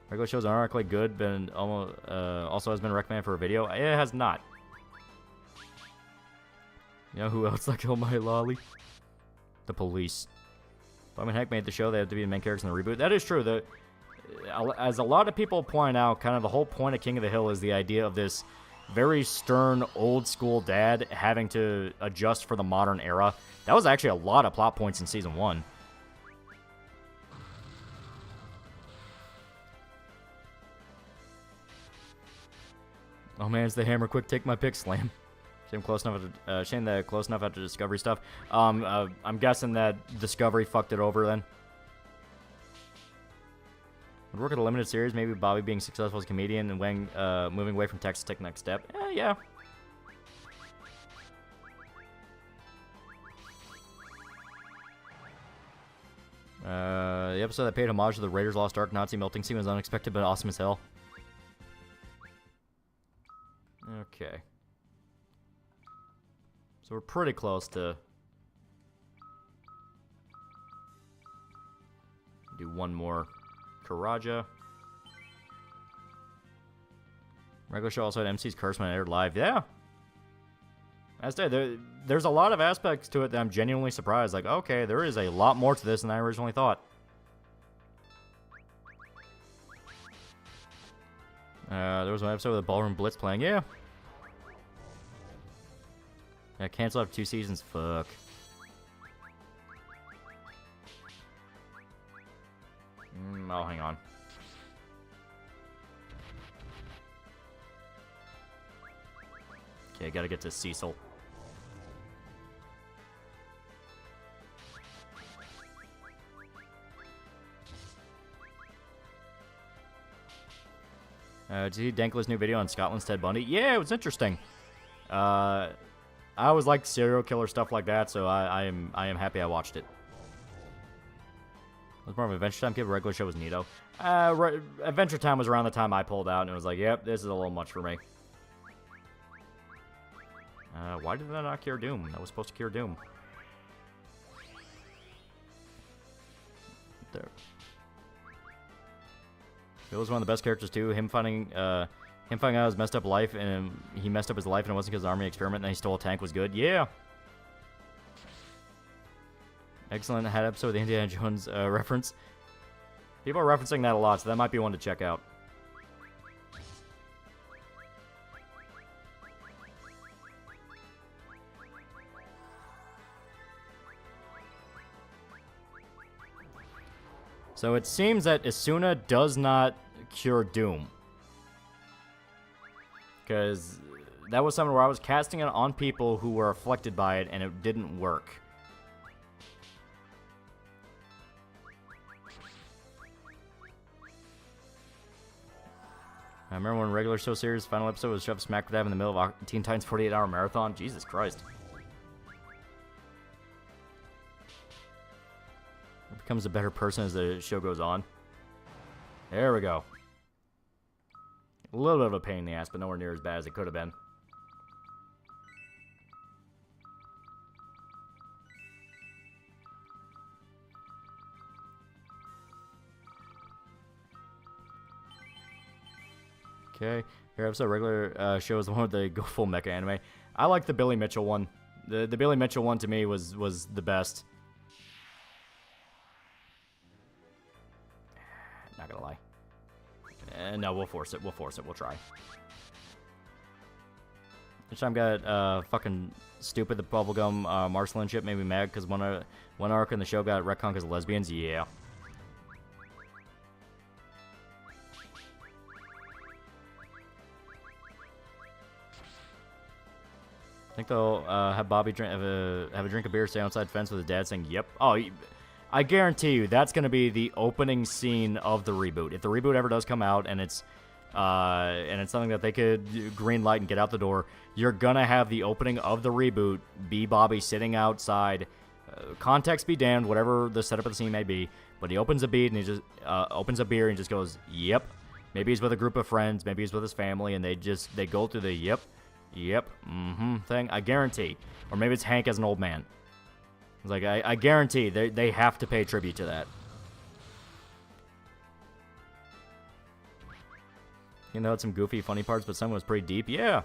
Regular shows aren't quite good, but also has been recommended for a video. It has not. You know who else like TheAlmightyLoli? The Police. But when Heck made the show, they have to be the main characters in the reboot. That is true. As a lot of people point out, kind of the whole point of King of the Hill is the idea of this very stern, old-school dad having to adjust for the modern era. That was actually a lot of plot points in Season 1. Oh man, it's the hammer. Quick, take my pick, slam. Shame that close enough after Discovery stuff. I'm guessing that Discovery fucked it over then. Would work at a limited series, maybe Bobby being successful as a comedian and Wang moving away from Texas to take the next step. Yeah. The episode that paid homage to the Raiders Lost Ark Nazi melting scene was unexpected but awesome as hell. Okay. So we're pretty close to do one more Karaja. Regular show also had MC's curse when it aired live. Yeah. As I said, there's a lot of aspects to it that I'm genuinely surprised. Like, okay, there is a lot more to this than I originally thought. There was one episode with the Ballroom Blitz playing. Yeah. Yeah, cancel after 2 seasons. Fuck. Oh, hang on. Okay, gotta get to Cecil. Did you see Dankla's new video on Scotland's Ted Bundy? Yeah, it was interesting. I always liked serial killer stuff like that, so I am happy I watched it. It was more of an Adventure Time kid, but regular show was neato. Adventure Time was around the time I pulled out, and it was like, yep, this is a little much for me. Why did that not cure Doom? That was supposed to cure Doom. There. Bill was one of the best characters too. Him finding out his messed up life, and he messed up his life, and it wasn't because of the army experiment, and then he stole a tank was good. Yeah. Excellent. Had episode with the Indiana Jones reference. People are referencing that a lot, so that might be one to check out. So it seems that Asuna does not cure Doom. Because that was something where I was casting it on people who were afflicted by it, and it didn't work. I remember when regular show series final episode was shoved smack dab in the middle of Teen Titans 48-hour marathon. Jesus Christ. It becomes a better person as the show goes on. There we go. A little bit of a pain in the ass, but nowhere near as bad as it could have been. Okay, here episode regular show is the one with the go full mecha anime. I like the Billy Mitchell one. The Billy Mitchell one to me was the best. Not gonna lie. No, we'll force it. We'll force it. We'll try. This time got fucking stupid. The bubblegum Marceline ship made me mad because one arc in the show got retconned because of lesbians. Yeah. I think they'll have Bobby have a drink of beer, stay outside fence with his dad saying, "Yep." Oh, I guarantee you that's going to be the opening scene of the reboot. If the reboot ever does come out and it's something that they could green light and get out the door, you're gonna have the opening of the reboot be Bobby sitting outside. Context be damned, whatever the setup of the scene may be, but he opens a beer and he just opens a beer and just goes, "Yep." Maybe he's with a group of friends, maybe he's with his family, and they go through the "yep, thing. I guarantee. Or maybe it's Hank as an old man. It's like, I guarantee they have to pay tribute to that. You know, it's some goofy, funny parts, but some was pretty deep. Yeah.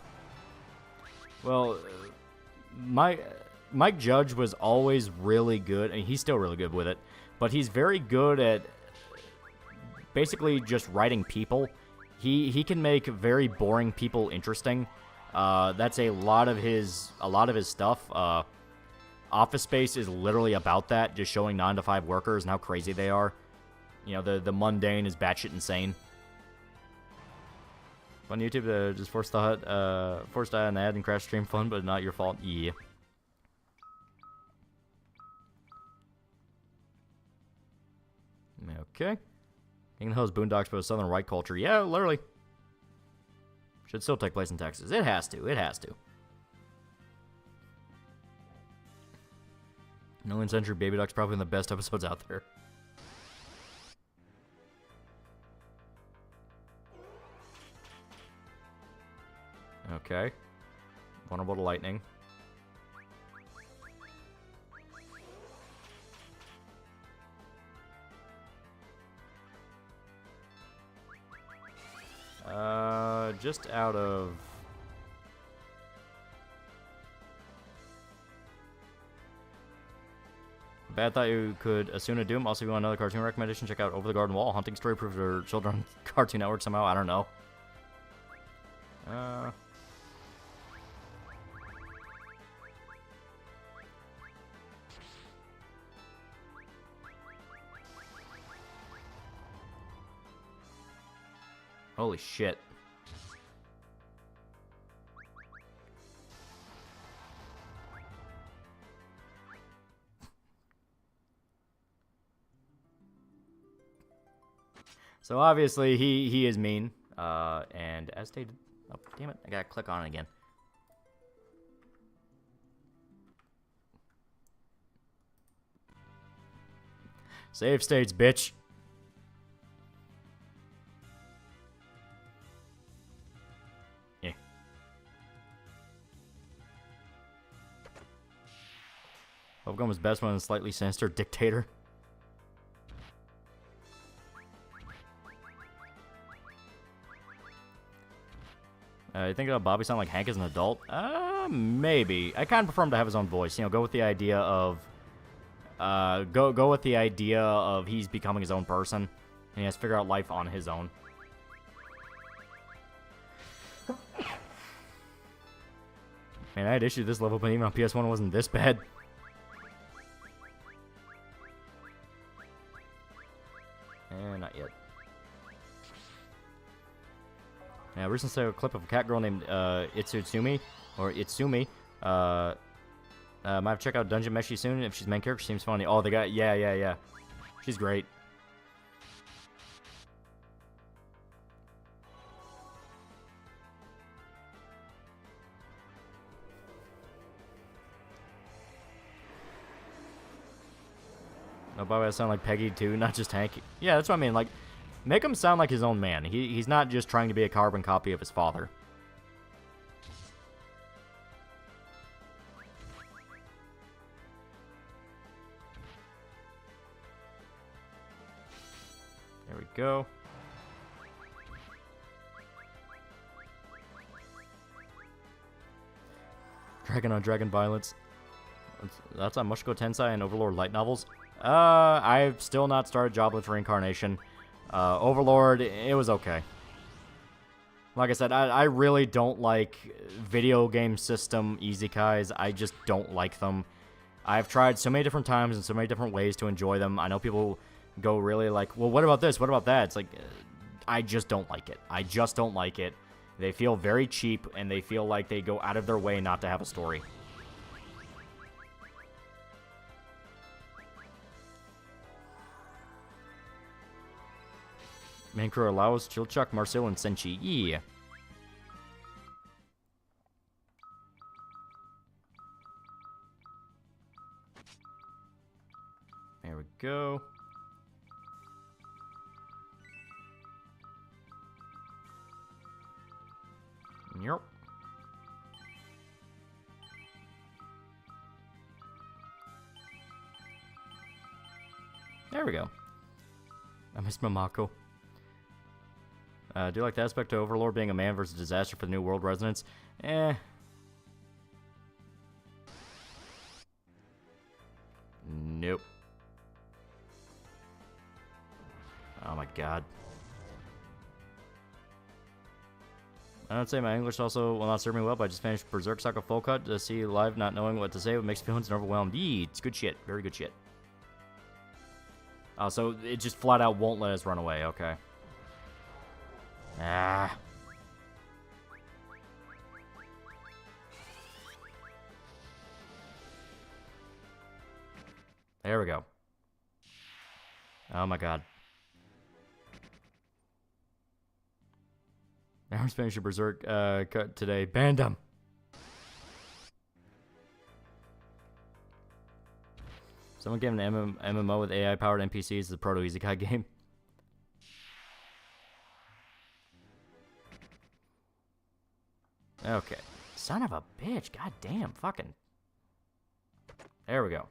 Well, Mike Judge was always really good, and he's still really good with it, but he's very good at basically just writing people. He can make very boring people interesting. That's a lot of his stuff. Office Space is literally about that, just showing 9-to-5 workers and how crazy they are. You know, the mundane is batshit insane. On YouTube, just forced an ad and crash stream fun, but not your fault. Yeah. Okay. King of the Hills Boondocks, but with Southern white culture. Yeah, literally. Should still take place in Texas. It has to. It has to. Million Century Baby Duck's probably one of the best episodes out there. Okay. Vulnerable to lightning. Just out of... Bad thought you could Asuna Doom. Also, if you want another cartoon recommendation, check out Over the Garden Wall. Hunting story approved for children Cartoon Network somehow. I don't know. Holy shit. So obviously he is mean, and as stated, oh damn it, I gotta click on it again. Save states, bitch. Yeah. Bubblegum was best when a slightly sinister dictator. You think Bobby sound like Hank as an adult? Maybe. I kind of prefer him to have his own voice. You know, go with the idea of, go with the idea of he's becoming his own person, and he has to figure out life on his own. Man, I had issues this level, but even on PS1 it wasn't this bad. Not yet. Yeah, recently saw a clip of a cat girl named Itsutsumi, or Itsumi. Might have to check out Dungeon Meshi soon if she's main character. Seems funny. Oh, they got, yeah. She's great. Oh, by the way, I sound like Peggy too, not just Hank. Yeah, that's what I mean. Like, make him sound like his own man. He's not just trying to be a carbon copy of his father. There we go. Dragon on Dragon violence. That's on Mushiko Tensei and Overlord light novels. I've still not started Jobless Reincarnation. Overlord, it was okay. Like I said, I really don't like video game system isekais. I just don't like them. I've tried so many different times and so many different ways to enjoy them. I know people go really like, well, what about this? What about that? It's like, I just don't like it. I just don't like it. They feel very cheap, and they feel like they go out of their way not to have a story. Main crew are Laos, Chilchuk, Marcel, and Senchi. Yeah. There we go. Yep. There we go. I miss Mamako. Do you like the aspect of Overlord being a man versus disaster for the New World residents? Eh. Nope. Oh my god. I don't say my English also will not serve me well, but I just finished Berserk Saga Full Cut to see live not knowing what to say. What makes me feel overwhelmed. Yee, it's good shit. Very good shit. Oh, so it just flat out won't let us run away. Okay. Ah. There we go. Oh my god. Arms finished your Berserk cut today. Banned him. Someone gave an MMO with AI-powered NPCs the Proto Isekai game. Okay. Son of a bitch. God damn. Fucking. There we go.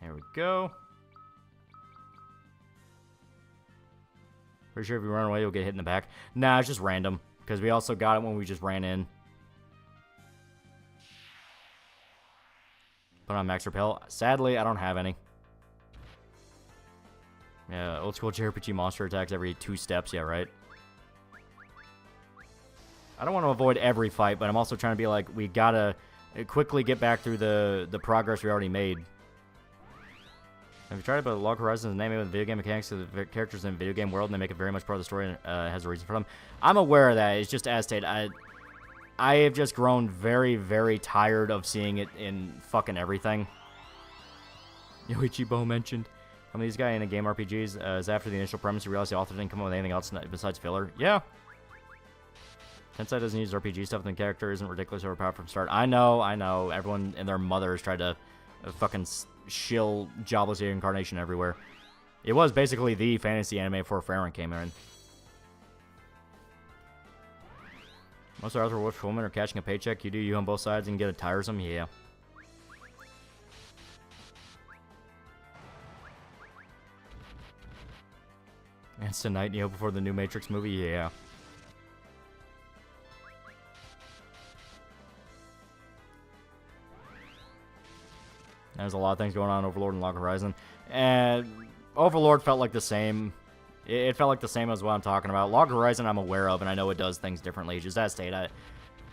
There we go. Pretty sure if you run away, you'll get hit in the back. Nah, it's just random. Because we also got it when we just ran in. Put on max repel. Sadly, I don't have any. Yeah, old school JRPG monster attacks every 2 steps. Yeah, right. I don't want to avoid every fight, but I'm also trying to be like, we gotta quickly get back through the progress we already made. Have you tried about Log Horizons and anime with video game mechanics of the characters in the video game world, and they make it very much part of the story and has a reason for them? I'm aware of that. It's just as stated. I have just grown very, very tired of seeing it in fucking everything. Yoichibo mentioned. Some of these guys in a game RPGs is after the initial premise, you realize the author didn't come up with anything else besides filler. Yeah. Tensei doesn't use RPG stuff, and the character isn't ridiculously overpowered from start. I know. Everyone and their mother has tried to fucking shill jobless reincarnation everywhere. It was basically the fantasy anime before Farron came in. Most Arthur Wolf women are catching a paycheck. You do you on both sides and get it tiresome? Yeah. And tonight, Neo before the new Matrix movie? Yeah. There's a lot of things going on in Overlord and Log Horizon. And Overlord felt like the same. It felt like the same as what I'm talking about. Log Horizon I'm aware of, and I know it does things differently. Just that state,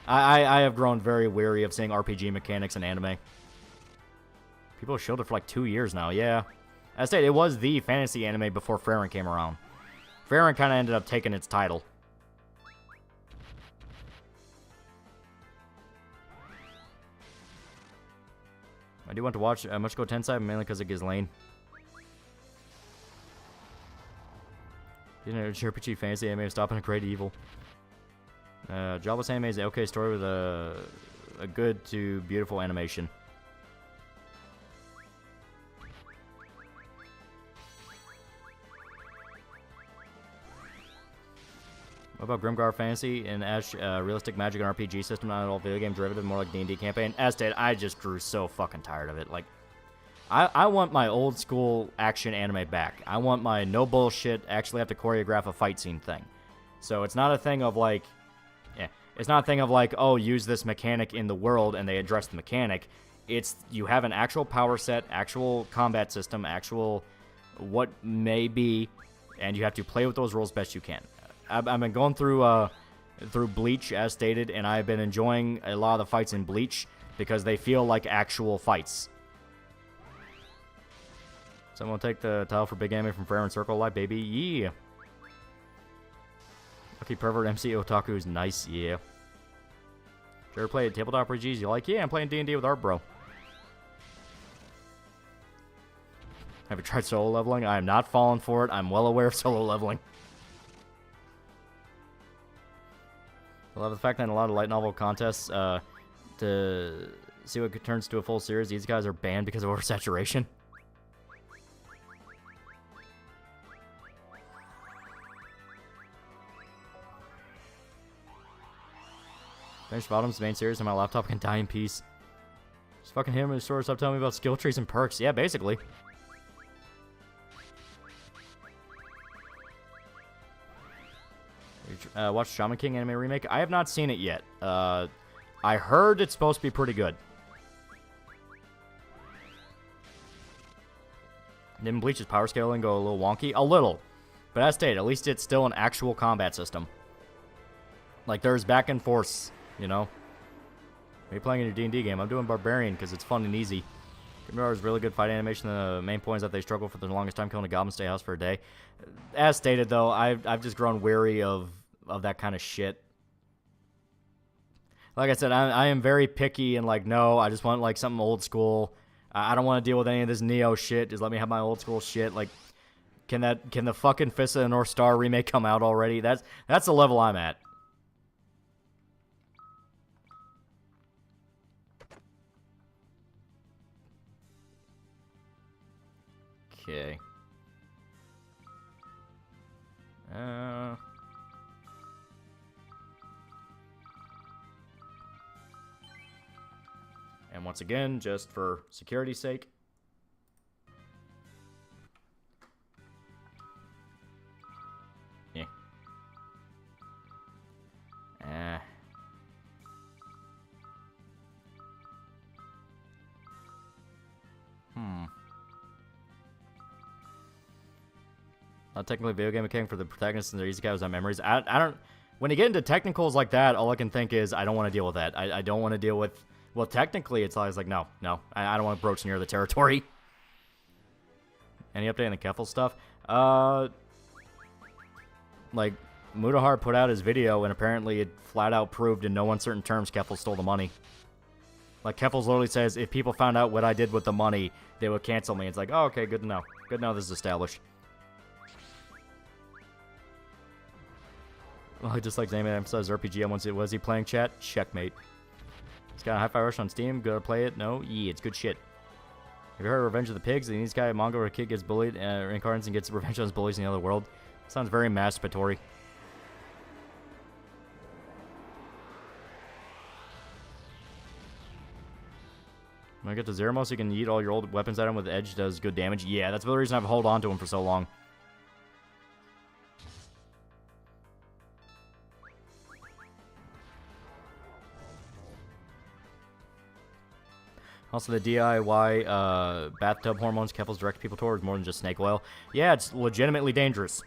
I have grown very weary of seeing RPG mechanics in anime. People have shielded for like 2 years now, yeah. As stated, it was the fantasy anime before Frieren came around. Frieren kind of ended up taking its title. I do want to watch Mushko Tensei, mainly because of Ghislaine. You know, JRPG fantasy anime stopping a great evil. Jobless anime is an okay story with a good to beautiful animation. What about Grimgar Fantasy and Ash, realistic magic and RPG system, not at all video game derivative, more like D&D campaign? As stated, I just grew so fucking tired of it. Like, I want my old school action anime back. I want my no bullshit, actually have to choreograph a fight scene thing. So it's not a thing of like, it's not a thing of like, oh, use this mechanic in the world and they address the mechanic. It's, you have an actual power set, actual combat system, actual what may be, and you have to play with those rules best you can. I've been going through Bleach, as stated, and I've been enjoying a lot of the fights in Bleach because they feel like actual fights. Someone take the title for Big Anime from Frieren Circle Life, baby. Yeah. Lucky Pervert MC Otaku is nice, yeah. Did you ever play tabletop RPGs? You like? Yeah, I'm playing D&D with Art Bro. Have you tried solo leveling? I am not falling for it. I'm well aware of solo leveling. I love the fact that in a lot of light novel contests, to see what turns to a full series, these guys are banned because of oversaturation. Finished Bottom's main series and my laptop can die in peace. Just fucking hit him in the store, stop telling me about skill trees and perks. Yeah, basically. Watch Shaman King anime remake. I have not seen it yet. I heard it's supposed to be pretty good. Didn't Bleach's power scaling go a little wonky? A little. But as stated, at least it's still an actual combat system. Like, there's back and forth, you know? Are you playing in your D&D game? I'm doing Barbarian because it's fun and easy. Grimdar's really good fight animation. The main point is that they struggle for the longest time killing a goblin stay house for a day. As stated, though, I've just grown weary of that kind of shit. Like I said, I am very picky and like, no, I just want like something old school. I don't want to deal with any of this Neo shit. Just let me have my old school shit. Like, can the fucking Fist of the North Star remake come out already? That's the level I'm at. Okay. And once again, just for security's sake. Yeah. Not technically a video game mechanic for the protagonists and their easy guys on memories. I don't... When you get into technicals like that, all I can think is, I don't want to deal with that. I don't want to deal with... Well, technically, it's always like, no. I don't want to broach near the territory. Any update on the Keffel stuff? Like, Mudahar put out his video, and apparently it flat out proved in no uncertain terms Keffel stole the money. Like, Keffel literally says, if people found out what I did with the money, they would cancel me. It's like, oh, okay, good to know. Good to know this is established. Well, just like Zayman emphasized RPG, I want to see, was he playing chat? Checkmate. It's got a Hi-Fi Rush on Steam. Go to play it? No? Yeah, it's good shit. Have you heard of Revenge of the Pigs? The guy manga where a kid gets bullied, reincarnates and gets revenge on his bullies in the other world. Sounds very masturbatory. When I get to Zeramos, you can eat all your old weapons at him with Edge, does good damage. Yeah, that's the reason I've held on to him for so long. Also, the DIY bathtub hormones Keffel's direct people towards more than just snake oil. Yeah, it's legitimately dangerous.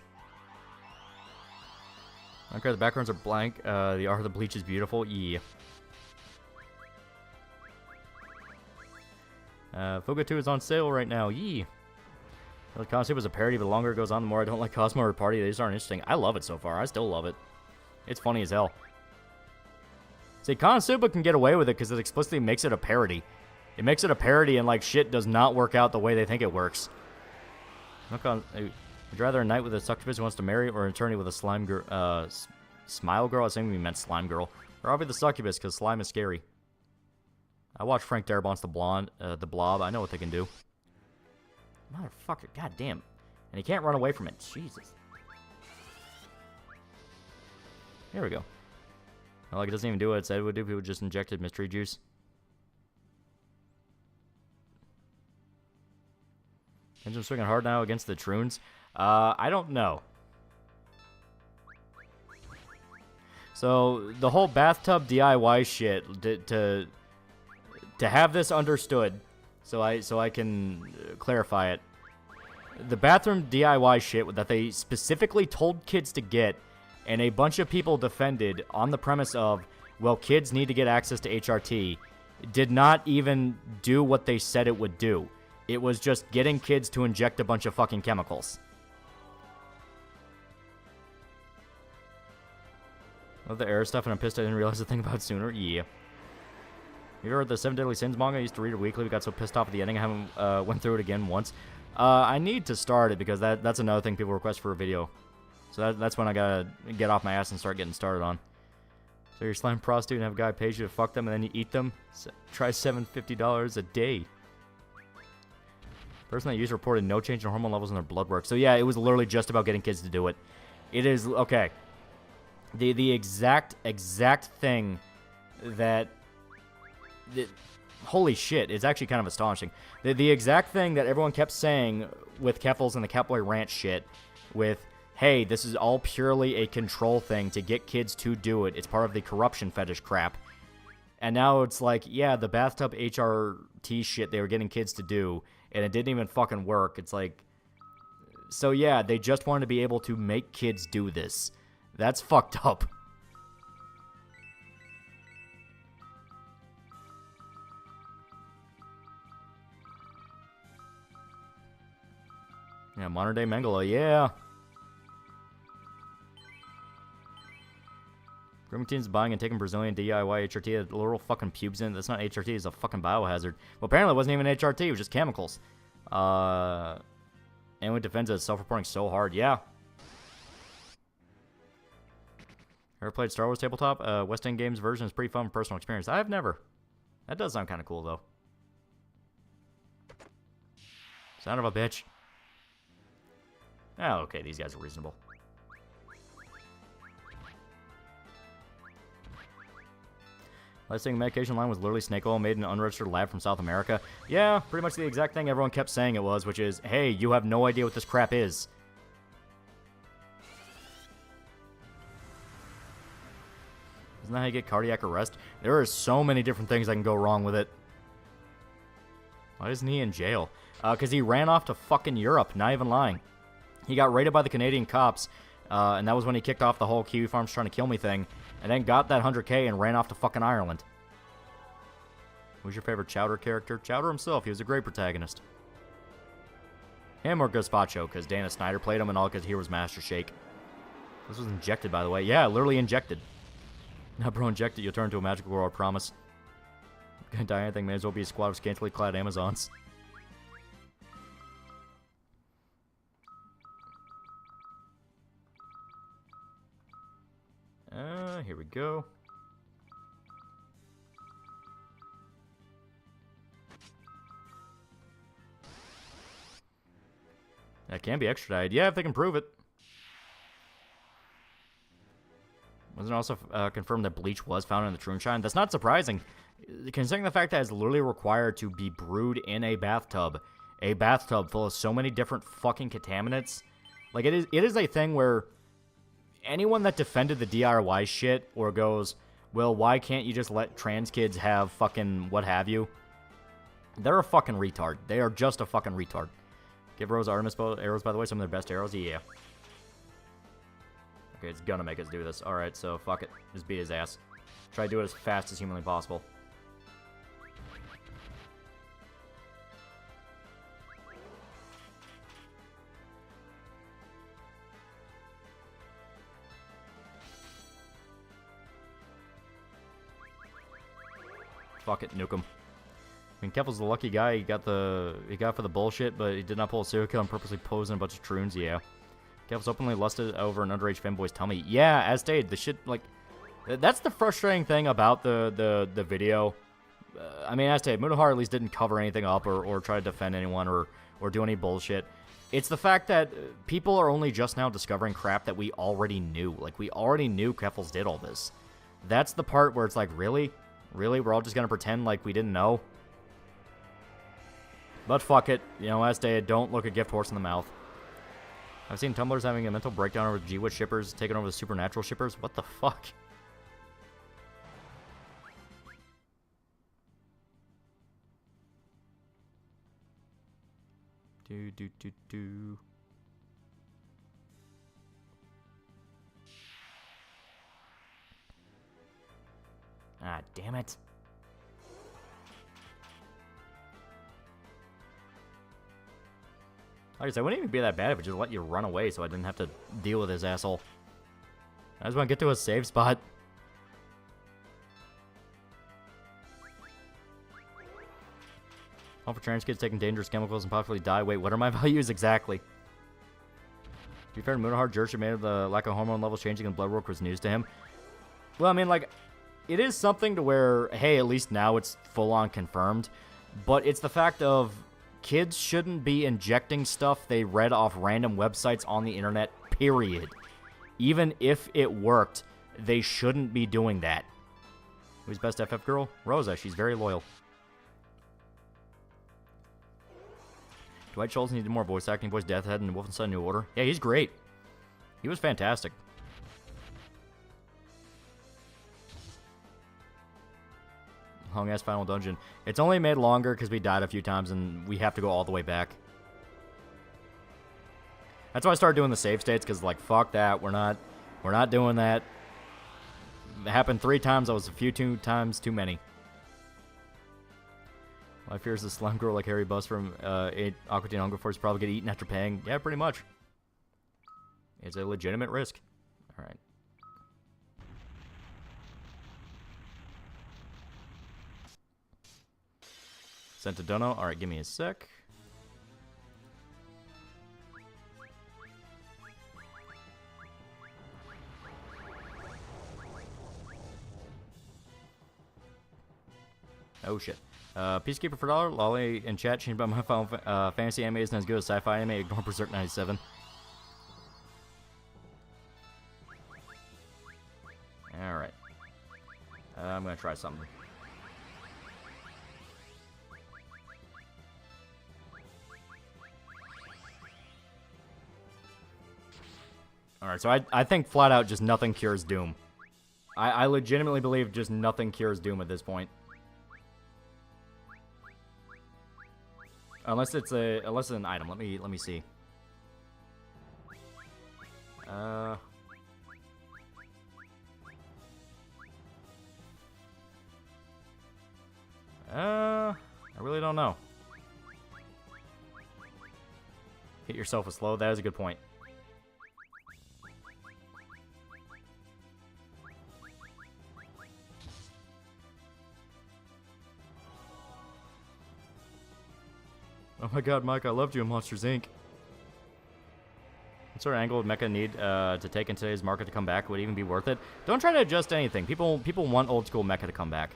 Okay, the backgrounds are blank. The art of the bleach is beautiful. Yeah. Fuga 2 is on sale right now. Yee. The concept was a parody, but the longer it goes on, the more I don't like Cosmo or Party. They just aren't interesting. I love it so far. I still love it. It's funny as hell. See, Konosuba can get away with it because it explicitly makes it a parody. It makes it a parody, and like shit does not work out the way they think it works. Look on. Would you rather a knight with a succubus who wants to marry, or an attorney with a slime girl? Smile girl? I was thinking we meant slime girl. Or I'll be the succubus because slime is scary. I watched Frank Darabont's The Blob. I know what they can do. Motherfucker, goddamn. And he can't run away from it. Jesus. There we go. Well, like, it doesn't even do what it said it would do. People just injected mystery juice. Engine swinging hard now against the Troons. I don't know. So, the whole bathtub DIY shit, to have this understood, so I can clarify it. The bathroom DIY shit that they specifically told kids to get, and a bunch of people defended on the premise of, well, kids need to get access to HRT, did not even do what they said it would do. It was just getting kids to inject a bunch of fucking chemicals. Love the error stuff, and I'm pissed I didn't realize the thing about it sooner. Yeah. You ever read the 7 Deadly Sins manga? I used to read it weekly. We got so pissed off at the ending, I haven't went through it again once. I need to start it because that's another thing people request for a video. So that's when I gotta get off my ass and start getting started on. So you're a slime prostitute and have a guy pay you to fuck them and then you eat them? Try $750 a day. Person that used reported no change in hormone levels in their blood work. So yeah, it was literally just about getting kids to do it. It is, okay. The exact thing that... holy shit, it's actually kind of astonishing. The exact thing that everyone kept saying with Keffels and the Catboy Ranch shit, with, hey, this is all purely a control thing to get kids to do it. It's part of the corruption fetish crap. And now it's like, yeah, the bathtub HRT shit they were getting kids to do, and it didn't even fucking work. It's like, so yeah, they just wanted to be able to make kids do this. That's fucked up. Yeah, modern day Mengele, yeah. Grooming teens buying and taking Brazilian DIY HRT that literal fucking pubes in it. That's not HRT, it's a fucking biohazard. Well, apparently it wasn't even HRT, it was just chemicals. Anyone defends it, self-reporting so hard, yeah. Ever played Star Wars Tabletop? West End Games version is pretty fun personal experience. I have never. That does sound kind of cool, though. Son of a bitch. Oh, okay, these guys are reasonable. Last-thing medication line was literally snake oil made in an unregistered lab from South America. Yeah, pretty much the exact thing everyone kept saying it was, which is, hey, you have no idea what this crap is. Isn't that how you get cardiac arrest? There are so many different things that can go wrong with it. Why isn't he in jail? Because he ran off to fucking Europe, not even lying. He got raided by the Canadian cops, and that was when he kicked off the whole Kiwi Farms trying to kill me thing, and then got that 100K and ran off to fucking Ireland. Who's your favorite Chowder character? Chowder himself, he was a great protagonist. Him or Gazpacho, because Dana Snyder played him and all because he was Master Shake. This was injected, by the way. Yeah, literally injected. Now, bro, inject it, you'll turn into a magical girl, I promise. Gonna die anything, may as well be a squad of scantily clad Amazons. Here we go. That can be extradited. Yeah, if they can prove it. Wasn't it also confirmed that bleach was found in the Troonshine? That's not surprising, considering the fact that it's literally required to be brewed in a bathtub. A bathtub full of so many different fucking contaminants. Like, it is a thing where anyone that defended the DIY shit or goes, well, why can't you just let trans kids have fucking what have you? They're a fucking retard. They are just a fucking retard. Give Rose Artemis arrows, by the way, some of their best arrows? Yeah. Okay, it's gonna make us do this. Alright, so fuck it. Just beat his ass. Try to do it as fast as humanly possible. Fuck it, nuke him. I mean, Keffel's the lucky guy. He got for the bullshit, but he did not pull a serial kill and purposely posing a bunch of troons. Yeah. Keffel's openly lusted over an underage fanboy's tummy. Yeah, as stated, the shit, like, that's the frustrating thing about the video. I mean, as stated, Munahar at least didn't cover anything up or try to defend anyone or do any bullshit. It's the fact that people are only just now discovering crap that we already knew. Like, we already knew Keffels did all this. That's the part where it's like, really? Really? We're all just gonna pretend like we didn't know? But fuck it. You know, as stated, don't look a gift horse in the mouth. I've seen tumblers having a mental breakdown over G-Witch shippers taking over the supernatural shippers. What the fuck? Do. Ah, damn it. Like I said, it wouldn't even be that bad if it just let you run away so I didn't have to deal with this asshole. I just want to get to a safe spot. All for trans kids taking dangerous chemicals and possibly die. Wait, what are my values exactly? To be fair to Munahar, Jersh made of the lack of hormone levels changing in blood work was news to him. Well, I mean, like, it is something to where, hey, at least now it's full-on confirmed. But it's the fact of kids shouldn't be injecting stuff they read off random websites on the internet, period. Even if it worked, they shouldn't be doing that. Who's best FF girl? Rosa. She's very loyal. Dwight Schultz needed more voice acting. Voice Deathhead and Wolfenstein New Order. Yeah, he's great. He was fantastic. Long-ass final dungeon. It's only made longer because we died a few times and we have to go all the way back. That's why I started doing the save states, because, like, fuck that. We're not doing that. It happened 3 times. That was a few times too many. My fear is the slime girl like Harry Bus from Aqua Teen Hunger Force probably get eaten after paying. Yeah, pretty much. It's a legitimate risk. Alright. Sent to Dono. Alright, give me a sec. Oh shit. Peacekeeper for $1. Lolly in chat changed about my Final Fantasy anime isn't as good as sci-fi anime. Ignore Berserk 97. Alright. I'm gonna try something. Alright, so I think flat out just nothing cures Doom. I legitimately believe just nothing cures Doom at this point. Unless it's an item. Let me see. I really don't know. Hit yourself with slow. That is a good point. Oh my god, Mike, I loved you in Monsters, Inc. What sort of angle would Mecha need to take in today's market to come back? Would it even be worth it? Don't try to adjust anything. People want old school Mecha to come back.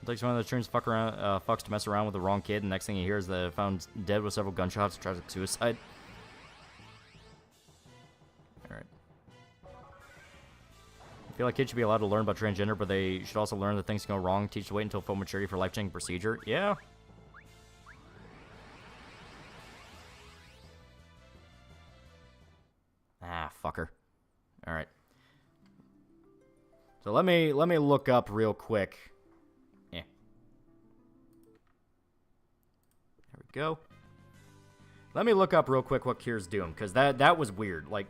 It takes one of the turns fucks to mess around with the wrong kid, and next thing you hear is that found dead with several gunshots, tragic suicide. Alright. I feel like kids should be allowed to learn about transgender, but they should also learn that things can go wrong. Teach to wait until full maturity for life-changing procedure. Yeah. Ah, fucker. Alright. So let me look up real quick. Yeah. There we go. Let me look up real quick what cures Doom, because that was weird. Like,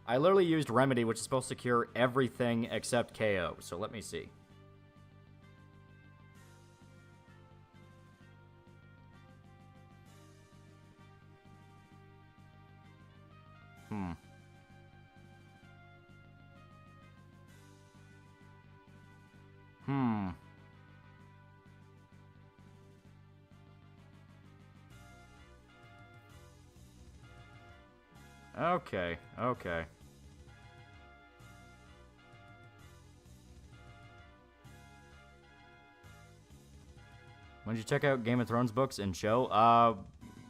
I literally used Remedy, which is supposed to cure everything except KO. So let me see. Okay, okay. When did you check out Game of Thrones books and show? A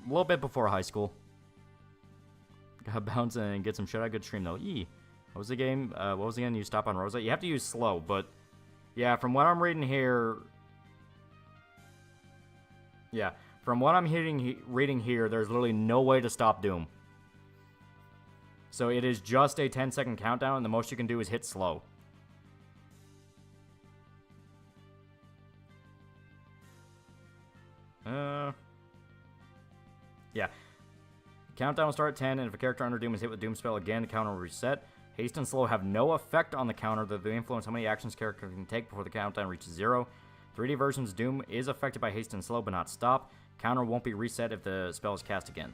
little bit before high school. Gotta bounce and get some shut-eye. Good stream, though. Yee. What was the game? What was the game? You stop on Rosa? You have to use slow, but... Yeah, from what I'm reading here... Yeah, from what I'm reading here, there's literally no way to stop Doom. So it is just a 10-second countdown, and the most you can do is hit slow. Yeah. Countdown will start at 10, and if a character under Doom is hit with Doom spell again, the counter will reset. Haste and slow have no effect on the counter, though they influence how many actions character can take before the countdown reaches 0. 3D version's Doom is affected by haste and slow, but not stop. Counter won't be reset if the spell is cast again.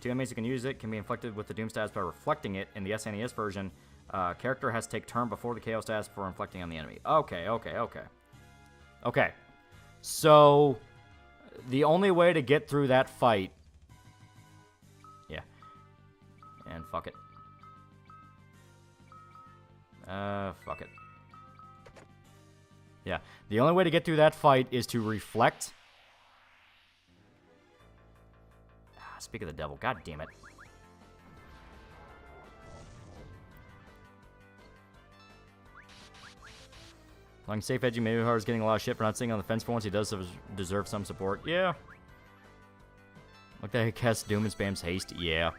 2 enemies who can use it can be inflicted with the Doom status by reflecting it. In the SNES version, character has to take turn before the KO status before inflicting on the enemy. Okay. Okay. So, the only way to get through that fight... Yeah. And fuck it. Fuck it. Yeah. The only way to get through that fight is to reflect. Speak of the devil. God damn it. Long safe edging, maybe Hard's getting a lot of shit for not sitting on the fence for once. He does deserve some support. Yeah. Look that he casts Doom and spams haste. Yeah.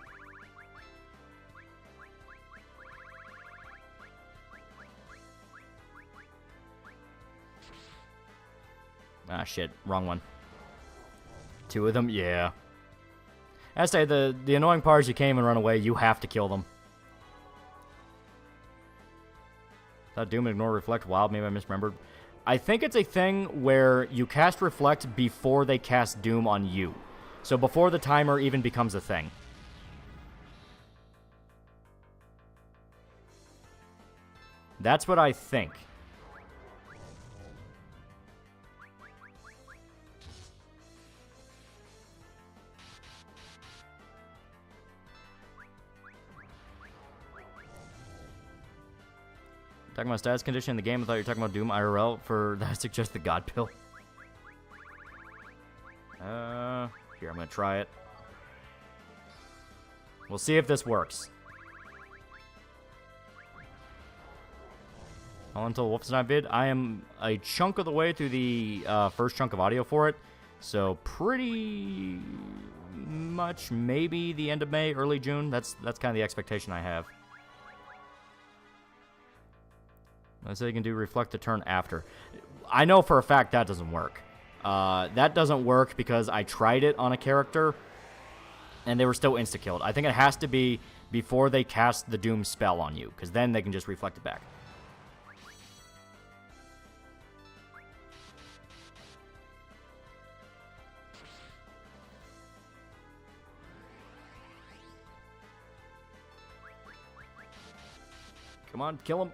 Ah, shit. Wrong one. 2 of them? Yeah. I say, the annoying part is you can't even run away. You have to kill them. Thought Doom ignore reflect. Wild, maybe I misremembered. I think it's a thing where you cast reflect before they cast Doom on you. So before the timer even becomes a thing. That's what I think. Talking about status condition in the game, I thought you were talking about Doom IRL for that suggest the God Pill. Here, I'm gonna try it. We'll see if this works. All until Wolfenstein vid. I am a chunk of the way through the first chunk of audio for it. So pretty much maybe the end of May, early June. That's kind of the expectation I have. Let's say you can do reflect the turn after. I know for a fact that doesn't work. That doesn't work because I tried it on a character, and they were still insta-killed. I think it has to be before they cast the Doom spell on you, because then they can just reflect it back. Come on, kill him.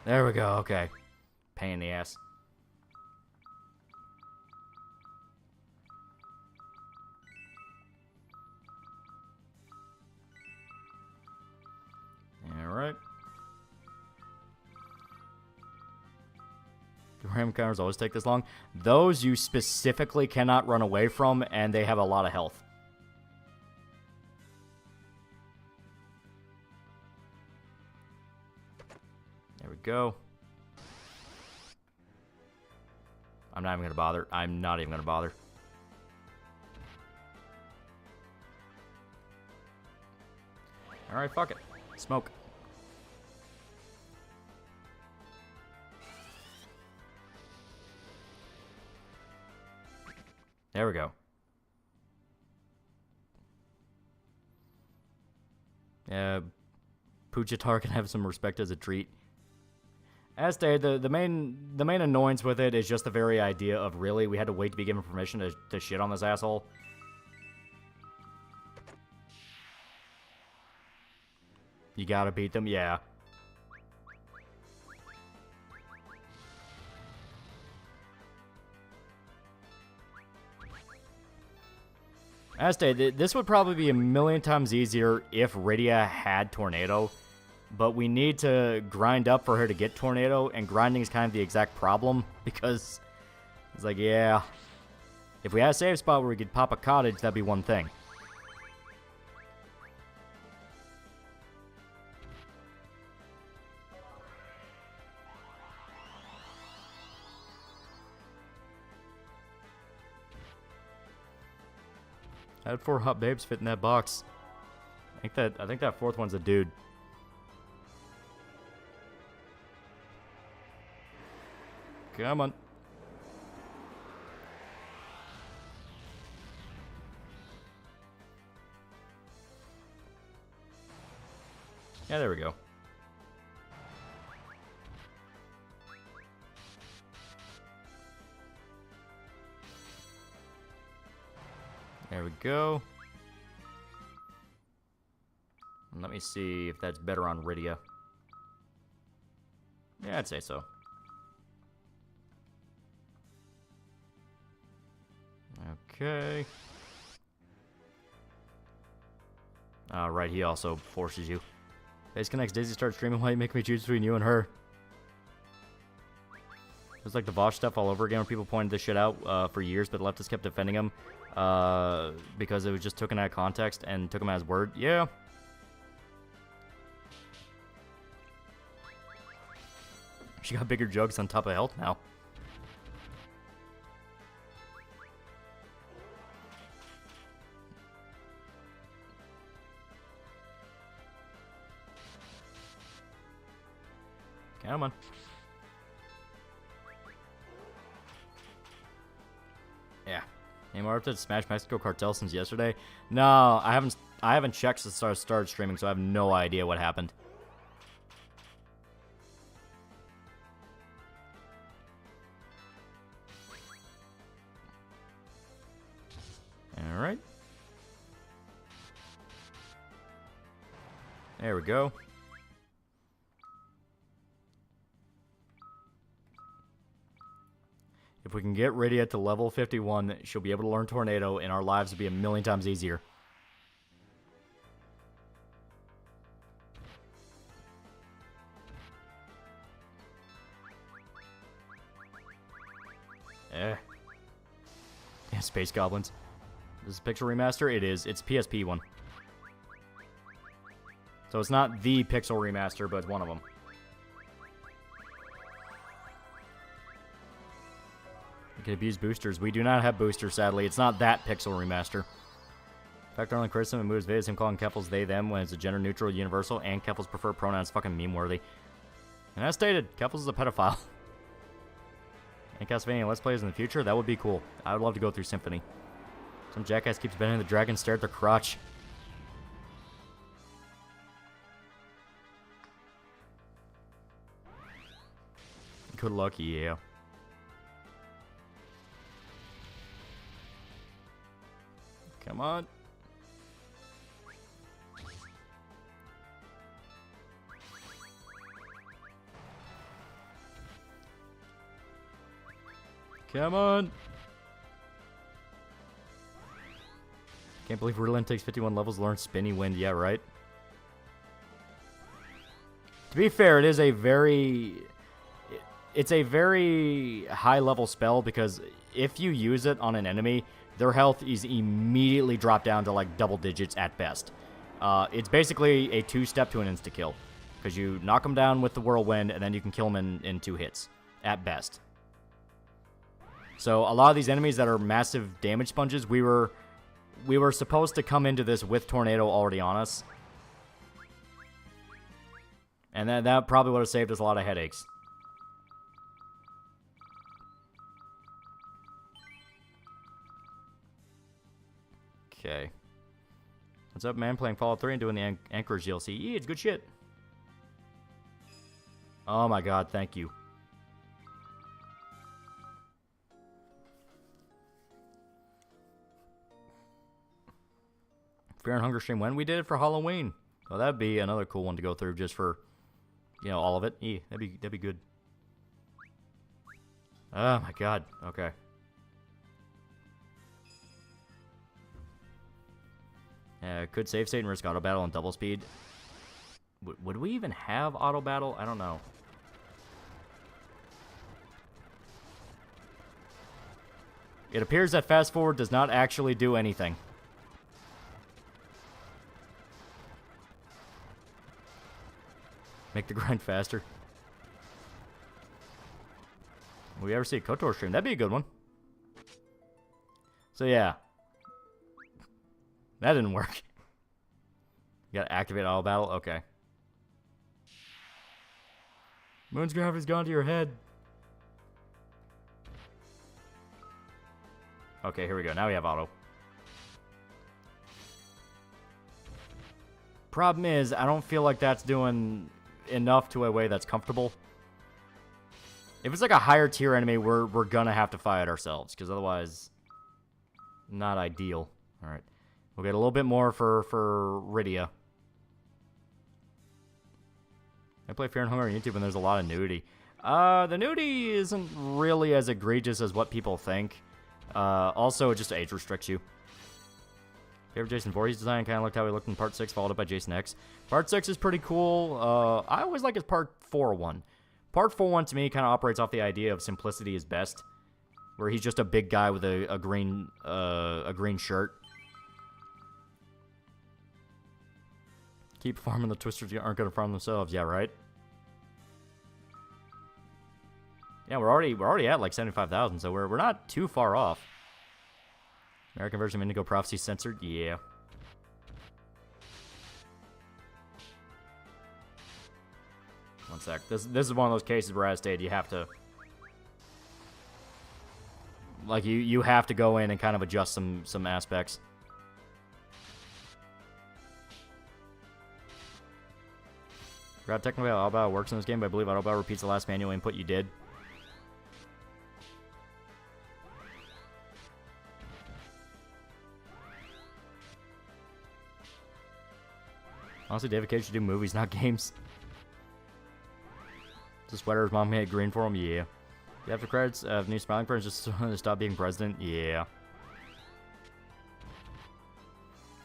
There we go, okay. Pain in the ass. Alright. Do random counters always take this long? Those you specifically cannot run away from, and they have a lot of health. There we go. I'm not even going to bother. I'm not even going to bother. Alright, fuck it. Smoke. There we go. Pujatar can have some respect as a treat. As stated, the main annoyance with it is just the very idea of really we had to wait to be given permission to shit on this asshole. You gotta beat them, yeah. I say this would probably be a million times easier if Rydia had Tornado, but we need to grind up for her to get Tornado, and grinding is kind of the exact problem, because it's like, yeah, if we had a save spot where we could pop a cottage, that'd be one thing. I had 4 hot babes fit in that box. I think that 4th one's a dude. Come on. Yeah, there we go. There we go. And let me see if that's better on Rydia. Yeah, I'd say so. Okay. Right, he also forces you. Base connects. Daisy starts streaming. Why you make me choose between you and her? It's like the Vosh stuff all over again, where people pointed this shit out for years, but leftists kept defending him because it was just taken out of context and took him as word. Yeah. She got bigger jugs on top of health now. Come on. Yeah. Hey, Marv did Smash Mexico Cartel since yesterday? No, I haven't checked since I started streaming, so I have no idea what happened. All right. There we go. If we can get Rydia to level 51, she'll be able to learn Tornado, and our lives will be a million times easier. Yeah, Space Goblins. This is Pixel Remaster? It is. It's PSP one. So it's not the Pixel Remaster, but it's one of them. You can abuse boosters. We do not have boosters, sadly. It's not that Pixel Remaster. In fact, our only criticism of Moo's vid is him calling Keffels they, them when it's a gender-neutral, universal, and Keffels' preferred pronouns fucking meme-worthy. And as stated, Keffels is a pedophile. And Castlevania Let's Plays in the future? That would be cool. I would love to go through Symphony. Some jackass keeps bending the dragon, stare at their crotch. Good luck, yeah. Come on. Come on. Can't believe Ritalin takes 51 levels to learn Spinny Wind. Yeah, right? To be fair, it's a very high level spell, because if you use it on an enemy, their health is immediately dropped down to like double digits at best. It's basically a 2-step to an insta-kill, because you knock them down with the Whirlwind, and then you can kill them in 2 hits, at best. So a lot of these enemies that are massive damage sponges, we were supposed to come into this with Tornado already on us. And that probably would have saved us a lot of headaches. Okay. What's up, man? Playing Fallout 3 and doing the Anchorage DLC. Yeah, it's good shit. Oh my god, thank you. Fear and Hunger stream when? We did it for Halloween. Well, that'd be another cool one to go through just for, you know, all of it. Yeah, that'd be good. Oh my god. Okay. Could save state and risk auto battle and double speed. Would we even have auto battle? I don't know. It appears that fast forward does not actually do anything. Make the grind faster. Will we ever see a KOTOR stream? That'd be a good one. So yeah. That didn't work. You gotta activate auto battle? Okay. Moon's gravity's gone to your head. Okay, here we go. Now we have auto. Problem is, I don't feel like that's doing enough to a way that's comfortable. If it's like a higher tier enemy, we're gonna have to fight ourselves, because otherwise, not ideal. All right, we'll get a little bit more for Rydia. I play Fear and Hunger on YouTube, and there's a lot of nudity. The nudity isn't really as egregious as what people think. Also, it just age restricts you. Favorite Jason Voorhees design kind of looked how he looked in Part 6, followed up by Jason X. Part 6 is pretty cool. I always like his Part 4 one. Part 4 one, to me, kind of operates off the idea of simplicity is best, where he's just a big guy with a green shirt. Keep farming, the Twisters aren't going to farm themselves. Yeah, right? Yeah, we're already at like 75,000, so we're not too far off. American version of Indigo Prophecy censored? Yeah. One sec. This is one of those cases where, as stated, you have to... Like, you have to go in and kind of adjust some aspects. Forgot technically how auto battle works in this game, but I believe auto battle repeats the last manual input you did. Honestly, David Cage should do movies, not games. The sweater his mom made green for him? Yeah. The after credits of new Smiling Friends just to stop being president? Yeah.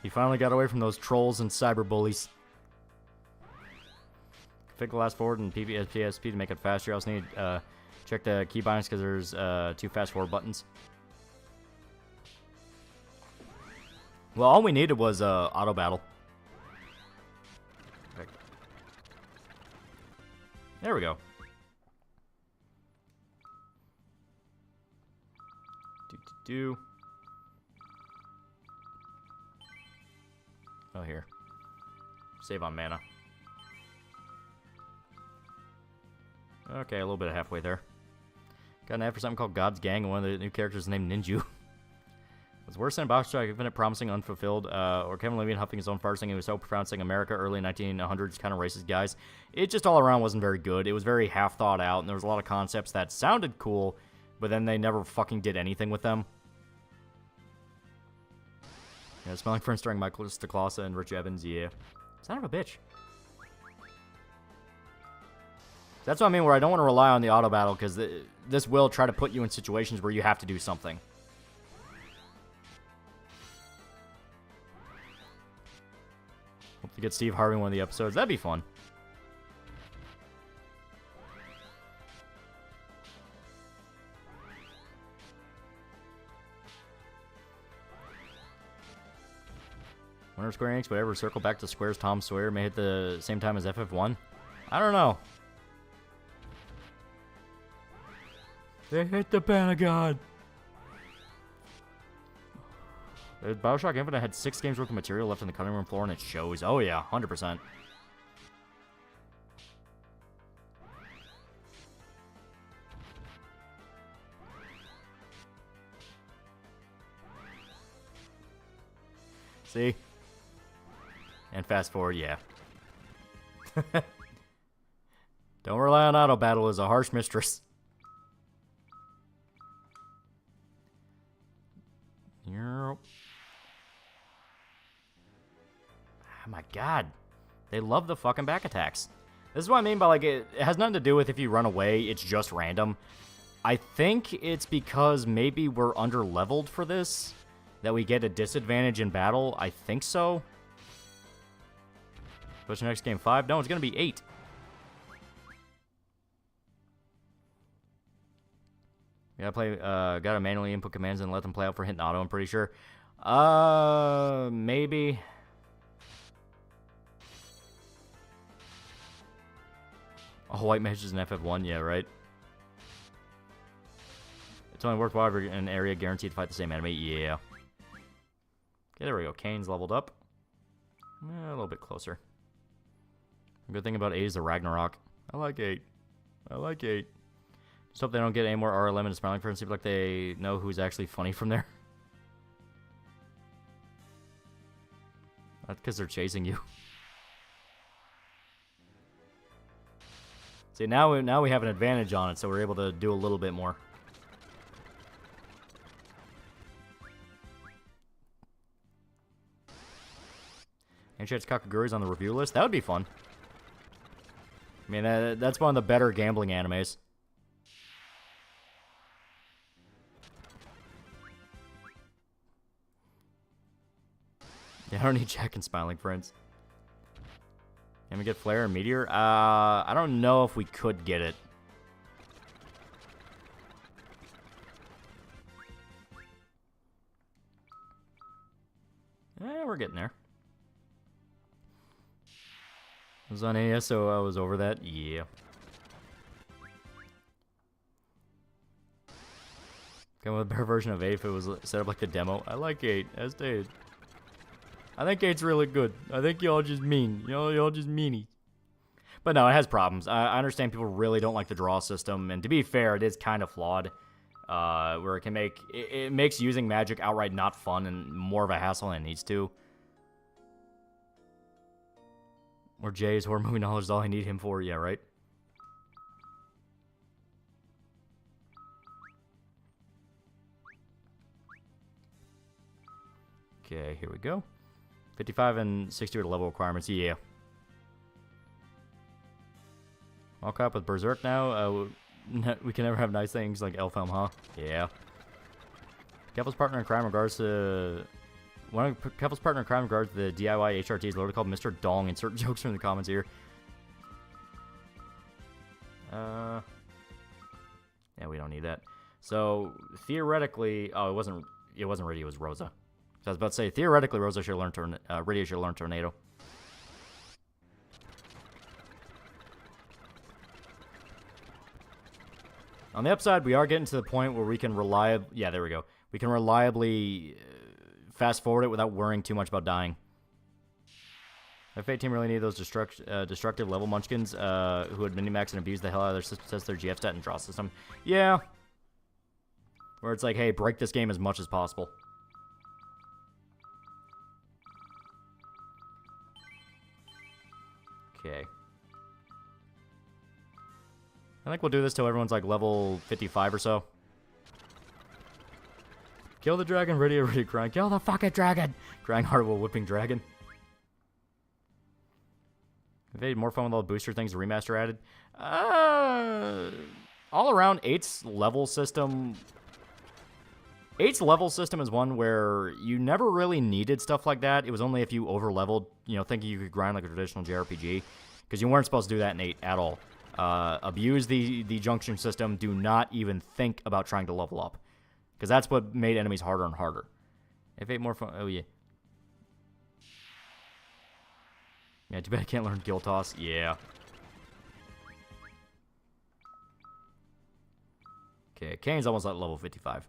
He finally got away from those trolls and cyber bullies. Config the last forward and PSP to make it faster. You also need check the keybinds because there's 2 fast forward buttons. Well, all we needed was auto battle. There we go. Oh, here. Save on mana. Okay, a little bit of halfway there. Got an ad for something called God's Gang, and one of the new characters is named Ninju. What's worse than Box Strike, Infinite Promising Unfulfilled, or Kevin Levine huffing his own farce singing he was so profound saying America, early 1900s kind of racist guys. It just all around wasn't very good. It was very half thought out, and there was a lot of concepts that sounded cool, but then they never fucking did anything with them. Yeah, Smelling Friends starring Michael Stacklasa and Rich Evans, yeah. Son of a bitch. That's what I mean, where I don't want to rely on the auto battle, because this will try to put you in situations where you have to do something. Hope to get Steve Harvey in one of the episodes. That'd be fun. Wonder if Square Enix would ever circle back to Square's Tom Sawyer may hit the same time as FF1? I don't know. They hit the Pentagon. Bioshock Infinite had 6 games worth of material left on the cutting room floor, and it shows. Oh yeah, 100%. See? And fast forward, yeah. Don't rely on auto battle as a harsh mistress. Yep. Oh my god. They love the fucking back attacks. This is what I mean by, like, it has nothing to do with if you run away, it's just random. I think it's because maybe we're under-leveled for this. that we get a disadvantage in battle. I think so. Push the next game 5. No, it's going to be 8. Gotta manually input commands and let them play out for hit and auto, I'm pretty sure. Maybe. Oh, white mage is an FF1, yeah, right. It's only worthwhile if you're in an area guaranteed to fight the same enemy, yeah. Okay, there we go. Kane's leveled up. A little bit closer. Good thing about 8 is the Ragnarok. I like 8. I like 8. Just hope they don't get any more RLM and smiling for and seem like they know who's actually funny from there. That's because they're chasing you. See, now we have an advantage on it, so we're able to do a little bit more. And chance Kakaguri's on the review list. That would be fun. I mean, that's one of the better gambling animes. Yeah, I don't need Jack and Smiling Friends. Can we get Flare and Meteor? I don't know if we could get it. We're getting there. I was on AS, so I was over that. Yeah. Come with a better version of 8 if it was set up like the demo. I like 8, as stated. I think 8's really good. I think y'all just mean. Y'all just meanies. But no, it has problems. I understand people really don't like the draw system, and to be fair, it is kind of flawed. Where it makes using magic outright not fun and more of a hassle than it needs to. Or Jay's horror movie knowledge is all I need him for. Yeah, right? Okay, here we go. 55 and 60 are the level requirements. Yeah. All caught up with Berserk now. We can never have nice things like Elfhelm, huh? Yeah. Couple's partner in crime regards to... One of couple's partner in crime regards to the DIY HRT is literally called Mr. Dong. Insert jokes from the comments here. Yeah, we don't need that. So, theoretically... Oh, it wasn't Rydia, it was Rosa. So I was about to say, theoretically, Rydia should learn Tornado. On the upside, we are getting to the point where we can reliably... Yeah, there we go. We can reliably fast forward it without worrying too much about dying. F8 team really need those destructive level munchkins who would minimax and abuse the hell out of their system, test their GF stat and draw system. Yeah. Where it's like, hey, break this game as much as possible. Okay. I think we'll do this till everyone's like level 55 or so. Kill the dragon, ready, crying. Kill the fucking dragon! Crying hard while whipping dragon. Have they had more fun with all the booster things the remaster added? All around, 8's level system... 8's level system is one where you never really needed stuff like that. It was only if you over-leveled, thinking you could grind like a traditional JRPG. Because you weren't supposed to do that in 8 at all. Abuse the junction system. Do not even think about trying to level up. Because that's what made enemies harder and harder. If 8 more fun... Oh, yeah. Yeah, too bad I can't learn Guild Toss. Yeah. Okay, Kane's almost at level 55.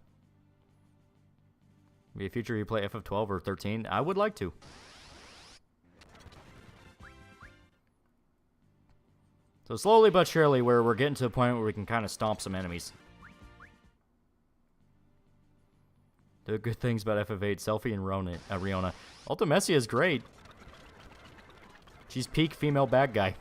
Be a future you play FF12 or 13? I would like to. So slowly but surely, we're getting to the point where we can kind of stomp some enemies. The good things about FF8, Selfie and Riona. Ultimessia is great. She's peak female bad guy.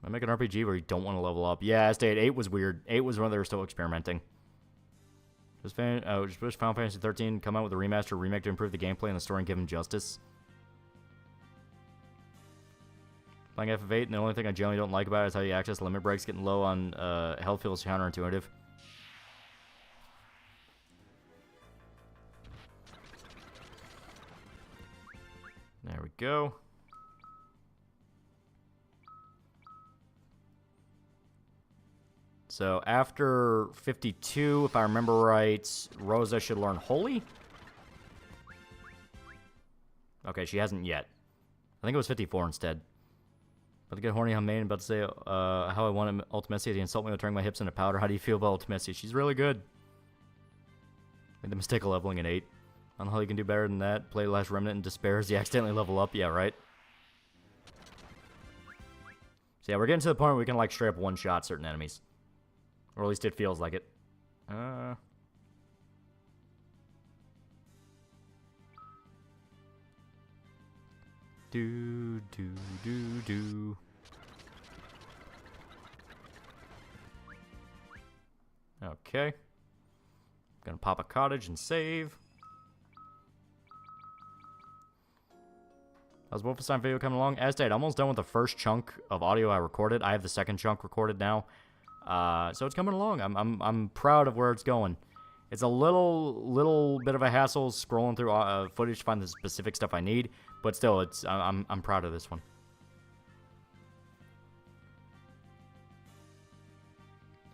I make an RPG where you don't want to level up. Yeah, I stayed. 8 was weird. 8 was when they were still experimenting. Just wish Final Fantasy 13 come out with a remaster or remake to improve the gameplay and the story and give them justice. Playing FF8, and the only thing I generally don't like about it is how you access limit breaks. Getting low on health feels counterintuitive. go. So after 52, if I remember right, Rosa should learn Holy? Okay, she hasn't yet. I think it was 54 instead. About to get horny on main, about to say how I want Ultimessi to insult me with turning my hips into powder. How do you feel about Ultimessi? She's really good. Made the mistake of leveling an 8. I don't know how you can do better than that. Play Last Remnant and Despair as you accidentally level up. Yeah, right? So yeah, we're getting to the point where we can like straight up one-shot certain enemies. Or at least it feels like it. Do. Okay. Gonna pop a cottage and save. How's Wolfenstein video coming along? As stated, almost done with the first chunk of audio I recorded. I have the second chunk recorded now. So it's coming along. I'm proud of where it's going. It's a little bit of a hassle scrolling through footage to find the specific stuff I need, but still, I'm proud of this one.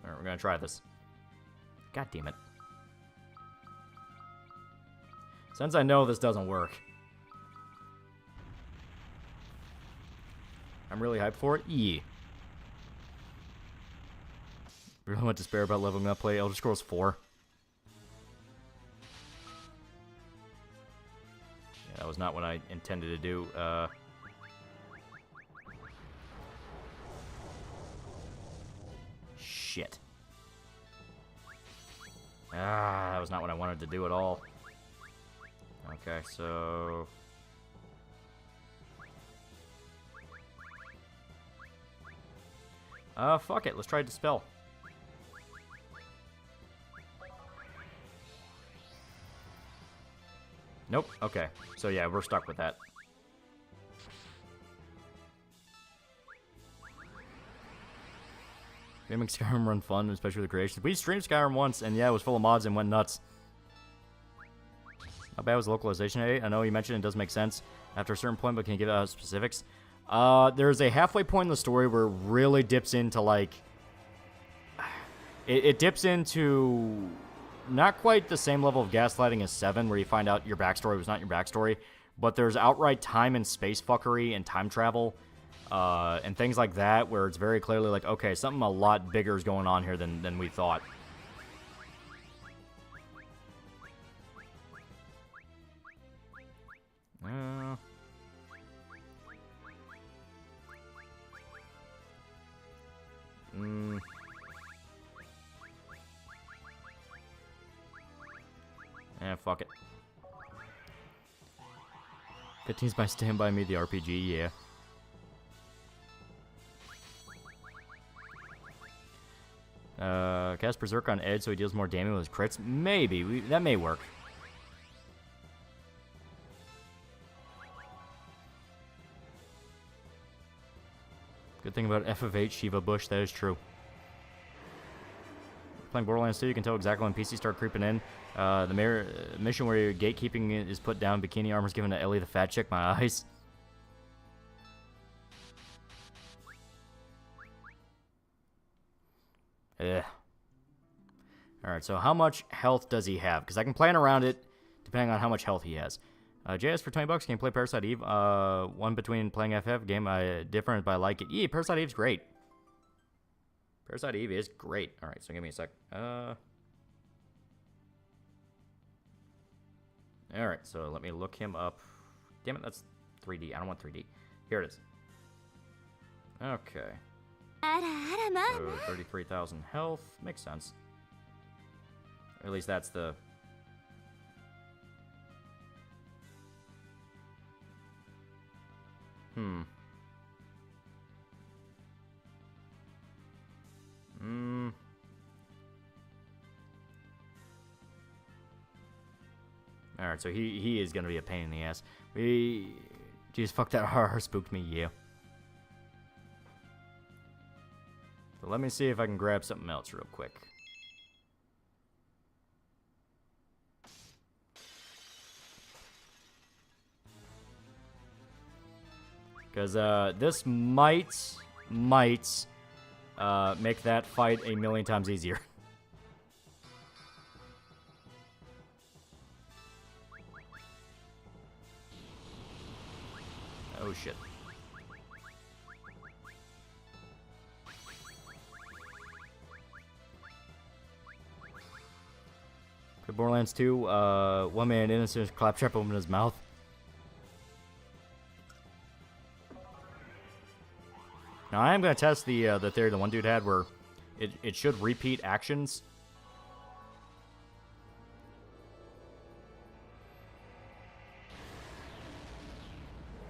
All right, we're gonna try this. God damn it! Since I know this doesn't work, I'm really hyped for it. Yeah. Really want despair about leveling up. Play Elder Scrolls 4. Yeah, that was not what I intended to do. Shit. That was not what I wanted to do at all. Okay, so... fuck it. Let's try Dispel. Nope. Okay. So yeah, we're stuck with that. They make Skyrim run fun, especially with the creations. We streamed Skyrim once, and yeah, it was full of mods and went nuts. How bad was the localization 8? I know you mentioned it does make sense after a certain point, but can you give out specifics? There's a halfway point in the story where it really dips into, like... It dips into... not quite the same level of gaslighting as 7, where you find out your backstory was not your backstory, but there's outright time and space fuckery and time travel, and things like that, where it's very clearly like, okay, something a lot bigger is going on here than we thought. Fuck it. 15's by Stand By Me, the RPG, yeah. Cast Berserk on Ed so he deals more damage with his crits? Maybe. That may work. Good thing about F of H, Shiva Bush, that is true. Playing Borderlands 2, you can tell exactly when PCs start creeping in. The mission where your gatekeeping is put down, bikini armor's given to Ellie the fat chick, my eyes. Ugh. Alright, so how much health does he have? Because I can plan around it depending on how much health he has. JS for $20, can you play Parasite Eve? One between playing FF, game different, but I like it. Yeah, Parasite Eve's great. Parasite Eve is great. Alright, so give me a sec. Alright, so let me look him up. Damn it, that's 3D. I don't want 3D. Here it is. Okay. So 33,000 health. Makes sense. Or at least that's the... Alright, so he is gonna be a pain in the ass. Jeez, fuck that horror spooked me, yeah. So let me see if I can grab something else real quick. Because this might make that fight a million times easier. Oh, shit. Borderlands 2, one man innocent claptrap opened his mouth. Now I am gonna test the theory the one dude had where it should repeat actions.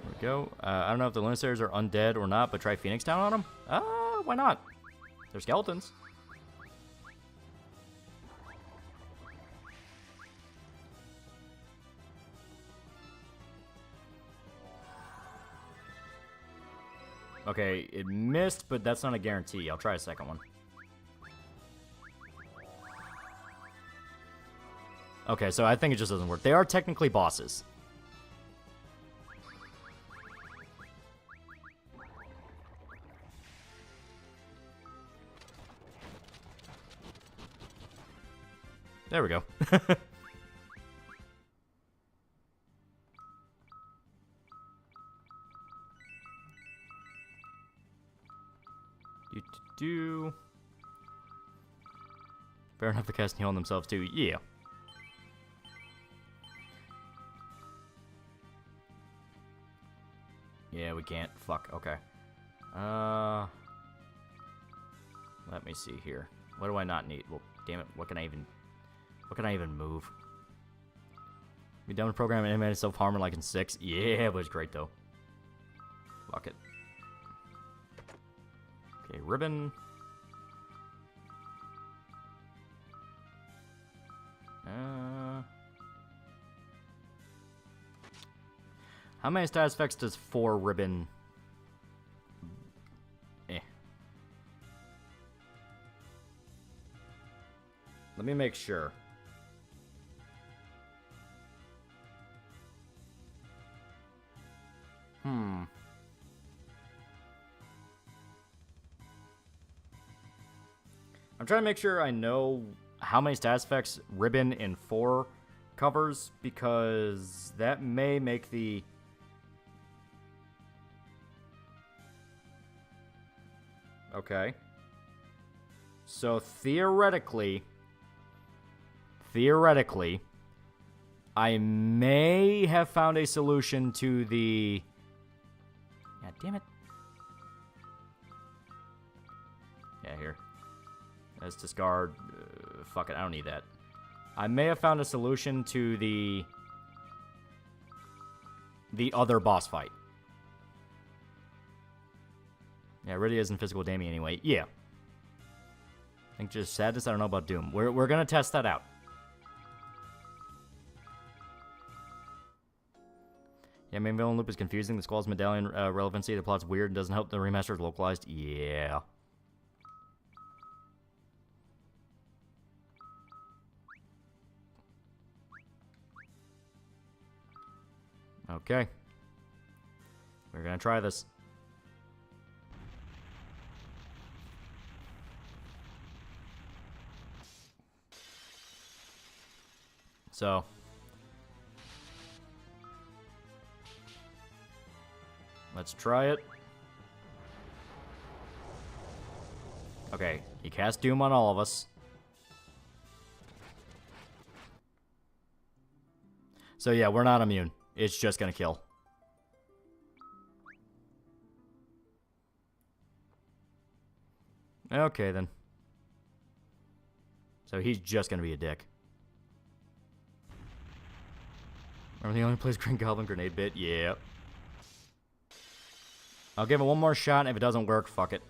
There we go. I don't know if the Lunasters are undead or not, but try Phoenix Down on them. Why not? They're skeletons. Okay, it missed, but that's not a guarantee. I'll try a second one. Okay, so I think it just doesn't work. They are technically bosses. There we go. Fair enough, the cast can heal themselves too. Yeah. Yeah, we can't. Fuck. Okay. Let me see here. What do I not need? Well, damn it. What can I even move? Be done with programming animated self-harming like in 6. Yeah, it was great though. Fuck it. Okay, ribbon. How many status effects does 4 ribbon? Let me make sure. I'm trying to make sure I know how many status effects ribbon in 4 covers, because that may make the... Okay. So theoretically, I may have found a solution to the... God damn it. Yeah, here. Let's discard. Fuck it, I don't need that. I may have found a solution to the other boss fight. Yeah, it really isn't physical damage anyway. Yeah. I think just sadness, I don't know about Doom. We're gonna test that out. Yeah, main villain loop is confusing. The Squall's medallion relevancy, the plot's weird and doesn't help the remaster is localized. Yeah. Okay. We're gonna try this. So. Let's try it. Okay, he cast Doom on all of us. So yeah, we're not immune. It's just gonna kill. Okay, then. So he's just gonna be a dick. Remember the only place Green Goblin grenade bit? Yeah. I'll give it one more shot, and if it doesn't work, fuck it.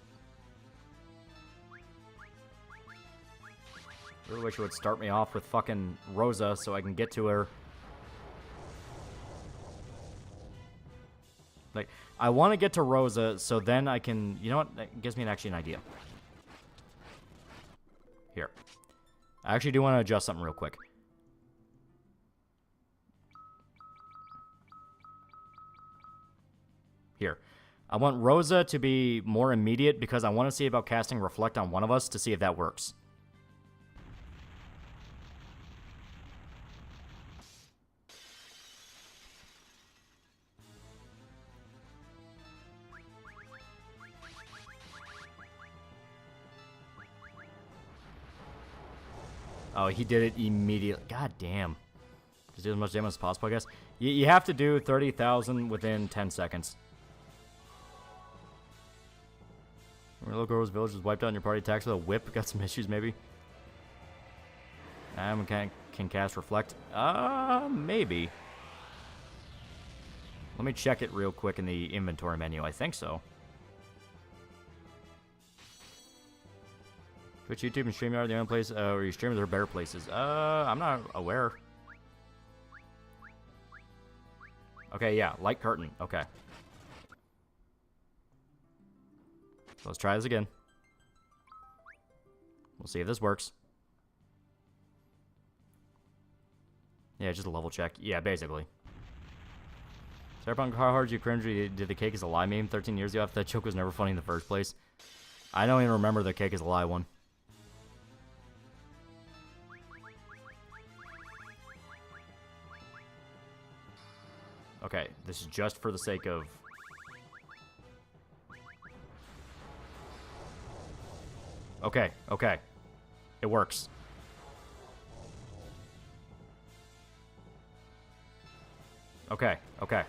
I really wish it would start me off with fucking Rosa so I can get to her. Like, I want to get to Rosa so then I can... You know what? That gives me actually an idea. Here. I actually do want to adjust something real quick. Here. I want Rosa to be more immediate because I want to see about casting Reflect on one of us to see if that works. Oh, he did it immediately. God damn. Just do as much damage as possible, I guess. You have to do 30,000 within 10 seconds. Little girl's village was wiped out in your party attacks with a whip. Got some issues, maybe. Can cast Reflect. Maybe. Let me check it real quick in the inventory menu. I think so. Twitch, YouTube, and StreamYard are the only place where you stream. There are better places. I'm not aware. Okay, yeah, light curtain. Okay. So let's try this again. We'll see if this works. Yeah, just a level check. Yeah, basically. Cyberpunk, how hard you cringe did the cake is a lie meme 13 years ago after that joke was never funny in the first place? I don't even remember the cake is a lie one. Okay, this is just for the sake of... Okay, okay. It works. Okay, okay.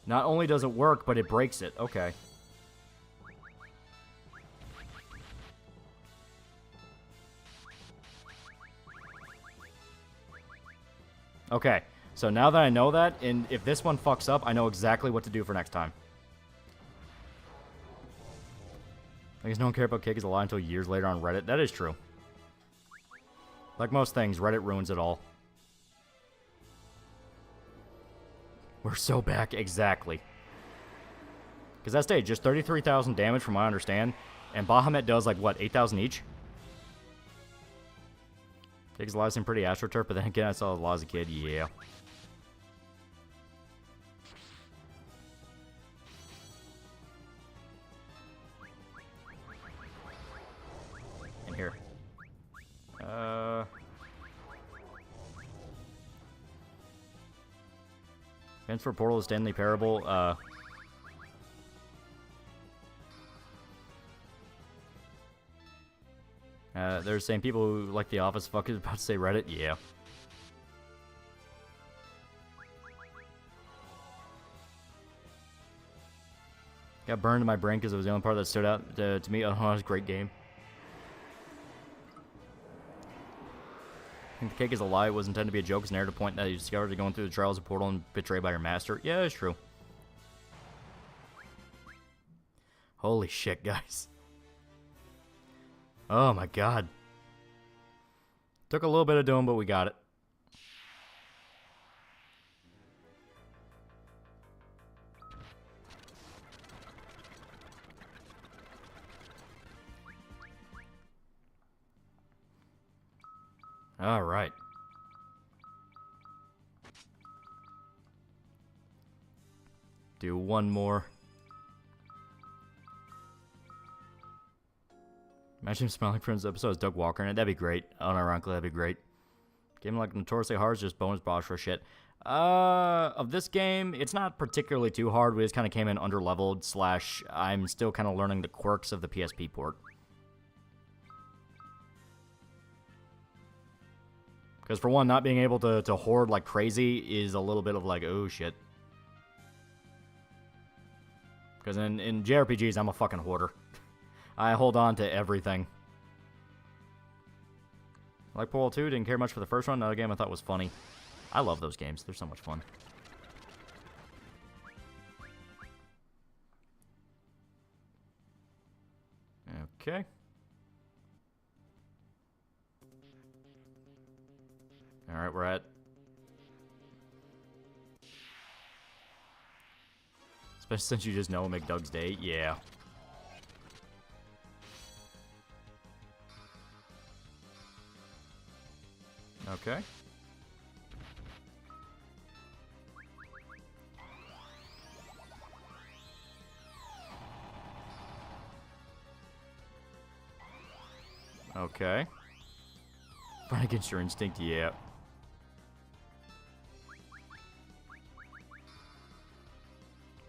Not only does it work, but it breaks it. Okay. Okay, so now that I know that, and if this one fucks up, I know exactly what to do for next time. I guess no one cared about cake is a lie until years later on Reddit. That is true. Like most things, Reddit ruins it all. We're so back, exactly. Because that stage, just 33,000 damage from what I understand, and Bahamut does like, what, 8,000 each? Takes a lot of some pretty AstroTurf, but then again, I saw a lot as a kid, yeah. In here. Fence for Portal is Stanley Parable, they're saying people who like The Office fuck is about to say Reddit. Yeah. Got burned in my brain because it was the only part that stood out to me. Oh, it was a great game. I think the cake is a lie. It was intended to be a joke. It's an narrative point that you discovered to going through the trials of Portal and betrayed by your master. Yeah, it's true. Holy shit, guys. Oh my god. Took a little bit of doing, but we got it. All right. Do one more. Imagine if Smiling Friends episode is Doug Walker in it. That'd be great. Unironically, that'd be great. Game like Notoriously Hard is just bonus boss for shit. Of this game, it's not particularly too hard. We just kind of came in under-leveled / I'm still kind of learning the quirks of the PSP port. Because for one, not being able to hoard like crazy is a little bit of like, oh shit. Because in JRPGs, I'm a fucking hoarder. I hold on to everything. Like Portal 2, didn't care much for the first one. Another game I thought was funny. I love those games. They're so much fun. Okay. Alright, we're at... Especially since you just know it'll make Doug's day. Yeah. Okay. Okay. Fight against your instinct, yeah.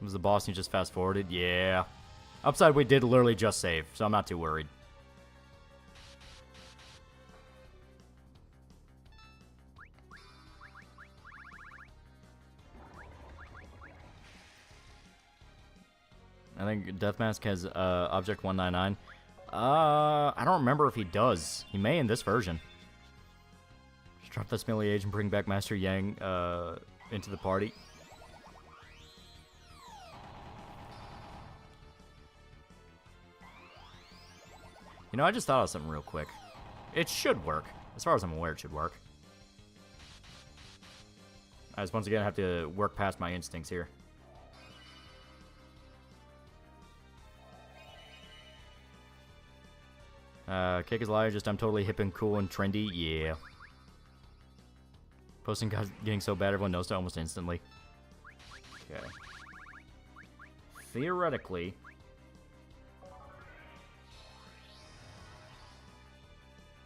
Was the boss and you just fast forwarded? Yeah. Upside, we did literally just save, so I'm not too worried. I think Deathmask has Object 199. I don't remember if he does. He may in this version. Just drop this melee age and bring back Master Yang into the party. You know, I just thought of something real quick. It should work. As far as I'm aware, it should work. I just once again have to work past my instincts here. Kick is liar, just I'm totally hip and cool and trendy. Yeah. Posting got getting so bad everyone knows it almost instantly. Okay. Theoretically...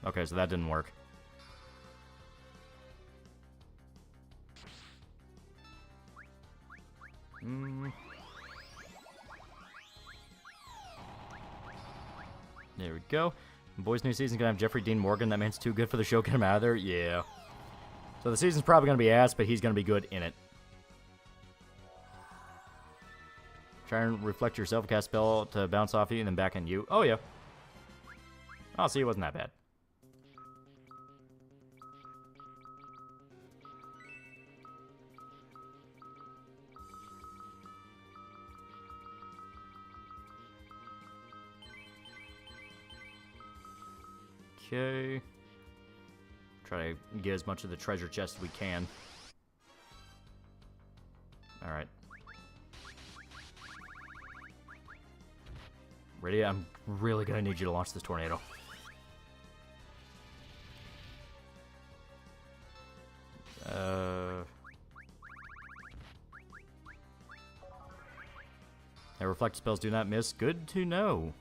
Okay, so that didn't work. There we go. Boys' new season's gonna have Jeffrey Dean Morgan. That man's too good for the show. Get him out of there. Yeah. So the season's probably gonna be ass, but he's gonna be good in it. Try and reflect yourself, cast spell to bounce off you, and then back on you. Oh, yeah. Oh, see, it wasn't that bad. Okay. Try to get as much of the treasure chest as we can. Alright. Ready? I'm really gonna need you to launch this tornado. And reflect spells do not miss. Good to know.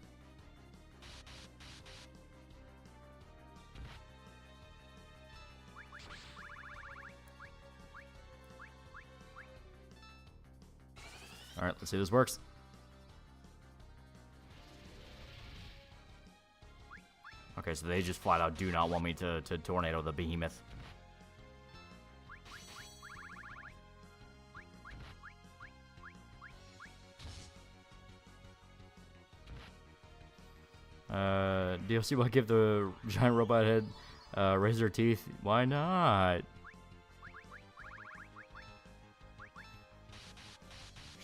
Alright, let's see if this works. Okay, so they just flat out do not want me to tornado the behemoth. DLC will give the giant robot head razor teeth. Why not?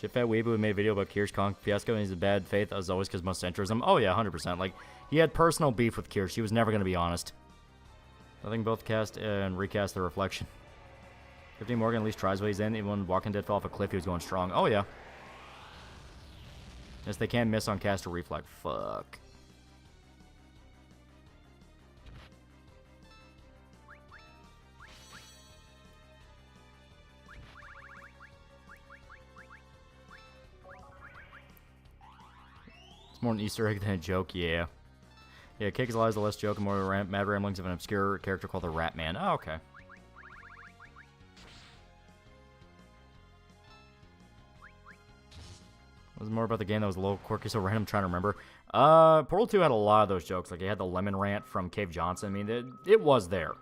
Shitfat Weeaboo made a video about Kirsch Kong fiasco and he's in bad faith as always because most centrism. Oh yeah, 100%. Like, he had personal beef with Kirsch. He was never going to be honest. I think both cast and recast the reflection. 15 Morgan at least tries what he's in. Even when Walking Dead fell off a cliff, he was going strong. Oh yeah. Yes, they can miss on cast or reflect. Fuck. More an Easter egg than a joke, yeah. Yeah, Cake is Lies, the less joke and more mad ramblings of an obscure character called the Rat Man. Oh, okay. Was more about the game that was a little quirky, so random, I'm trying to remember. Portal 2 had a lot of those jokes. Like, it had the lemon rant from Cave Johnson. I mean, it was there.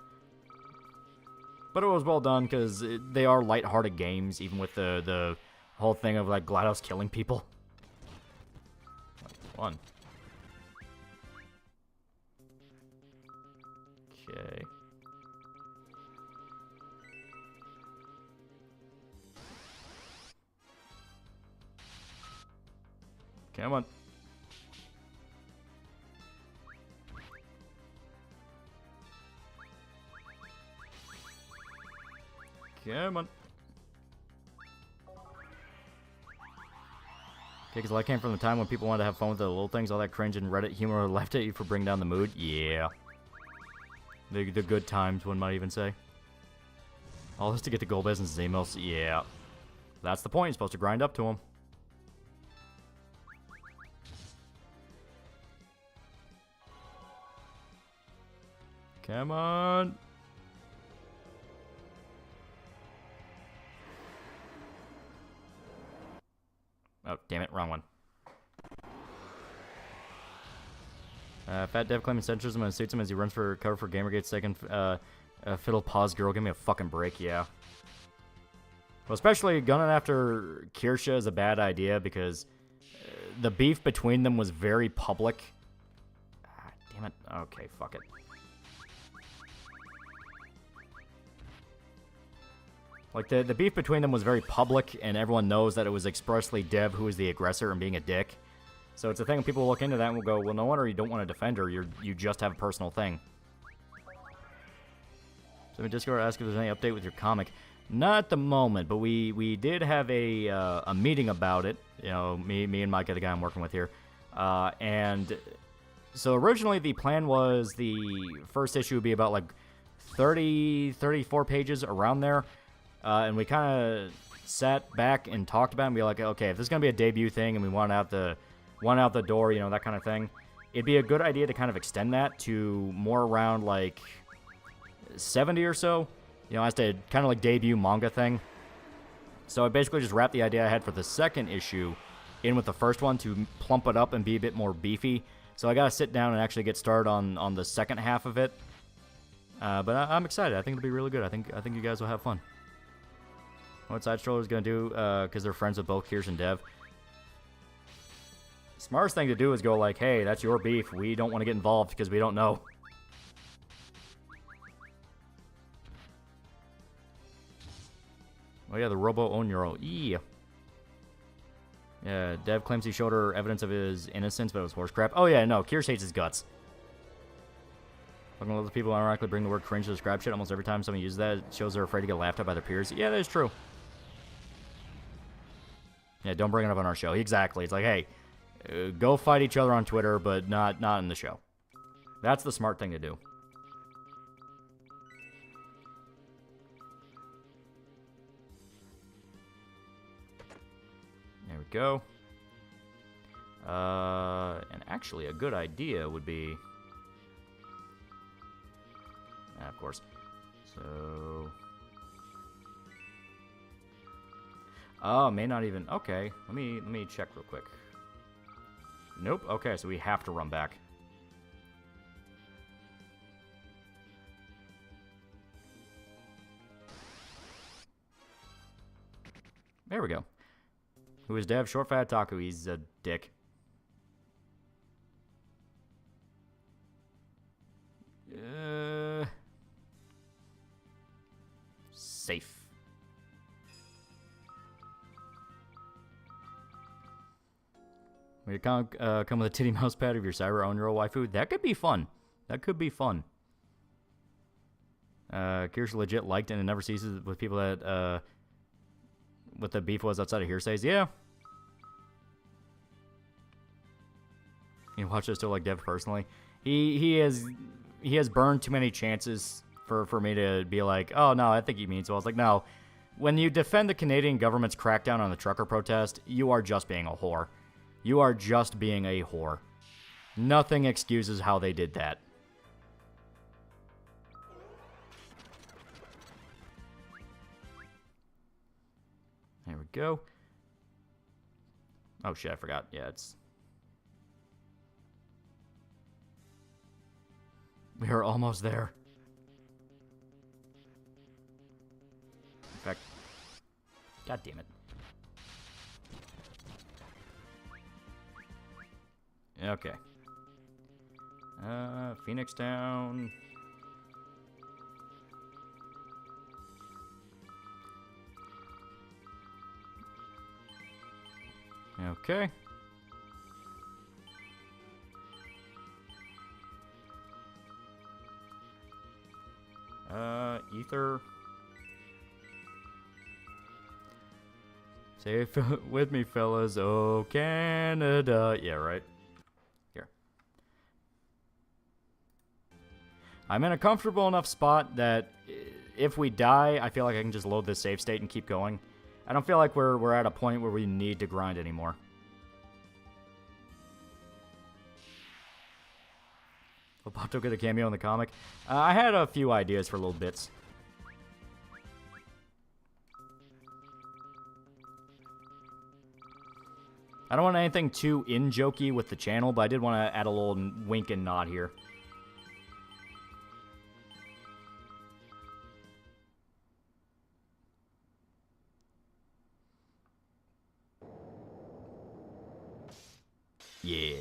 But it was well done, because they are lighthearted games, even with the whole thing of, like, GLaDOS killing people. One. Okay. Come on. Come on. Okay, because I came from the time when people wanted to have fun with the little things, all that cringe and Reddit humor left at you for bringing down the mood. Yeah. The good times, one might even say. All this to get the gold business emails. Yeah. That's the point. You're supposed to grind up to them. Come on. Oh, damn it, wrong one. Fat Dev claiming centrism and suits him as he runs for cover for Gamergate's second fiddle pause girl. Give me a fucking break, yeah. Well, especially gunning after Kirsha is a bad idea because the beef between them was very public. Ah, damn it. Okay, fuck it. Like, the beef between them was very public, and everyone knows that it was expressly Dev who was the aggressor and being a dick. So it's a thing when people look into that and will go, well, no wonder you don't want to defend her. You just have a personal thing. So in Discord, ask if there's any update with your comic. Not at the moment, but we did have a meeting about it. You know, me and Mike, the guy I'm working with here. And so originally the plan was the first issue would be about like 34 pages around there. And we kind of sat back and talked about it and be like, okay, if this is going to be a debut thing and we want out the door, you know, that kind of thing, it'd be a good idea to kind of extend that to more around like 70 or so, you know, as to kind of like debut manga thing. So I basically just wrapped the idea I had for the second issue in with the first one to plump it up and be a bit more beefy. So I got to sit down and actually get started on the second half of it. But I'm excited. I think it'll be really good. I think you guys will have fun. What Side Stroller is going to do, because they're friends with both Kirsch and Dev. Smartest thing to do is go like, hey, that's your beef. We don't want to get involved because we don't know. Oh yeah, the Robo Onuro. Yeah. Yeah, Dev claims he showed her evidence of his innocence, but it was horse crap. Oh yeah, no, Kirsch hates his guts. Fucking lots of people ironically bring the word cringe to describe shit almost every time someone uses that. It shows they're afraid to get laughed at by their peers. Yeah, that is true. Yeah, don't bring it up on our show. Exactly. It's like, hey, go fight each other on Twitter, but not in the show. That's the smart thing to do. There we go. And actually, a good idea would be... of course. So... oh, may not even... okay, let me check real quick. Nope, okay, so we have to run back. There we go. Who is Dev? Short Fat Taco. He's a dick. Safe. Will you come with a titty mouse pad of your cyber Oniro waifu? That could be fun. That could be fun. Kirsch legit liked and it never ceases with people that what the beef was outside of hearsays. Yeah. You watch this still like Dev personally. He has burned too many chances for me to be like, oh no, I think he means well. I was like, no. When you defend the Canadian government's crackdown on the trucker protest, you are just being a whore. You are just being a whore. Nothing excuses how they did that. There we go. Oh shit, I forgot. Yeah, it's... we are almost there. In fact... god damn it. Okay. Phoenix Town. Okay. Ether. Say it with me, fellas. Oh, Canada. Yeah, right. Here. I'm in a comfortable enough spot that if we die, I feel like I can just load this save state and keep going. I don't feel like we're at a point where we need to grind anymore. Papato get a cameo in the comic. I had a few ideas for little bits. I don't want anything too in-jokey with the channel, but I did want to add a little wink and nod here. Yeah.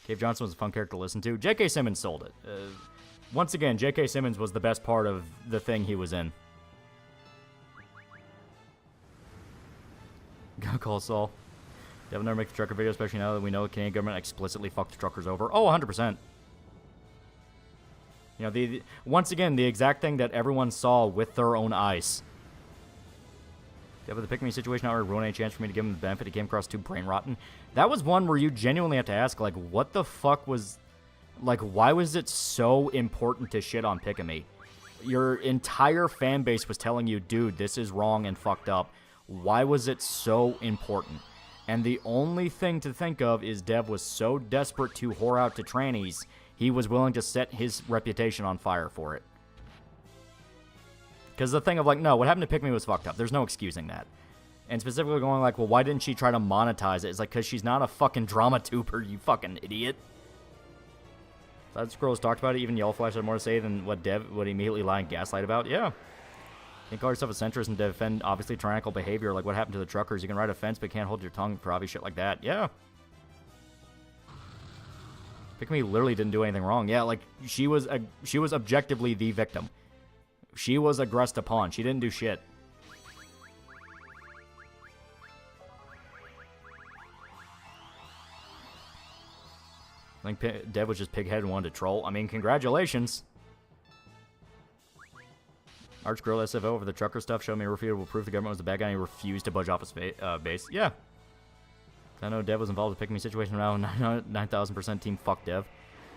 Cave Johnson was a fun character to listen to. J.K. Simmons sold it. Once again, J.K. Simmons was the best part of the thing he was in. Gotta call Saul. Devil never make the trucker video, especially now that we know the Canadian government explicitly fucked the truckers over. Oh, 100%. You know, once again, the exact thing that everyone saw with their own eyes. Devil, the pick-me situation not ruin any chance for me to give him the benefit. He came across too brain rotten. That was one where you genuinely have to ask, like, what the fuck was... Like, why was it so important to shit on Pick-a-Me? Your entire fan base was telling you, dude, this is wrong and fucked up. Why was it so important? And the only thing to think of is Dev was so desperate to whore out to trannies, he was willing to set his reputation on fire for it. Because the thing of, like, no, what happened to Pick-me was fucked up. There's no excusing that. And specifically going like, well, why didn't she try to monetize it? It's like, because she's not a fucking drama tuber, you fucking idiot. That scrolls talked about it. Even Yellow Flash had more to say than what Dev would immediately lie and gaslight about. Yeah. You can call yourself a centrist and defend obviously tyrannical behavior, like what happened to the truckers. You can ride a fence but can't hold your tongue for obvious shit like that. Yeah. Pick-me literally didn't do anything wrong. Yeah, like she was objectively the victim. She was aggressed upon. She didn't do shit. I think Dev was just pig-headed and wanted to troll. I mean, congratulations. Arch Girl SFO over the trucker stuff showed me irrefutable proof the government was the bad guy and he refused to budge off his base. Yeah. I know Dev was involved with Pick-me situation now. 9,000% team fuck Dev.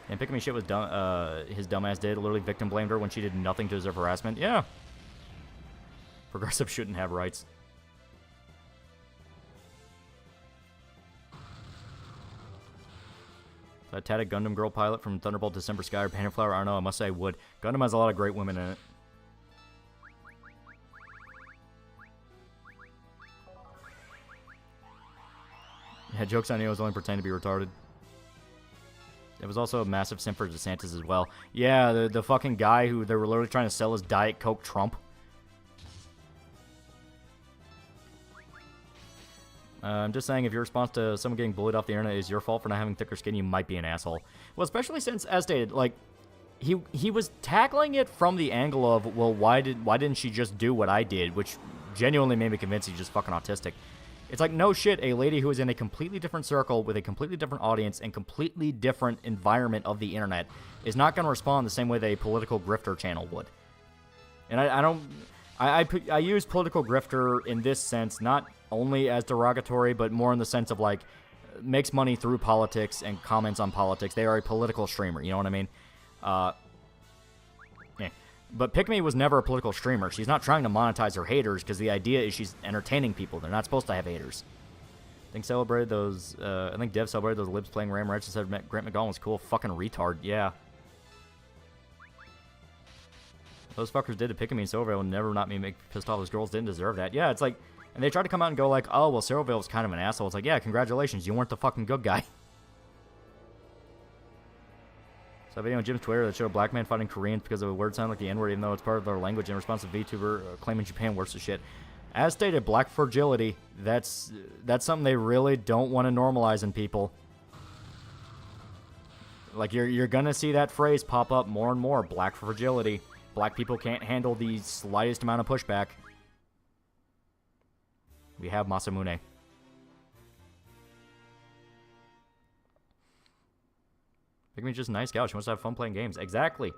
And Pick-me shit was dumb. His dumbass did. Literally victim blamed her when she did nothing to deserve harassment. Yeah. Progressive shouldn't have rights. A tatted Gundam girl pilot from Thunderbolt December Sky or Painted Flower. I don't know. I must say I would. Gundam has a lot of great women in it. Yeah, jokes on you was only pretending to be retarded. It was also a massive simp for DeSantis as well. Yeah, the fucking guy who they were literally trying to sell his Diet Coke Trump. I'm just saying, if your response to someone getting bullied off the internet is your fault for not having thicker skin, you might be an asshole. Well, especially since, as stated, like, he was tackling it from the angle of, well, why didn't she just do what I did, which genuinely made me convinced he's just fucking autistic. It's like, no shit, a lady who is in a completely different circle with a completely different audience and completely different environment of the internet is not going to respond the same way that a political grifter channel would. And I use political grifter in this sense, not only as derogatory, but more in the sense of, like, makes money through politics and comments on politics. They are a political streamer, you know what I mean? Yeah. But Pick-me was never a political streamer. She's not trying to monetize her haters, because the idea is she's entertaining people. They're not supposed to have haters. I think Dev celebrated those libs playing Ram Rights and said Grant McDonald was cool. Fucking retard, yeah. Those fuckers did to Pick-me, and Silvervale will never not me pissed off. Those girls didn't deserve that. Yeah, it's like... And they tried to come out and go like, oh, well, Silvervale was kind of an asshole. It's like, yeah, congratulations. You weren't the fucking good guy. So a video on Jim's Twitter that showed a black man fighting Koreans because of a word sound like the N-word, even though it's part of their language, in response to VTuber claiming Japan worse as shit. As stated, black fragility, that's something they really don't want to normalize in people. Like, you're going to see that phrase pop up more and more, black fragility. Black people can't handle the slightest amount of pushback. We have Masamune. Pick-me's just a nice gal. She wants to have fun playing games. Exactly.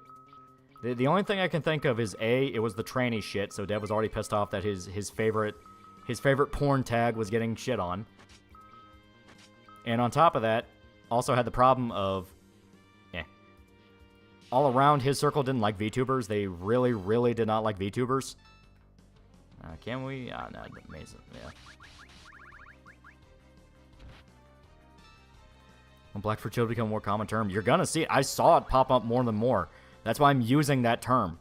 The only thing I can think of is, A, it was the tranny shit, so Dev was already pissed off that his favorite porn tag was getting shit on. And on top of that, also had the problem of, all around his circle didn't like VTubers. They really, really did not like VTubers. Can we? No, amazing. Yeah. When black fertility become a more common term, you're gonna see it. I saw it pop up more than more. That's why I'm using that term.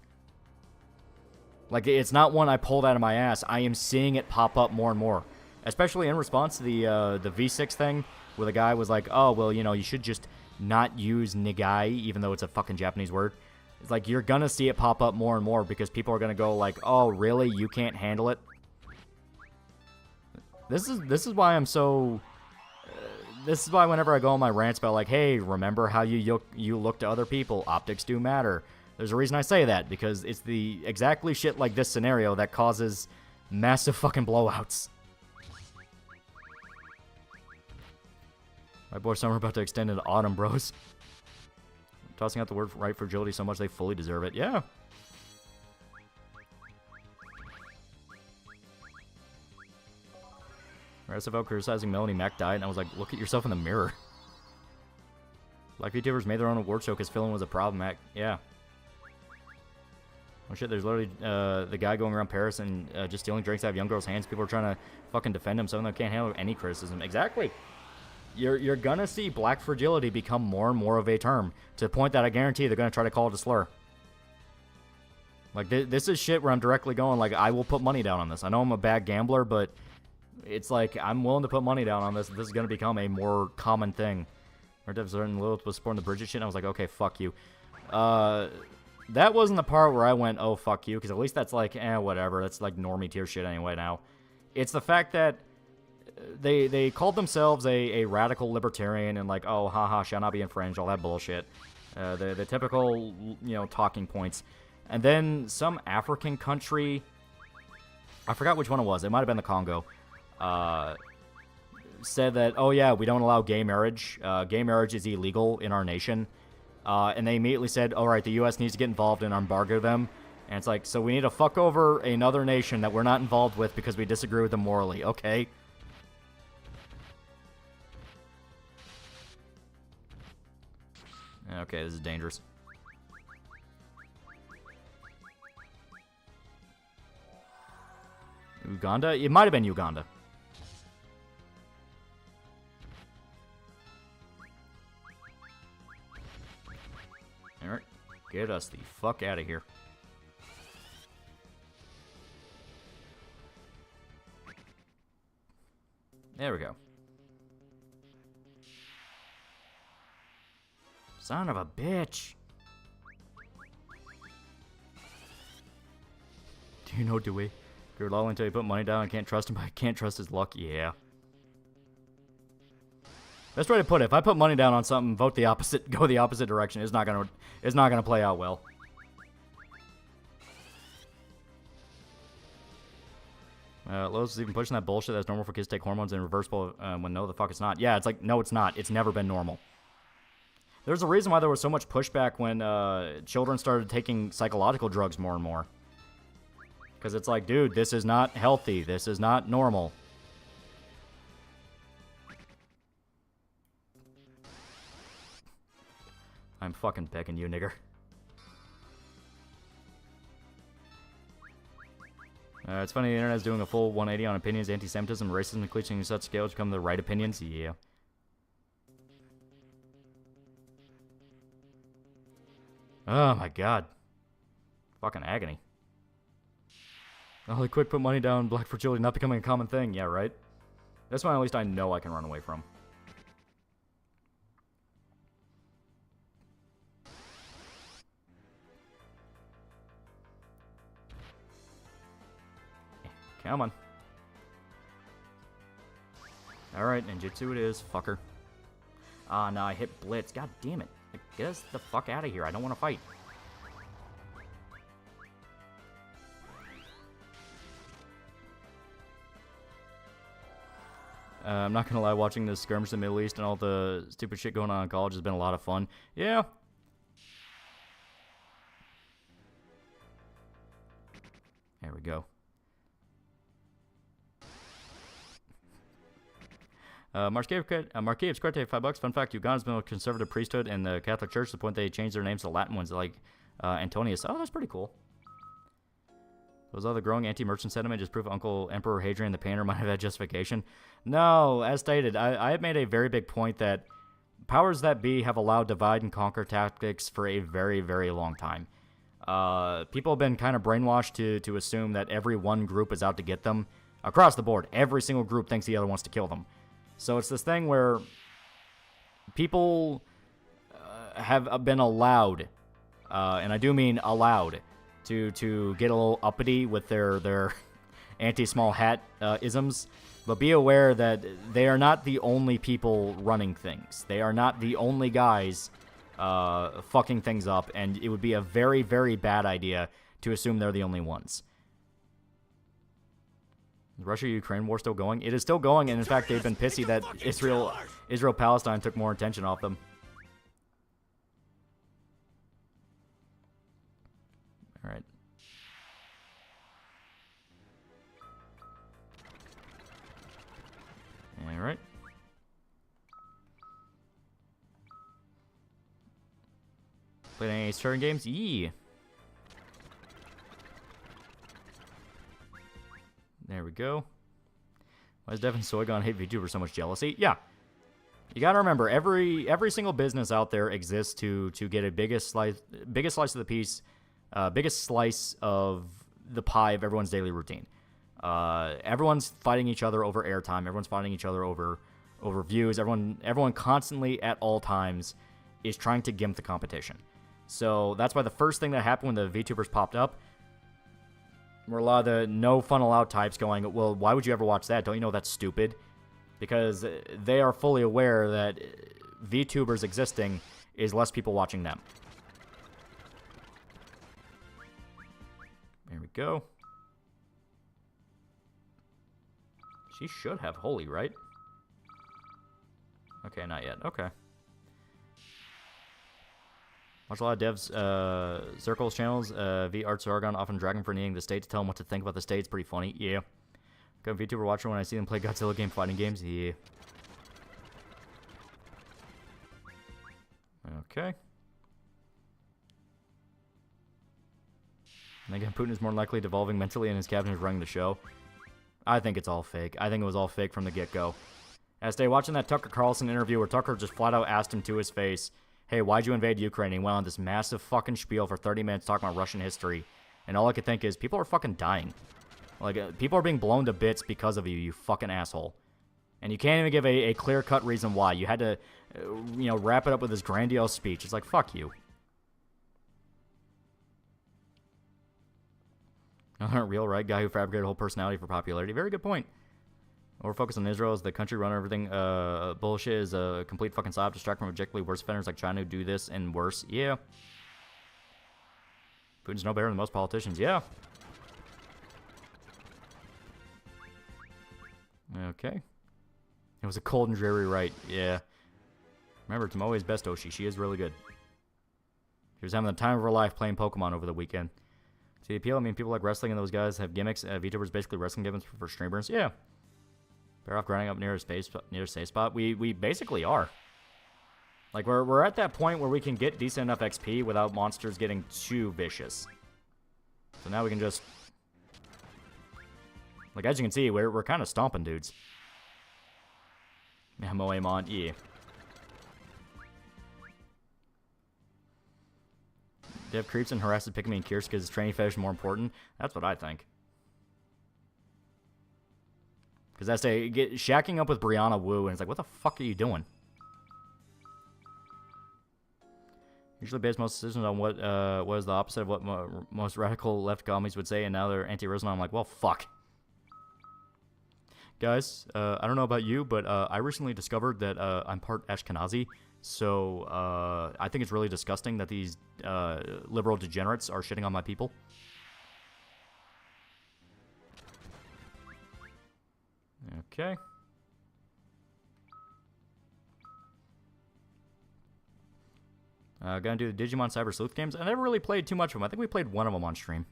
Like, it's not one I pulled out of my ass. I am seeing it pop up more and more. Especially in response to the V6 thing, where the guy was like, oh, well, you know, you should just not use nigai, even though it's a fucking Japanese word. It's like, you're gonna see it pop up more and more because people are gonna go like, oh, really? You can't handle it? This is why I'm so... this is why whenever I go on my rants about like, hey, remember how you look to other people? Optics do matter. There's a reason I say that, because it's the exactly shit like this scenario that causes massive fucking blowouts. My boy Summer about to extend into autumn, bros. Tossing out the word right fragility so much they fully deserve it. Yeah. SFL criticizing Melanie Mac died, and I was like, look at yourself in the mirror. Like, YouTubers made their own award show because filling was a problem, Mac. Yeah. Oh shit, there's literally the guy going around Paris and just stealing drinks out of young girls' hands. People are trying to fucking defend him, so they can't handle any criticism. Exactly. You're gonna see black fragility become more and more of a term, to the point that I guarantee they're gonna try to call it a slur. Like, this is shit where I'm directly going, like, I will put money down on this. I know I'm a bad gambler, but it's like, I'm willing to put money down on this. This is gonna become a more common thing. Or Dev Certain Lilith was supporting the Bridget shit, and I was like, okay, fuck you. That wasn't the part where I went, oh, fuck you, because at least that's like, whatever. That's like normie tier shit anyway now. It's the fact that they called themselves a radical libertarian and like, oh, haha, shall not be infringed, all that bullshit. The typical, you know, talking points. And then some African country, I forgot which one it was, it might have been the Congo, said that, oh yeah, we don't allow gay marriage. Gay marriage is illegal in our nation. And they immediately said, all right, the U.S. needs to get involved and embargo them. And it's like, so we need to fuck over another nation that we're not involved with because we disagree with them morally. Okay. Okay, this is dangerous. Uganda? It might have been Uganda. Alright, get us the fuck out of here. There we go. Son of a bitch. Do you know Dewey? You're lolling until you put money down. I can't trust him, but I can't trust his luck. Yeah. Best way to put it, if I put money down on something, vote the opposite, go the opposite direction, it's not gonna play out well. Lowe's is even pushing that bullshit that's normal for kids to take hormones and reversible when no, the fuck it's not. Yeah, it's like, no, it's not. It's never been normal. There's a reason why there was so much pushback when children started taking psychological drugs more and more. Because it's like, dude, this is not healthy. This is not normal. I'm fucking begging you, nigger. It's funny, the internet's doing a full 180 on opinions, anti-Semitism, racism, and cliched in such scale to become the right opinions. Yeah. Oh my god. Fucking agony. Oh, quick, put money down, black fragility not becoming a common thing. Yeah, right? That's one at least I know I can run away from. Come on. Alright, ninjutsu it is, fucker. Ah, no, I hit blitz. God damn it. Like, get us the fuck out of here. I don't want to fight. I'm not gonna lie, watching the skirmish in the Middle East and all the stupid shit going on in college has been a lot of fun. Yeah. There we go. Marquette Squarte, $5. Fun fact, Uganda's been a conservative priesthood in the Catholic Church to the point they changed their names to Latin ones like Antonius. Oh, that's pretty cool. Was all the growing anti-merchant sentiment just proof Uncle Emperor Hadrian the Painter might have had justification? No, as stated, I have made a very big point that powers that be have allowed divide and conquer tactics for a very, very long time. People have been kind of brainwashed to assume that every one group is out to get them. Across the board, every single group thinks the other wants to kill them. So it's this thing where people have been allowed, and I do mean allowed, to get a little uppity with their anti-small hat isms. But be aware that they are not the only people running things. They are not the only guys fucking things up, and it would be a very, very bad idea to assume they're the only ones. Is Russia-Ukraine war still going? It is still going, and in fact, they've been pissy that Israel-Palestine took more attention off them. All right. All right. Played any starting games? Yee. There we go. Why does Devin Soygon hate VTuber so much jealousy? Yeah. You gotta remember, every single business out there exists to get a biggest slice of the piece, biggest slice of the pie of everyone's daily routine. Everyone's fighting each other over airtime. Everyone's fighting each other over views. Everyone constantly at all times is trying to gimp the competition. So that's why the first thing that happened when the VTubers popped up were a lot of the no funnel out types going, well, why would you ever watch that? Don't you know that's stupid? Because they are fully aware that VTubers existing is less people watching them. There we go. She should have holy, right? Okay, not yet. Okay. Watch a lot of devs, Circles channels, V Arts Argon, often dragging for needing the state to tell them what to think about the state. It's pretty funny. Yeah. Got a VTuber watcher when I see them play Godzilla game fighting games. Yeah. Okay. And again, Putin is more likely devolving mentally and his cabinet is running the show. I think it's all fake. I think it was all fake from the get-go. As they watching that Tucker Carlson interview where Tucker just flat out asked him to his face, hey, why'd you invade Ukraine? And he went on this massive fucking spiel for 30 minutes talking about Russian history. And all I could think is, people are fucking dying. Like, people are being blown to bits because of you, you fucking asshole. And you can't even give a clear-cut reason why. You had to, wrap it up with this grandiose speech. It's like, fuck you. Real right guy who fabricated a whole personality for popularity. Very good point. We're focused on Israel as the country run everything. Bullshit is a complete fucking stop. Distract from objectively worse offenders like China who do this and worse. Yeah. Putin's no better than most politicians. Yeah. Okay. It was a cold and dreary right. Yeah. Remember, Tomoe's best Oshi. She is really good. She was having the time of her life playing Pokemon over the weekend. See the appeal? I mean, people like wrestling and those guys have gimmicks. VTubers basically wrestling gimmicks for streamers. Yeah. Better off grinding up near a safe spot. We basically are. Like, we're at that point where we can get decent enough XP without monsters getting too vicious. So now we can just... Like, as you can see, we're kind of stomping dudes. Yeah, Moemon, yeah. Dev creeps and harasses Pikmin and Kirst because his training fetish is more important. That's what I think. Because that's shacking up with Brianna Wu, and it's like, what the fuck are you doing? Usually base most decisions on what was the opposite of what most radical left commies would say, and now they're anti-Rosen. I'm like, well, fuck. Guys, I don't know about you, but I recently discovered that I'm part Ashkenazi, so I think it's really disgusting that these liberal degenerates are shitting on my people. Okay. Gonna do the Digimon Cyber Sleuth games. I never really played too much of them. I think we played one of them on stream.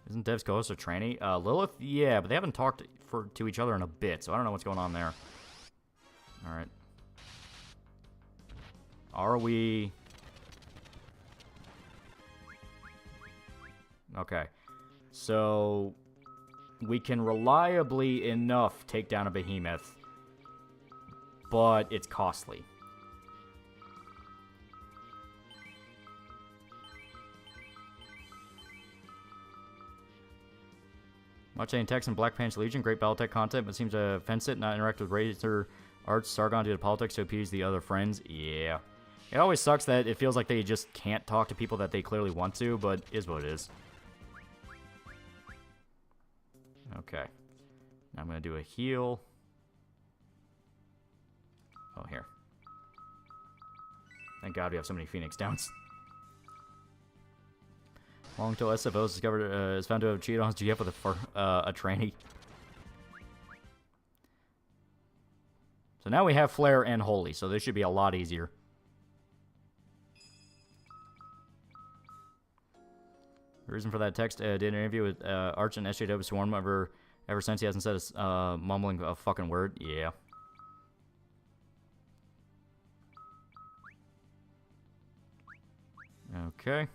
Isn't Dev's co-host a tranny? Lilith? Yeah, but they haven't talked to each other in a bit, so I don't know what's going on there. Alright. Are we... Okay. So... we can reliably enough take down a behemoth. but it's costly. Much in text and Black Pants Legion, great Battletech content, but seems to fence it, not interact with Razor Arts, Sargon due to politics to appease the other friends. Yeah. It always sucks that it feels like they just can't talk to people that they clearly want to, but is what it is. Okay. Now I'm going to do a heal. Oh, here. Thank God we have so many Phoenix Downs. Long till SFO is discovered, is found to have cheated on his GF with a tranny. So now we have Flare and Holy, so this should be a lot easier. The reason for that text, did an interview with Arch and SJW Swarm ever since he hasn't said a mumbling a fucking word. Yeah. Okay.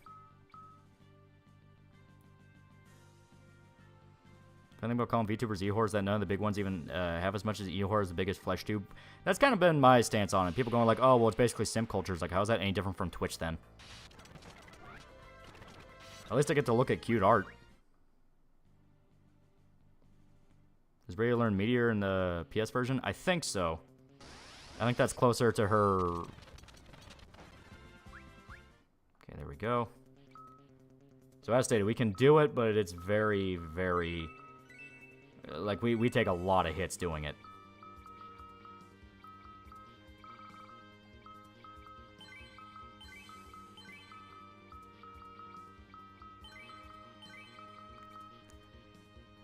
I think about calling VTubers E-Whores that none of the big ones even have as much as E-Whore as the biggest flesh tube. That's kind of been my stance on it. People going like, oh, well, it's basically simp culture. It's like, how is that any different from Twitch then? At least I get to look at cute art. Is Ray learn Meteor in the PS version? I think so. I think that's closer to her. Okay, there we go. So as stated, we can do it, but it's very, very... Like, we take a lot of hits doing it.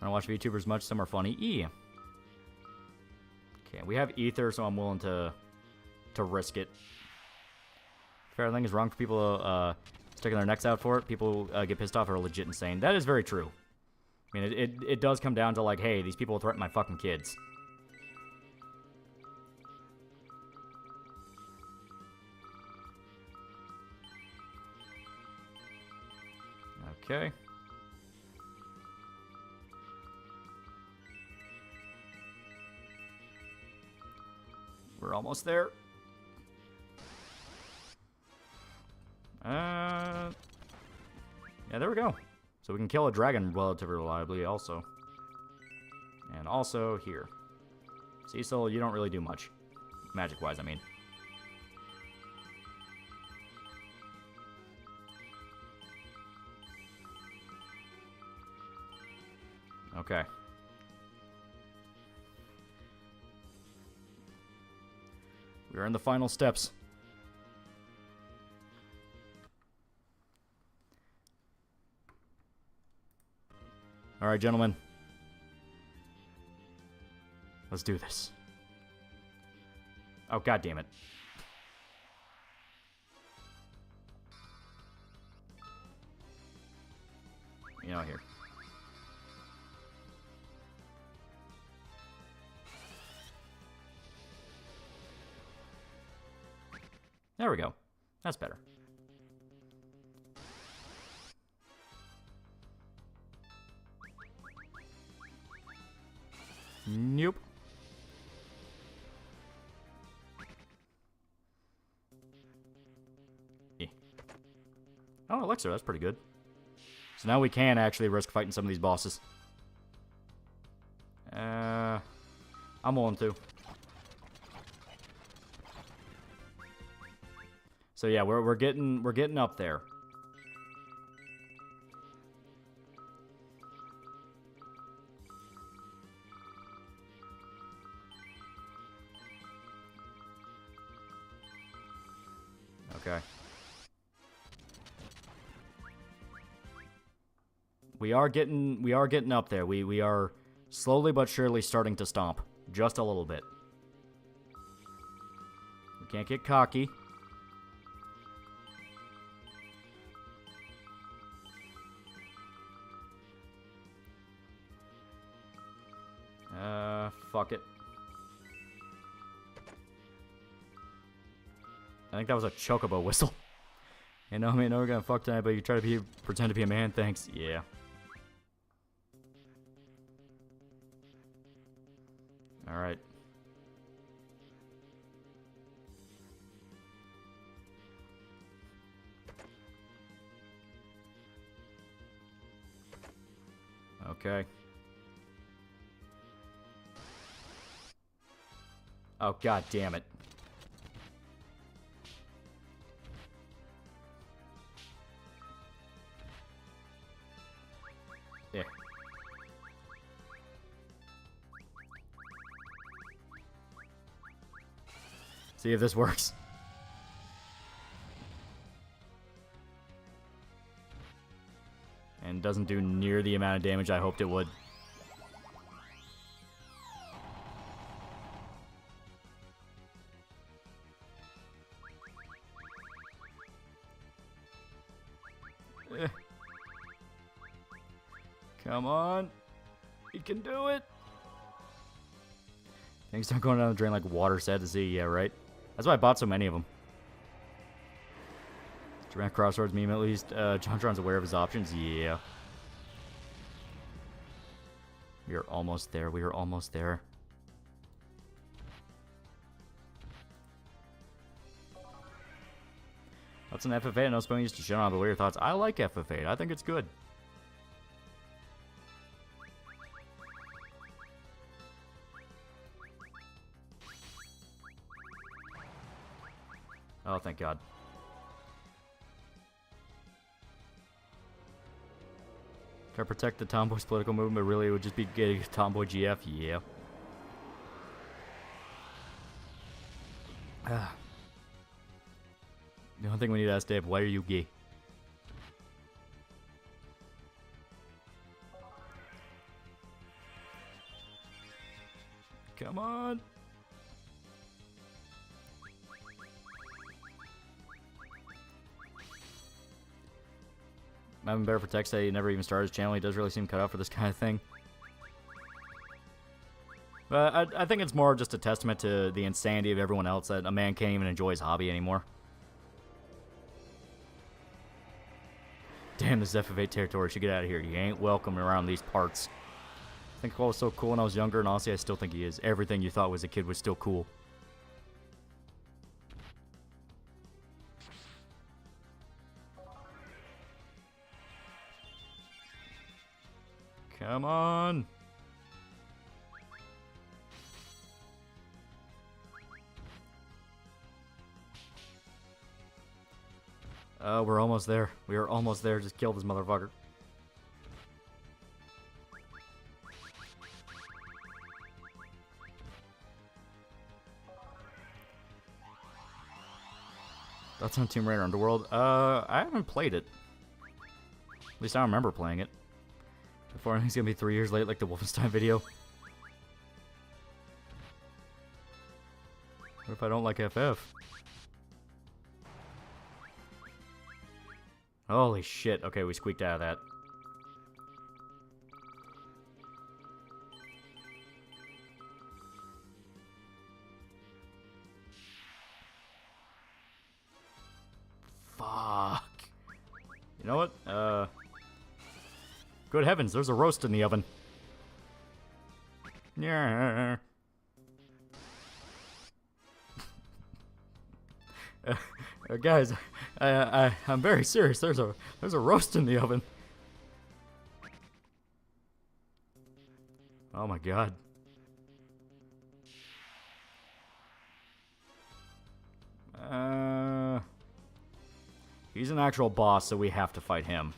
I don't watch VTubers much. Some are funny. Okay, we have Ether, so I'm willing to risk it. Fair thing is wrong for people sticking their necks out for it. People get pissed off or are legit insane. That is very true. I mean, it does come down to, like, hey, these people threaten my fucking kids. Okay. We're almost there. Yeah, there we go. So we can kill a dragon relatively reliably also. And also here. Cecil, you don't really do much. Magic-wise, I mean. Okay. We're in the final steps. All right, gentlemen. Let's do this. Oh, God damn it. You know, here. There we go. That's better. Nope. Eh. Oh, Elixir, that's pretty good. So now we can actually risk fighting some of these bosses. I'm willing to. So yeah, we're getting up there. Okay. We are getting up there. We are slowly but surely starting to stomp. Just a little bit. We can't get cocky. Fuck it. I think that was a chocobo whistle. You know, I mean, we're gonna fuck tonight, but you try to pretend to be a man. Thanks. Yeah. All right. Okay. Oh, god damn it. Yeah. See if this works. And doesn't do near the amount of damage I hoped it would. Come on. He can do it. Things start going down the drain like water, sad to see. Yeah, right? That's why I bought so many of them. Dramatic Crossroads meme at least. JonTron's aware of his options. Yeah. We are almost there. We are almost there. That's an FF8. I know Spone used to shit on, but what are your thoughts? I like FF8. I think it's good. Oh, thank God. Try to protect the Tomboy's political movement, but really it would just be getting Tomboy GF. Yeah. The only thing we need to ask Dave, why are you gay? Come on. Evan Bear Protect say he never even started his channel. He does really seem cut out for this kind of thing. But I think it's more just a testament to the insanity of everyone else that a man can't even enjoy his hobby anymore. Damn, this is FF8 territory. Should get out of here. You ain't welcome around these parts. I think Cole was so cool when I was younger, and honestly, I still think he is. Everything you thought was a kid was still cool. Come on. We're almost there. We are almost there. Just kill this motherfucker. That's on Tomb Raider Underworld. I haven't played it. At least I don't remember playing it. Before I think it's gonna be 3 years late, like the Wolfenstein video. What if I don't like FF? Holy shit. Okay, we squeaked out of that. Fuck. You know what? Good heavens, there's a roast in the oven. Yeah. Guys, I'm very serious. There's a roast in the oven. Oh my God. He's an actual boss, so we have to fight him.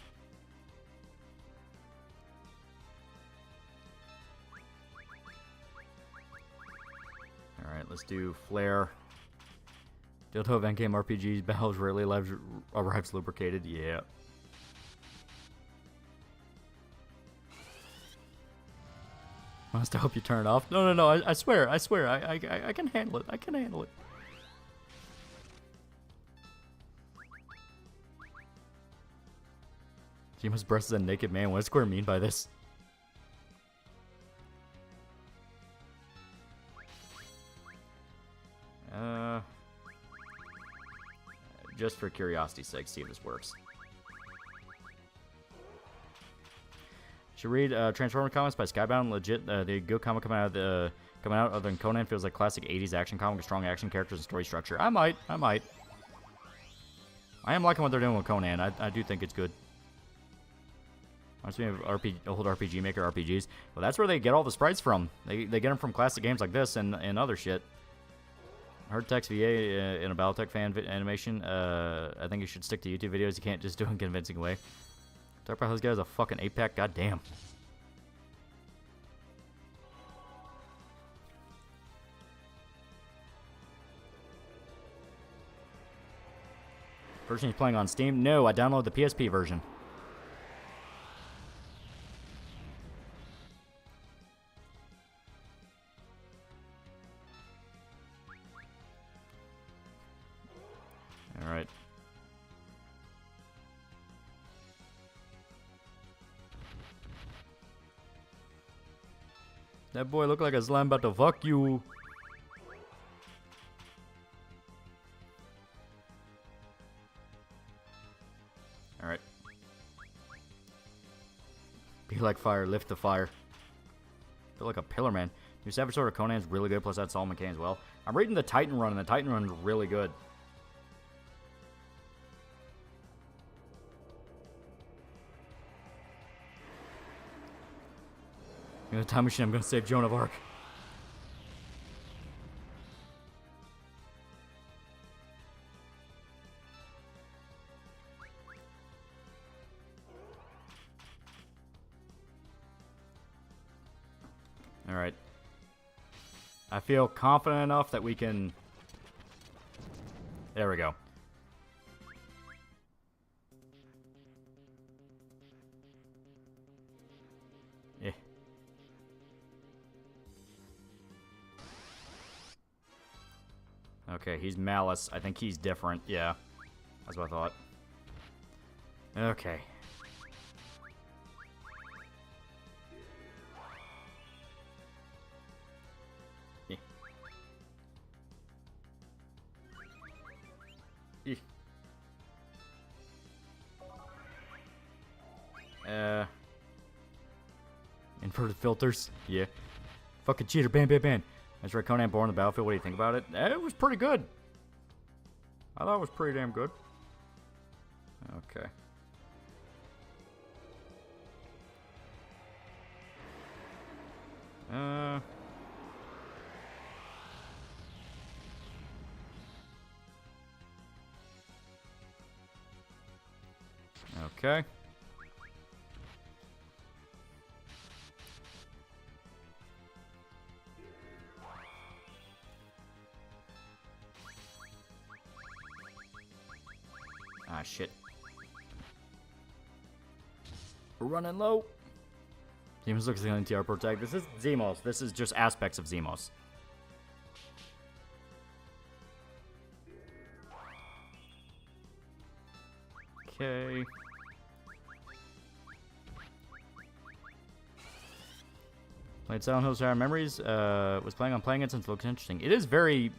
All right, let's do Flare. Dildo of endgame RPGs, battles rarely arrives lubricated. Yeah. Must I hope you turn it off? No. I swear. I can handle it. I can handle it. Jima's breast is a naked man. What does Square mean by this? Just for curiosity's sake, see if this works. Should read Transformer comics by Skybound. Legit, the good comic coming out other than Conan feels like classic 80s action comic with strong action characters and story structure. I might. I am liking what they're doing with Conan. I do think it's good. Reminds me of old RPG Maker RPGs. Well, that's where they get all the sprites from. They get them from classic games like this and other shit. Hard text VA in a Battletech fan animation. I think you should stick to YouTube videos. You can't just do it in a convincing way. Talk about this guy's a fucking 8-pack. Goddamn. Version he's playing on Steam? No, I downloaded the PSP version. Alright. That boy look like a slime about to fuck you. Alright. Be like fire, lift the fire. Feel like a pillar man. New Savage Sword of Conan's really good, plus that's Solomon Kane as well. I'm reading the Titan run, and the Titan run is really good. In the time machine, I'm gonna save Joan of Arc. Alright. I feel confident enough that we can... There we go. Yeah. Okay, he's Malice. I think he's different. Yeah. That's what I thought. Okay. Inverted filters. Yeah. Fucking cheater. Ban, ban, ban. That's right, Conan Born on the Battlefield. What do you think about it? It was pretty good. I thought it was pretty damn good. Okay. Okay. Ah, shit. We're running low. Zemos looks like an NTR protect. This is Zemos. This is just aspects of Zemos. Okay. Played Silent Hill Star Memories. Was planning on playing it since it looks interesting. It is very,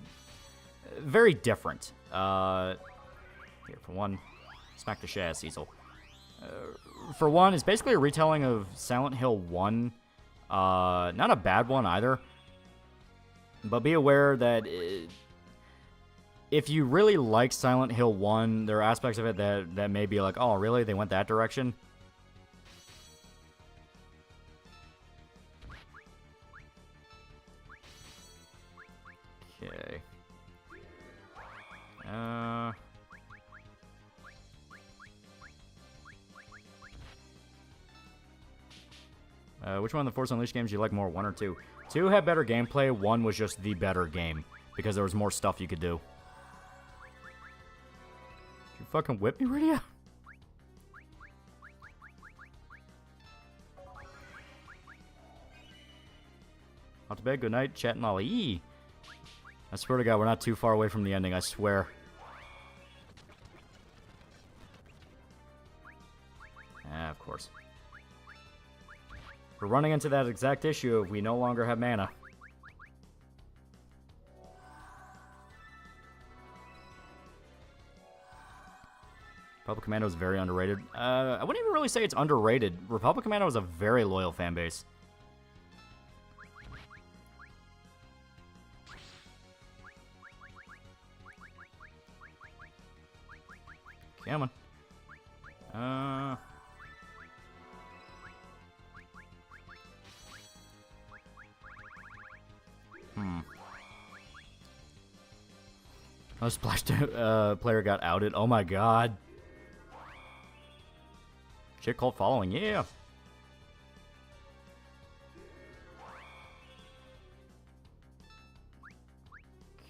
very different. Here, for one, smack the shit out of Cecil. For one, it's basically a retelling of Silent Hill 1. Not a bad one either. But be aware that if you really like Silent Hill 1, there are aspects of it that may be like, oh, really? They went that direction? Okay. Which one of the Force Unleashed games do you like more, 1 or 2? 2 had better gameplay, 1 was just the better game, because there was more stuff you could do. Did you fucking whip me, Rydia? Off to bed, good night, chat and Lolly. I swear to God, we're not too far away from the ending, I swear. Ah, of course. We're running into that exact issue of we no longer have mana. Republic Commando is very underrated. I wouldn't even really say it's underrated. Republic Commando is a very loyal fan base. Come on. Oh, Splash player got outed. Oh my god. Shit cult following, yeah.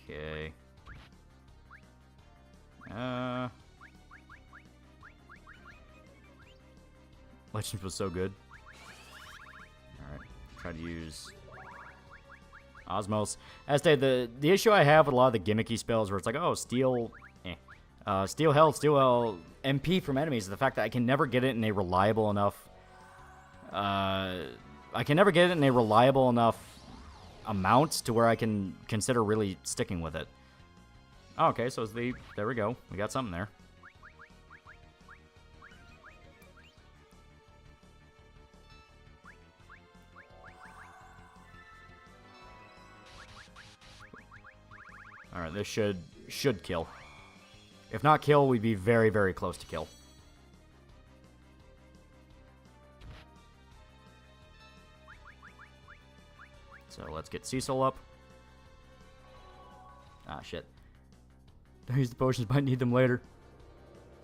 Okay. Legends was so good. Alright. Try to use Osmos. As stated, the issue I have with a lot of the gimmicky spells where it's like, oh, steal health, steal MP from enemies, is the fact that I can never get it in a reliable enough amount to where I can consider really sticking with it. Oh, okay, so there we go. We got something there. Alright, this should kill. If not kill, we'd be very, very close to kill. So let's get Cecil up. Ah, shit. Don't use the potions, might need them later.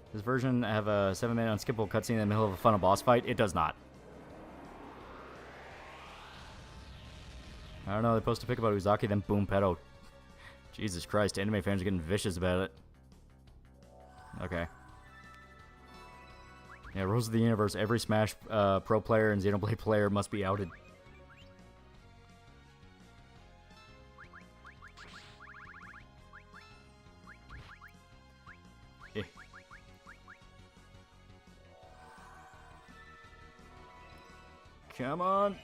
Does this version have a 7-minute unskippable cutscene in the middle of a final boss fight? It does not. I don't know, they're supposed to pick about Uzaki, then boom, pedo. Jesus Christ, anime fans are getting vicious about it. Okay. Yeah, Rules of the Universe, every Smash Pro player and Xenoblade player must be outed. Eh. Come on!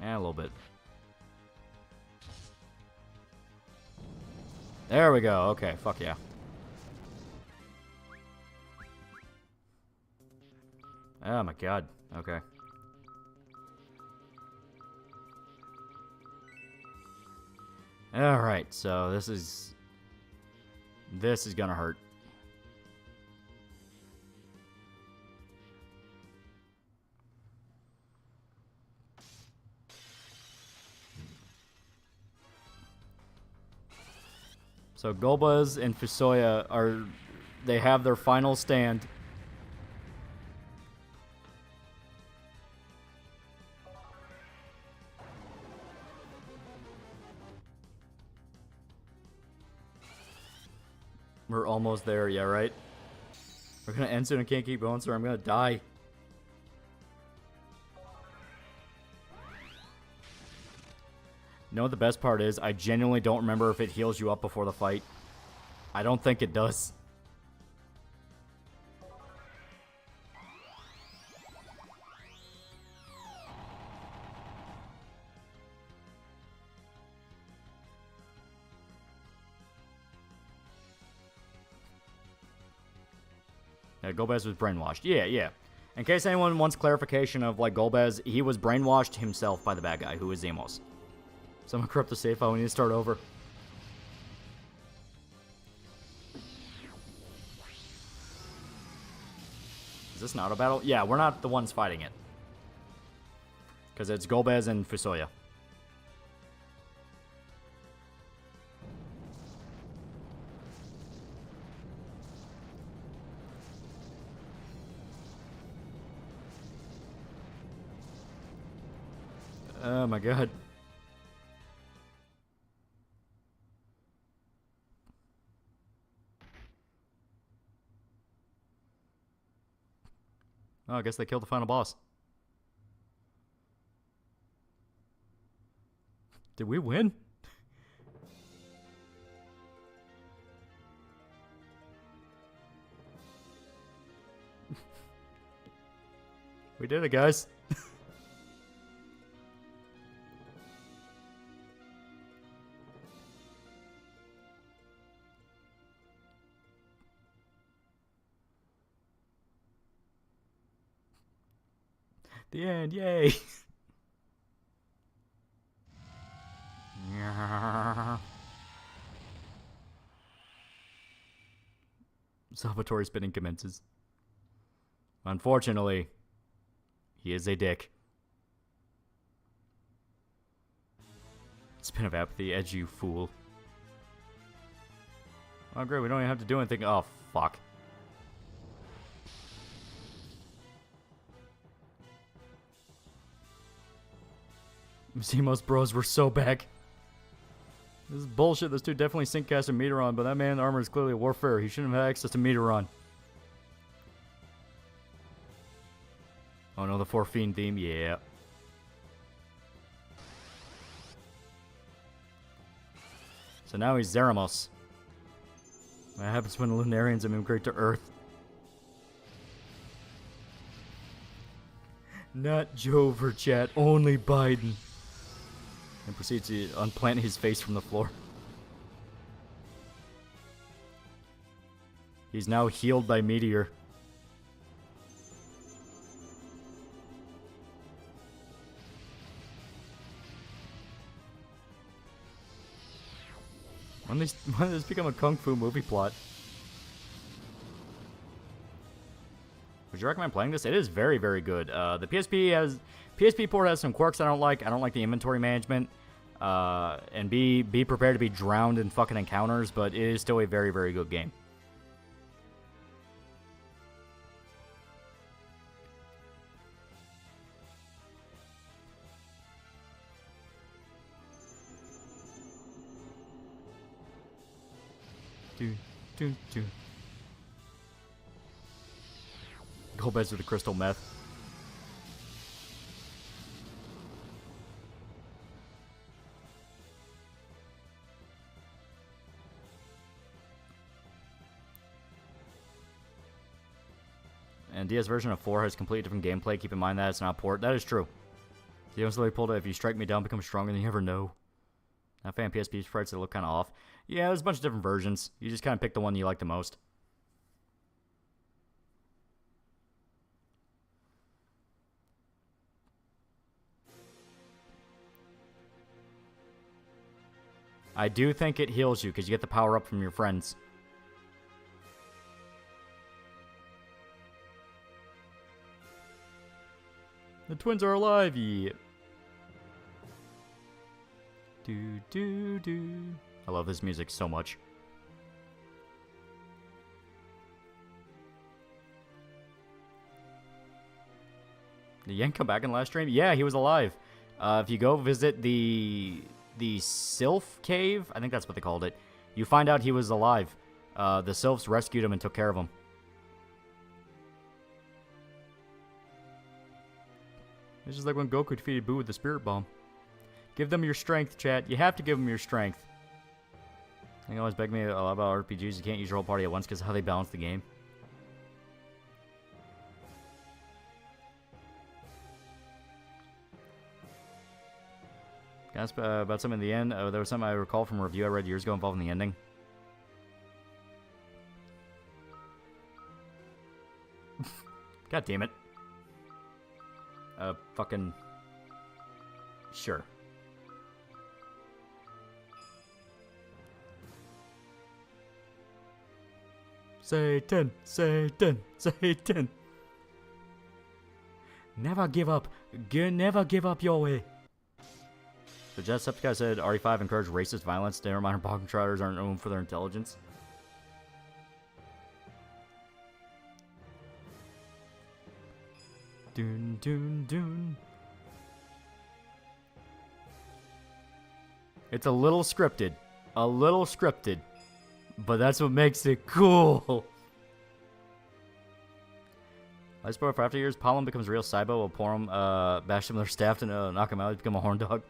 Yeah, a little bit. There we go. Okay, fuck yeah. Oh my god. Okay. Alright, so this is gonna hurt. So Golbez and Fusoya they have their final stand. We're almost there, yeah, right? We're gonna end soon and can't keep going, so I'm gonna die. You know what the best part is? I genuinely don't remember if it heals you up before the fight. I don't think it does. Yeah, Golbez was brainwashed. Yeah. In case anyone wants clarification of, like, Golbez, he was brainwashed himself by the bad guy, who is Zamos. Someone corrupt the save file. We need to start over. Is this an auto battle? Yeah, we're not the ones fighting it. Because it's Golbez and Fusoya. Oh my god. Oh, I guess they killed the final boss. Did we win? We did it, guys. The end, yay! Salvatore spinning commences. Unfortunately, he is a dick. Spin of apathy, edge you fool. Oh great, we don't even have to do anything. Oh fuck. Zemos bros were so back. This is bullshit. This dude definitely sync casted Meteoron, but that man armor is clearly a warfare. He shouldn't have had access to Meteoron. Oh no, the 4 Fiend theme, yeah. So now he's Zeramos. What happens when the Lunarians immigrate to Earth? Not Jover, chat. Only Biden. And proceeds to unplant his face from the floor. He's now healed by Meteor. When did this become a kung fu movie plot? Would you recommend playing this? It is very, very good. The PSP port has some quirks I don't like. I don't like the inventory management. And be prepared to be drowned in fucking encounters, but it is still a very, very good game. Go beds with the crystal meth. And DS version of 4 has completely different gameplay. Keep in mind that it's not port. That is true. The only pulled it. If you strike me down, become stronger than you ever know. I found PSP sprites that look kind of off. Yeah, there's a bunch of different versions. You just kind of pick the one you like the most. I do think it heals you because you get the power up from your friends. The twins are alive, yeah. I love this music so much. Did Yen come back in the last stream? Yeah, he was alive. If you go visit the Sylph Cave, I think that's what they called it, you find out he was alive. The Sylphs rescued him and took care of him. This is like when Goku defeated Buu with the Spirit Bomb. Give them your strength, chat. You have to give them your strength. They always beg me a lot about RPGs. You can't use your whole party at once because of how they balance the game. Can I ask about something in the end? There was something I recall from a review I read years ago involving the ending. God damn it. Fucking... Sure. Satan, Satan, Satan. Never give up. Never give up your way. The Jacksepticeye said RE5 encouraged racist violence. They remind Bogdan Trotters aren't known for their intelligence. Dun dun dun. It's a little scripted. A little scripted. But that's what makes it cool. I spoil for after years, Pollen becomes real Cybo, will pour him, bash him with their staff to knock him out, become a horn dog.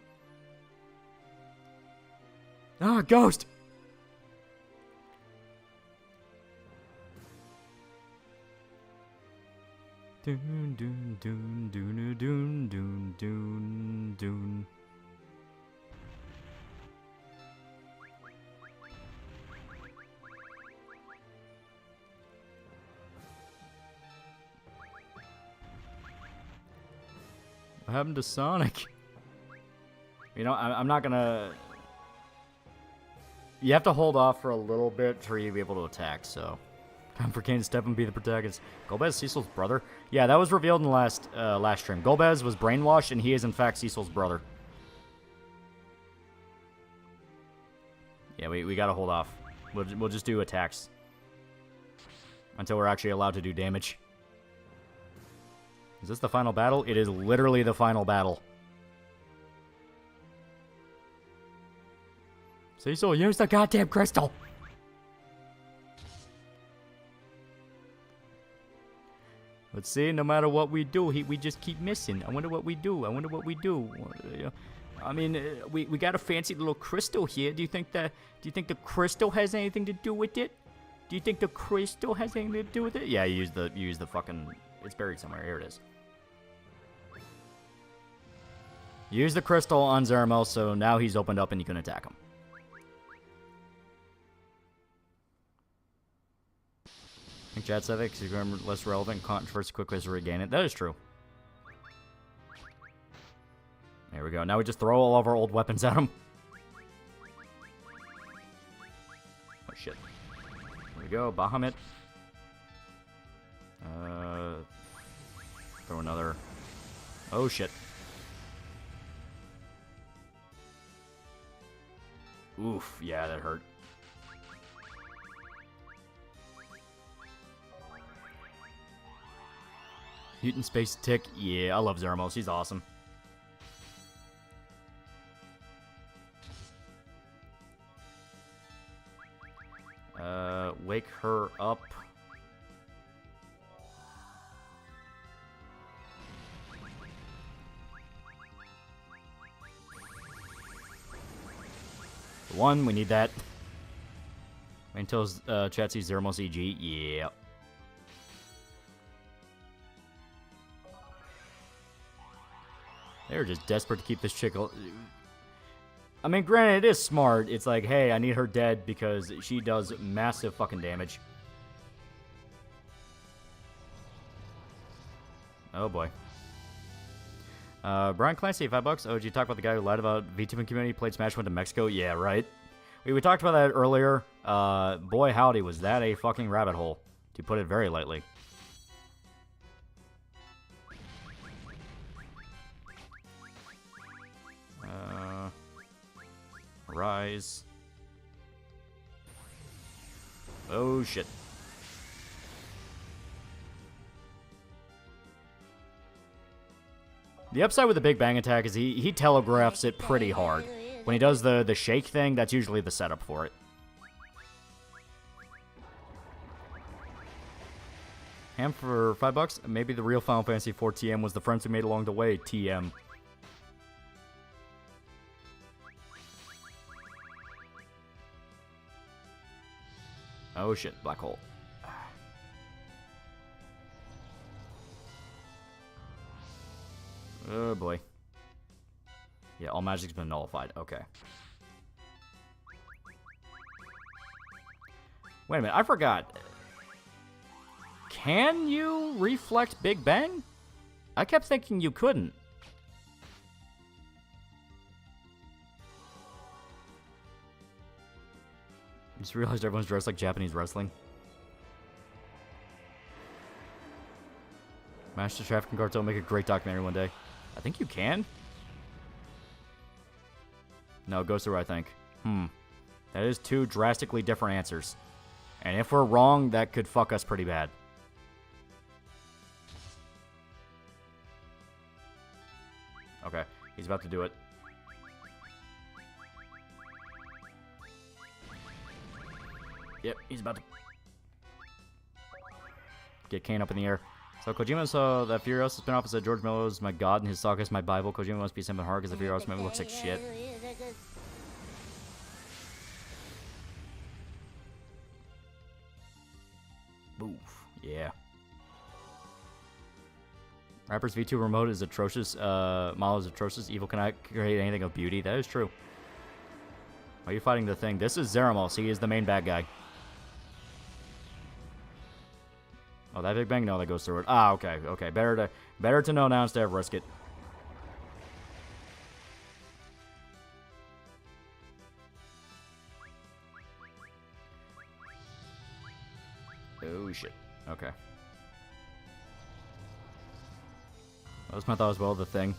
Ah, ghost! Dun dun dun dun dun dun dun dun. What happened to Sonic? You know, I'm not gonna... You have to hold off for a little bit for you to be able to attack, so... Time for Kane to step and be the protagonist. Golbez, Cecil's brother? Yeah, that was revealed in the last stream. Golbez was brainwashed, and he is in fact Cecil's brother. we gotta hold off. We'll just do attacks. Until we're actually allowed to do damage. Is this the final battle? It is literally the final battle. Cecil, use the goddamn crystal! Let's see, no matter what we do, we just keep missing. I wonder what we do. I wonder what we do. I mean, we got a fancy little crystal here. Do you think the crystal has anything to do with it? Do you think the crystal has anything to do with it? Yeah, use the fucking... It's buried somewhere. Here it is. Use the crystal on Zermo, so now he's opened up and you can attack him. I think Chad said it because he's less relevant, controversy quickly to regain it. That is true. There we go. Now we just throw all of our old weapons at him. Oh, shit. There we go. Bahamut. Throw another. Oh, shit. Oof. Yeah, that hurt. Mutant Space Tick. Yeah, I love Zermos. He's awesome. Wake her up. One, we need that. Wait until chat sees Zermos EG. Yeah. They're just desperate to keep this chick. I mean, granted, it is smart. It's like, hey, I need her dead because she does massive fucking damage. Oh, boy. Brian Clancy, $5. Oh, did you talk about the guy who lied about VTubing community, played Smash, went to Mexico? Yeah, right. We talked about that earlier. Boy, howdy, was that a fucking rabbit hole, to put it very lightly. Rise. Oh, shit. The upside with the Big Bang attack is he telegraphs it pretty hard. When he does the shake thing, that's usually the setup for it. Ham for $5? Maybe the real Final Fantasy IV TM was the friends we made along the way, TM. Oh shit, black hole. Oh boy. Yeah, all magic's been nullified. Okay. Wait a minute, I forgot. Can you reflect Big Bang? I kept thinking you couldn't. I just realized everyone's dressed like Japanese wrestling. Master Trafficking Cartel make a great documentary one day. I think you can. No, it goes through, I think. That is two drastically different answers. And if we're wrong, that could fuck us pretty bad. Okay, he's about to do it. Yep, he's about to get Kane up in the air. So Kojima saw that Furiosa spin-off and said George Miller is my god and his saga is my bible. Kojima must be something hard because the Furiosa movie looks like shit. Oof, yeah. Rapper's V2 remote is atrocious. Model is atrocious. Evil cannot create anything of beauty. That is true. Why are you fighting the thing? This is Zeramos. He is the main bad guy. Oh, that Big Bang? No, that goes through it. Ah, okay, okay. Better to know now instead of risk it. Oh, shit. Okay. That was my thought as well, the thing.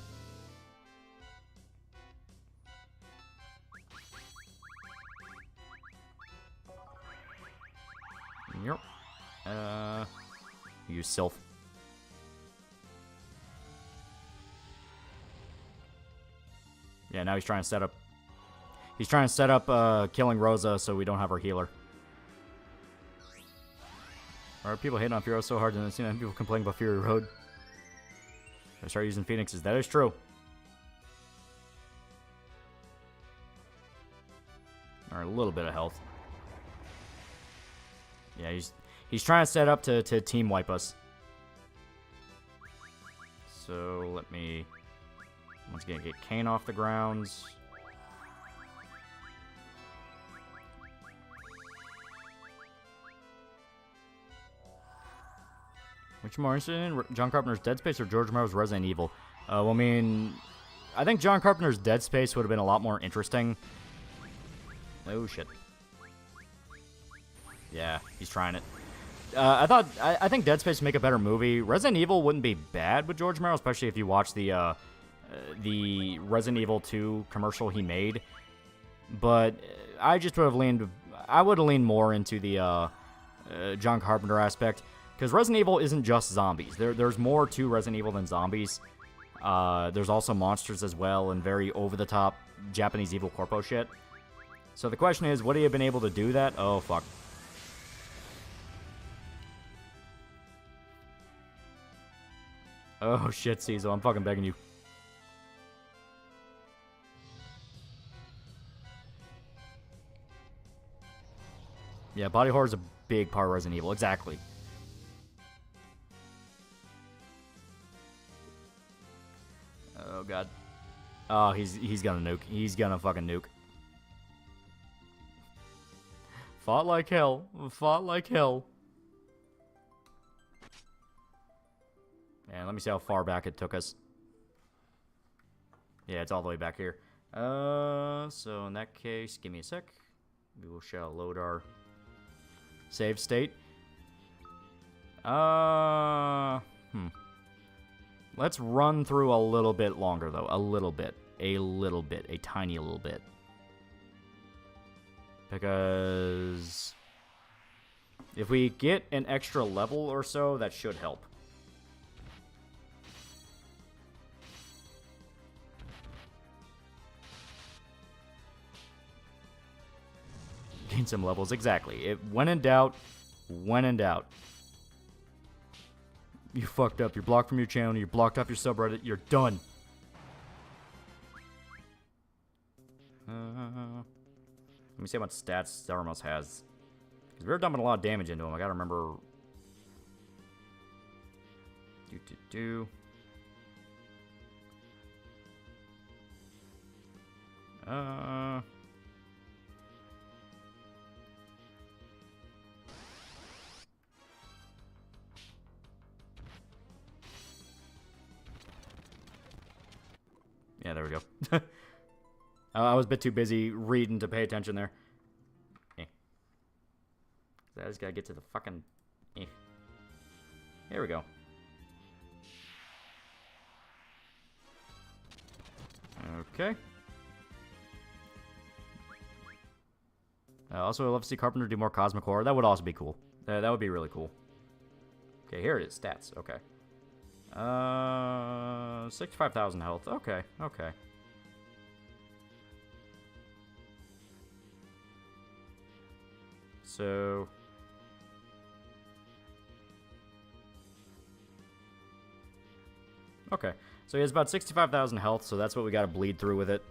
Use Sylph. Yeah, now he's trying to set up... He's trying to set up killing Rosa so we don't have our healer. Are people hating on Fury so hard and seeing people complaining about Fury Road? I start using Phoenixes. That is true. Or a little bit of health. Yeah, he's trying to set up to team wipe us. So let me once again get Kane off the grounds. Which more interested in, John Carpenter's Dead Space or George Romero's Resident Evil? Well, I mean, I think John Carpenter's Dead Space would have been a lot more interesting. Oh, shit. Yeah, he's trying it. I think Dead Space would make a better movie. Resident Evil wouldn't be bad with George Romero, especially if you watch the Resident Evil 2 commercial he made. But I just would have leaned... I would have leaned more into the John Carpenter aspect. Because Resident Evil isn't just zombies. There's more to Resident Evil than zombies. There's also monsters as well, and very over-the-top Japanese evil corpo shit. So the question is, would he have been able to do that? Oh, fuck. Oh, shit, Cecil. I'm fucking begging you. Yeah, body horror is a big part of Resident Evil. Exactly. Oh, God. Oh, he's gonna nuke. He's gonna fucking nuke. Fought like hell. Fought like hell. And let me see how far back it took us. Yeah, it's all the way back here. So in that case, give me a sec. We shall load our save state. Let's run through a little bit longer, though. A little bit. A little bit. A tiny little bit. Because if we get an extra level or so, that should help. Gain some levels. Exactly. When in doubt, when in doubt. You fucked up. You're blocked from your channel. You're blocked off your subreddit. You're done. Let me see how much stats Zarmos has. Because we're dumping a lot of damage into him. I gotta remember. Yeah, there we go. I was a bit too busy reading to pay attention there. I just gotta get to the fucking... Here we go. Okay. Also, I'd love to see Carpenter do more Cosmic Horror. That would also be cool. That would be really cool. Okay, here it is. Stats. Okay. 65,000 health. Okay, okay. So... Okay, so he has about 65,000 health, so that's what we gotta bleed through with it.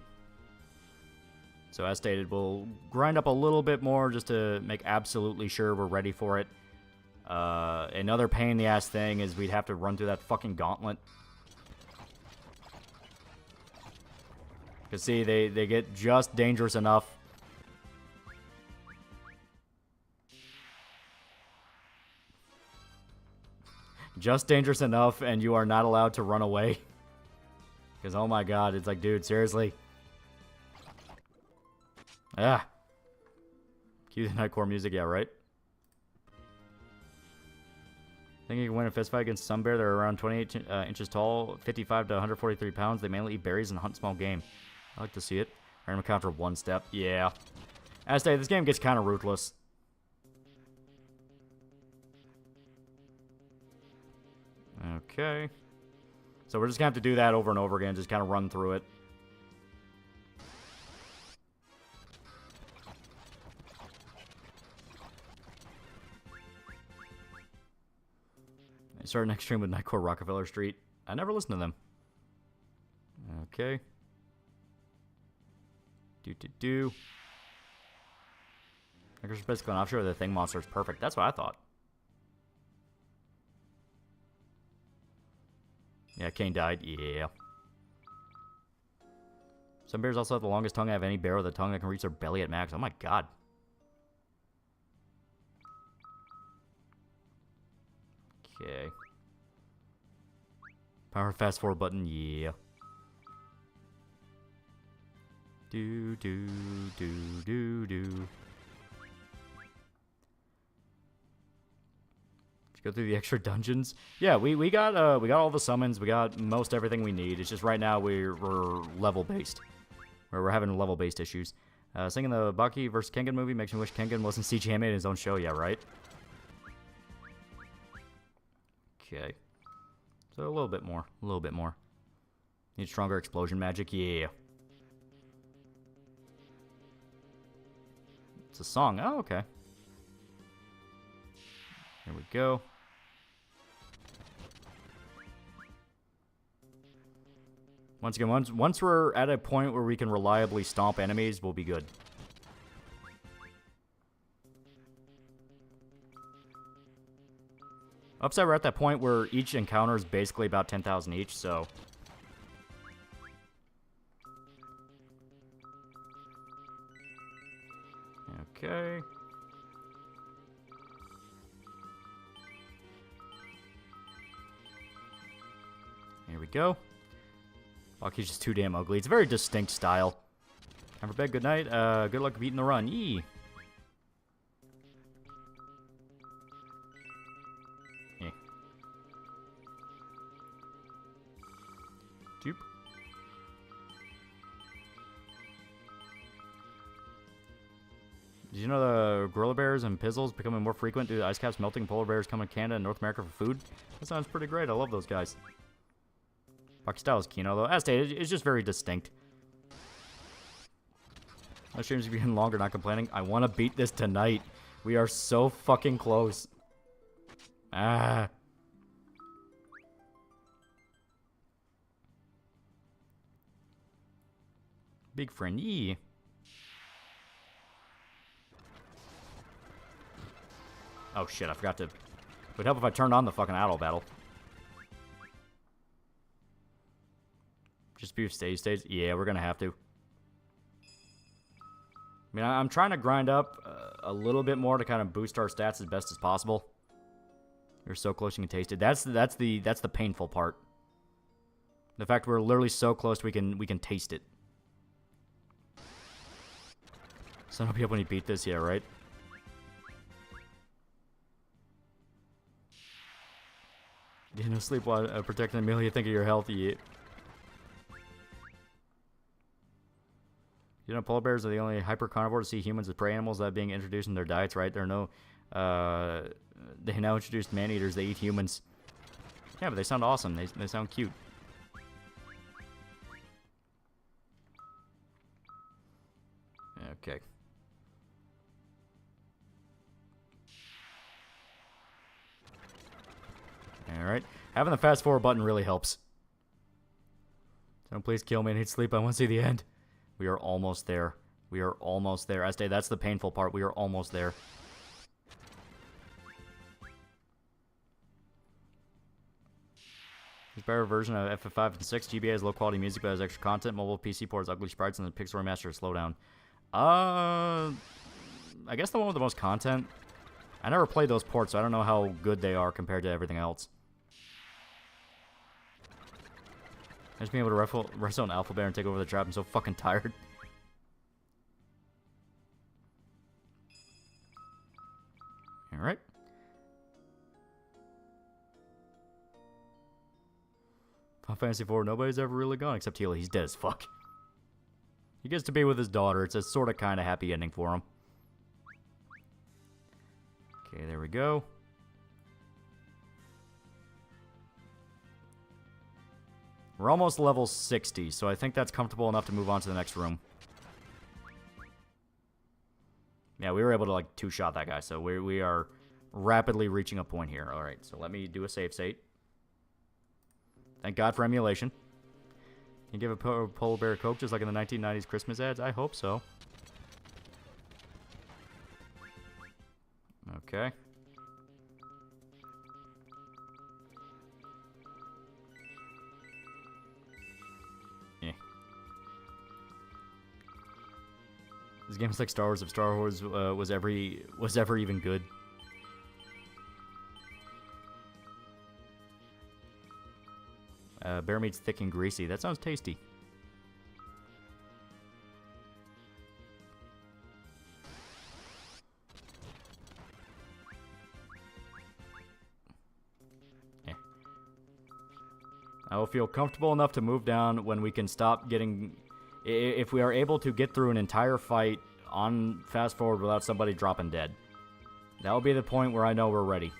So as stated, we'll grind up a little bit more just to make absolutely sure we're ready for it. Another pain in the ass thing is we'd have to run through that fucking gauntlet. Cause see, they get just dangerous enough. Just dangerous enough, and you are not allowed to run away. Because, oh my god, it's like, dude, seriously. Ah. Cue the Nightcore music, yeah, right? Think you can win a fistfight against some bear? They're around 28 inches tall, 55 to 143 pounds. They mainly eat berries and hunt small game. I like to see it. Random encounter one step. Yeah. As stated, this game gets kind of ruthless. Okay. So we're just going to have to do that over and over again. Just kind of run through it. I started next stream with Nightcore Rockefeller Street. I never listened to them. Okay. Do. I guess basically an offshoot of the Thing monster is perfect. That's what I thought. Yeah, Kane died. Yeah. Some bears also have the longest tongue. I have any bear with a tongue that can reach their belly at max. Oh my god. Okay. Power fast forward button. Yeah. Do. Go through the extra dungeons. Yeah, we got all the summons. We got most everything we need. It's just right now we're level based. We're having level based issues. Singing the Baki vs Kengan movie makes me wish Kengan wasn't CG animated in his own show. Yeah, right. Okay. So a little bit more. A little bit more. Need stronger explosion magic. Yeah. It's a song. Oh, okay. Here we go. Once again, once we're at a point where we can reliably stomp enemies, we'll be good. Upside, we're at that point where each encounter is basically about 10,000 each, so... Okay. Here we go. Baki's just too damn ugly. It's a very distinct style. Time for bed. Good night. Good luck beating the run. Yee. Yeah. Doop. Did you know the gorilla bears and pizzles becoming more frequent due to ice caps melting? Polar bears coming to Canada and North America for food? That sounds pretty great. I love those guys. Baki style is Kino, though. As stated, it's just very distinct. My streams are getting longer, not complaining. I want to beat this tonight. We are so fucking close. Ah. Big friend, yee. Oh shit, I forgot to... It would help if I turned on the fucking auto battle. Just be stage. Yeah, we're gonna have to. I mean, I'm trying to grind up a little bit more to kind of boost our stats as best as possible. You're so close you can taste it. That's the painful part. The fact we're literally so close we can taste it. Sun will be up when you beat this, yeah, right? You know, sleep while protecting Amelia. Think of your health. Yeah. You know, polar bears are the only hyper carnivore to see humans as prey animals that are being introduced in their diets, right? There are no, they now introduced man-eaters. They eat humans. Yeah, but they sound awesome. They sound cute. Okay. Alright. Having the fast forward button really helps. Don't please kill me. I need sleep. I want to see the end. We are almost there. We are almost there. Estee, that's the painful part. We are almost there. There's a better version of FF5 and 6. GBA has low quality music but has extra content. Mobile PC ports ugly sprites and the Pixel Remaster slowdown. I guess the one with the most content. I never played those ports, so I don't know how good they are compared to everything else. I just being able to wrestle an alpha bear and take over the trap. I'm so fucking tired. Alright. Final Fantasy IV, nobody's ever really gone except Healy. He's dead as fuck. He gets to be with his daughter. It's a sort of kind of happy ending for him. Okay, there we go. We're almost level 60, so I think that's comfortable enough to move on to the next room. Yeah, we were able to, like, two-shot that guy, so we are rapidly reaching a point here. All right, so let me do a save state. Thank God for emulation. Can you give a polar bear a Coke just like in the 1990s Christmas ads? I hope so. Okay. This game's like Star Wars if Star Wars was ever even good. Bear meat's thick and greasy. That sounds tasty. I will feel comfortable enough to move down when we can stop getting... If we are able to get through an entire fight on fast forward without somebody dropping dead. That will be the point where I know we're ready.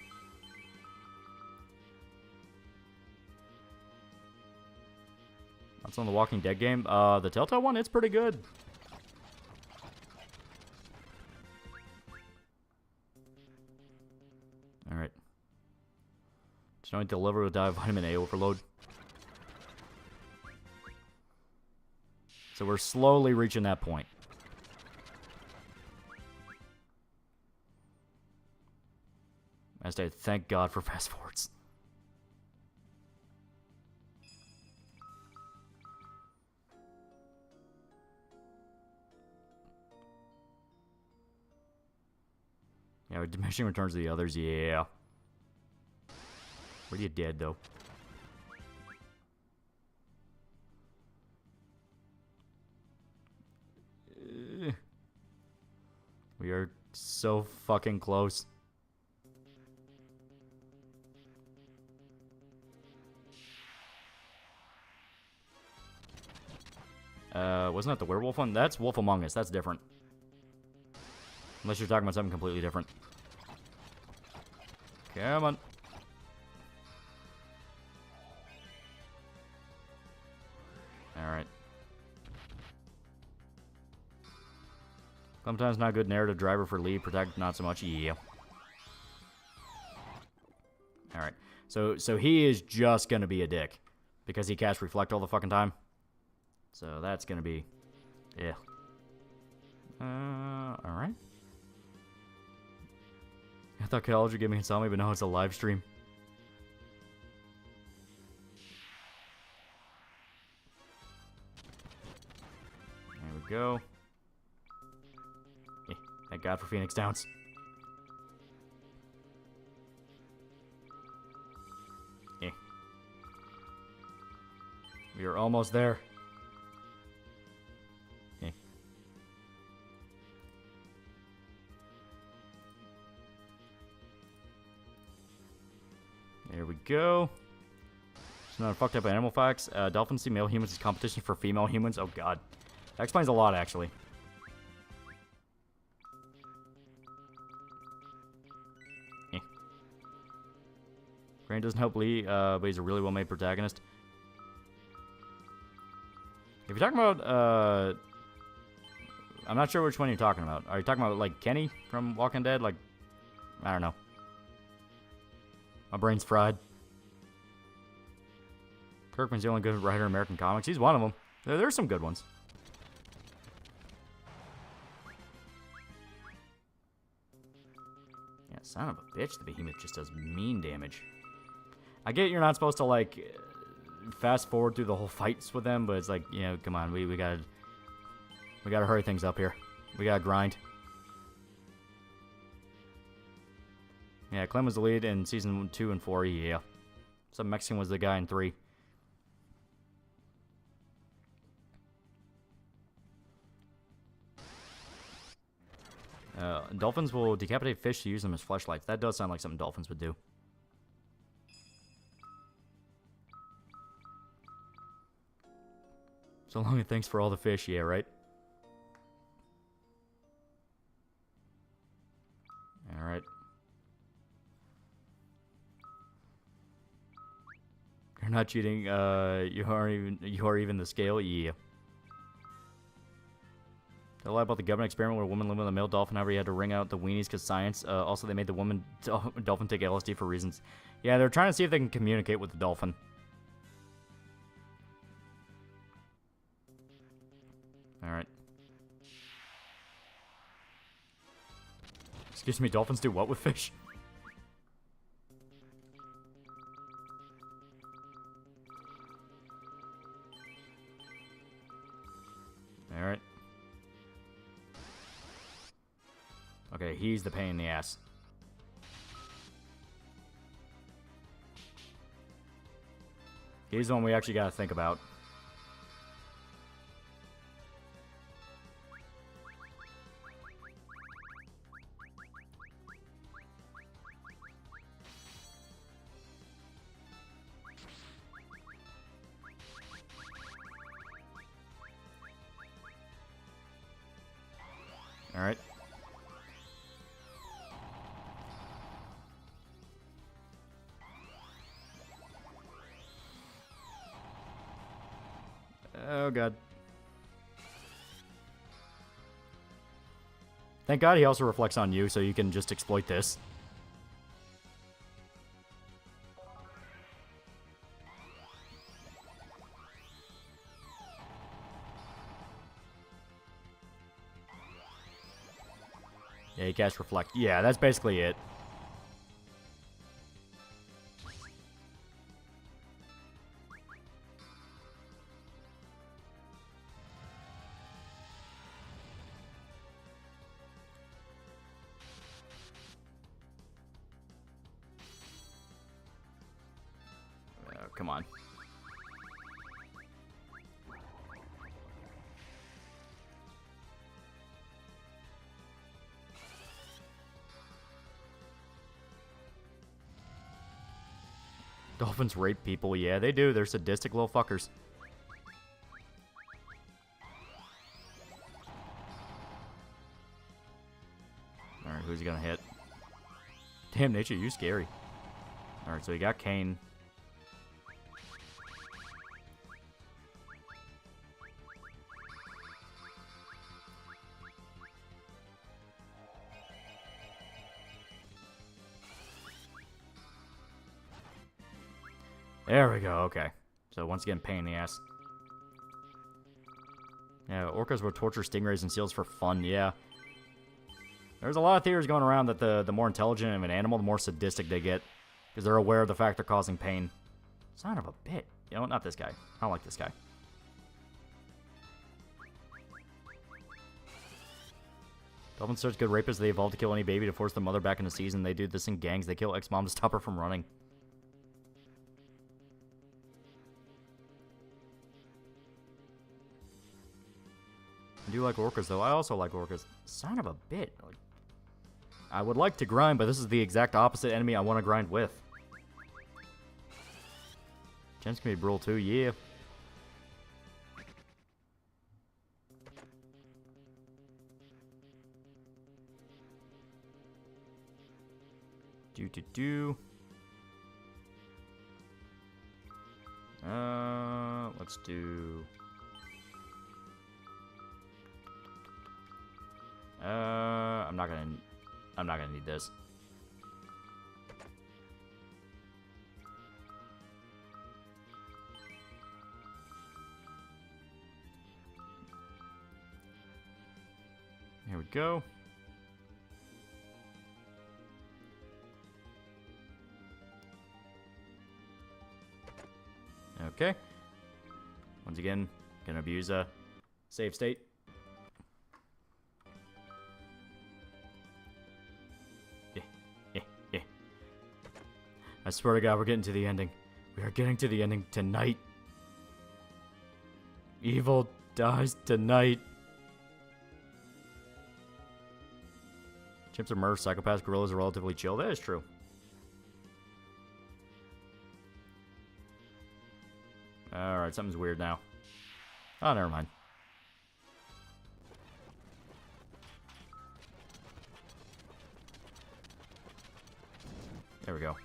That's on the Walking Dead game. The Telltale one, it's pretty good. Alright. Just don't deliver with vitamin A overload. So we're slowly reaching that point. As I thank God for fast forwards. Yeah, we're diminishing returns to the others, yeah. Where are you dead, though? We are so fucking close. Wasn't that the werewolf one? That's Wolf Among Us. That's different. Unless you're talking about something completely different. Come on. Alright. Sometimes not good narrative driver for lead, protect not so much. Yeah. Alright. So he is just gonna be a dick. Because he casts reflect all the fucking time. So that's gonna be... yeah. Alright. I thought college would give me insomnia, but no, it's a live stream. There we go. Thank God for Phoenix Downs. We are almost there. There we go. It's not fucked up animal facts. Dolphins see male humans as competition for female humans. Oh god. That explains a lot, actually. Crane doesn't help Lee, but he's a really well-made protagonist. If you're talking about, I'm not sure which one you're talking about. Are you talking about, like, Kenny from Walking Dead? Like, I don't know. My brain's fried. Kirkman's the only good writer in American comics. He's one of them. There's some good ones. Yeah, son of a bitch, the behemoth just does mean damage. I get you're not supposed to, like, fast forward through the whole fights with them, but it's like, you know, come on, we gotta hurry things up here. We gotta grind. Yeah, Clem was the lead in season 2 and 4, yeah. Some Mexican was the guy in 3. Dolphins will decapitate fish to use them as fleshlights. That does sound like something dolphins would do. So long and thanks for all the fish, yeah, right? Alright. You're not cheating. You are even the scale. Yeah. They lie about the government experiment where a woman lived with a male dolphin. However, he had to wring out the weenies because science. Also, they made the woman dolphin take LSD for reasons. Yeah, they're trying to see if they can communicate with the dolphin. Alright. Excuse me, dolphins do what with fish? Alright. Okay, he's the pain in the ass. He's the one we actually gotta think about. Alright. Oh, God. Thank God he also reflects on you, so you can just exploit this. Yeah, you cast reflect. Yeah, that's basically it. Oh, come on. Dolphins rape people. Yeah, they do. They're sadistic little fuckers. Alright, who's he gonna hit? Damn, nature, you scary. Alright, so he got Kane. There we go, okay. So once again, pain in the ass. Yeah, orcas will torture stingrays and seals for fun, yeah. There's a lot of theories going around that the more intelligent of an animal, the more sadistic they get. Because they're aware of the fact they're causing pain. Son of a bit. You know, not this guy. I don't like this guy. Dolphins are such good rapists, they evolve to kill any baby to force the mother back into season. They do this in gangs. They kill ex-mom to stop her from running. I do like orcas, though. I also like orcas. Son of a bit. Like, I would like to grind, but this is the exact opposite enemy I want to grind with. Gens can be brutal, too. Yeah. Do. Let's do... I'm not gonna need this. Here we go. Okay. Once again, gonna abuse a save state. I swear to God, we're getting to the ending. We are getting to the ending tonight. Evil dies tonight. Chimps are murder, psychopaths, gorillas are relatively chill. That is true. Alright, something's weird now. Oh, never mind. There we go.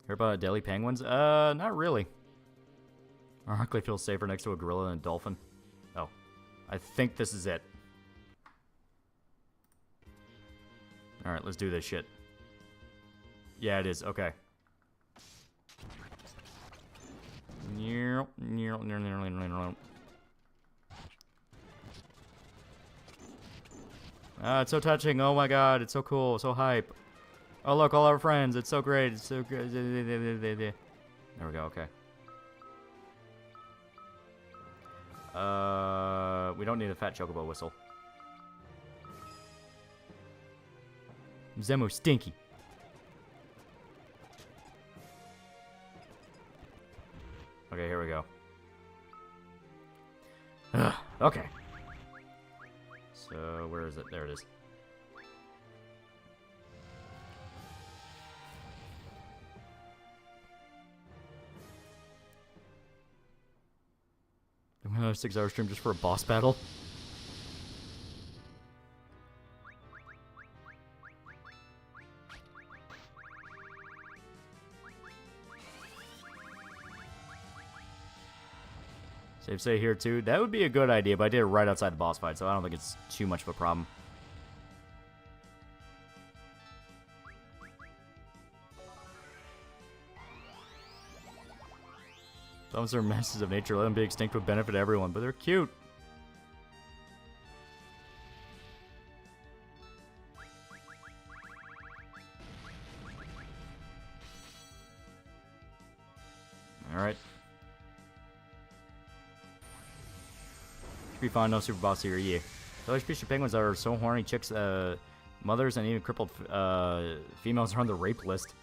Hear about Delhi penguins? Not really. Ironically, feels safer next to a gorilla than a dolphin. Oh, I think this is it. All right, let's do this shit. Yeah, it is. Okay. It's so touching. Oh my god, it's so cool, so hype. Oh look, all our friends. It's so great. It's so good. There we go. Okay. We don't need a fat chocobo whistle. Zemo stinky. Okay, here we go. Okay. So, where is it? There it is. Another 6-hour stream just for a boss battle. Save say here too. That would be a good idea, but I did it right outside the boss fight, so I don't think it's too much of a problem. Thumbs are messes of nature. Let them be extinct would benefit everyone, but they're cute. Alright. Should be fine, no super boss here, yeah. Those fisher penguins are so horny, chicks, mothers, and even crippled females are on the rape list.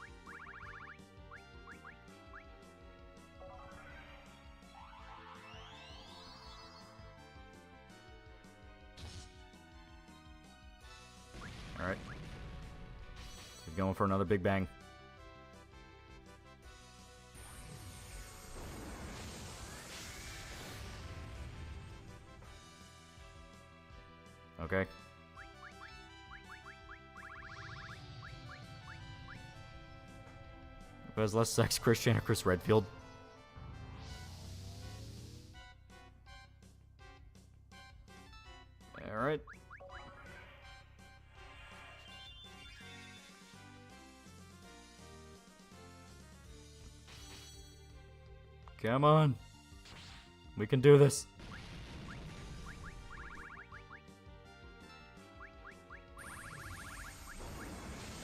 Alright. He's going for another big bang. Okay. Who has less sex, Christian or Chris Redfield? Alright. Come on. We can do this.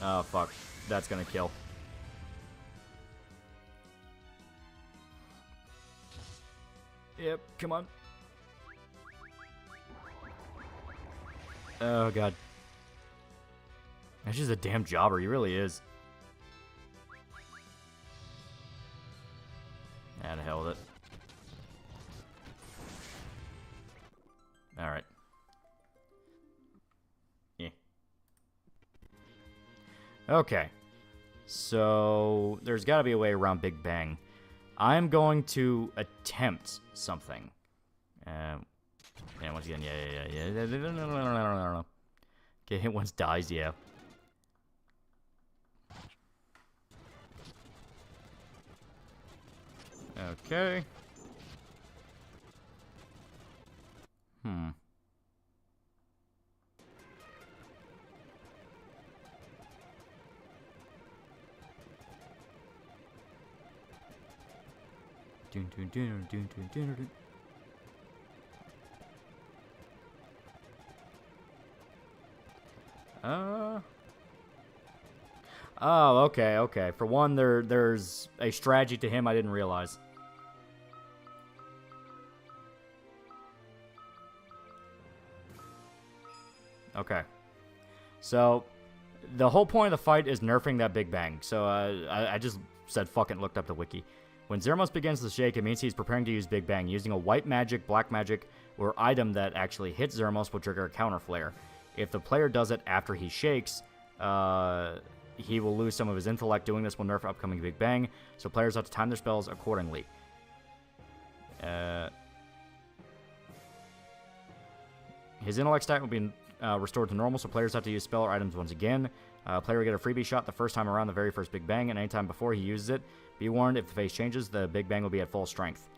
Oh, fuck. That's gonna kill. Yep, come on. Oh, God. That's just a damn jobber. He really is. Ah, to hell with it. Alright. Yeah. Okay. So, there's gotta be a way around Big Bang. I'm going to attempt something. Yeah, once again, yeah. Get hit once dies, yeah. Okay. Oh, okay. For one, there's a strategy to him I didn't realize. Okay. So, the whole point of the fight is nerfing that Big Bang. So, I just said fuck it and looked up the wiki. When Zermos begins to shake, it means he's preparing to use Big Bang. Using a white magic, black magic, or item that actually hits Zermos will trigger a counter flare. If the player does it after he shakes, he will lose some of his intellect. Doing this will nerf upcoming Big Bang, so players have to time their spells accordingly. His intellect stat will be restored to normal, so players have to use spell or items once again. Player will get a freebie shot the first time around the very first Big Bang, and anytime before he uses it. Be warned, if the phase changes, the Big Bang will be at full strength.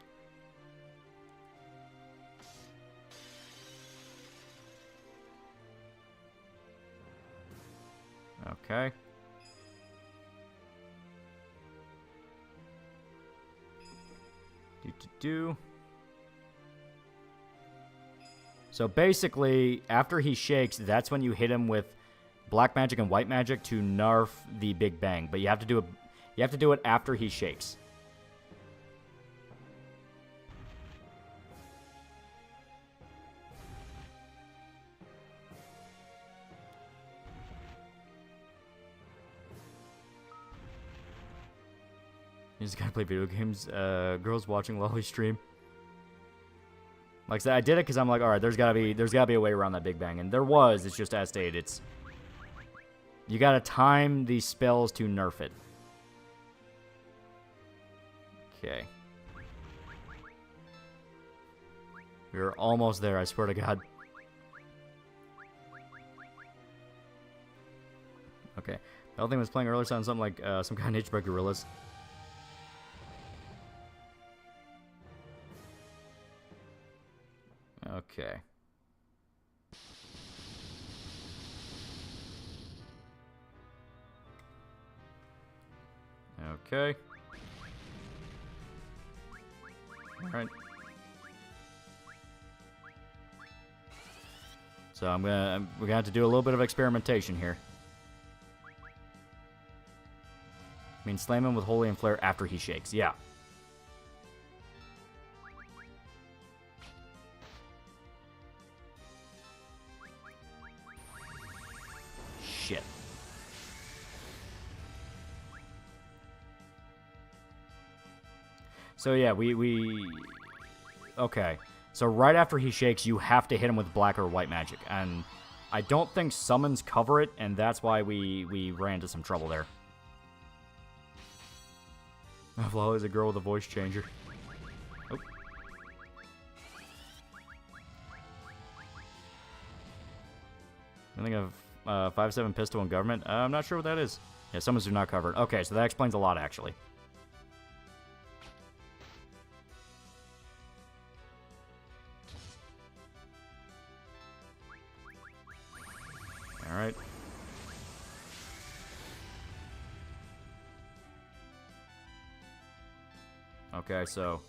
Okay. So basically, after he shakes, that's when you hit him with black magic and white magic to nerf the Big Bang. But you have to do it after he shakes. You just gotta play video games. Girls watching Loli stream. Like I said, I did it because I'm like, all right, there's gotta be a way around that Big Bang, and there was. It's just as stated. You gotta time these spells to nerf it. Okay. We're almost there. I swear to God. Okay. The other thing was playing earlier sounded something like some kind of H-Bug Gorillas. Okay. Okay. All right. So we're gonna have to do a little bit of experimentation here. I mean, slam him with Holy and Flare after he shakes. Yeah. Shit. So yeah, okay. So right after he shakes, you have to hit him with black or white magic, and I don't think summons cover it, and that's why we ran into some trouble there. Loli is a girl with a voice changer. Oh. I think of 5.7 pistol and government. I'm not sure what that is. Yeah, summons do not cover it. Okay, so that explains a lot, actually. All right. Okay, so...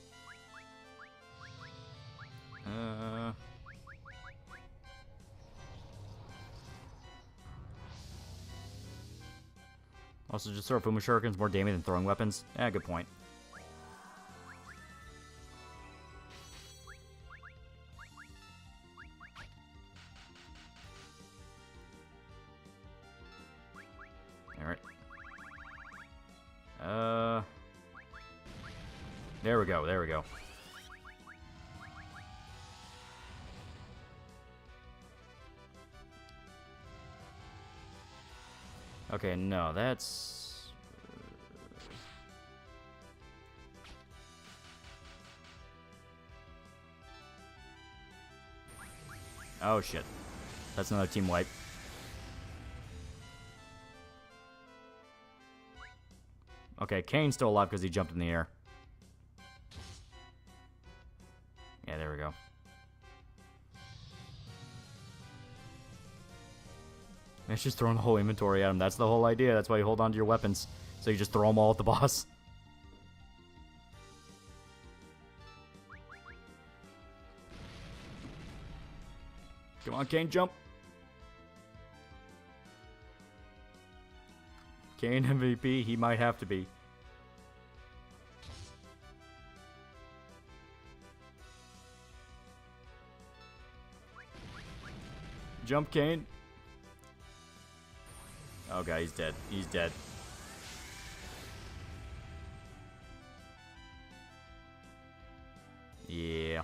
Also, just throw Fuma Shurikens more damage than throwing weapons. Yeah, good point. Alright. There we go, there we go. Okay, no, that's... Oh, shit. That's another team wipe. Okay, Kane's still alive because he jumped in the air. Yeah, there we go. It's just throwing the whole inventory at him. That's the whole idea. That's why you hold on to your weapons. So you just throw them all at the boss. Come on, Kane, jump. Kane MVP, he might have to be. Jump, Kane. Oh god, he's dead. He's dead. Yeah.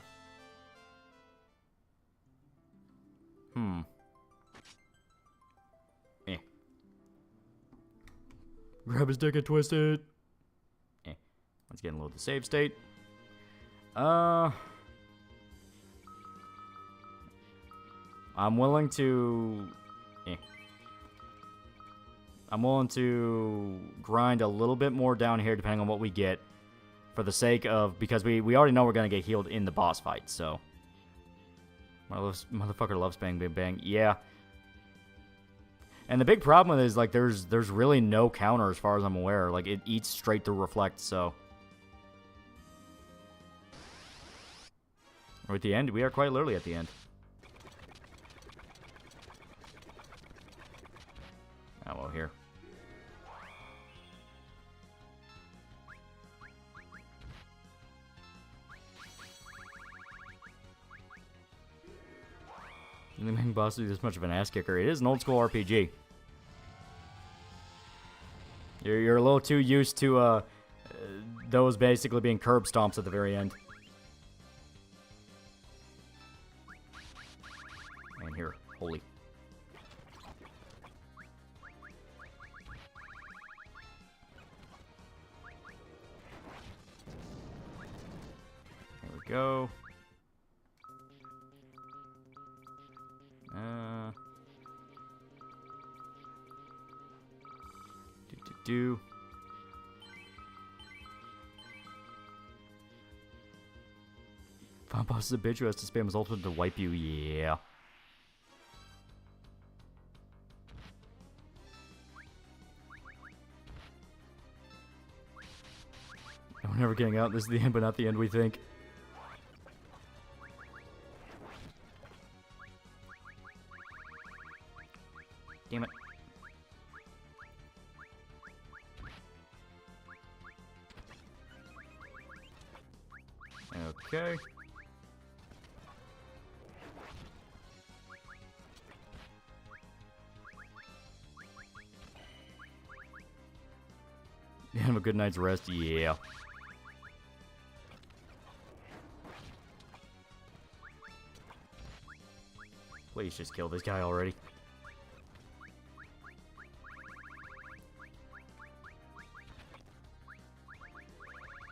Eh. Grab his dick and twist it. Eh. Let's get a little to save state. I'm willing to... I'm willing to grind a little bit more down here depending on what we get. For the sake of... Because we already know we're going to get healed in the boss fight, so... Motherfucker loves bang, bang, bang. Yeah. And the big problem with it is, like, there's really no counter as far as I'm aware. Like, it eats straight through reflect, so... We're at the end. We are quite literally at the end. Oh, well, here. The main boss is this much of an ass kicker. It is an old school RPG. You're a little too used to those basically being curb stomps at the very end. And here, holy. There we go. Do. Final boss is a bitch who has to spam his ultimate to wipe you. Yeah. And we're never getting out. This is the end, but not the end we think. Damn it. Okay. Have a good night's rest, yeah. Please just kill this guy already.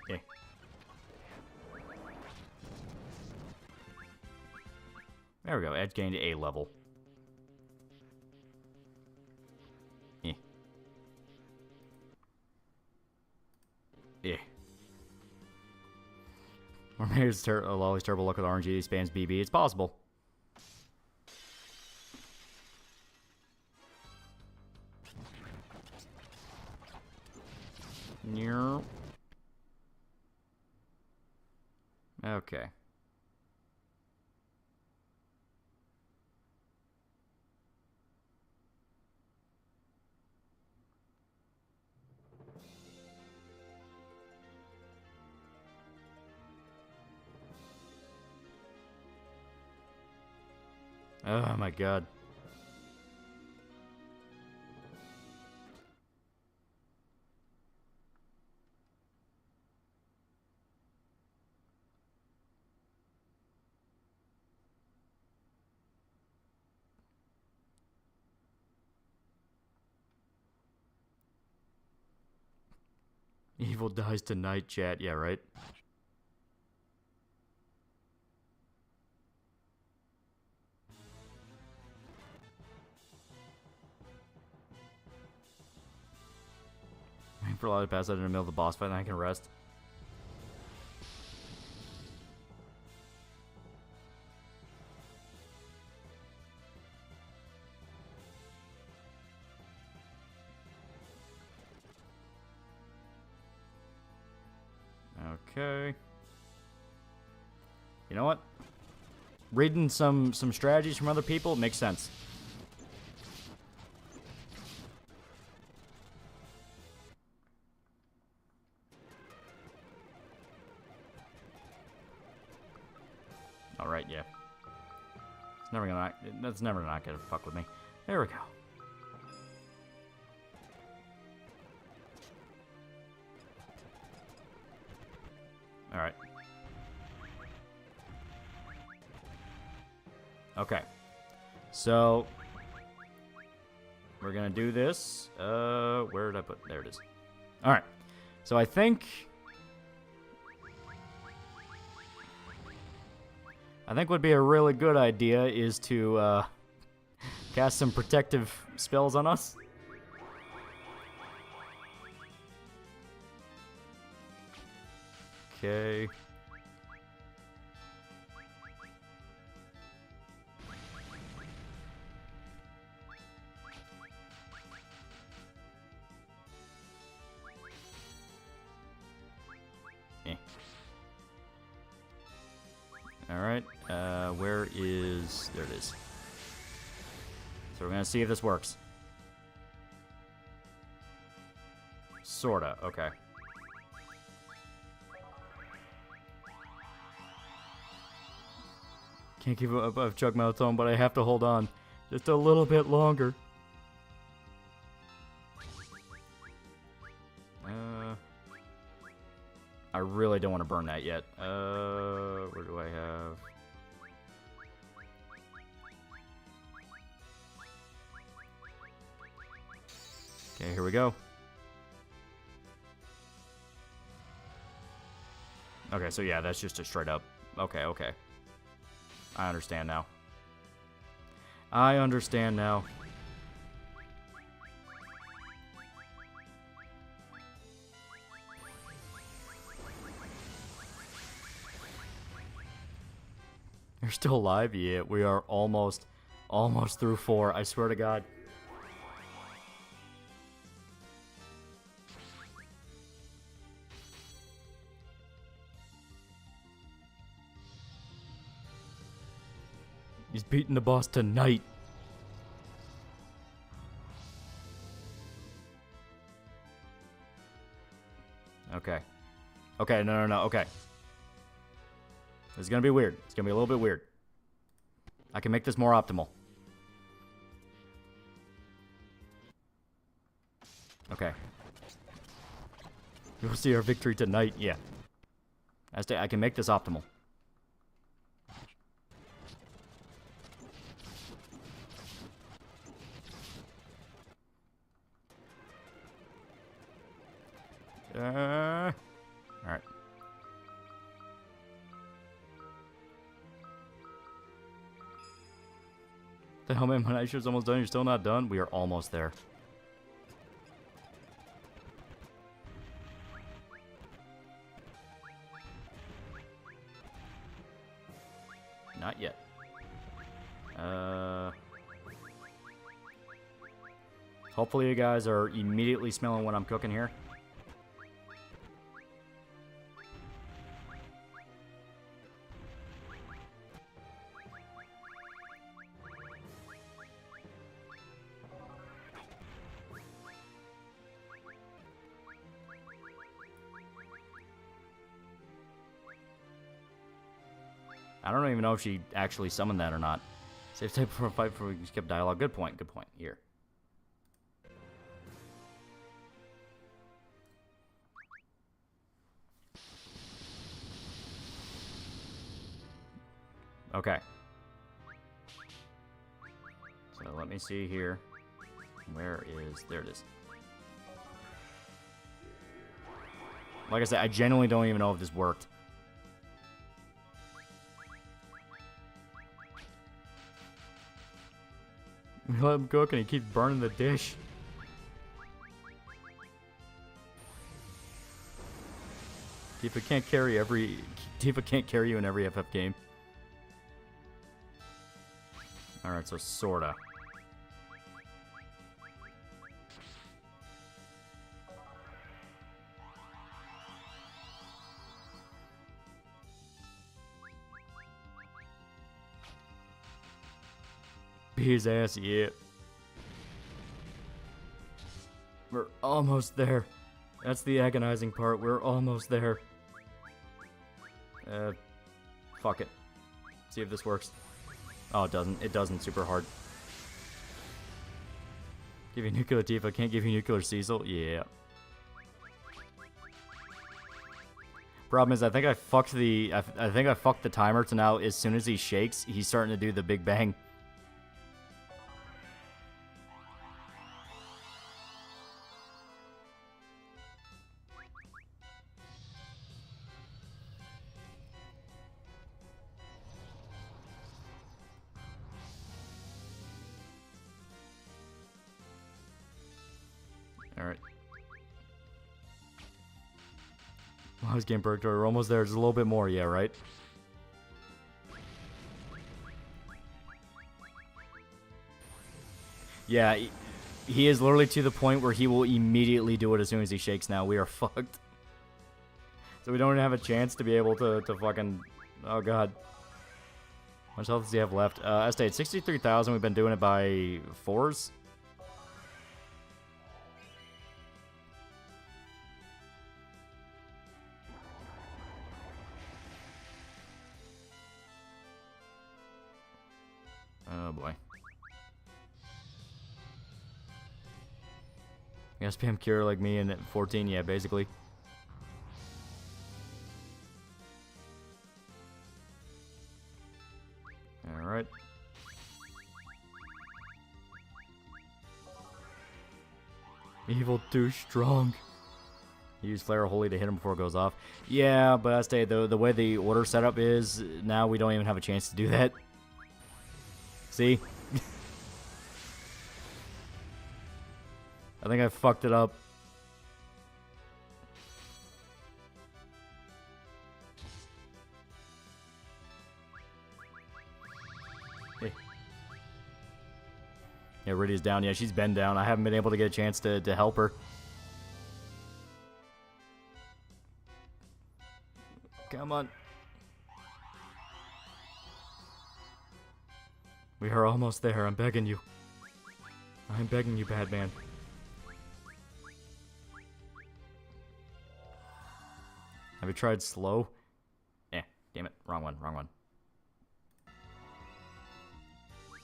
Yeah. There we go. Edge gained A level. Yeah. Yeah. Or maybe it's Loli's terrible luck with RNG. He spams BB. It's possible. Okay. Oh my god. Evil dies tonight, chat. Yeah, right? Waiting for a lot to pass out in the middle of the boss fight and I can rest. Okay. You know what? Reading some strategies from other people makes sense. All right, yeah. That's never not gonna fuck with me. There we go. All right. Okay. So we're gonna do this. Where did I put? There it is. All right. So I think would be a really good idea is to cast some protective spells on us. Okay. Alright, where is... There it is. So we're gonna see if this works. Sorta, okay. Can't keep up above Chug Mouth's own, but I have to hold on just a little bit longer. I really don't want to burn that yet. Where do I have? Okay, here we go. Okay, so yeah, that's just a straight up. Okay, okay. I understand now. I understand now. You're still alive? Yeah, we are almost through 4. I swear to God. He's beating the boss tonight. Okay. Okay, no, okay. This is gonna be weird. It's gonna be a little bit weird. I can make this more optimal. Okay. You'll see our victory tonight. Yeah. I can make this optimal. Alright. The hell, man, my night shift's almost done. You're still not done? We are almost there. Not yet. Hopefully you guys are immediately smelling what I'm cooking here. I don't even know if she actually summoned that or not. Save tape for a fight before we skip dialogue. Good point, good point. Here. Okay. So let me see here. Where is... There it is. Like I said, I genuinely don't even know if this worked. We let him cook and he keeps burning the dish. Tifa can't carry every... Tifa can't carry you in every FF game. Alright, so sorta. Beat his ass, yeah. We're almost there. That's the agonizing part. We're almost there. Fuck it. See if this works. Oh, it doesn't. It doesn't. Super hard. Give you nuclear Tifa. Can't give you nuclear Cecil. Yeah. Problem is, I think I fucked the. I think I fucked the timer to now. As soon as he shakes, he's starting to do the Big Bang. Alright. Wise game purgatory. We're almost there. Just a little bit more. Yeah, right? Yeah, he is literally to the point where he will immediately do it as soon as he shakes now. We are fucked. So we don't even have a chance to be able to fucking... Oh, God. How much health does he have left? Estate, 63,000. We've been doing it by 4s. Oh, boy. SPM cure like me and at 14, yeah, basically. Alright. Evil too strong. Use Flare Holy to hit him before it goes off. Yeah, but I say the way the order setup is, now we don't even have a chance to do that. See? I think I fucked it up. Hey. Yeah, Riddy's down. Yeah, she's been down. I haven't been able to get a chance to help her. Come on. We are almost there. I'm begging you. I'm begging you, bad man. Have you tried slow? Eh, damn it. Wrong one, wrong one.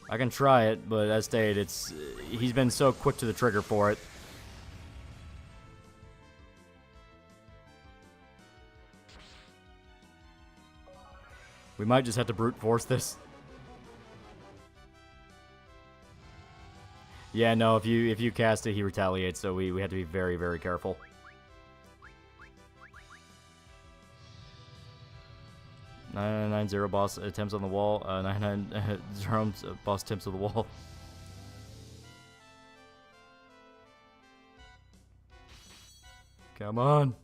I can try it, but as stated, it's... he's been so quick to the trigger for it. We might just have to brute force this. Yeah, no, if you cast it, he retaliates, so we have to be very, very careful. 9990 boss attempts on the wall. 990 boss attempts on the wall. Come on.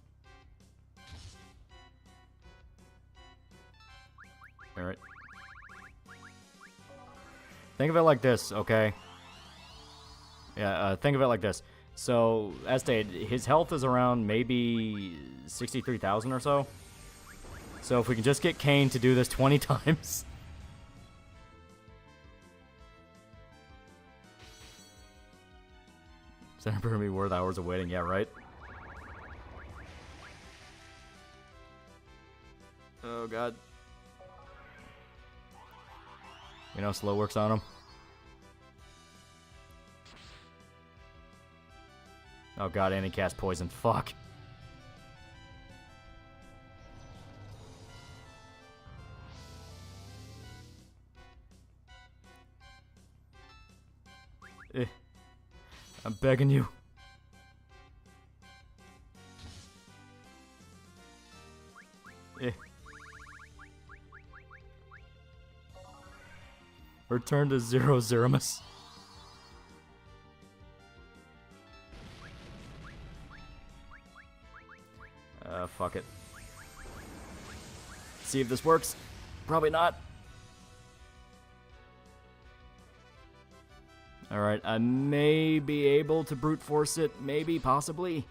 Alright. Think of it like this, okay? Yeah, think of it like this. So, as stated, his health is around maybe 63,000 or so. So if we can just get Kane to do this 20 times. Is that going to be worth hours of waiting? Yeah, right? Oh, God. You know, slow works on him. Oh, God, and he cast poison. Fuck. I'm begging you. Return to 0 Zeramus. Fuck it. See if this works. Probably not. Alright, I may be able to brute force it. Maybe, possibly.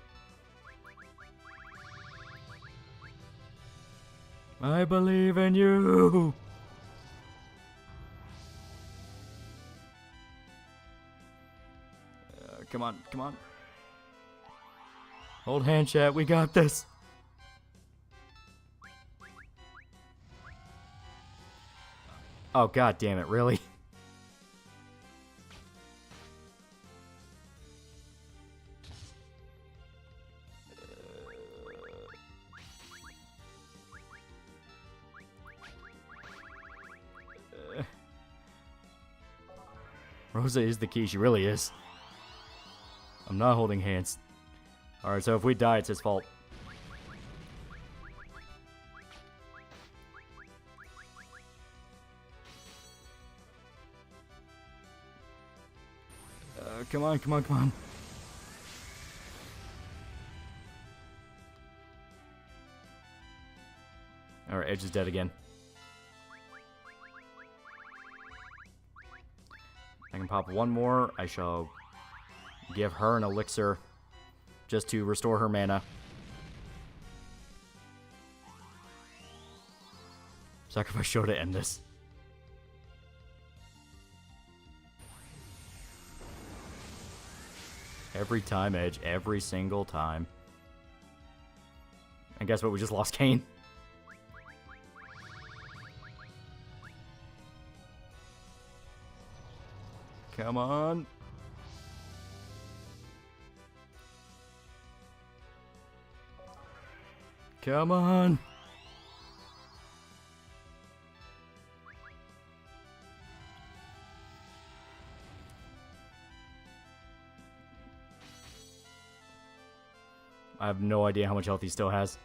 I believe in you. Come on, come on. Hold hand, chat. We got this. Oh, God damn it. Really? Rosa is the key. She really is. I'm not holding hands. Alright, so if we die, it's his fault. Come on, come on, come on. Alright, Edge is dead again. I can pop one more. I shall give her an elixir just to restore her mana. Sacrifice Show to end this. Every time, Edge. Every single time. And guess what? We just lost Kane. Come on. Come on. I have no idea how much health he still has.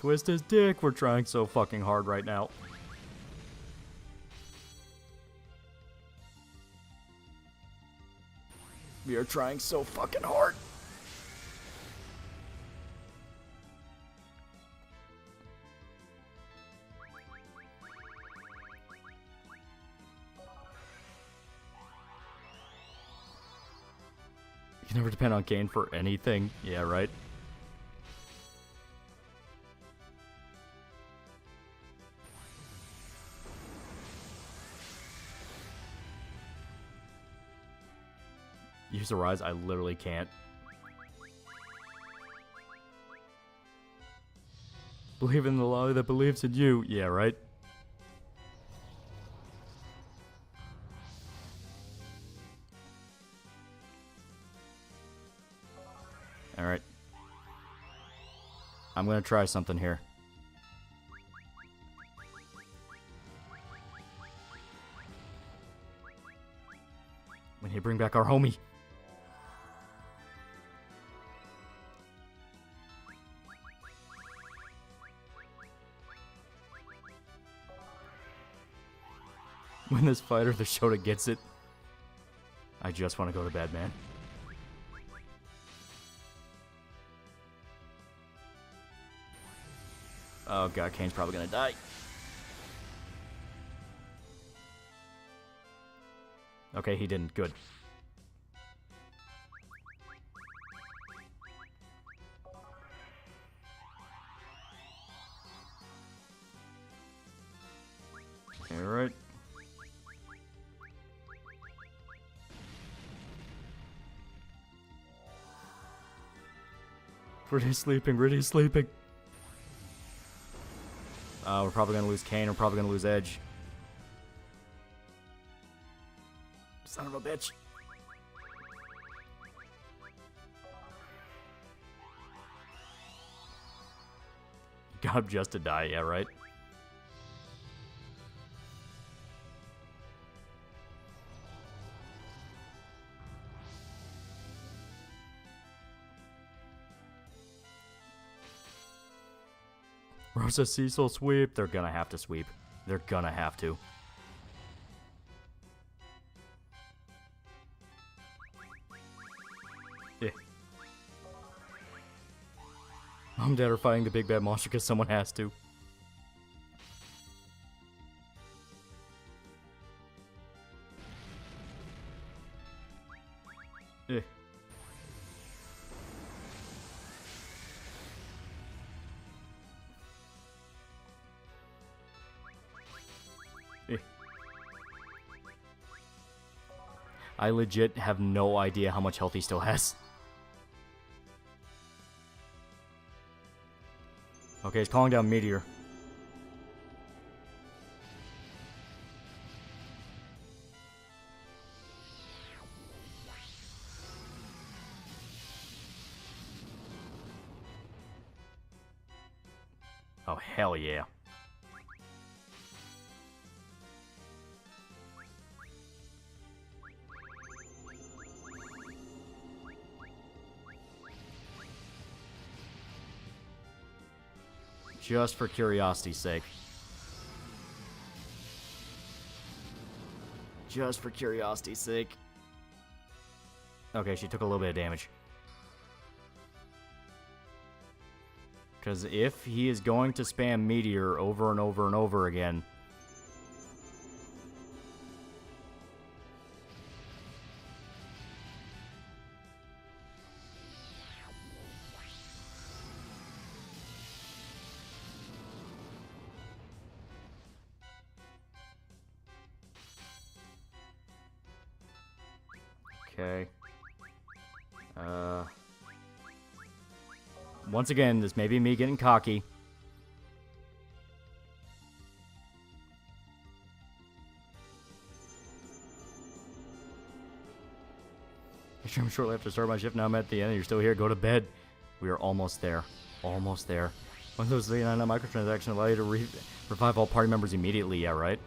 Twist his dick. We're trying so fucking hard right now. We are trying so fucking hard. You can never depend on Kane for anything. Yeah, right? Use the rise, I literally can't. Believe in the lolly that believes in you. Yeah, right? Alright. I'm gonna try something here. We need to bring back our homie. When this fighter, the Shota, gets it, I just want to go to bed, man. Oh god, Kane's probably gonna die. Okay, he didn't. Good. Alright. Riddy's sleeping, Riddy's sleeping. We're probably gonna lose Kane, we're probably gonna lose Edge. Son of a bitch. Got him just to die, yeah, right? Rosa Cecil sweep. They're gonna have to sweep. They're gonna have to. Yeah. Mom and Dad are fighting the big bad monster because someone has to. Yeah. I legit have no idea how much health he still has. Okay, he's calling down Meteor. Oh, hell yeah. Just for curiosity's sake. Just for curiosity's sake. Okay, she took a little bit of damage. Because if he is going to spam Meteor over and over and over again... Okay. Once again, this may be me getting cocky. I'm shortly after start my shift. Now I'm at the end. You're still here. Go to bed. We are almost there. Almost there. One of those 39 microtransactions allow you to revive all party members immediately. Yeah, right?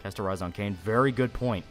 Cast a Rise on Kane. Very good point.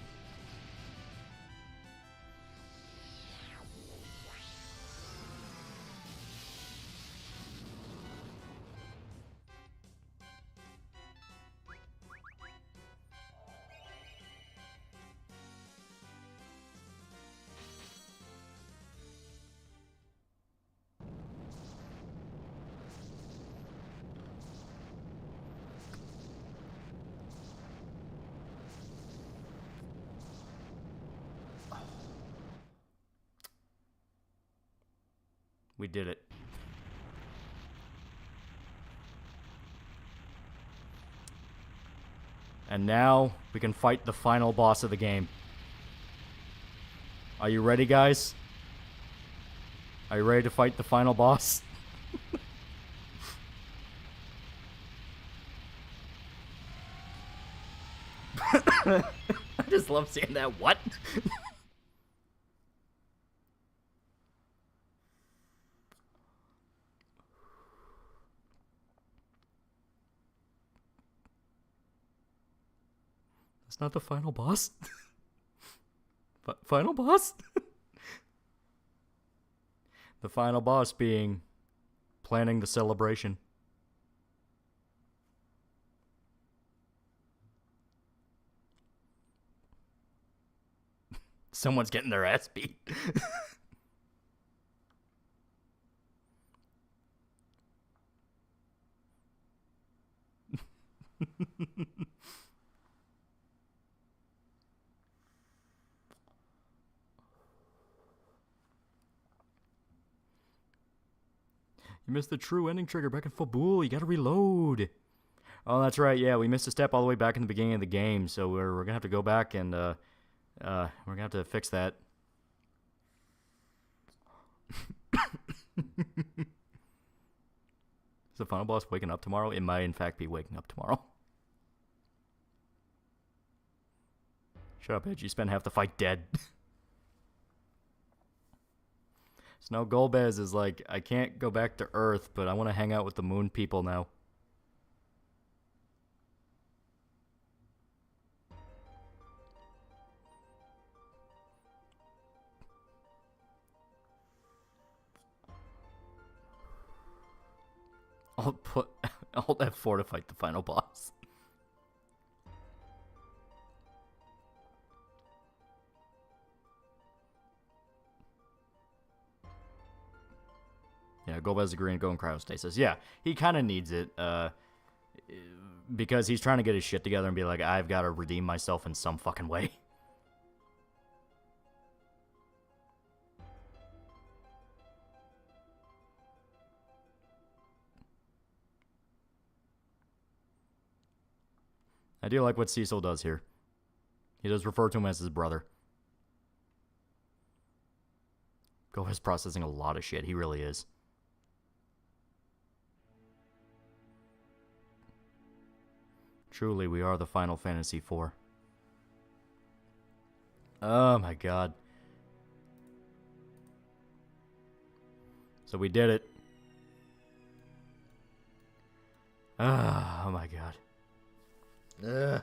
We did it. And now we can fight the final boss of the game. Are you ready, guys? Are you ready to fight the final boss? I just love seeing that. What? That's not the final boss? Final boss? The final boss being planning the celebration. Someone's getting their ass beat. You missed the true ending trigger back in full bull. You gotta reload. Oh, that's right. Yeah, we missed a step all the way back in the beginning of the game, so we're gonna have to go back and we're gonna have to fix that. Is the final boss waking up tomorrow? It might, in fact, be waking up tomorrow. Shut up, Edge. You spent half the fight dead. So now Golbez is like, I can't go back to Earth, but I want to hang out with the moon people now. I'll put Alt F4 to fight the final boss. Yeah, Golbez agreeing to go in cryostasis. Yeah, he kind of needs it because he's trying to get his shit together and be like, I've got to redeem myself in some fucking way. I do like what Cecil does here. He does refer to him as his brother. Golbez processing a lot of shit. He really is. Truly, we are the Final Fantasy IV. Oh my god. So we did it. Oh my god. Ugh.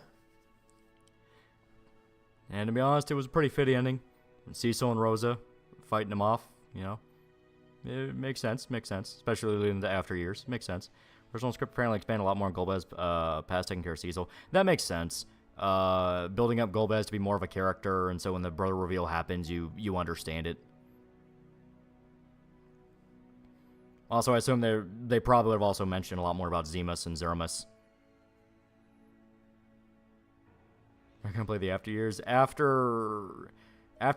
And to be honest, it was a pretty fitty ending. Cecil and Rosa fighting him off, you know. It makes sense, especially in the after years. Makes sense. Original script apparently expanded a lot more on Golbez past taking care of Cecil. That makes sense. Building up Golbez to be more of a character, and so when the brother reveal happens, you understand it. Also, I assume they probably would have also mentioned a lot more about Zemus and Zermus. We're gonna play the after years after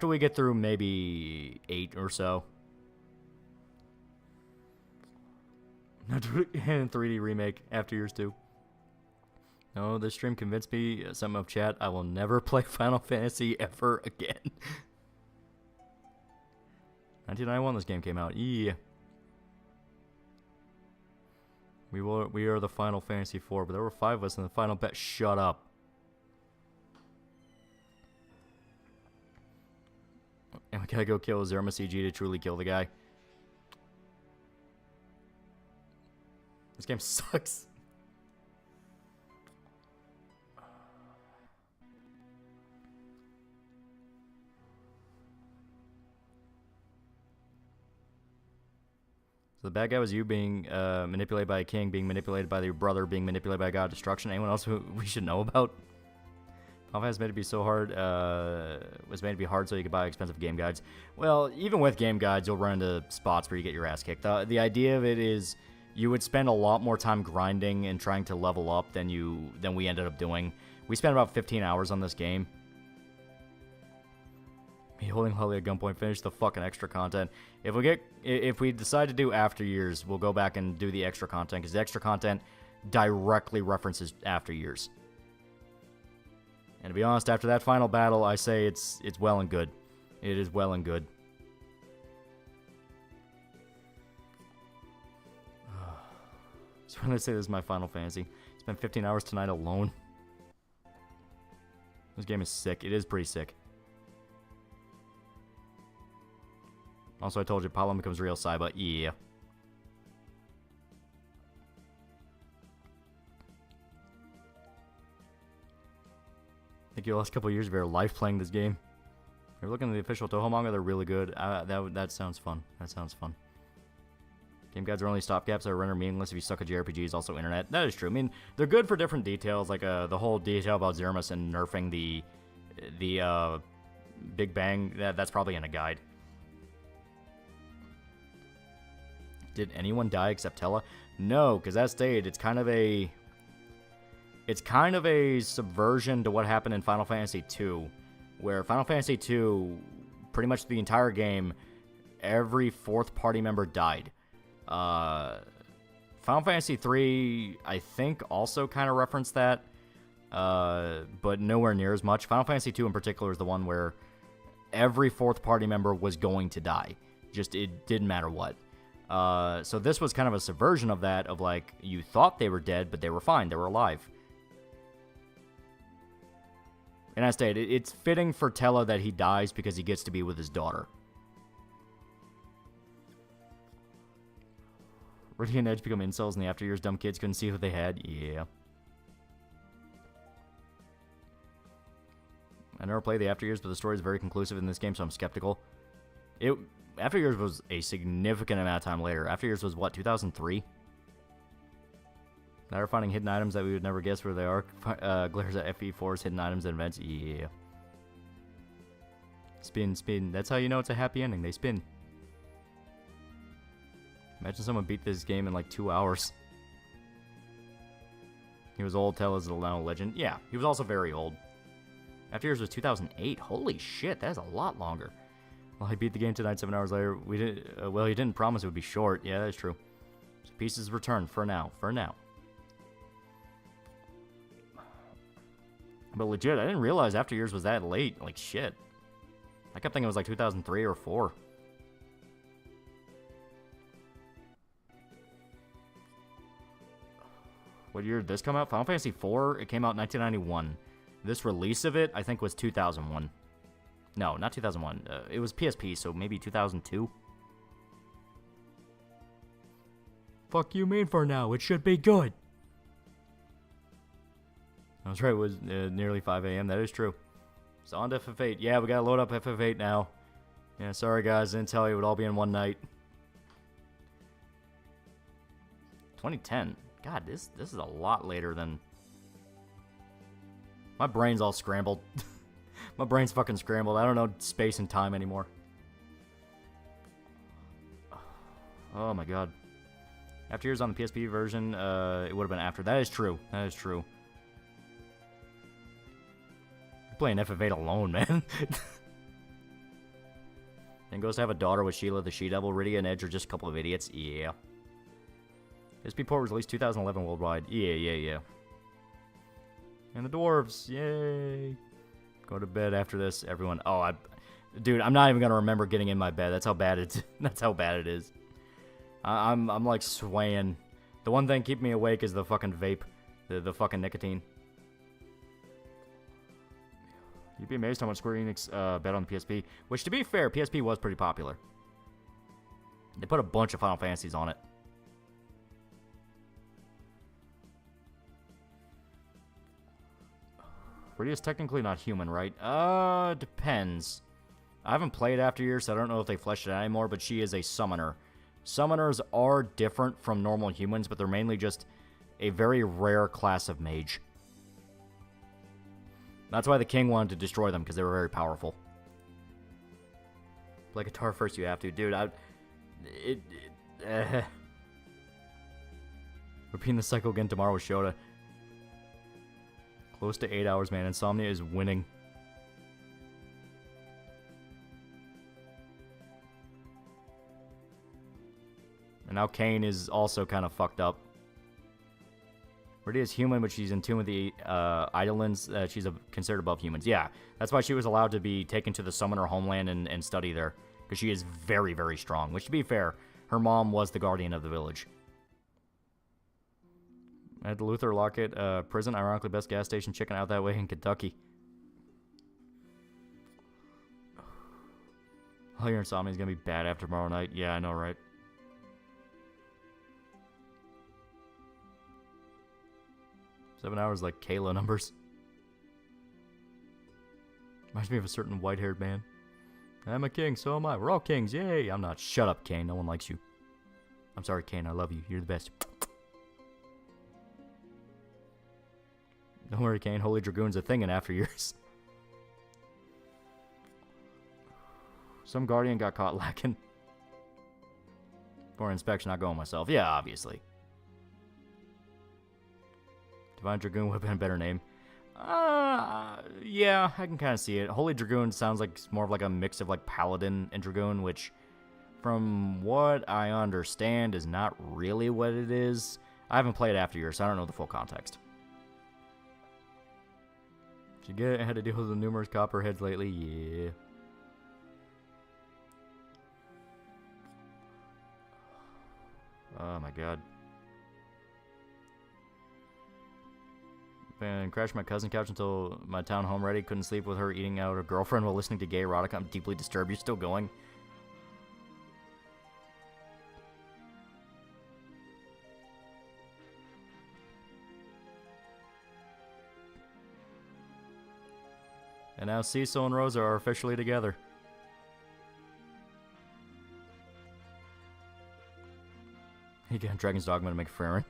we get through maybe 8 or so. Not in 3D remake after years 2. No, this stream convinced me, some of chat, I will never play Final Fantasy ever again. 1991 this game came out. Yeah. We are the Final Fantasy 4, but there were 5 of us in the final bet. Shut up. And we gotta go kill Zerma CG to truly kill the guy. This game sucks. So the bad guy was you being manipulated by a king, being manipulated by your brother, being manipulated by a god of destruction. Anyone else who we should know about? Final Fantasy was made to be so hard. Was made to be hard so you could buy expensive game guides. Well, even with game guides, you'll run into spots where you get your ass kicked. The idea of it is you would spend a lot more time grinding and trying to level up than we ended up doing. We spent about 15 hours on this game. Me holding Lily at gunpoint, finish the fucking extra content. If we decide to do after years, we'll go back and do the extra content, because the extra content directly references after years. And to be honest, after that final battle, I say it's well and good. It is well and good. So when I say this is my Final Fantasy, spent 15 hours tonight alone. This game is sick. It is pretty sick. Also, I told you, Paladin becomes real Saiba. Yeah. I think you lost a couple years of your life playing this game. If you're looking at the official Toho manga, they're really good. That sounds fun. That sounds fun. Game guides are only stopgaps that are rendered meaningless if you suck at JRPGs, also internet. That is true. I mean, they're good for different details, like the whole detail about Zermus and nerfing the Big Bang. That's probably in a guide. Did anyone die except Tella? No, because that stayed. It's kind of a subversion to what happened in Final Fantasy II, where Final Fantasy II, pretty much the entire game, every fourth party member died. Final Fantasy III, I think, also kind of referenced that, but nowhere near as much. Final Fantasy II in particular is the one where every fourth party member was going to die. Just, it didn't matter what. So this was kind of a subversion of that, of like, you thought they were dead, but they were fine, they were alive. And I stated, it's fitting for Tella that he dies because he gets to be with his daughter. Rudy and Edge become incels in the after years. Dumb kids couldn't see what they had. Yeah. I never played the after years, but the story is very conclusive in this game, so I'm skeptical. After years was a significant amount of time later. After years was what, 2003? Now we're finding hidden items that we would never guess where they are. Glares at FE4's hidden items and events. Yeah. Spin, spin. That's how you know it's a happy ending. They spin. Imagine someone beat this game in like 2 hours. He was old, Tella's now a legend. Yeah, he was also very old. After years was 2008. Holy shit, that's a lot longer. Well, he beat the game tonight 7 hours later. He didn't promise it would be short. Yeah, that's true. So pieces returned for now. For now. But legit, I didn't realize After Years was that late. Like, shit. I kept thinking it was like 2003 or 4. What year did this come out? Final Fantasy IV? It came out in 1991. This release of it, I think, was 2001. No, not 2001. It was PSP, so maybe 2002. Fuck you mean for now? It should be good. I was right, it was nearly 5 a.m. That is true. It's on to FF8. Yeah, we gotta load up FF8 now. Yeah, sorry guys, didn't tell you it would all be in one night. 2010. God, this is a lot later than... My brain's all scrambled. My brain's fucking scrambled. I don't know space and time anymore. Oh my god. After years on the PSP version, it would have been after. That is true. That is true. You're playing FF8 alone, man. Then goes to have a daughter with Sheila the She-Devil. Rydia and Edge are just a couple of idiots. Yeah. PSP port was released 2011 worldwide. Yeah. And the dwarves. Yay. Go to bed after this, everyone. Oh, dude, I'm not even gonna remember getting in my bed. That's how bad it. That's how bad it is. I'm like swaying. The one thing keeping me awake is the fucking vape, the fucking nicotine. You'd be amazed how much Square Enix bet on the PSP. Which, to be fair, PSP was pretty popular. They put a bunch of Final Fantasies on it. Rydia's technically not human, right? Depends. I haven't played After Years, so I don't know if they fleshed it out anymore, but she is a summoner. Summoners are different from normal humans, but they're mainly just a very rare class of mage. That's why the king wanted to destroy them, because they were very powerful. Play guitar first, you have to. Dude, Repeating the cycle again tomorrow with Shota. Close to 8 hours, man. Insomnia is winning. And now Kane is also kind of fucked up. Rydia is human, but she's in tune with the Eidolons. She's considered above humans. Yeah, that's why she was allowed to be taken to the Summoner homeland and study there. Because she is very, very strong. Which, to be fair, her mom was the guardian of the village. At the Luther Lockett prison, ironically, best gas station chicken out that way in Kentucky. Oh, your insomnia is going to be bad after tomorrow night. Yeah, I know, right? Seven hours like Kayla numbers. Reminds me of a certain white-haired man. I'm a king, so am I. We're all kings, yay! I'm not. Shut up, Kane. No one likes you. I'm sorry, Kane. I love you. You're the best. Don't worry, Kane. Holy Dragoon's a thing in After Years. Some guardian got caught lacking. For inspection, not going myself. Yeah, obviously. Divine Dragoon would have been a better name. Yeah, I can kind of see it. Holy Dragoon sounds like more of like a mix of like Paladin and Dragoon, which, from what I understand, is not really what it is. I haven't played After Years, so I don't know the full context. Did you get it? I had to deal with the numerous copperheads lately? Yeah. Oh my god. And crashed my cousin's couch until my town home ready. Couldn't sleep with her eating out her girlfriend while listening to gay erotica. I'm deeply disturbed. You're still going? And now Cecil and Rosa are officially together. He got Dragon's Dogma to make Farron.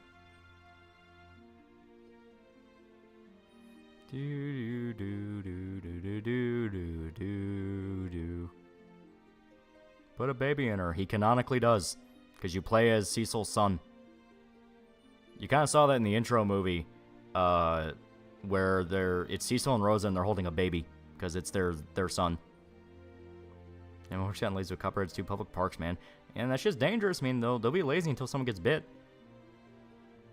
Do do do do do do do do do. Put a baby in her. He canonically does, because you play as Cecil's son. You kind of saw that in the intro movie, where it's Cecil and Rosa and they're holding a baby because it's their son. And we're chatting lazy with copperheads to public parks, man, and that's just dangerous. I mean, they'll be lazy until someone gets bit.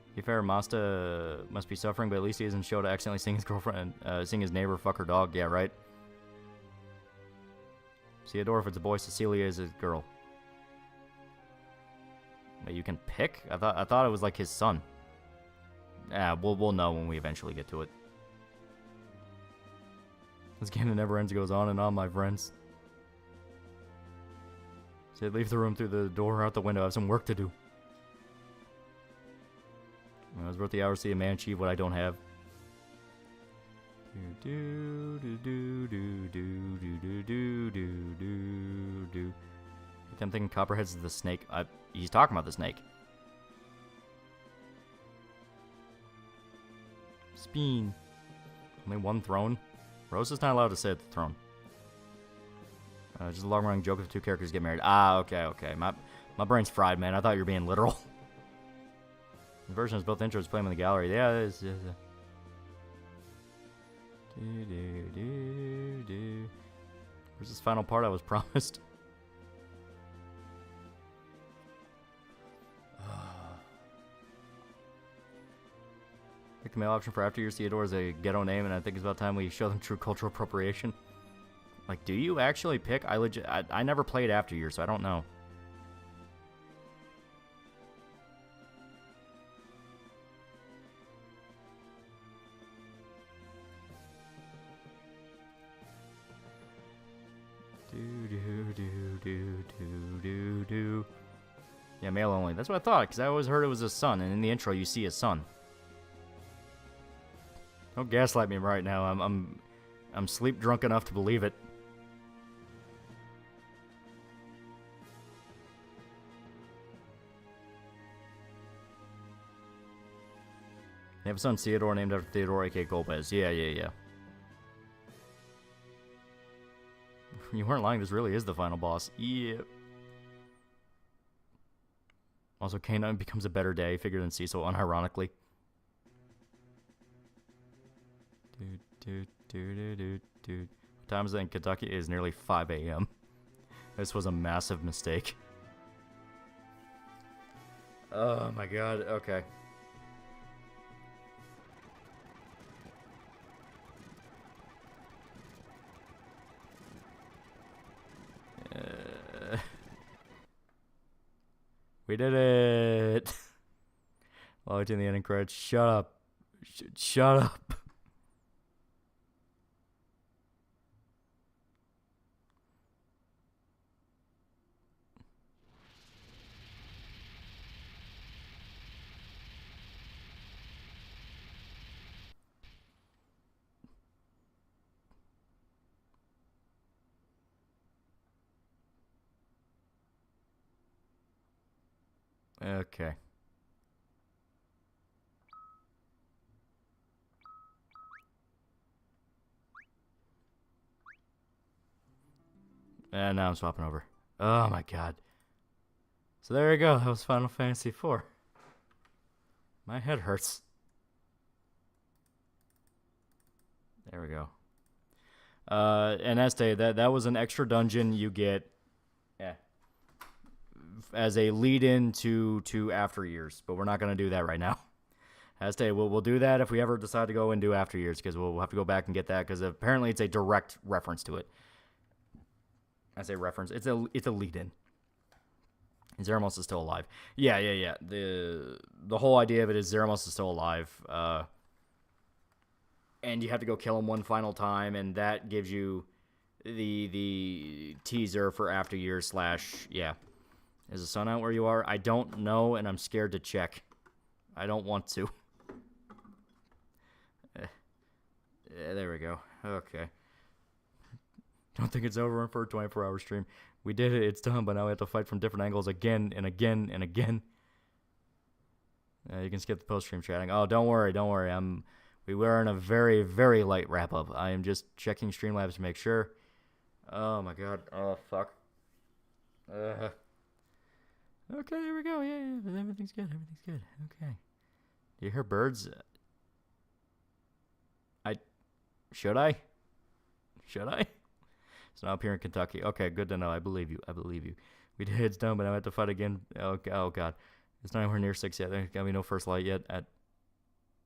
To be fair, Masta must be suffering, but at least he isn't shown to accidentally seeing his girlfriend, seeing his neighbor fuck her dog. Yeah, right. Theodore, if it's a boy, Cecilia is a girl. But you can pick? I thought it was like his son. Yeah, we'll know when we eventually get to it. This game that never ends goes on and on, my friends. Said leave the room through the door or out the window. I have some work to do. I was worth the hour to see a man achieve what I don't have. Do do do do do do do do do do do. I'm thinking Copperhead's the snake. He's talking about the snake. Spin. Only one throne? Rose is not allowed to sit at the throne. Just a long-running joke if two characters get married. Ah, okay. My brain's fried, man. I thought you were being literal. The version is both intros playing in the gallery. Yeah, it is. Where's this final part I was promised? Pick the male option for After Years. Theodore is a ghetto name, and I think it's about time we show them true cultural appropriation. Like, do you actually pick? I never played After Years, so I don't know. Yeah, male only. That's what I thought, because I always heard it was a son, and in the intro you see a son. Don't gaslight me right now. I'm sleep drunk enough to believe it. They have a son, Theodore, named after Theodore, aka Golbez. Yeah. You weren't lying, this really is the final boss. Yeah. Also, K9 becomes a better day, figure than Cecil, unironically. What time is it in Kentucky? It is nearly 5 a.m. This was a massive mistake. Oh my god, okay. We did it! Logged in the ending credits. Shut up. Shut up. Okay. And now I'm swapping over. Oh my god. So there you go. That was Final Fantasy IV. My head hurts. There we go. And Este, that was an extra dungeon you get. Yeah. As a lead-in to After Years, but we're not going to do that right now. Este, we'll do that if we ever decide to go and do After Years, because we'll have to go back and get that, because apparently it's a direct reference to it. I say reference. It's a lead-in. Zeramos is still alive. Yeah. The whole idea of it is Zeramos is still alive, and you have to go kill him one final time, and that gives you the teaser for After Years / yeah. Is the sun out where you are? I don't know, and I'm scared to check. I don't want to. There we go. Okay. Don't think it's over for a 24-hour stream. We did it. It's done, but now we have to fight from different angles again and again and again. You can skip the post-stream chatting. Oh, don't worry. We were in a very, very light wrap-up. I am just checking Streamlabs to make sure. Oh, my God. Oh, fuck. Okay, there we go. Yeah. Everything's good. Okay. Do you hear birds? Should I? It's now up here in Kentucky. Okay, good to know. I believe you. We did. It's done, but I have to fight again. Oh God. It's not anywhere near 6 yet. There's got to be no first light yet.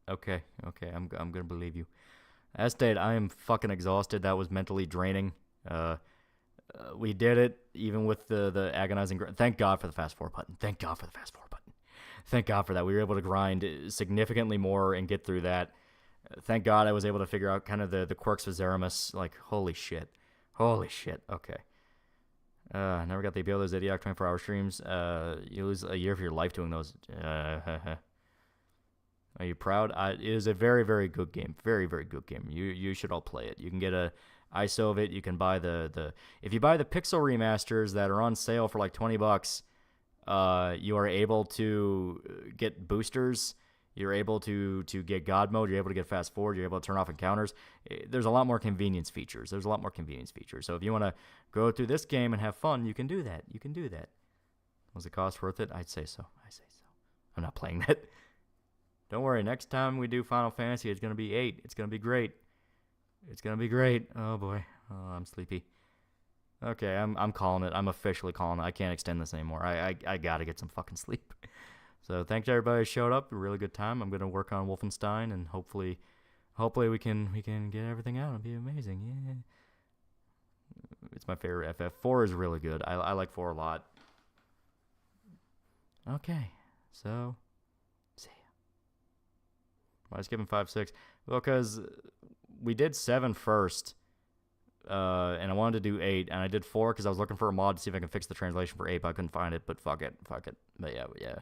Okay. I'm gonna believe you. As stated, I am fucking exhausted. That was mentally draining. We did it, even with the agonizing. Thank God for the fast forward button. Thank God for that. We were able to grind significantly more and get through that. Thank God I was able to figure out kind of the quirks of Zeramus. Like, holy shit. Okay. Never got the ability of Zodiac 24-hour streams. You lose a year of your life doing those. Are you proud? It is a very, very good game. Very, very good game. You should all play it. You can get a ISO of it. You can buy if you buy the pixel remasters that are on sale for like $20, you are able to get boosters You're able to get God mode. You're able to get fast forward. You're able to turn off encounters. There's a lot more convenience features. So if you want to go through this game and have fun, you can do that. Was the cost worth it? I'd say so. I'm not playing that. Don't worry. Next time we do Final Fantasy, it's going to be 8. It's going to be great. Oh, boy. Oh, I'm sleepy. Okay, I'm calling it. I'm officially calling it. I can't extend this anymore. I got to get some fucking sleep. So thanks to everybody who showed up. A really good time. I'm going to work on Wolfenstein, and hopefully we can get everything out. It'll be amazing. Yeah. It's my favorite FF. 4 is really good. I like 4 a lot. Okay, so see ya. Why is skipping 5, 6? Well, because we did 7 first, and I wanted to do 8, and I did 4 because I was looking for a mod to see if I can fix the translation for 8, but I couldn't find it. But fuck it. But yeah.